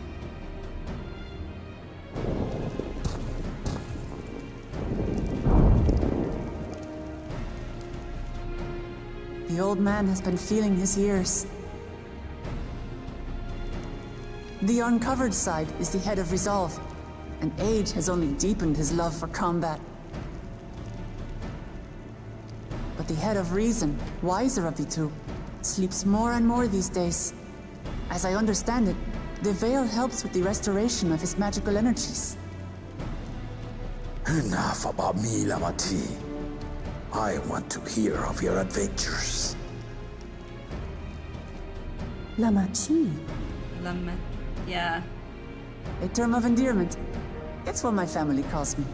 The old man has been feeling his years. The uncovered side is the head of resolve, and age has only deepened his love for combat. But the head of reason, wiser of the two, sleeps more and more these days. As I understand it, the veil helps with the restoration of his magical energies. Enough about me, Lamati. I want to hear of your adventures. Lamachi. Yeah. A term of endearment. It's what my family calls me.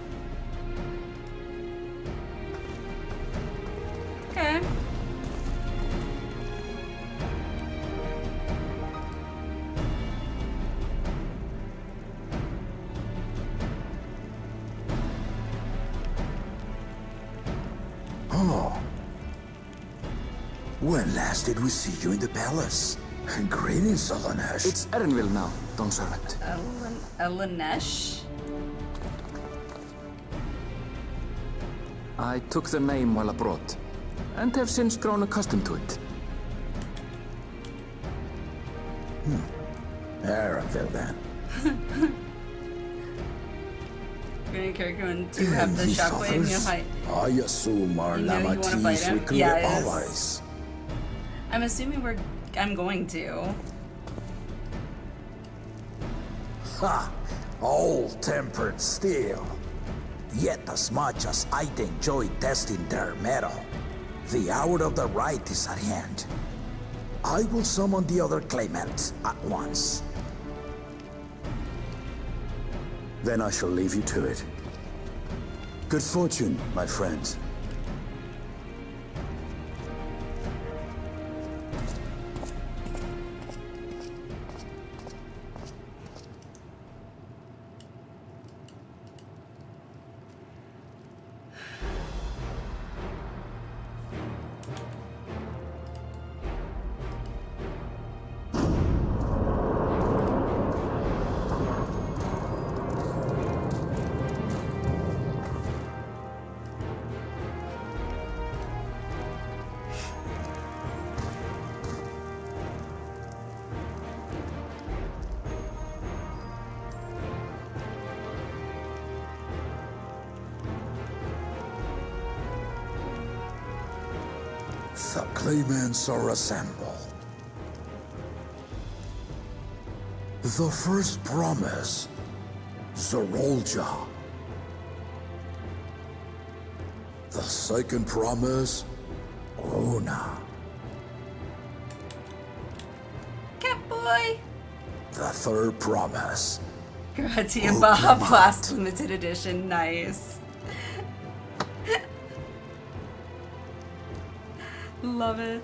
Okay. Oh. When last did we see you in the palace? Greetings, Alanesh. It's Erenville now, Don Servant. Alanesh? I took the name while abroad, and have since grown accustomed to it. Erenville, then. Granny Kirkman to have the shockwave, you fight. I assume our You know you wanna fight Lamatis him? recruit Yes. allies. I'm assuming I'm going to. Ha! All-tempered steel. Yet as much as I'd enjoy testing their metal, the hour of the right is at hand. I will summon the other claimants at once. Then I shall leave you to it. Good fortune, my friends. The claimants are assembled. The first promise, Zorolja. The second promise, Ona. Catboy! The third promise, Gratia Bob Blast Limited Edition, nice. Love it.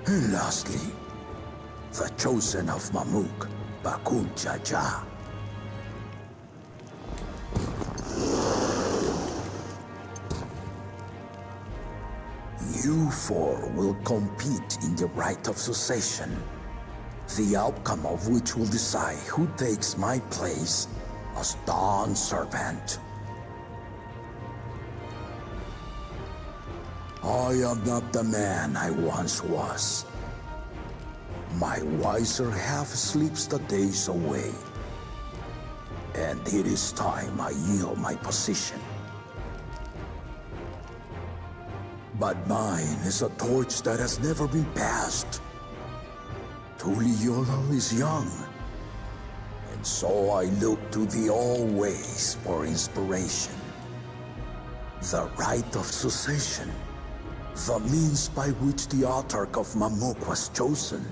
And lastly, the chosen of Mamuk, Bakul Jaja. You four will compete in the right of succession, the outcome of which will decide who takes my place as Dawn Servant. I am not the man I once was. My wiser half sleeps the days away. And it is time I yield my position. But mine is a torch that has never been passed. Tuliyollal is young. And so I look to the always for inspiration. The rite of succession. The means by which the autarch of Mamuk was chosen.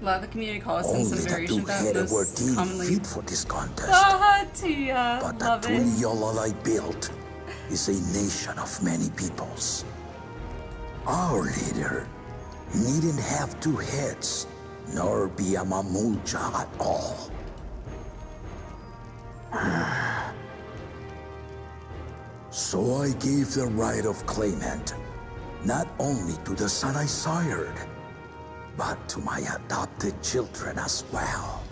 A lot of the community calls and some Only the variation about two-headed were this deemed commonly. fit for this contest. Ah, Tia, But the love it. Tuliyollal I built is a nation of many peoples. Our leader needn't have two heads, nor be a Mamulja at all. So I gave the right of claimant, not only to the son I sired, but to my adopted children as well.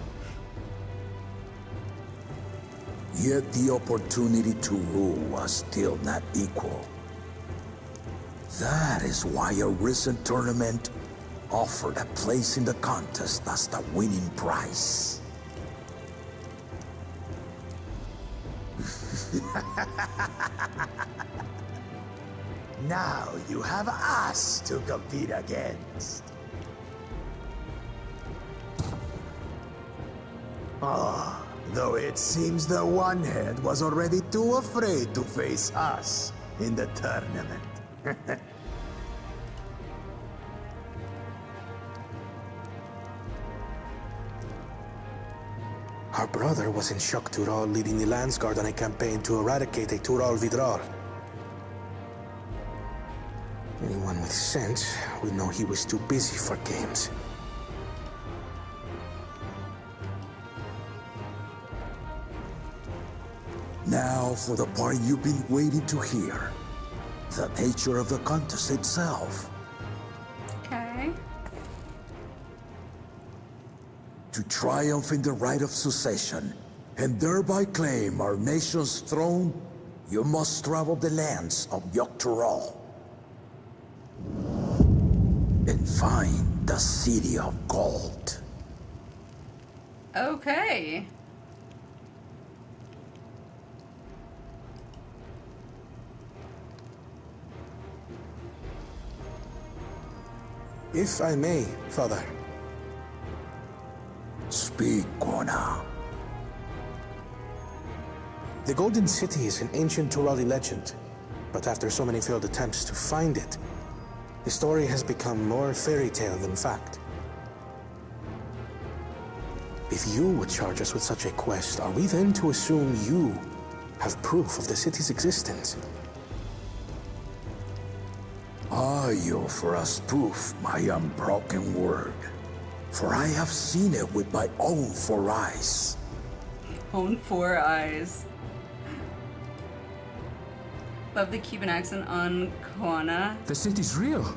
Yet the opportunity to rule was still not equal. That is why a recent tournament offered a place in the contest as the winning prize. Now you have us to compete against. Ah, though it seems the one head was already too afraid to face us in the tournament. Our brother was in Shock Tural leading the Landsguard on a campaign to eradicate a Tural Vidral. Anyone with sense would know he was too busy for games. Now for the part you've been waiting to hear. The nature of the contest itself. Okay. To triumph in the right of succession, and thereby claim our nation's throne, you must travel the lands of Yogg-Tural and find the City of Gold. Okay. If I may, Father. Speak, Kona. The Golden City is an ancient Turali legend, but after so many failed attempts to find it, the story has become more fairy tale than fact. If you would charge us with such a quest, are we then to assume you have proof of the city's existence? I offer us proof, my unbroken word. For I have seen it with my own 4 eyes. Own 4 eyes. Love the Cuban accent on Kwana. The city's real.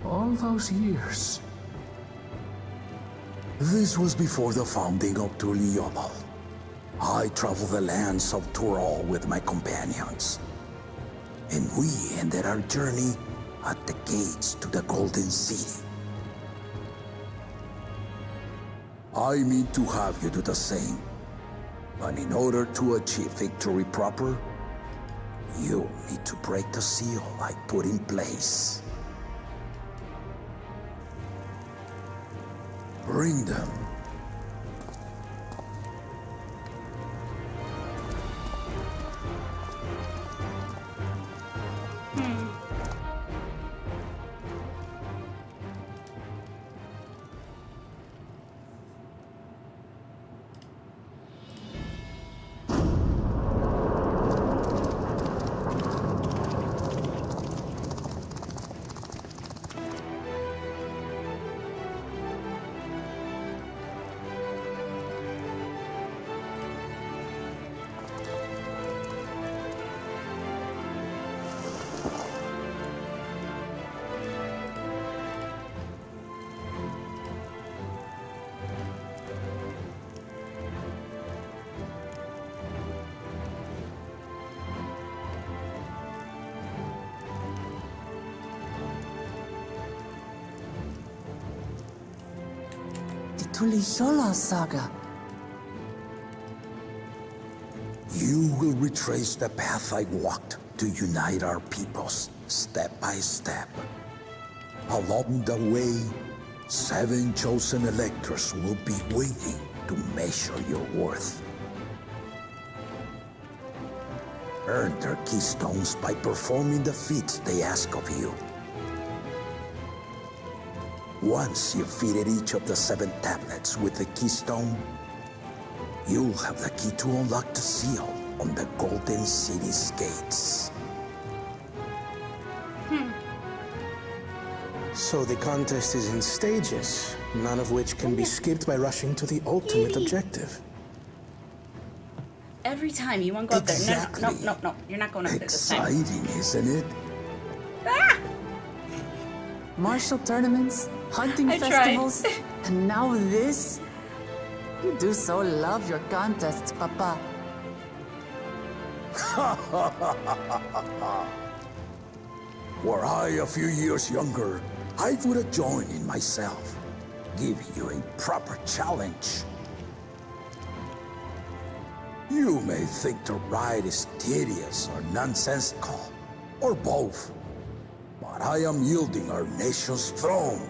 All those years. This was before the founding of Tuliyollal. I traveled the lands of Tural with my companions. And we ended our journey at the gates to the Golden City. I mean to have you do the same. But in order to achieve victory proper, you need to break the seal I put in place. Bring them. Tuliyollal saga. You will retrace the path I walked to unite our peoples, step by step. Along the way, 7 chosen electors will be waiting to measure your worth. Earn their keystones by performing the feats they ask of you. Once you've fitted each of the 7 tablets with the keystone, you'll have the key to unlock the seal on the Golden City's gates. So the contest is in stages, none of which can be skipped by rushing to the ultimate objective. Every time you want to go up there. No. You're not going up there this time. Exciting, isn't it? Ah! Martial tournaments, hunting I festivals, tried. and now this? You do so love your contests, Papa. Were I a few years younger, I would have joined in myself, giving you a proper challenge. You may think the ride is tedious or nonsensical, or both, but I am yielding our nation's throne.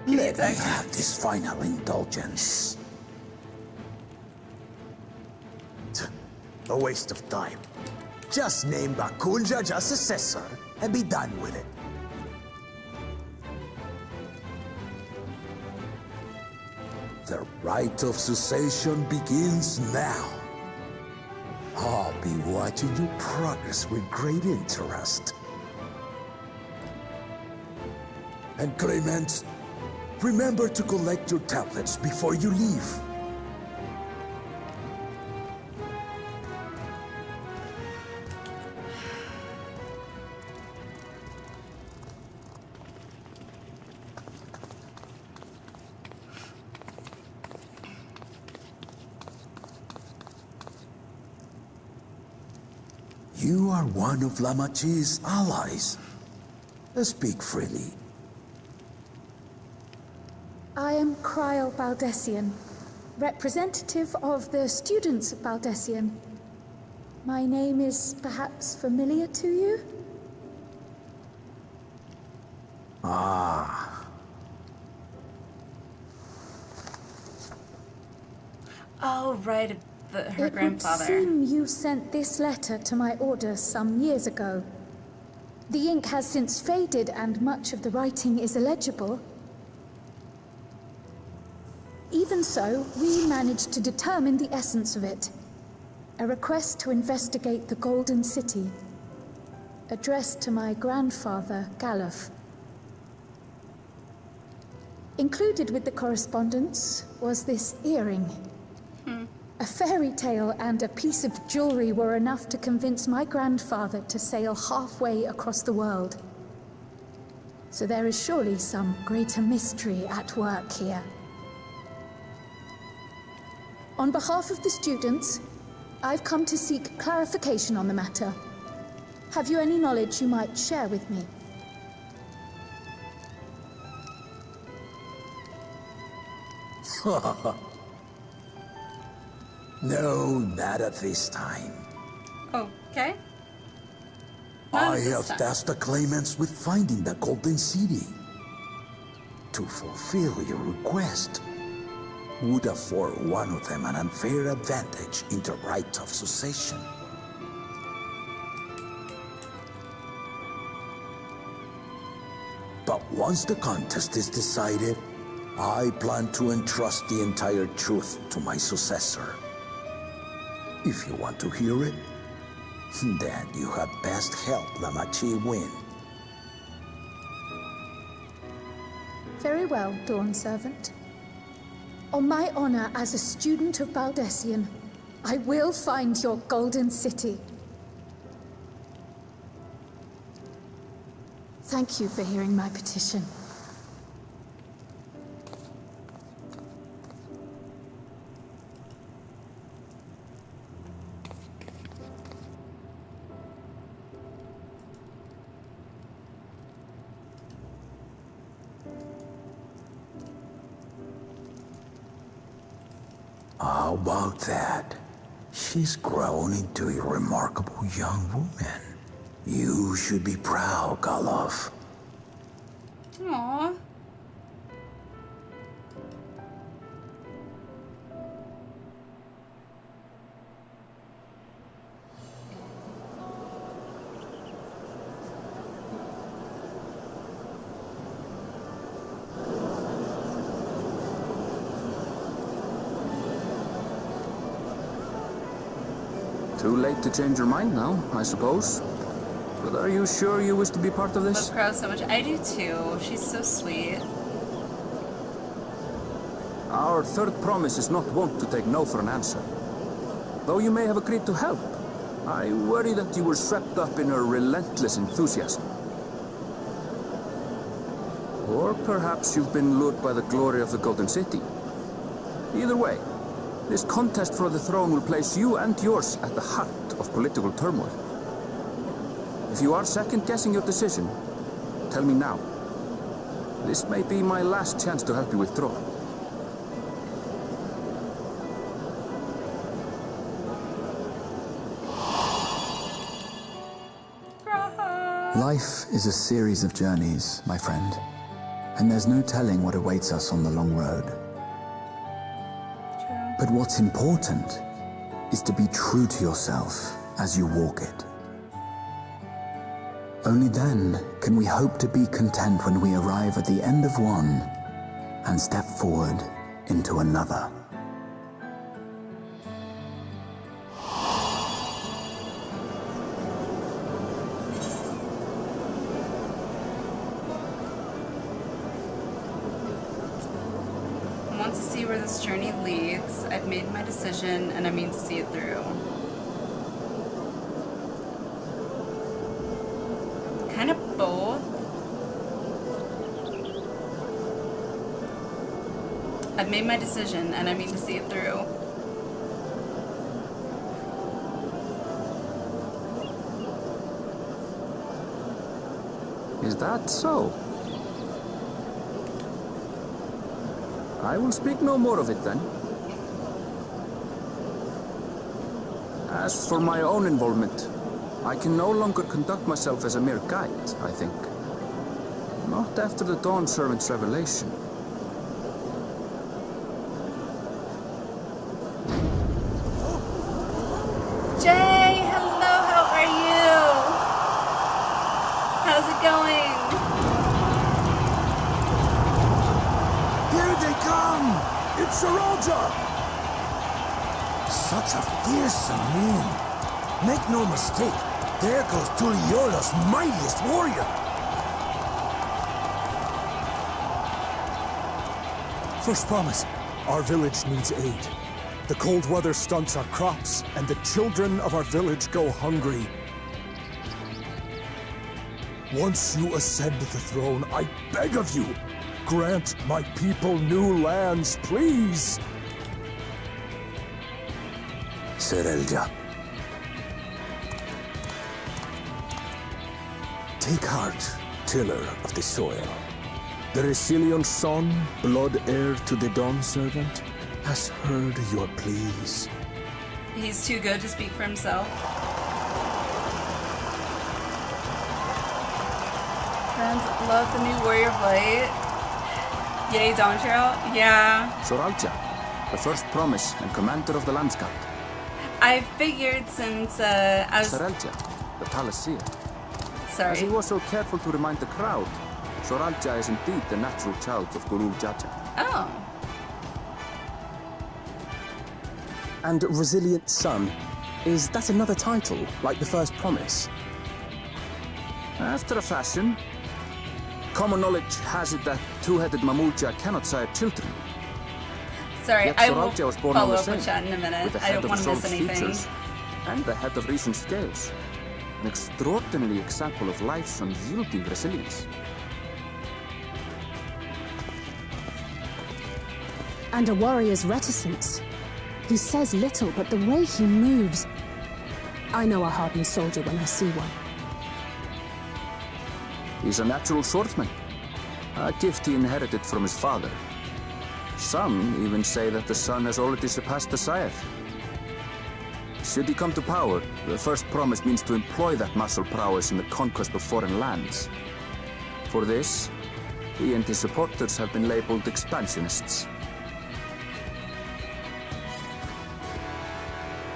Let me have this final indulgence. A waste of time. Just name Bakunja just successor and be done with it. The rite of cessation begins now. I'll be watching you progress with great interest. And Clement, remember to collect your tablets before you leave. You are one of Lamachi's allies. Speak freely. I am Cryle Baldessian, representative of the students of Baldessian. My name is perhaps familiar to you? Ah. Oh, right. Her grandfather. It would seem you sent this letter to my order some years ago. The ink has since faded and much of the writing is illegible. Even so, we managed to determine the essence of it. A request to investigate the Golden City, addressed to my grandfather, Galuf. Included with the correspondence was this earring. A fairy tale and a piece of jewelry were enough to convince my grandfather to sail halfway across the world. So there is surely some greater mystery at work here. On behalf of the students, I've come to seek clarification on the matter. Have you any knowledge you might share with me? No, not at this time. Okay. I have tasked the claimants with finding the Golden City. To fulfill your request would afford one of them an unfair advantage in the right of succession. But once the contest is decided, I plan to entrust the entire truth to my successor. If you want to hear it, then you had best help Lamachi win. Very well, Dawn Servant. On my honor as a student of Baldessian, I will find your Golden City. Thank you for hearing my petition. How about that? She's grown into a remarkable young woman. You should be proud, Galuf. Aww. Too late to change your mind now, I suppose. But are you sure you wish to be part of this? Love Crow so much. I do too. She's so sweet. Our third promise is not wont to take no for an answer. Though you may have agreed to help, I worry that you were swept up in her relentless enthusiasm. Or perhaps you've been lured by the glory of the Golden City. Either way, this contest for the throne will place you and yours at the heart of political turmoil. If you are second-guessing your decision, tell me now. This may be my last chance to help you withdraw. Life is a series of journeys, my friend. And there's no telling what awaits us on the long road. But what's important is to be true to yourself as you walk it. Only then can we hope to be content when we arrive at the end of one and step forward into another. I want to see where this journey leads. I've made my decision and I mean to see it through. Kind of both. I've made my decision and I mean to see it through. Is that so? I will speak no more of it then. As for my own involvement, I can no longer conduct myself as a mere guide, I think. Not after the Dawn Servant's revelation. Jay, hello, how are you? How's it going? Here they come! It's Saralja! Such a fearsome name. Make no mistake, there goes Tuliola's mightiest warrior. First promise, our village needs aid. The cold weather stunts our crops, and the children of our village go hungry. Once you ascend the throne, I beg of you, grant my people new lands, please! Saralja. Take heart, tiller of the soil. The Resilion son, blood heir to the Dawn Servant, has heard your pleas. He's too good to speak for himself. Friends, love the new Warrior of Light. Yay, Dawn Trail? Yeah. Saralja, the first promise and commander of the Landscape. I figured since I was... Saralja, the Palaceer. Sorry. As he was so careful to remind the crowd, Saralja is indeed the natural child of Guru Jaja. Oh. And Resilient Son, is that another title, like the first promise? After a fashion. Common knowledge has it that two-headed Mamulja cannot sire children. Sorry, Yet I will Saralja was born follow on the up with same, that in a minute. with the I head don't of want to miss Sol's anything. features and the head of recent scales. An extraordinary example of life's unyielding resilience. And a warrior's reticence. He says little, but the way he moves... I know a hardened soldier when I see one. He's a natural swordsman, a gift he inherited from his father. Some even say that the son has already surpassed the sire. Should he come to power, the first promise means to employ that martial prowess in the conquest of foreign lands. For this, He and his supporters have been labeled expansionists.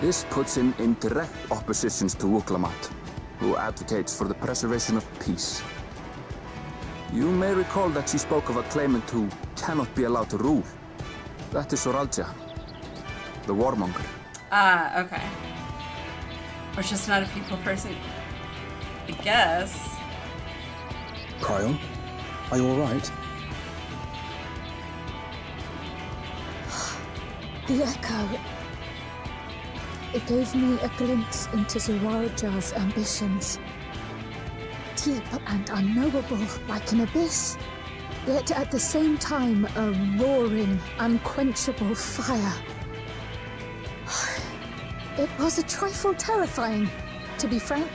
This puts him in direct opposition to Wuklamat, who advocates for the preservation of peace. You may recall that she spoke of a claimant who cannot be allowed to rule. That is Soralja, the warmonger. Ah, okay. Or just not a people person, I guess. Cryon, are you alright? The echo. It gave me a glimpse into Zoralja's ambitions. Deep and unknowable, like an abyss. Yet at the same time, a roaring, unquenchable fire. It was a trifle terrifying, to be frank.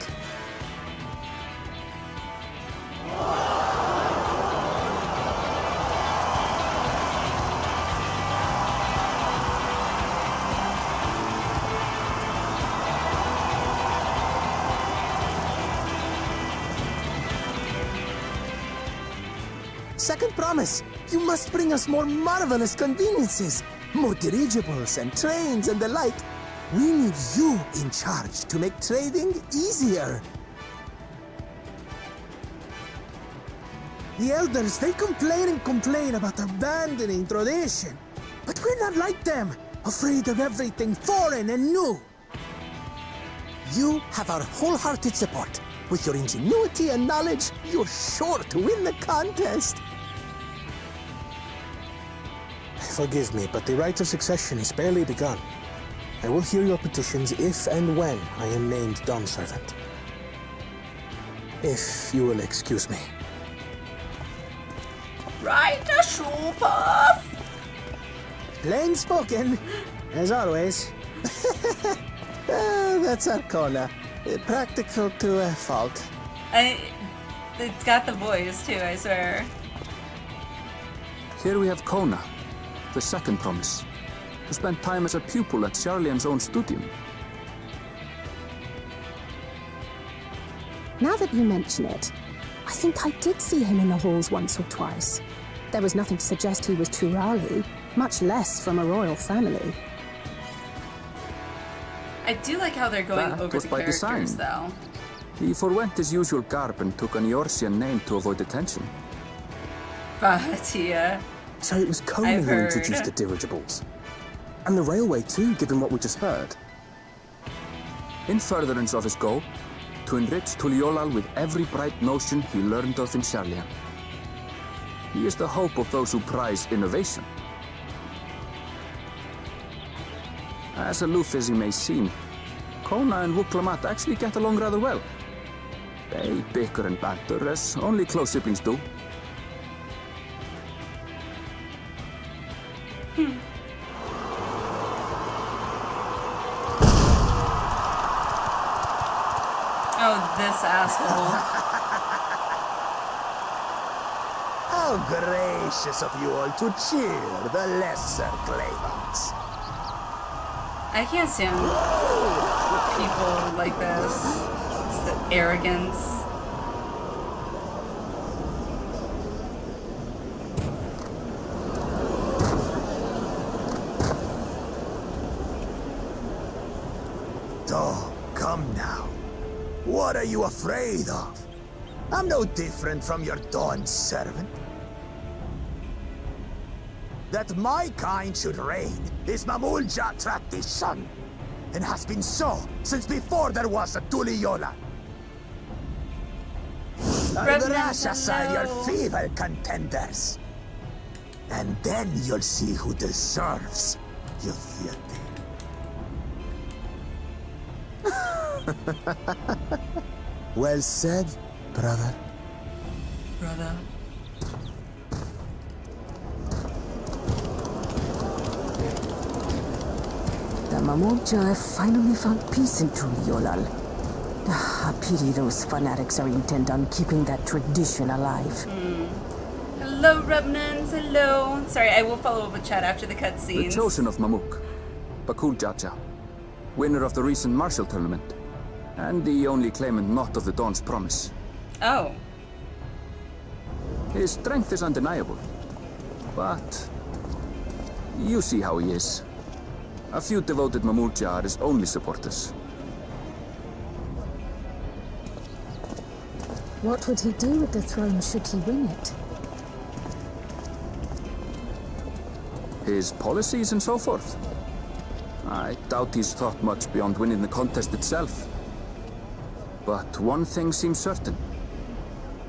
Second promise, you must bring us more marvelous conveniences, more dirigibles and trains and the like. We need you in charge to make trading easier. The elders, they complain and complain about abandoning tradition. But we're not like them, afraid of everything foreign and new. You have our wholehearted support. With your ingenuity and knowledge, you're sure to win the contest. Forgive me, but the right of succession is barely begun. I will hear your petitions if and when I am named Dawn Servant. If you will excuse me. Right, a Shulpuff! Plain spoken, as always. That's Arcona. Practical to a fault. It's got the voice too, I swear. Here we have Kona, the second promise, who spent time as a pupil at Charlian's own studium. Now that you mention it, I think I did see him in the halls once or twice. There was nothing to suggest he was Turali, much less from a royal family. I do like how they're going That over was the by characters, design. though. He forwent his usual garb and took an Eorzean name to avoid detention. But yeah. So it was Kona I've who heard. introduced the dirigibles. And the railway too, given what we just heard. In furtherance of his goal, to enrich Tuliolal with every bright notion he learned of in Charlian. He is the hope of those who prize innovation. As aloof as he may seem, Kona and Wuklamat actually get along rather well. They bicker and banter as only close siblings do. Oh, this asshole. How gracious of you all to cheer the lesser claimants. I can't stand people like this. Just the arrogance. Oh, come now. What are you afraid of? I'm no different from your Dawn servant. That my kind should reign is Mamulja tradition, and has been so since before there was a Tuliola. I'll brush aside your feeble contenders, and then you'll see who deserves your fealty. Well said, brother. Brother. The Mamulja have finally found peace in Tuliolal. I pity those fanatics are intent on keeping that tradition alive. Hello, Revenants. Hello. Sorry, I will follow up with chat after the The cutscenes. chosen of Mamuk, Bakul Jaja, winner of the recent martial tournament, and the only claimant not of the Dawn's promise. Oh. His strength is undeniable. But you see how he is. A few devoted Mamulja are his only supporters. What would he do with the throne should he win it? His policies and so forth. I doubt he's thought much beyond winning the contest itself. But one thing seems certain.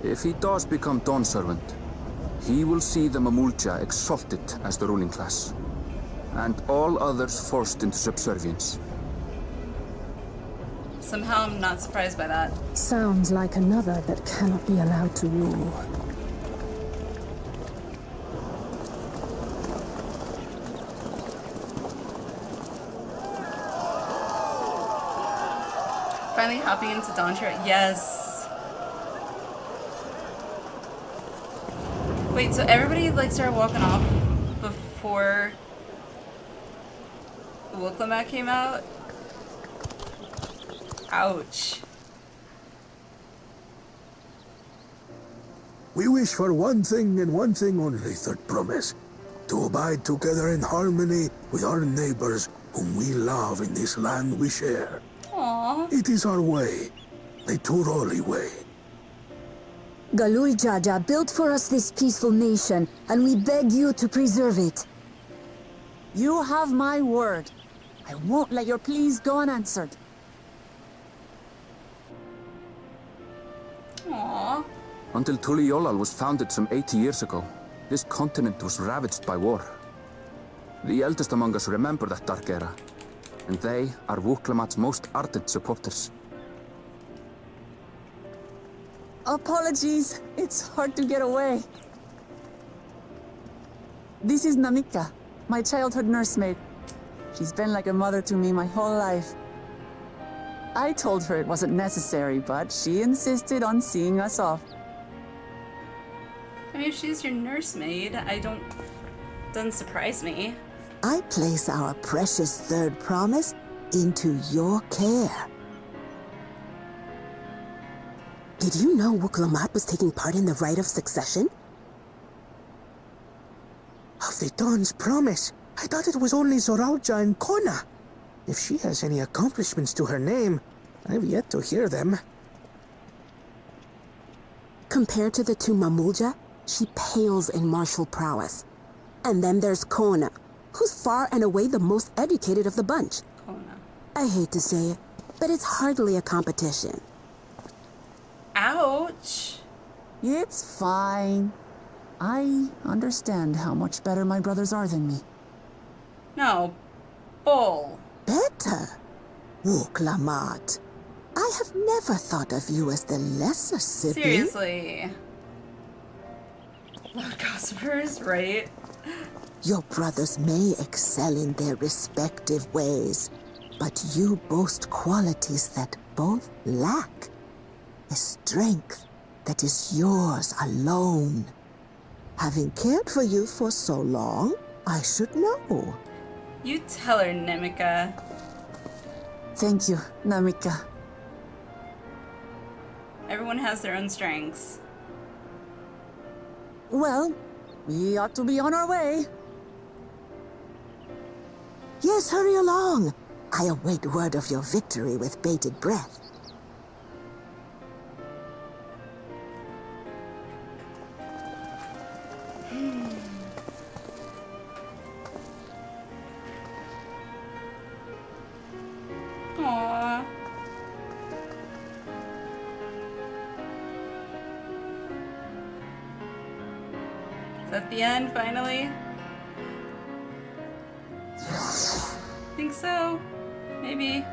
If he does become Dawn Servant, he will see the Mamulja exalted as the ruling class, and all others forced into subservience. Somehow I'm not surprised by that. Sounds like another that cannot be allowed to rule. Finally hopping into Dawntra. Yes. Wait, so everybody like started walking off before Wuklammat came out? Ouch. We wish for one thing and one thing only, Third Promise. To abide together in harmony with our neighbors whom we love in this land we share. Aww. It is our way, the Turoli way. Galul Jaja built for us this peaceful nation, and we beg you to preserve it. You have my word. I won't let your pleas go unanswered. Aww. Until Tuliolal was founded some 80 years ago, this continent was ravaged by war. The eldest among us remember that dark era, and they are Wuklammat's most ardent supporters. Apologies, it's hard to get away. This is Namika, my childhood nursemaid. She's been like a mother to me my whole life. I told her it wasn't necessary, but she insisted on seeing us off. I mean, if she's your nursemaid, doesn't surprise me. I place our precious Third Promise into your care. Did you know Wuklammat was taking part in the rite of succession? Of the Dawn's Promise? I thought it was only Zoralja and Kona. If she has any accomplishments to her name, I've yet to hear them. Compared to the two Mamulja, she pales in martial prowess. And then there's Kona, who's far and away the most educated of the bunch. Kona. I hate to say it, but it's hardly a competition. Ouch. It's fine. I understand how much better my brothers are than me. No. Bull. Better? Wuklammat. I have never thought of you as the lesser sibling. Seriously. Gossipers, right? Your brothers may excel in their respective ways, but you boast qualities that both lack. A strength that is yours alone. Having cared for you for so long, I should know. You tell her, Namika. Thank you, Namika. Everyone has their own strengths. Well, we ought to be on our way. Yes, hurry along. I await word of your victory with bated breath. Aww. Is that the end, finally? Think so. Maybe.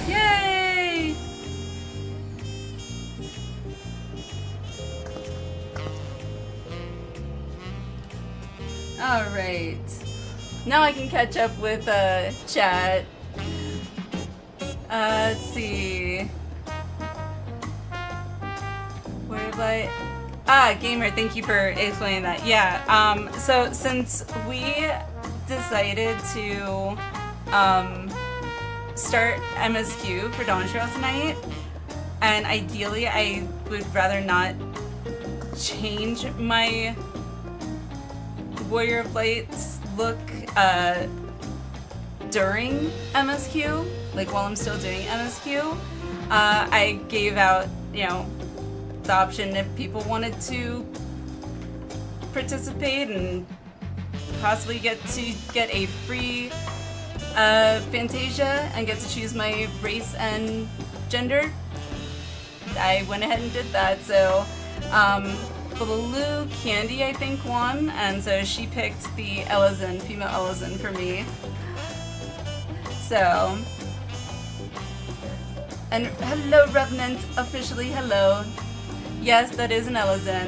Yay! Alright. Now I can catch up with chat. Let's see. Where have I... Ah, Gamer, thank you for explaining that. Yeah, so since we decided to start MSQ for Dawn Trail tonight, And ideally, I would rather not change my Warrior of Light's look during MSQ, like while I'm still doing MSQ. I gave out, you know, the option if people wanted to participate and possibly get a free Fantasia and get to choose my race and gender. I went ahead and did that, so Blue Candy, I think, won, and so she picked the Elizin, female Elizin, for me. So, and hello Revenant, officially hello. Yes, that is an Elizin.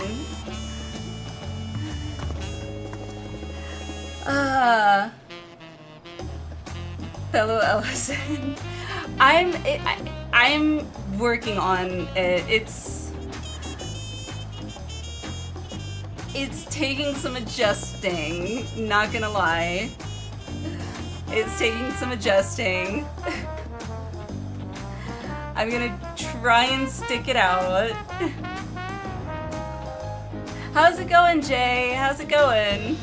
Fellow Elizin. I'm working on it. It's taking some adjusting, not gonna lie. It's taking some adjusting. I'm gonna try and stick it out. How's it going, Jay? How's it going?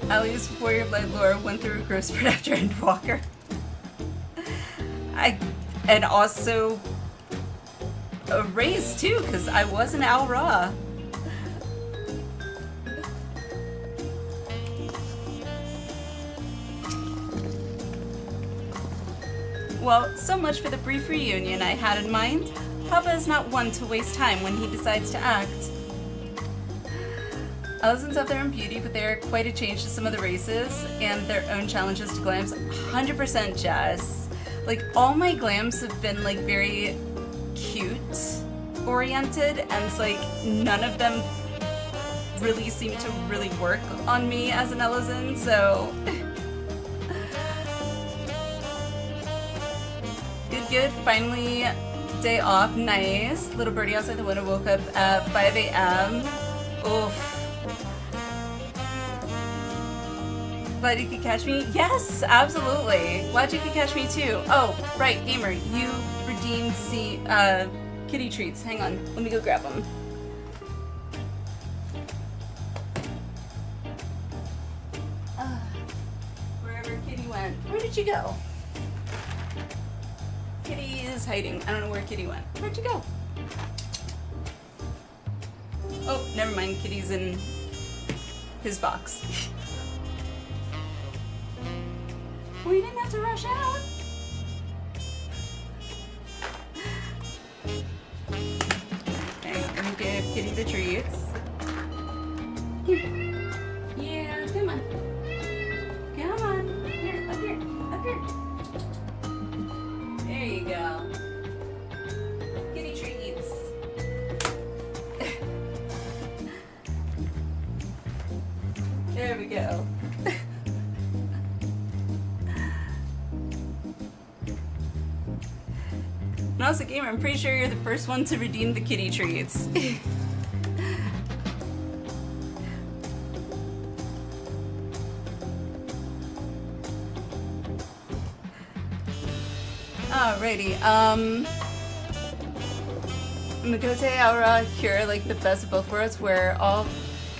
At least Warrior of Light lore went through a growth spurt after Endwalker. And also a race too, because I was an Al Ra. Well, so much for the brief reunion I had in mind. Papa is not one to waste time when he decides to act. Elizins have their own beauty, but they are quite a change to some of the races and their own challenges to glams. 100% Jess. Like, all my glams have been like very cute oriented, and it's like none of them really seem to really work on me as an Elizin, so good. Finally, day off. Nice. Little birdie outside the window woke up at 5 a.m. Oof. Glad you could catch me? Yes, absolutely. Glad you could catch me too. Oh, right, Gamer. You redeemed kitty treats. Hang on. Let me go grab them. Wherever Kitty went. Where did you go? Kitty is hiding. I don't know where Kitty went. Where'd you go? Oh, never mind. Kitty's in his box. Well, you didn't have to rush out. Okay, let me give Kitty the treats. Here. Yeah, come on. Come on. Here, up here, up here. There you go. Kitty treats. There we go. And also, Gamer, I'm pretty sure you're the first one to redeem the kitty treats. Alrighty, Makote Aura here, like the best of both worlds, where all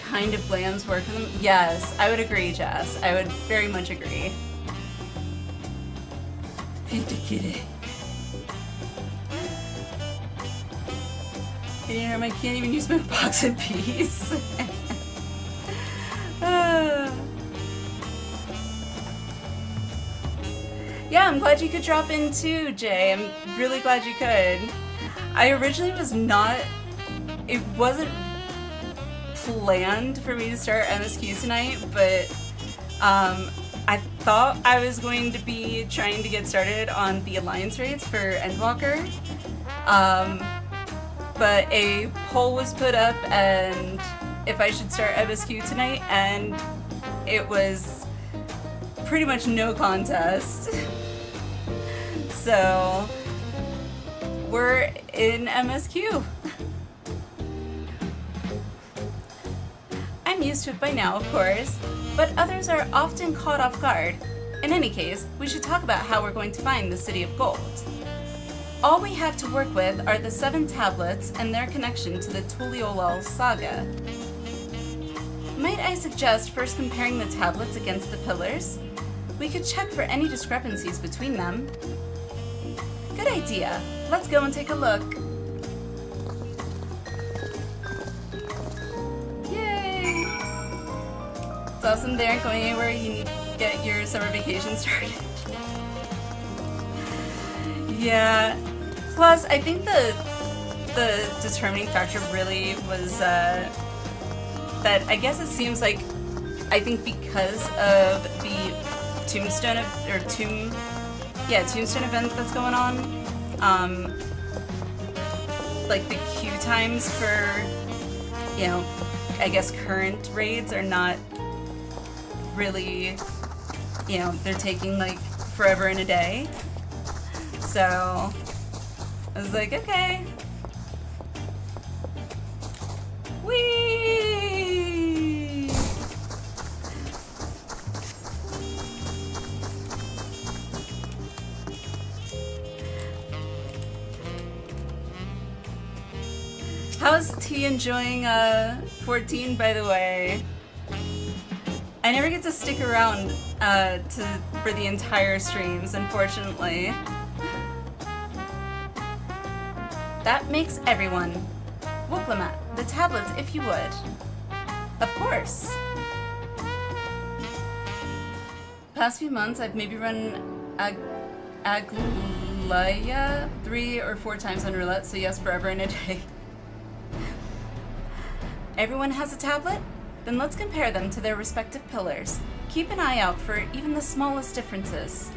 kind of glams work on them. Yes, I would agree, Jess. I would very much agree. Feed the kitty. I can't even use my box in peace. Yeah, I'm glad you could drop in too, Jay. I'm really glad you could. I originally was not... It wasn't planned for me to start MSQ tonight, but I thought I was going to be trying to get started on the Alliance raids for Endwalker. But a poll was put up and if I should start MSQ tonight, and it was pretty much no contest. So we're in MSQ. I'm used to it by now, of course, but others are often caught off guard. In any case, we should talk about how we're going to find the City of Gold. All we have to work with are the 7 tablets and their connection to the Tuliolal saga. Might I suggest first comparing the tablets against the pillars? We could check for any discrepancies between them. Good idea. Let's go and take a look. Yay! It's awesome they aren't going anywhere. You need to get your summer vacation started. Yeah. Plus, I think the determining factor really was that I guess it seems like I think because of the Tombstone event that's going on, like the queue times for, you know, I guess current raids are not really, you know, they're taking like forever and a day. So I was like, okay. Whee! How's T enjoying 14, by the way? I never get to stick around for the entire streams, unfortunately. That makes everyone. Woklamat, the tablets, if you would. Of course. Past few months, I've maybe run Aglaya 3 or 4 times on roulette, so yes, forever and a day. Everyone has a tablet? Then let's compare them to their respective pillars. Keep an eye out for even the smallest differences.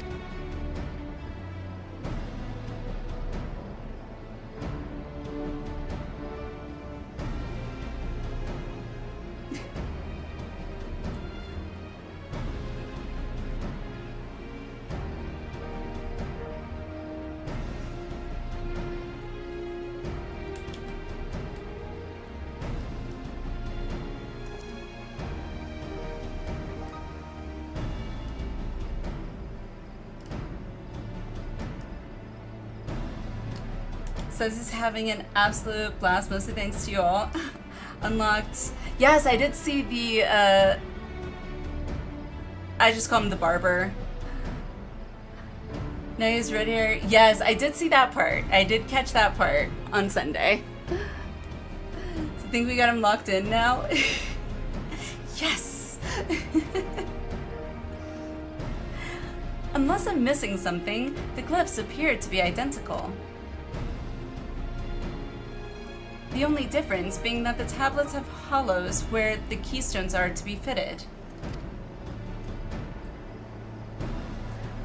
Says he's having an absolute blast, mostly thanks to you all. Unlocked. Yes, I did see the, I just call him the barber. Now he's red hair. Yes, I did see that part. I did catch that part on Sunday. So I think we got him locked in now. Yes! Unless I'm missing something, the glyphs appear to be identical. The only difference being that the tablets have hollows where the keystones are to be fitted.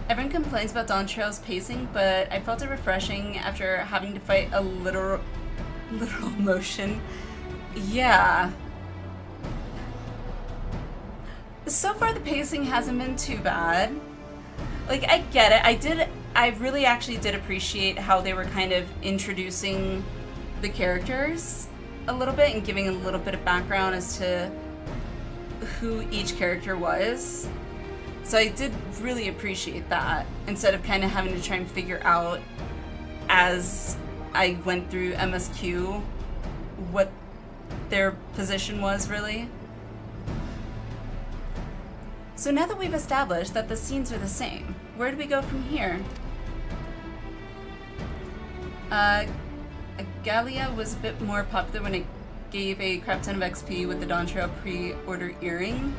Everyone complains about Dawn Trail's pacing, but I felt it refreshing after having to fight a literal motion. Yeah. So far the pacing hasn't been too bad. Like, I get it. I really actually did appreciate how they were kind of introducing the characters a little bit and giving a little bit of background as to who each character was. So I did really appreciate that, instead of kind of having to try and figure out as I went through MSQ what their position was really. So now that we've established that the scenes are the same, where do we go from here? Galia was a bit more popular when it gave a crap ton of XP with the Dawn Trail pre-order earring,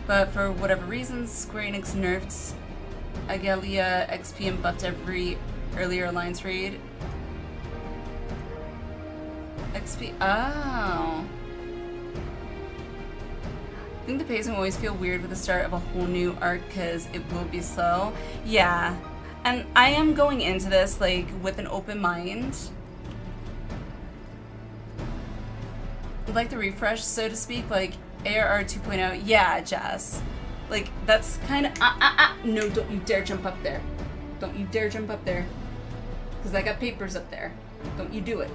but for whatever reasons, Square Enix nerfed Agalia XP and buffed every earlier Alliance raid. XP, oh. I think the pacing will always feel weird with the start of a whole new arc because it will be slow. Yeah, and I am going into this like with an open mind. Like the refresh, so to speak, like ARR 2.0. Yeah, Jazz. Like, that's kind of... No, don't you dare jump up there. Don't you dare jump up there. Because I got papers up there. Don't you do it.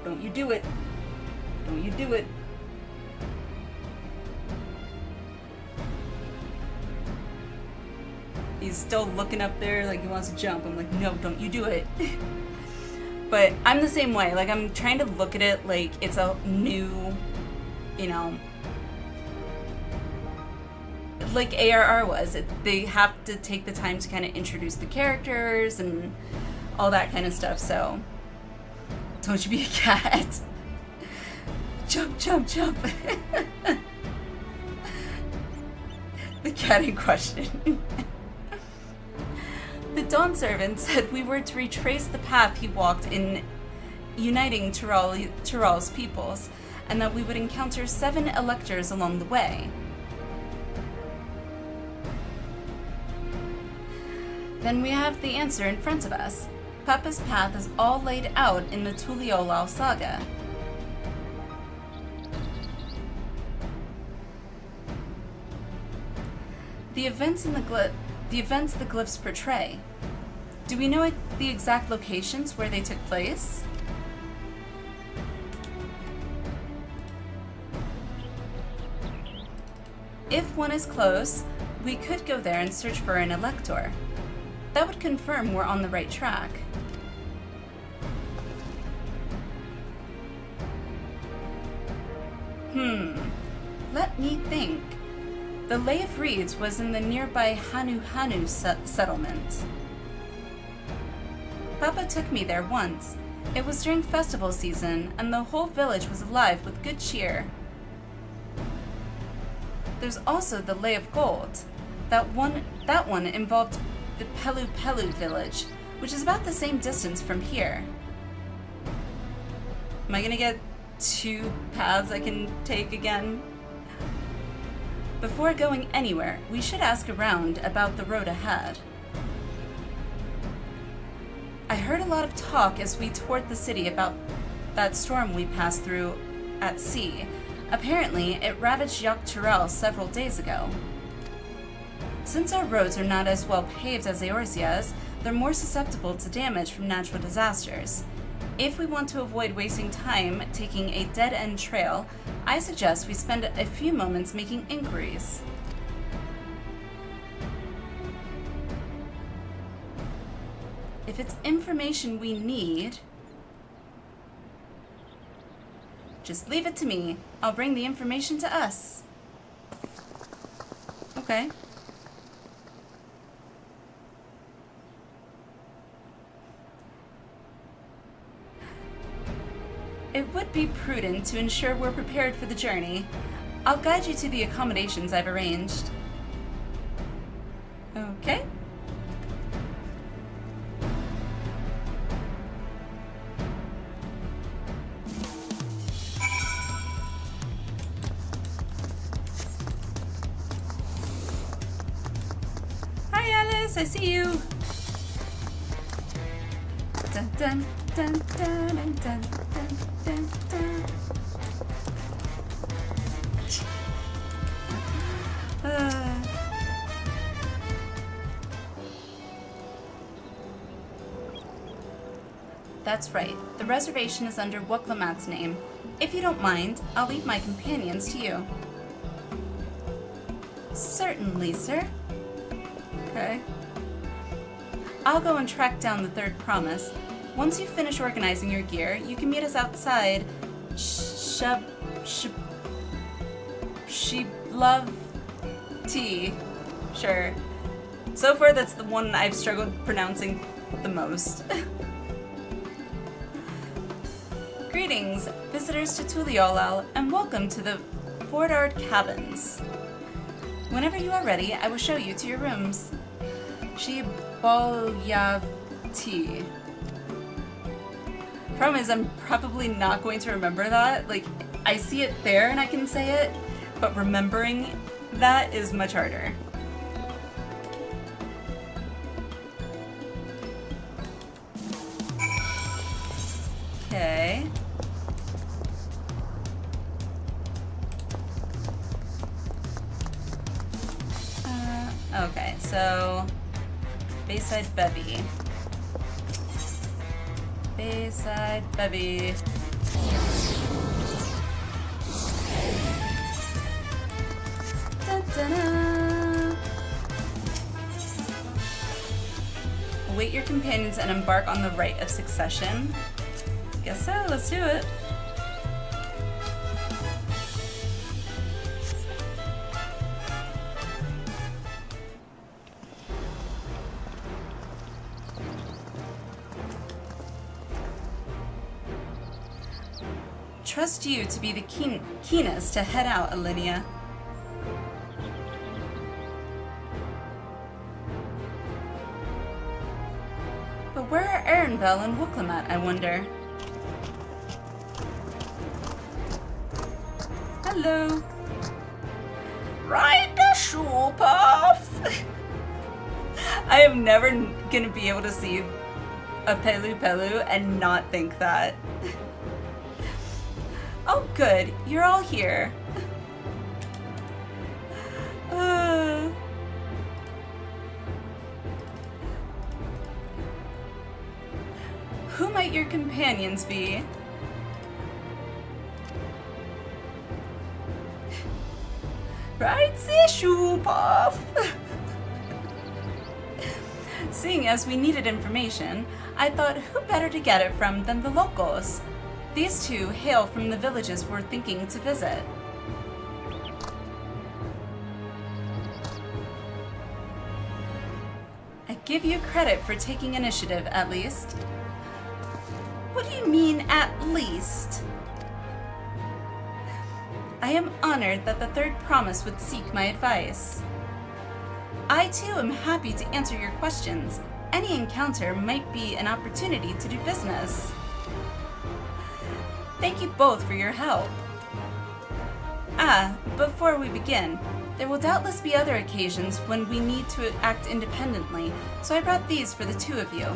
Don't you do it. Don't you do it. He's still looking up there like he wants to jump. I'm like, no, don't you do it. But I'm the same way. Like, I'm trying to look at it like it's a new, you know, like ARR was. They have to take the time to kind of introduce the characters and all that kind of stuff. So, don't you be a cat. Jump, jump, jump. The cat in question. The Dawn Servant said we were to retrace the path he walked in uniting Tyrell's peoples, and that we would encounter 7 electors along the way. Then we have the answer in front of us. Papa's path is all laid out in the Tuliolal saga. The events the glyphs portray. Do we know the exact locations where they took place? If one is close, we could go there and search for an elector. That would confirm we're on the right track. Let me think. The Lay of Reeds was in the nearby Hanu settlement. Papa took me there once. It was during festival season, and the whole village was alive with good cheer. There's also the Lay of Gold. That one involved the Pelu Pelu village, which is about the same distance from here. Am I gonna get 2 paths I can take again? Before going anywhere, we should ask around about the road ahead. I heard a lot of talk as we toured the city about that storm we passed through at sea. Apparently, it ravaged Yok Tyrell several days ago. Since our roads are not as well paved as Eorzea's, they're more susceptible to damage from natural disasters. If we want to avoid wasting time taking a dead-end trail, I suggest we spend a few moments making inquiries. If it's information we need, just leave it to me. I'll bring the information to us. Okay. It would be prudent to ensure we're prepared for the journey. I'll guide you to the accommodations I've arranged. Okay. Hi Alice, I see you. Dun dun dun dun dun dun dun dun. That's right. The reservation is under Wuklamat's name. If you don't mind, I'll leave my companions to you. Certainly, sir. Okay. I'll go and track down the 3rd promise. Once you finish organizing your gear, you can meet us outside Love Tea. Sure. So far, that's the one I've struggled pronouncing the most. Greetings, visitors to Tuliolal, and welcome to the Fordard Cabins. Whenever you are ready, I will show you to your rooms. Tea. Problem is, I'm probably not going to remember that. Like, I see it there and I can say it, but remembering that is much harder. Okay. Okay, so Bayside Bevy. Bayside Bevy. Da-da-da. await your companions and embark on the rite of succession. Guess so, let's do it. Trust you to be the keenest to head out, Alinea. But where are Ehrenbell and Wooklamat, I wonder? Hello. Ride the shoe puff! I am never gonna be able to see a Pelu Pelu and not think that. Oh good, you're all here. Who might your companions be? Right, the shoe puff. Seeing as we needed information, I thought who better to get it from than the locals. These two hail from the villages we're thinking to visit. I give you credit for taking initiative, at least. What do you mean, at least? I am honored that the Third Promise would seek my advice. I too am happy to answer your questions. Any encounter might be an opportunity to do business. Thank you both for your help. Before we begin, there will doubtless be other occasions when we need to act independently, so I brought these for the two of you.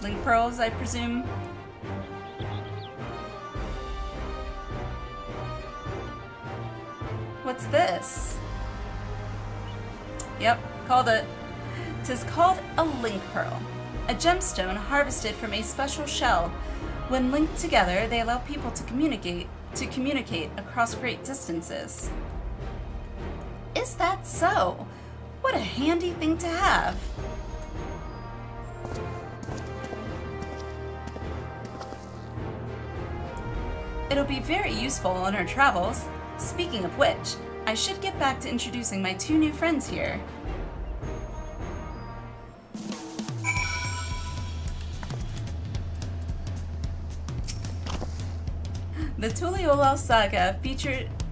Link pearls, I presume? What's this? Yep, called it. 'Tis called a link pearl, a gemstone harvested from a special shell. When linked together, they allow people to communicate across great distances. Is that so? What a handy thing to have. It'll be very useful on our travels. Speaking of which, I should get back to introducing my two new friends here. The Tuliolal saga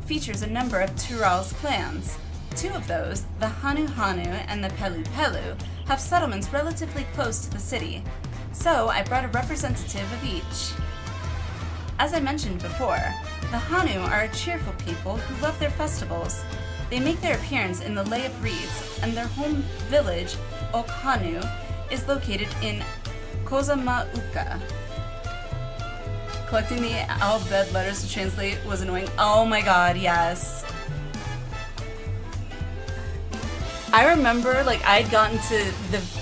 features a number of Tural's clans. Two of those, the Hanu Hanu and the Pelu Pelu, have settlements relatively close to the city, so I brought a representative of each. As I mentioned before, the Hanu are a cheerful people who love their festivals. They make their appearance in the Lay of Reeds, and their home village, Okhanu, is located in Kozamauka. Collecting the alphabet letters to translate was annoying. Oh my god, yes. I remember, like, I'd gotten to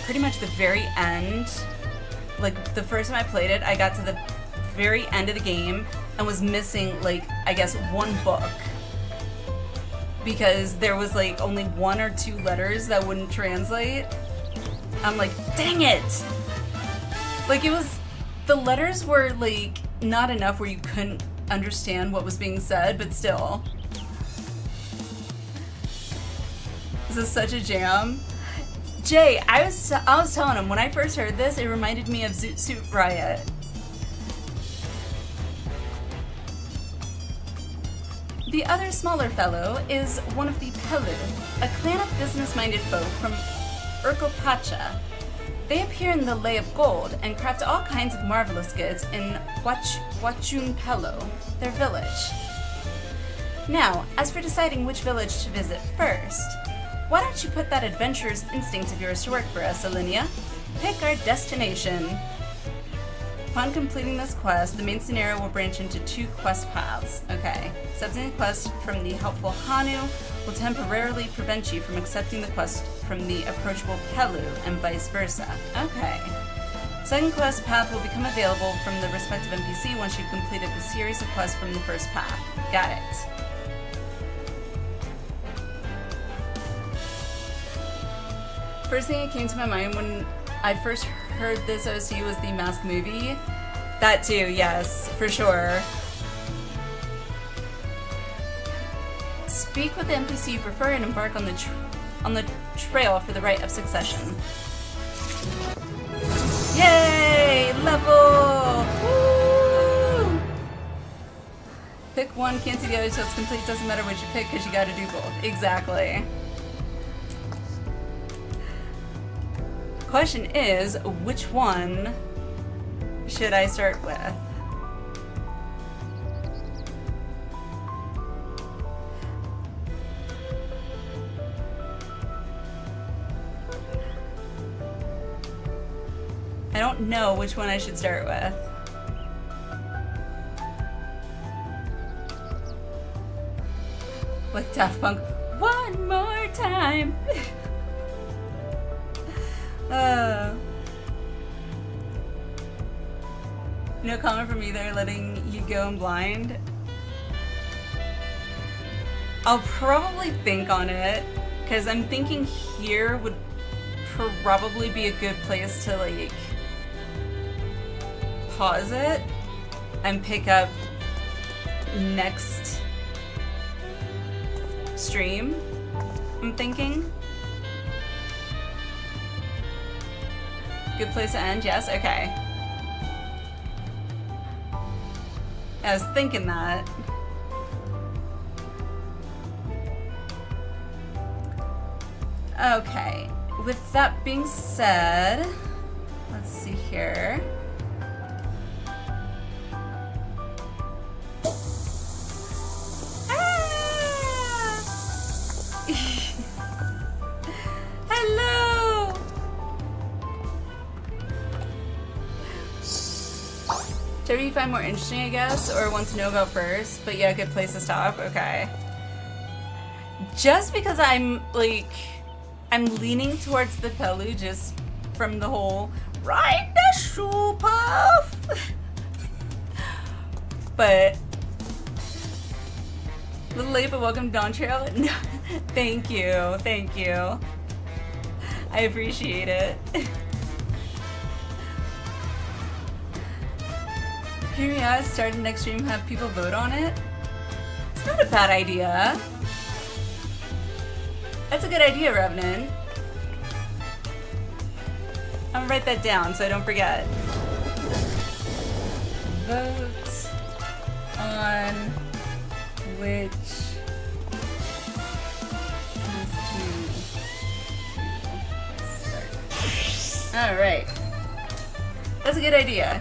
pretty much the very end. Like, the first time I played it, I got to the very end of the game and was missing, like, I guess one book. Because there was, like, only one or two letters that wouldn't translate. I'm like, dang it! Like, it was, the letters were, like, not enough where you couldn't understand what was being said, but still. This is such a jam. Jay, I was telling him, when I first heard this, it reminded me of Zoot Suit Riot. The other smaller fellow is one of the Pelu, a clan of business-minded folk from Urkopacha. They appear in the Lay of Gold and craft all kinds of marvelous goods in Huachun Pelu, their village. Now, as for deciding which village to visit first, why don't you put that adventurer's instinct of yours to work for us, Alinea? Pick our destination. Upon completing this quest, the main scenario will branch into two quest paths. Okay, accepting the quest from the helpful Hanu will temporarily prevent you from accepting the quest from the approachable Pelu, and vice versa. Okay. Second quest path will become available from the respective NPC once you've completed the series of quests from the first path. Got it. First thing that came to my mind when I first heard this OC was the Mask movie. That too, yes, for sure. Speak with the NPC you prefer and embark on the trail for the rite of succession. Yay! Level! Woo! Pick one, can't do the other till it's complete. Doesn't matter what you pick because you gotta do both. Exactly. Question is, which one should I start with? I don't know which one I should start with. Like Daft Punk, one more time! No comment from either, letting you go in blind. I'll probably think on it, because I'm thinking here would probably be a good place to like pause it and pick up next stream, I'm thinking. Good place to end, yes? Okay. I was thinking that. Okay, with that being said, let's see here. Hello! Whichever you find more interesting, I guess, or want to know about first. But yeah, good place to stop. Okay. Just because I'm leaning towards the Pelu just from the whole ride the shoe puff. But a little late, but welcome Dawn Trail. No, thank you, thank you. I appreciate it. Here we are, starting next stream, have people vote on it. It's not a bad idea. That's a good idea, Revenant. I'm gonna write that down so I don't forget. Vote on which start. Alright. That's a good idea.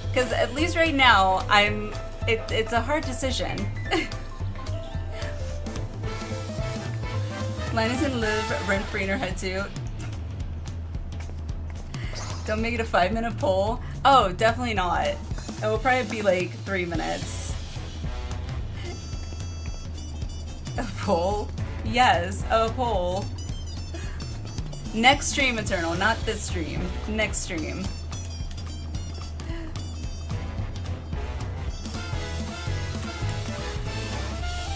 Because at least right now, it's a hard decision. Lana's gonna live rent-free in her head too. Don't make it a 5-minute poll. Oh, definitely not. It will probably be like 3 minutes. A poll? Yes, a poll. Next stream, Eternal, not this stream. Next stream.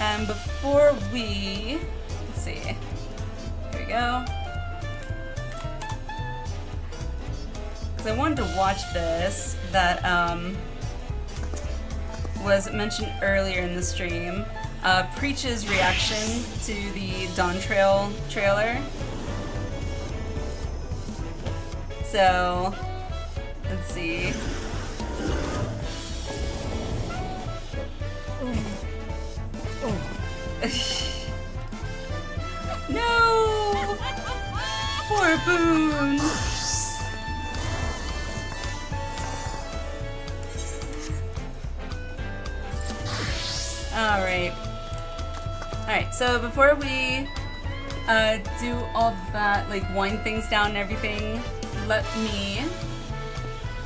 And before we, let's see, here we go. Because I wanted to watch this that was mentioned earlier in the stream. Preach's reaction to the Dawn Trail trailer. So, let's see. No! Poor Boone! Alright. Alright, so before we do all that, like wind things down and everything, let me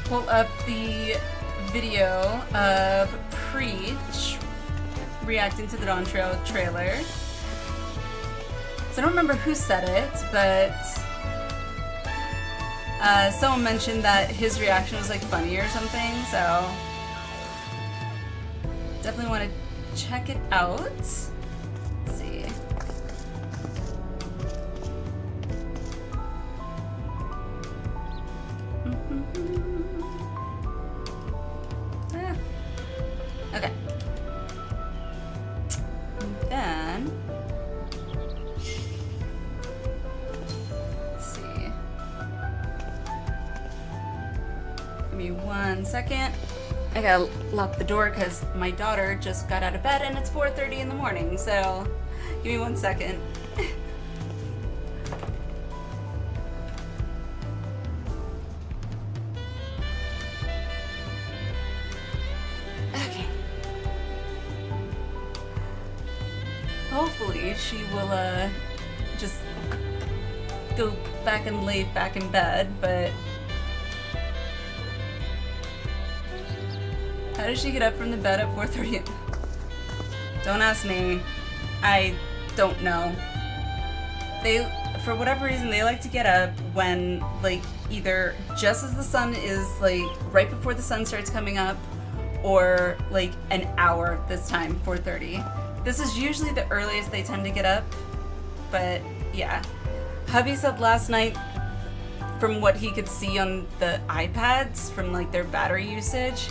pull up the video of Preach reacting to the Dawn Trail trailer. So I don't remember who said it, but someone mentioned that his reaction was like funny or something, so definitely want to check it out. Let's see. 1 second. I gotta lock the door because my daughter just got out of bed and it's 4:30 in the morning, so give me 1 second. Okay. Hopefully she will just go back and lay back in bed, but how does she get up from the bed at 4:30? Don't ask me. I don't know. They, for whatever reason, they like to get up when, like, either just as the sun is, like, right before the sun starts coming up, or, like, an hour this time, 4:30. This is usually the earliest they tend to get up, but, yeah. Hubby said last night, from what he could see on the iPads, from, like, their battery usage,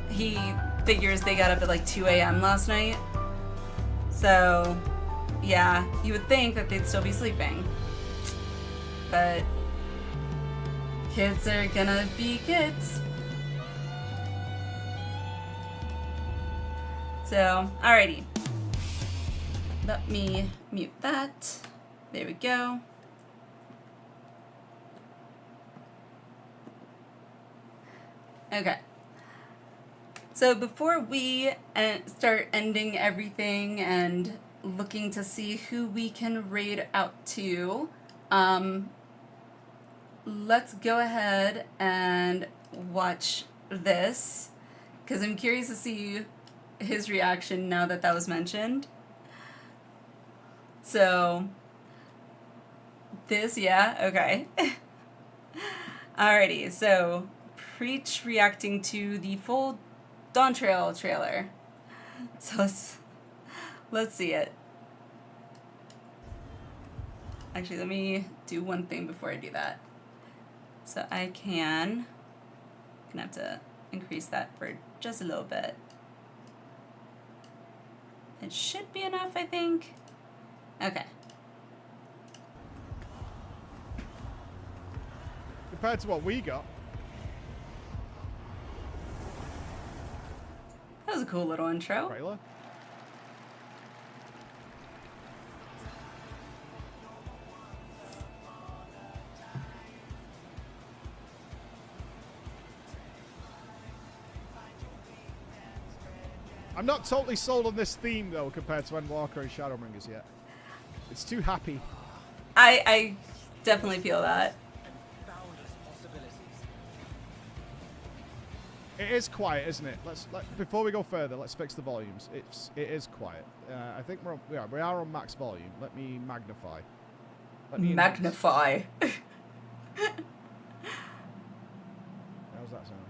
he figures they got up at like 2 a.m. last night. So, yeah, you would think that they'd still be sleeping. But kids are gonna be kids. So, alrighty. Let me mute that. There we go. Okay. So before we start ending everything and looking to see who we can raid out to, let's go ahead and watch this, because I'm curious to see his reaction now that that was mentioned. So, this, yeah, okay. Alrighty, so Preach reacting to the full Dawn Trail trailer. So let's see it. Actually, let me do one thing before I do that. So I gonna have to increase that for just a little bit. It should be enough, I think. Okay. Compared to what we got. That was a cool little intro. Trailer. I'm not totally sold on this theme though compared to Endwalker and Shadowbringers yet. It's too happy. I definitely feel that. It is quiet, isn't it? Before we go further, let's fix the volumes. It is quiet. I think we are on max volume. Let me magnify. Magnify. How's that sound?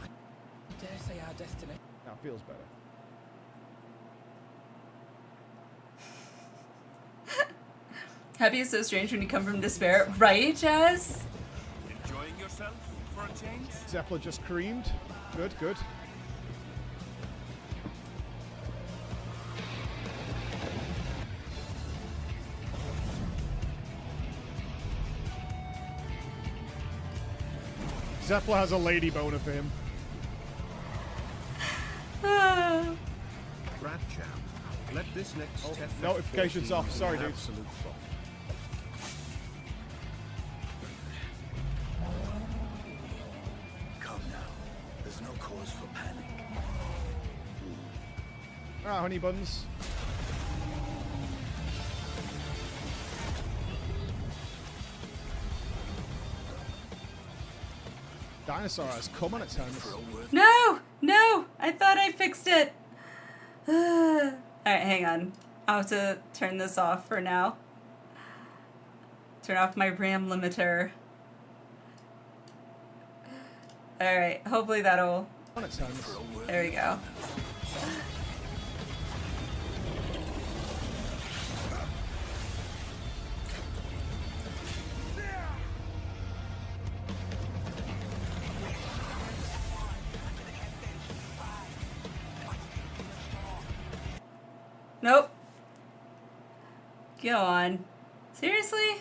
I dare say our destiny. That feels better. Happy is so strange when you come from despair, right, Jazz? Enjoying yourself for a change? Zeppler just creamed. Good, good. Zeppler has a lady boner for him. Brad Chow. Let this next notifications off. Sorry, dude. Absolute flop. Come now. There's no cause for panic. Ah, honey buns. Dinosaur has come on its hands. No! No! I thought I fixed it! Alright, hang on. I'll have to turn this off for now. Turn off my RAM limiter. Alright, hopefully that'll... On its hands. There we go. Nope. Go on. Seriously?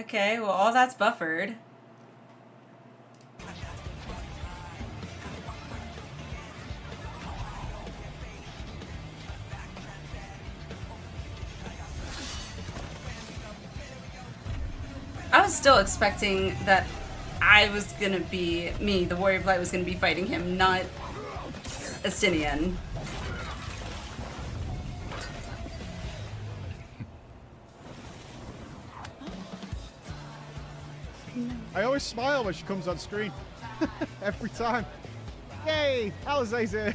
Okay, well, all that's buffered. I was still expecting that I was gonna be, me, the Warrior of Light, was gonna be fighting him, not Estinian. I always smile when she comes on screen. Every time. Yay! Alizé's here!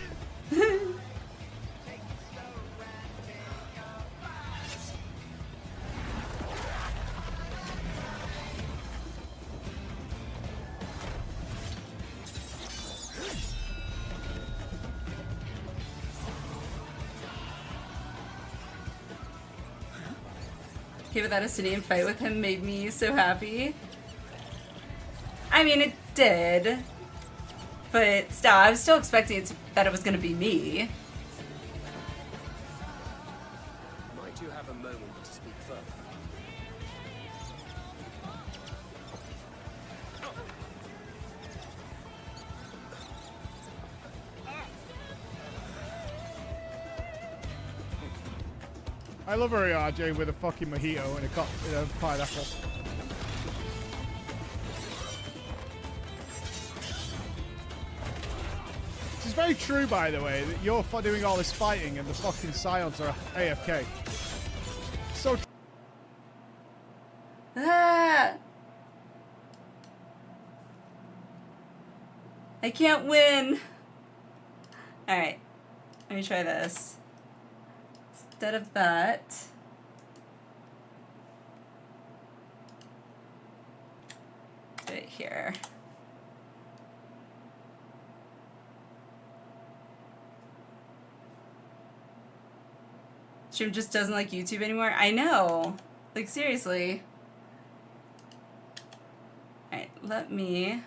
Okay, but that Estinian fight with him made me so happy. I mean, it did. But still, I was still expecting that it was going to be me. Might you have a moment to speak further? I love her RJ with a fucking mojito and a pineapple. This is very true, by the way, that you're doing all this fighting and the fucking Scions are AFK. So Ah! I can't win. Alright, let me try this. Instead of that, do it here. Stream just doesn't like YouTube anymore. I know. Like, seriously. Alright, let me...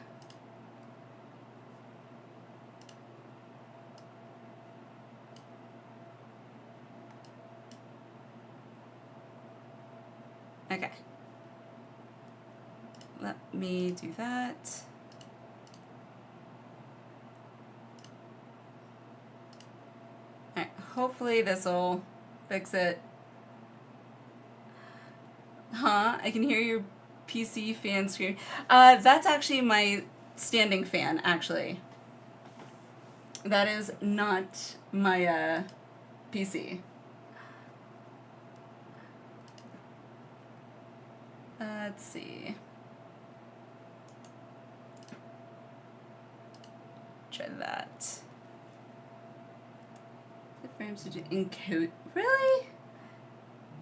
Okay. Let me do that. Alright, hopefully this'll fix it. Huh? I can hear your PC fan scream. That's actually my standing fan, actually. That is not my, PC. Let's see. Try that. The frames to do encode. Really?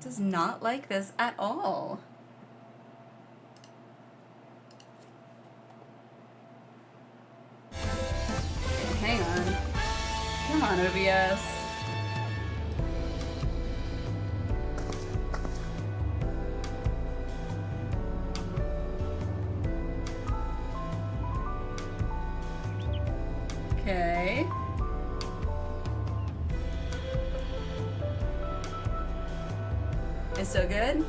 Does not like this at all. Okay, hang on. Come on, OBS. Okay. It's still good?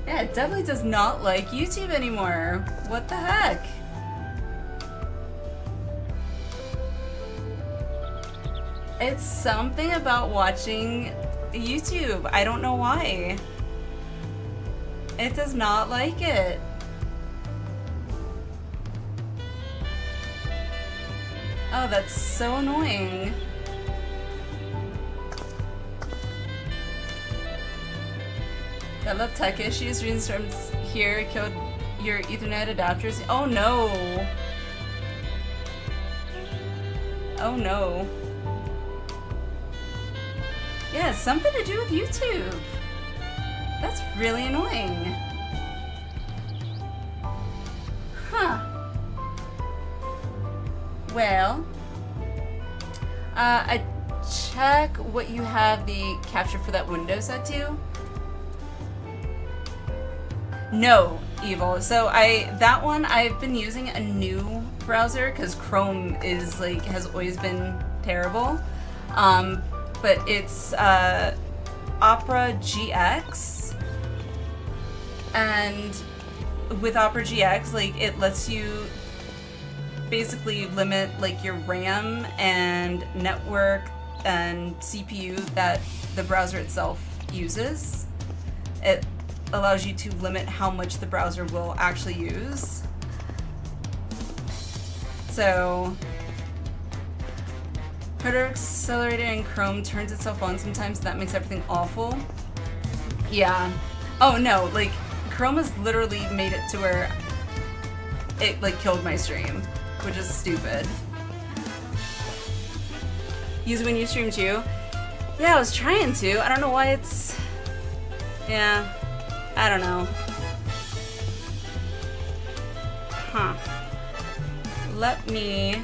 Yeah, it definitely does not like YouTube anymore. What the heck? It's something about watching YouTube. I don't know why. It does not like it. Oh, that's so annoying. I love tech issues. Rainstorms here killed your Ethernet adapters. Oh no. Oh no. Yeah, it's something to do with YouTube. That's really annoying. Huh. Well, I check what you have the capture for that window set to. No, Evil. So that one I've been using a new browser because Chrome is like has always been terrible. But it's Opera GX, And with Opera GX, like, it lets you basically limit like your RAM and network and CPU that the browser itself uses. It allows you to limit how much the browser will actually use. So, Harder Accelerator in Chrome turns itself on sometimes, and that makes everything awful. Yeah. Oh no, like, Chrome has literally made it to where it like killed my stream, which is stupid. Use it when you stream too? Yeah, I was trying to. I don't know why it's... Yeah. I don't know. Huh. Let me...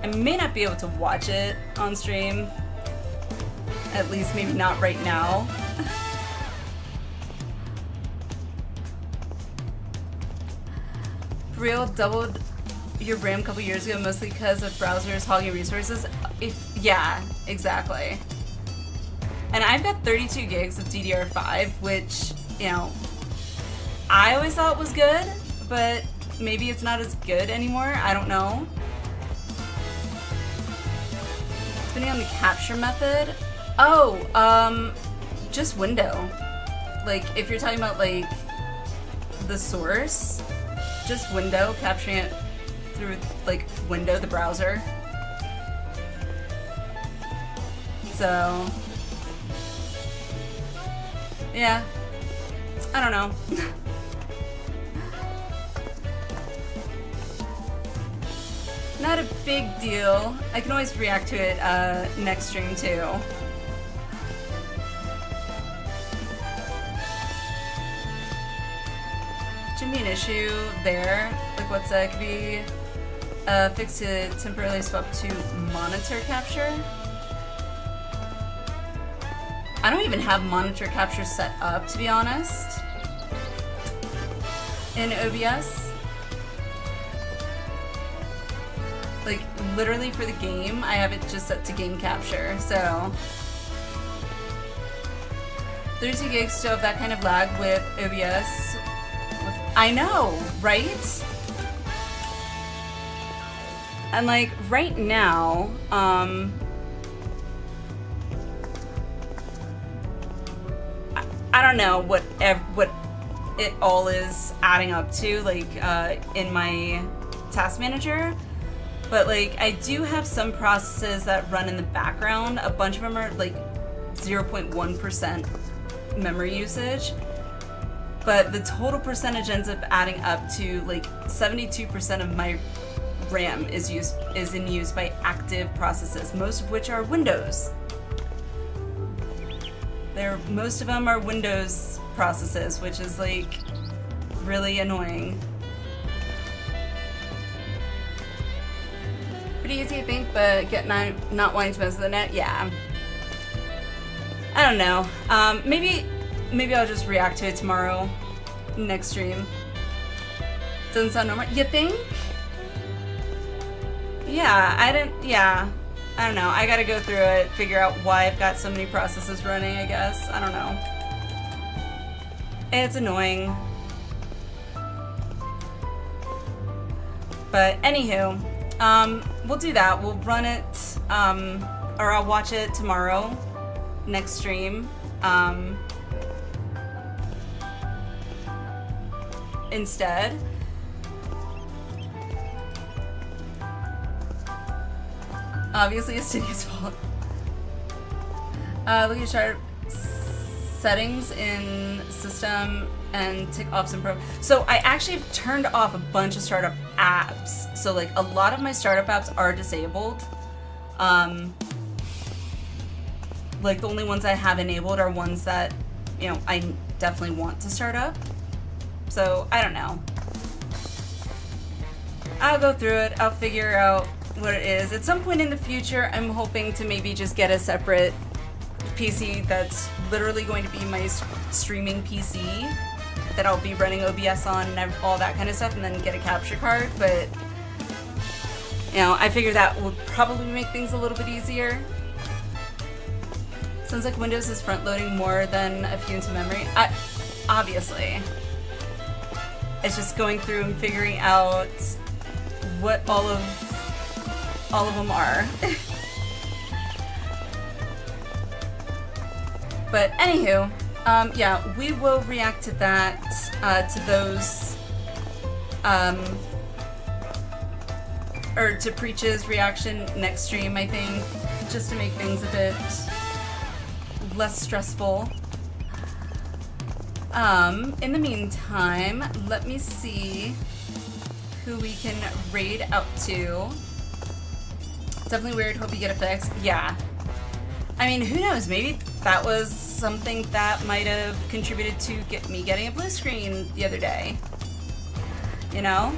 I may not be able to watch it on stream. At least maybe not right now. For real, doubled your RAM a couple years ago, mostly because of browsers hogging resources. Yeah, exactly. And I've got 32 gigs of DDR5, which, you know, I always thought was good, but maybe it's not as good anymore. I don't know. Depending on the capture method. Oh, just window. Like, if you're talking about, like, the source, just window, capturing it through, like, window, the browser. So, yeah. I don't know. Not a big deal. I can always react to it next stream too. Should be an issue there. Like, what's that? Could be fixed to temporarily swap to monitor capture. I don't even have monitor capture set up, to be honest, in OBS. Like, literally for the game, I have it just set to game capture, so. 32 gigs still have that kind of lag with OBS. I know, right? And like, right now, I don't know what it all is adding up to, like, in my task manager, but like, I do have some processes that run in the background. A bunch of them are like 0.1% memory usage, but the total percentage ends up adding up to like 72% of my RAM is in use by active processes, most of which are Windows. Most of them are Windows processes, which is like really annoying. Pretty easy, I think, but not wanting to mess with the net, yeah. I don't know. Maybe I'll just react to it tomorrow, next stream. Doesn't sound normal. You think? Yeah, I don't know. I gotta go through it, figure out why I've got so many processes running, I guess. I don't know. It's annoying. But anywho, we'll do that. We'll run it, or I'll watch it tomorrow, next stream. Instead. Obviously, it's Cydia's fault. Look at chart settings in system and tick off some pro. So I actually have turned off a bunch of startup apps. So like a lot of my startup apps are disabled. Like the only ones I have enabled are ones that, you know, I definitely want to start up. So I don't know. I'll go through it. I'll figure out what it is. At some point in the future, I'm hoping to maybe just get a separate PC that's literally going to be my streaming PC. that I'll be running OBS on and all that kind of stuff, and then get a capture card, but you know, I figured that would probably make things a little bit easier. Sounds like Windows is front-loading more than a few into memory. Obviously. It's just going through and figuring out what all of them are. But anywho, yeah, we will react to that, to those, or to Preach's reaction next stream, I think, just to make things a bit less stressful. In the meantime, let me see who we can raid out to. Definitely weird, hope you get a fix. Yeah. I mean, who knows, maybe that was something that might have contributed to me getting a blue screen the other day. You know?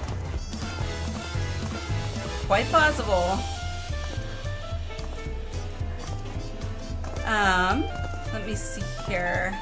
Quite possible. Let me see here.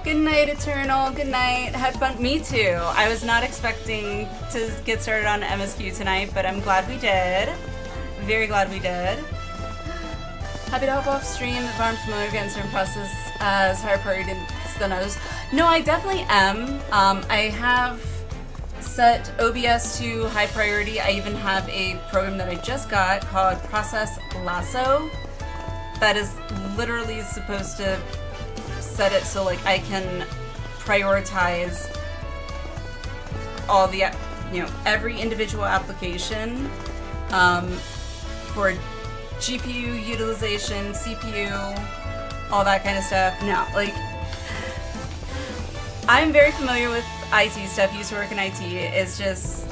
Good night, Eternal. Good night. Had fun. Me too. I was not expecting to get started on MSQ tonight, but I'm glad we did. Very glad we did. Happy to hop off stream if I'm familiar with getting certain process as higher priority than others. No, I definitely am. I have set OBS to high priority. I even have a program that I just got called Process Lasso that is literally supposed to set it so like I can prioritize all the, you know, every individual application for GPU utilization, CPU, all that kind of stuff. No, like, I'm very familiar with IT stuff, used to work in IT. It's just,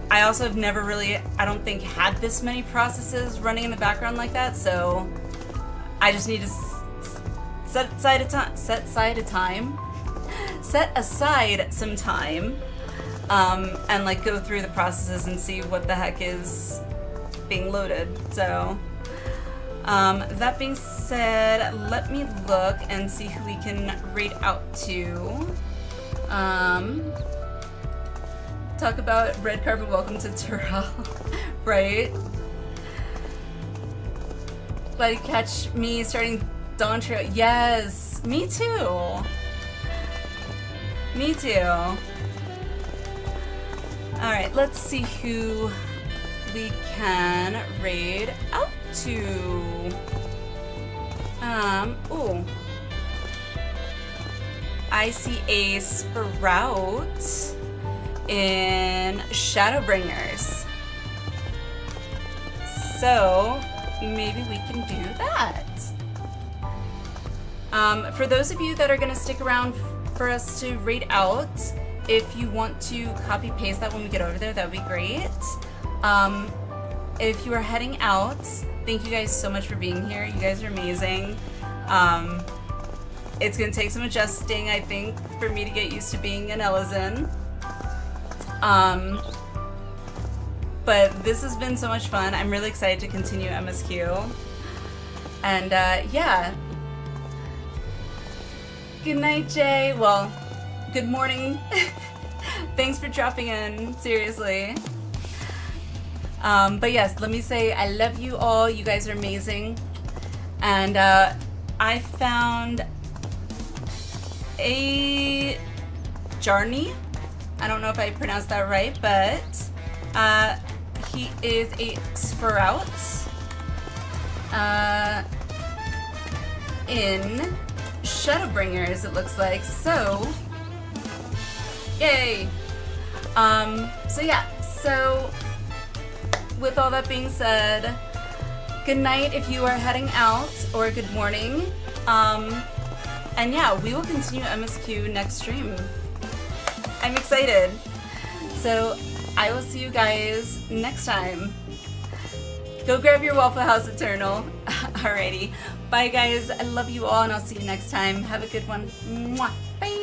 I also have never really, I don't think, had this many processes running in the background like that, so I just need to set aside some time and like go through the processes and see what the heck is being loaded. So that being said, let me look and see who we can raid out to. Talk about red carpet welcome to Tural. Right? Glad you catch me starting Dawn Trail. Yes, me too. Me too. Alright, let's see who we can raid out to. Ooh. I see a Sprout in Shadowbringers. So maybe we can do that. For those of you that are gonna stick around for us to raid out, if you want to copy paste that when we get over there, that would be great. If you are heading out, thank you guys so much for being here. You guys are amazing. It's gonna take some adjusting, I think, for me to get used to being an Ellison. But this has been so much fun. I'm really excited to continue MSQ. And yeah. Good night, Jay. Well, good morning. Thanks for dropping in, seriously. But yes, let me say I love you all. You guys are amazing. And I found a Jarny. I don't know if I pronounced that right, but he is a Sprout in Shadowbringers, it looks like. So, yay! So yeah, so with all that being said, good night if you are heading out, or good morning. And yeah, we will continue MSQ next stream. I'm excited. So I will see you guys next time. Go grab your Waffle House Eternal. Alrighty. Bye, guys. I love you all, and I'll see you next time. Have a good one. Mwah. Bye.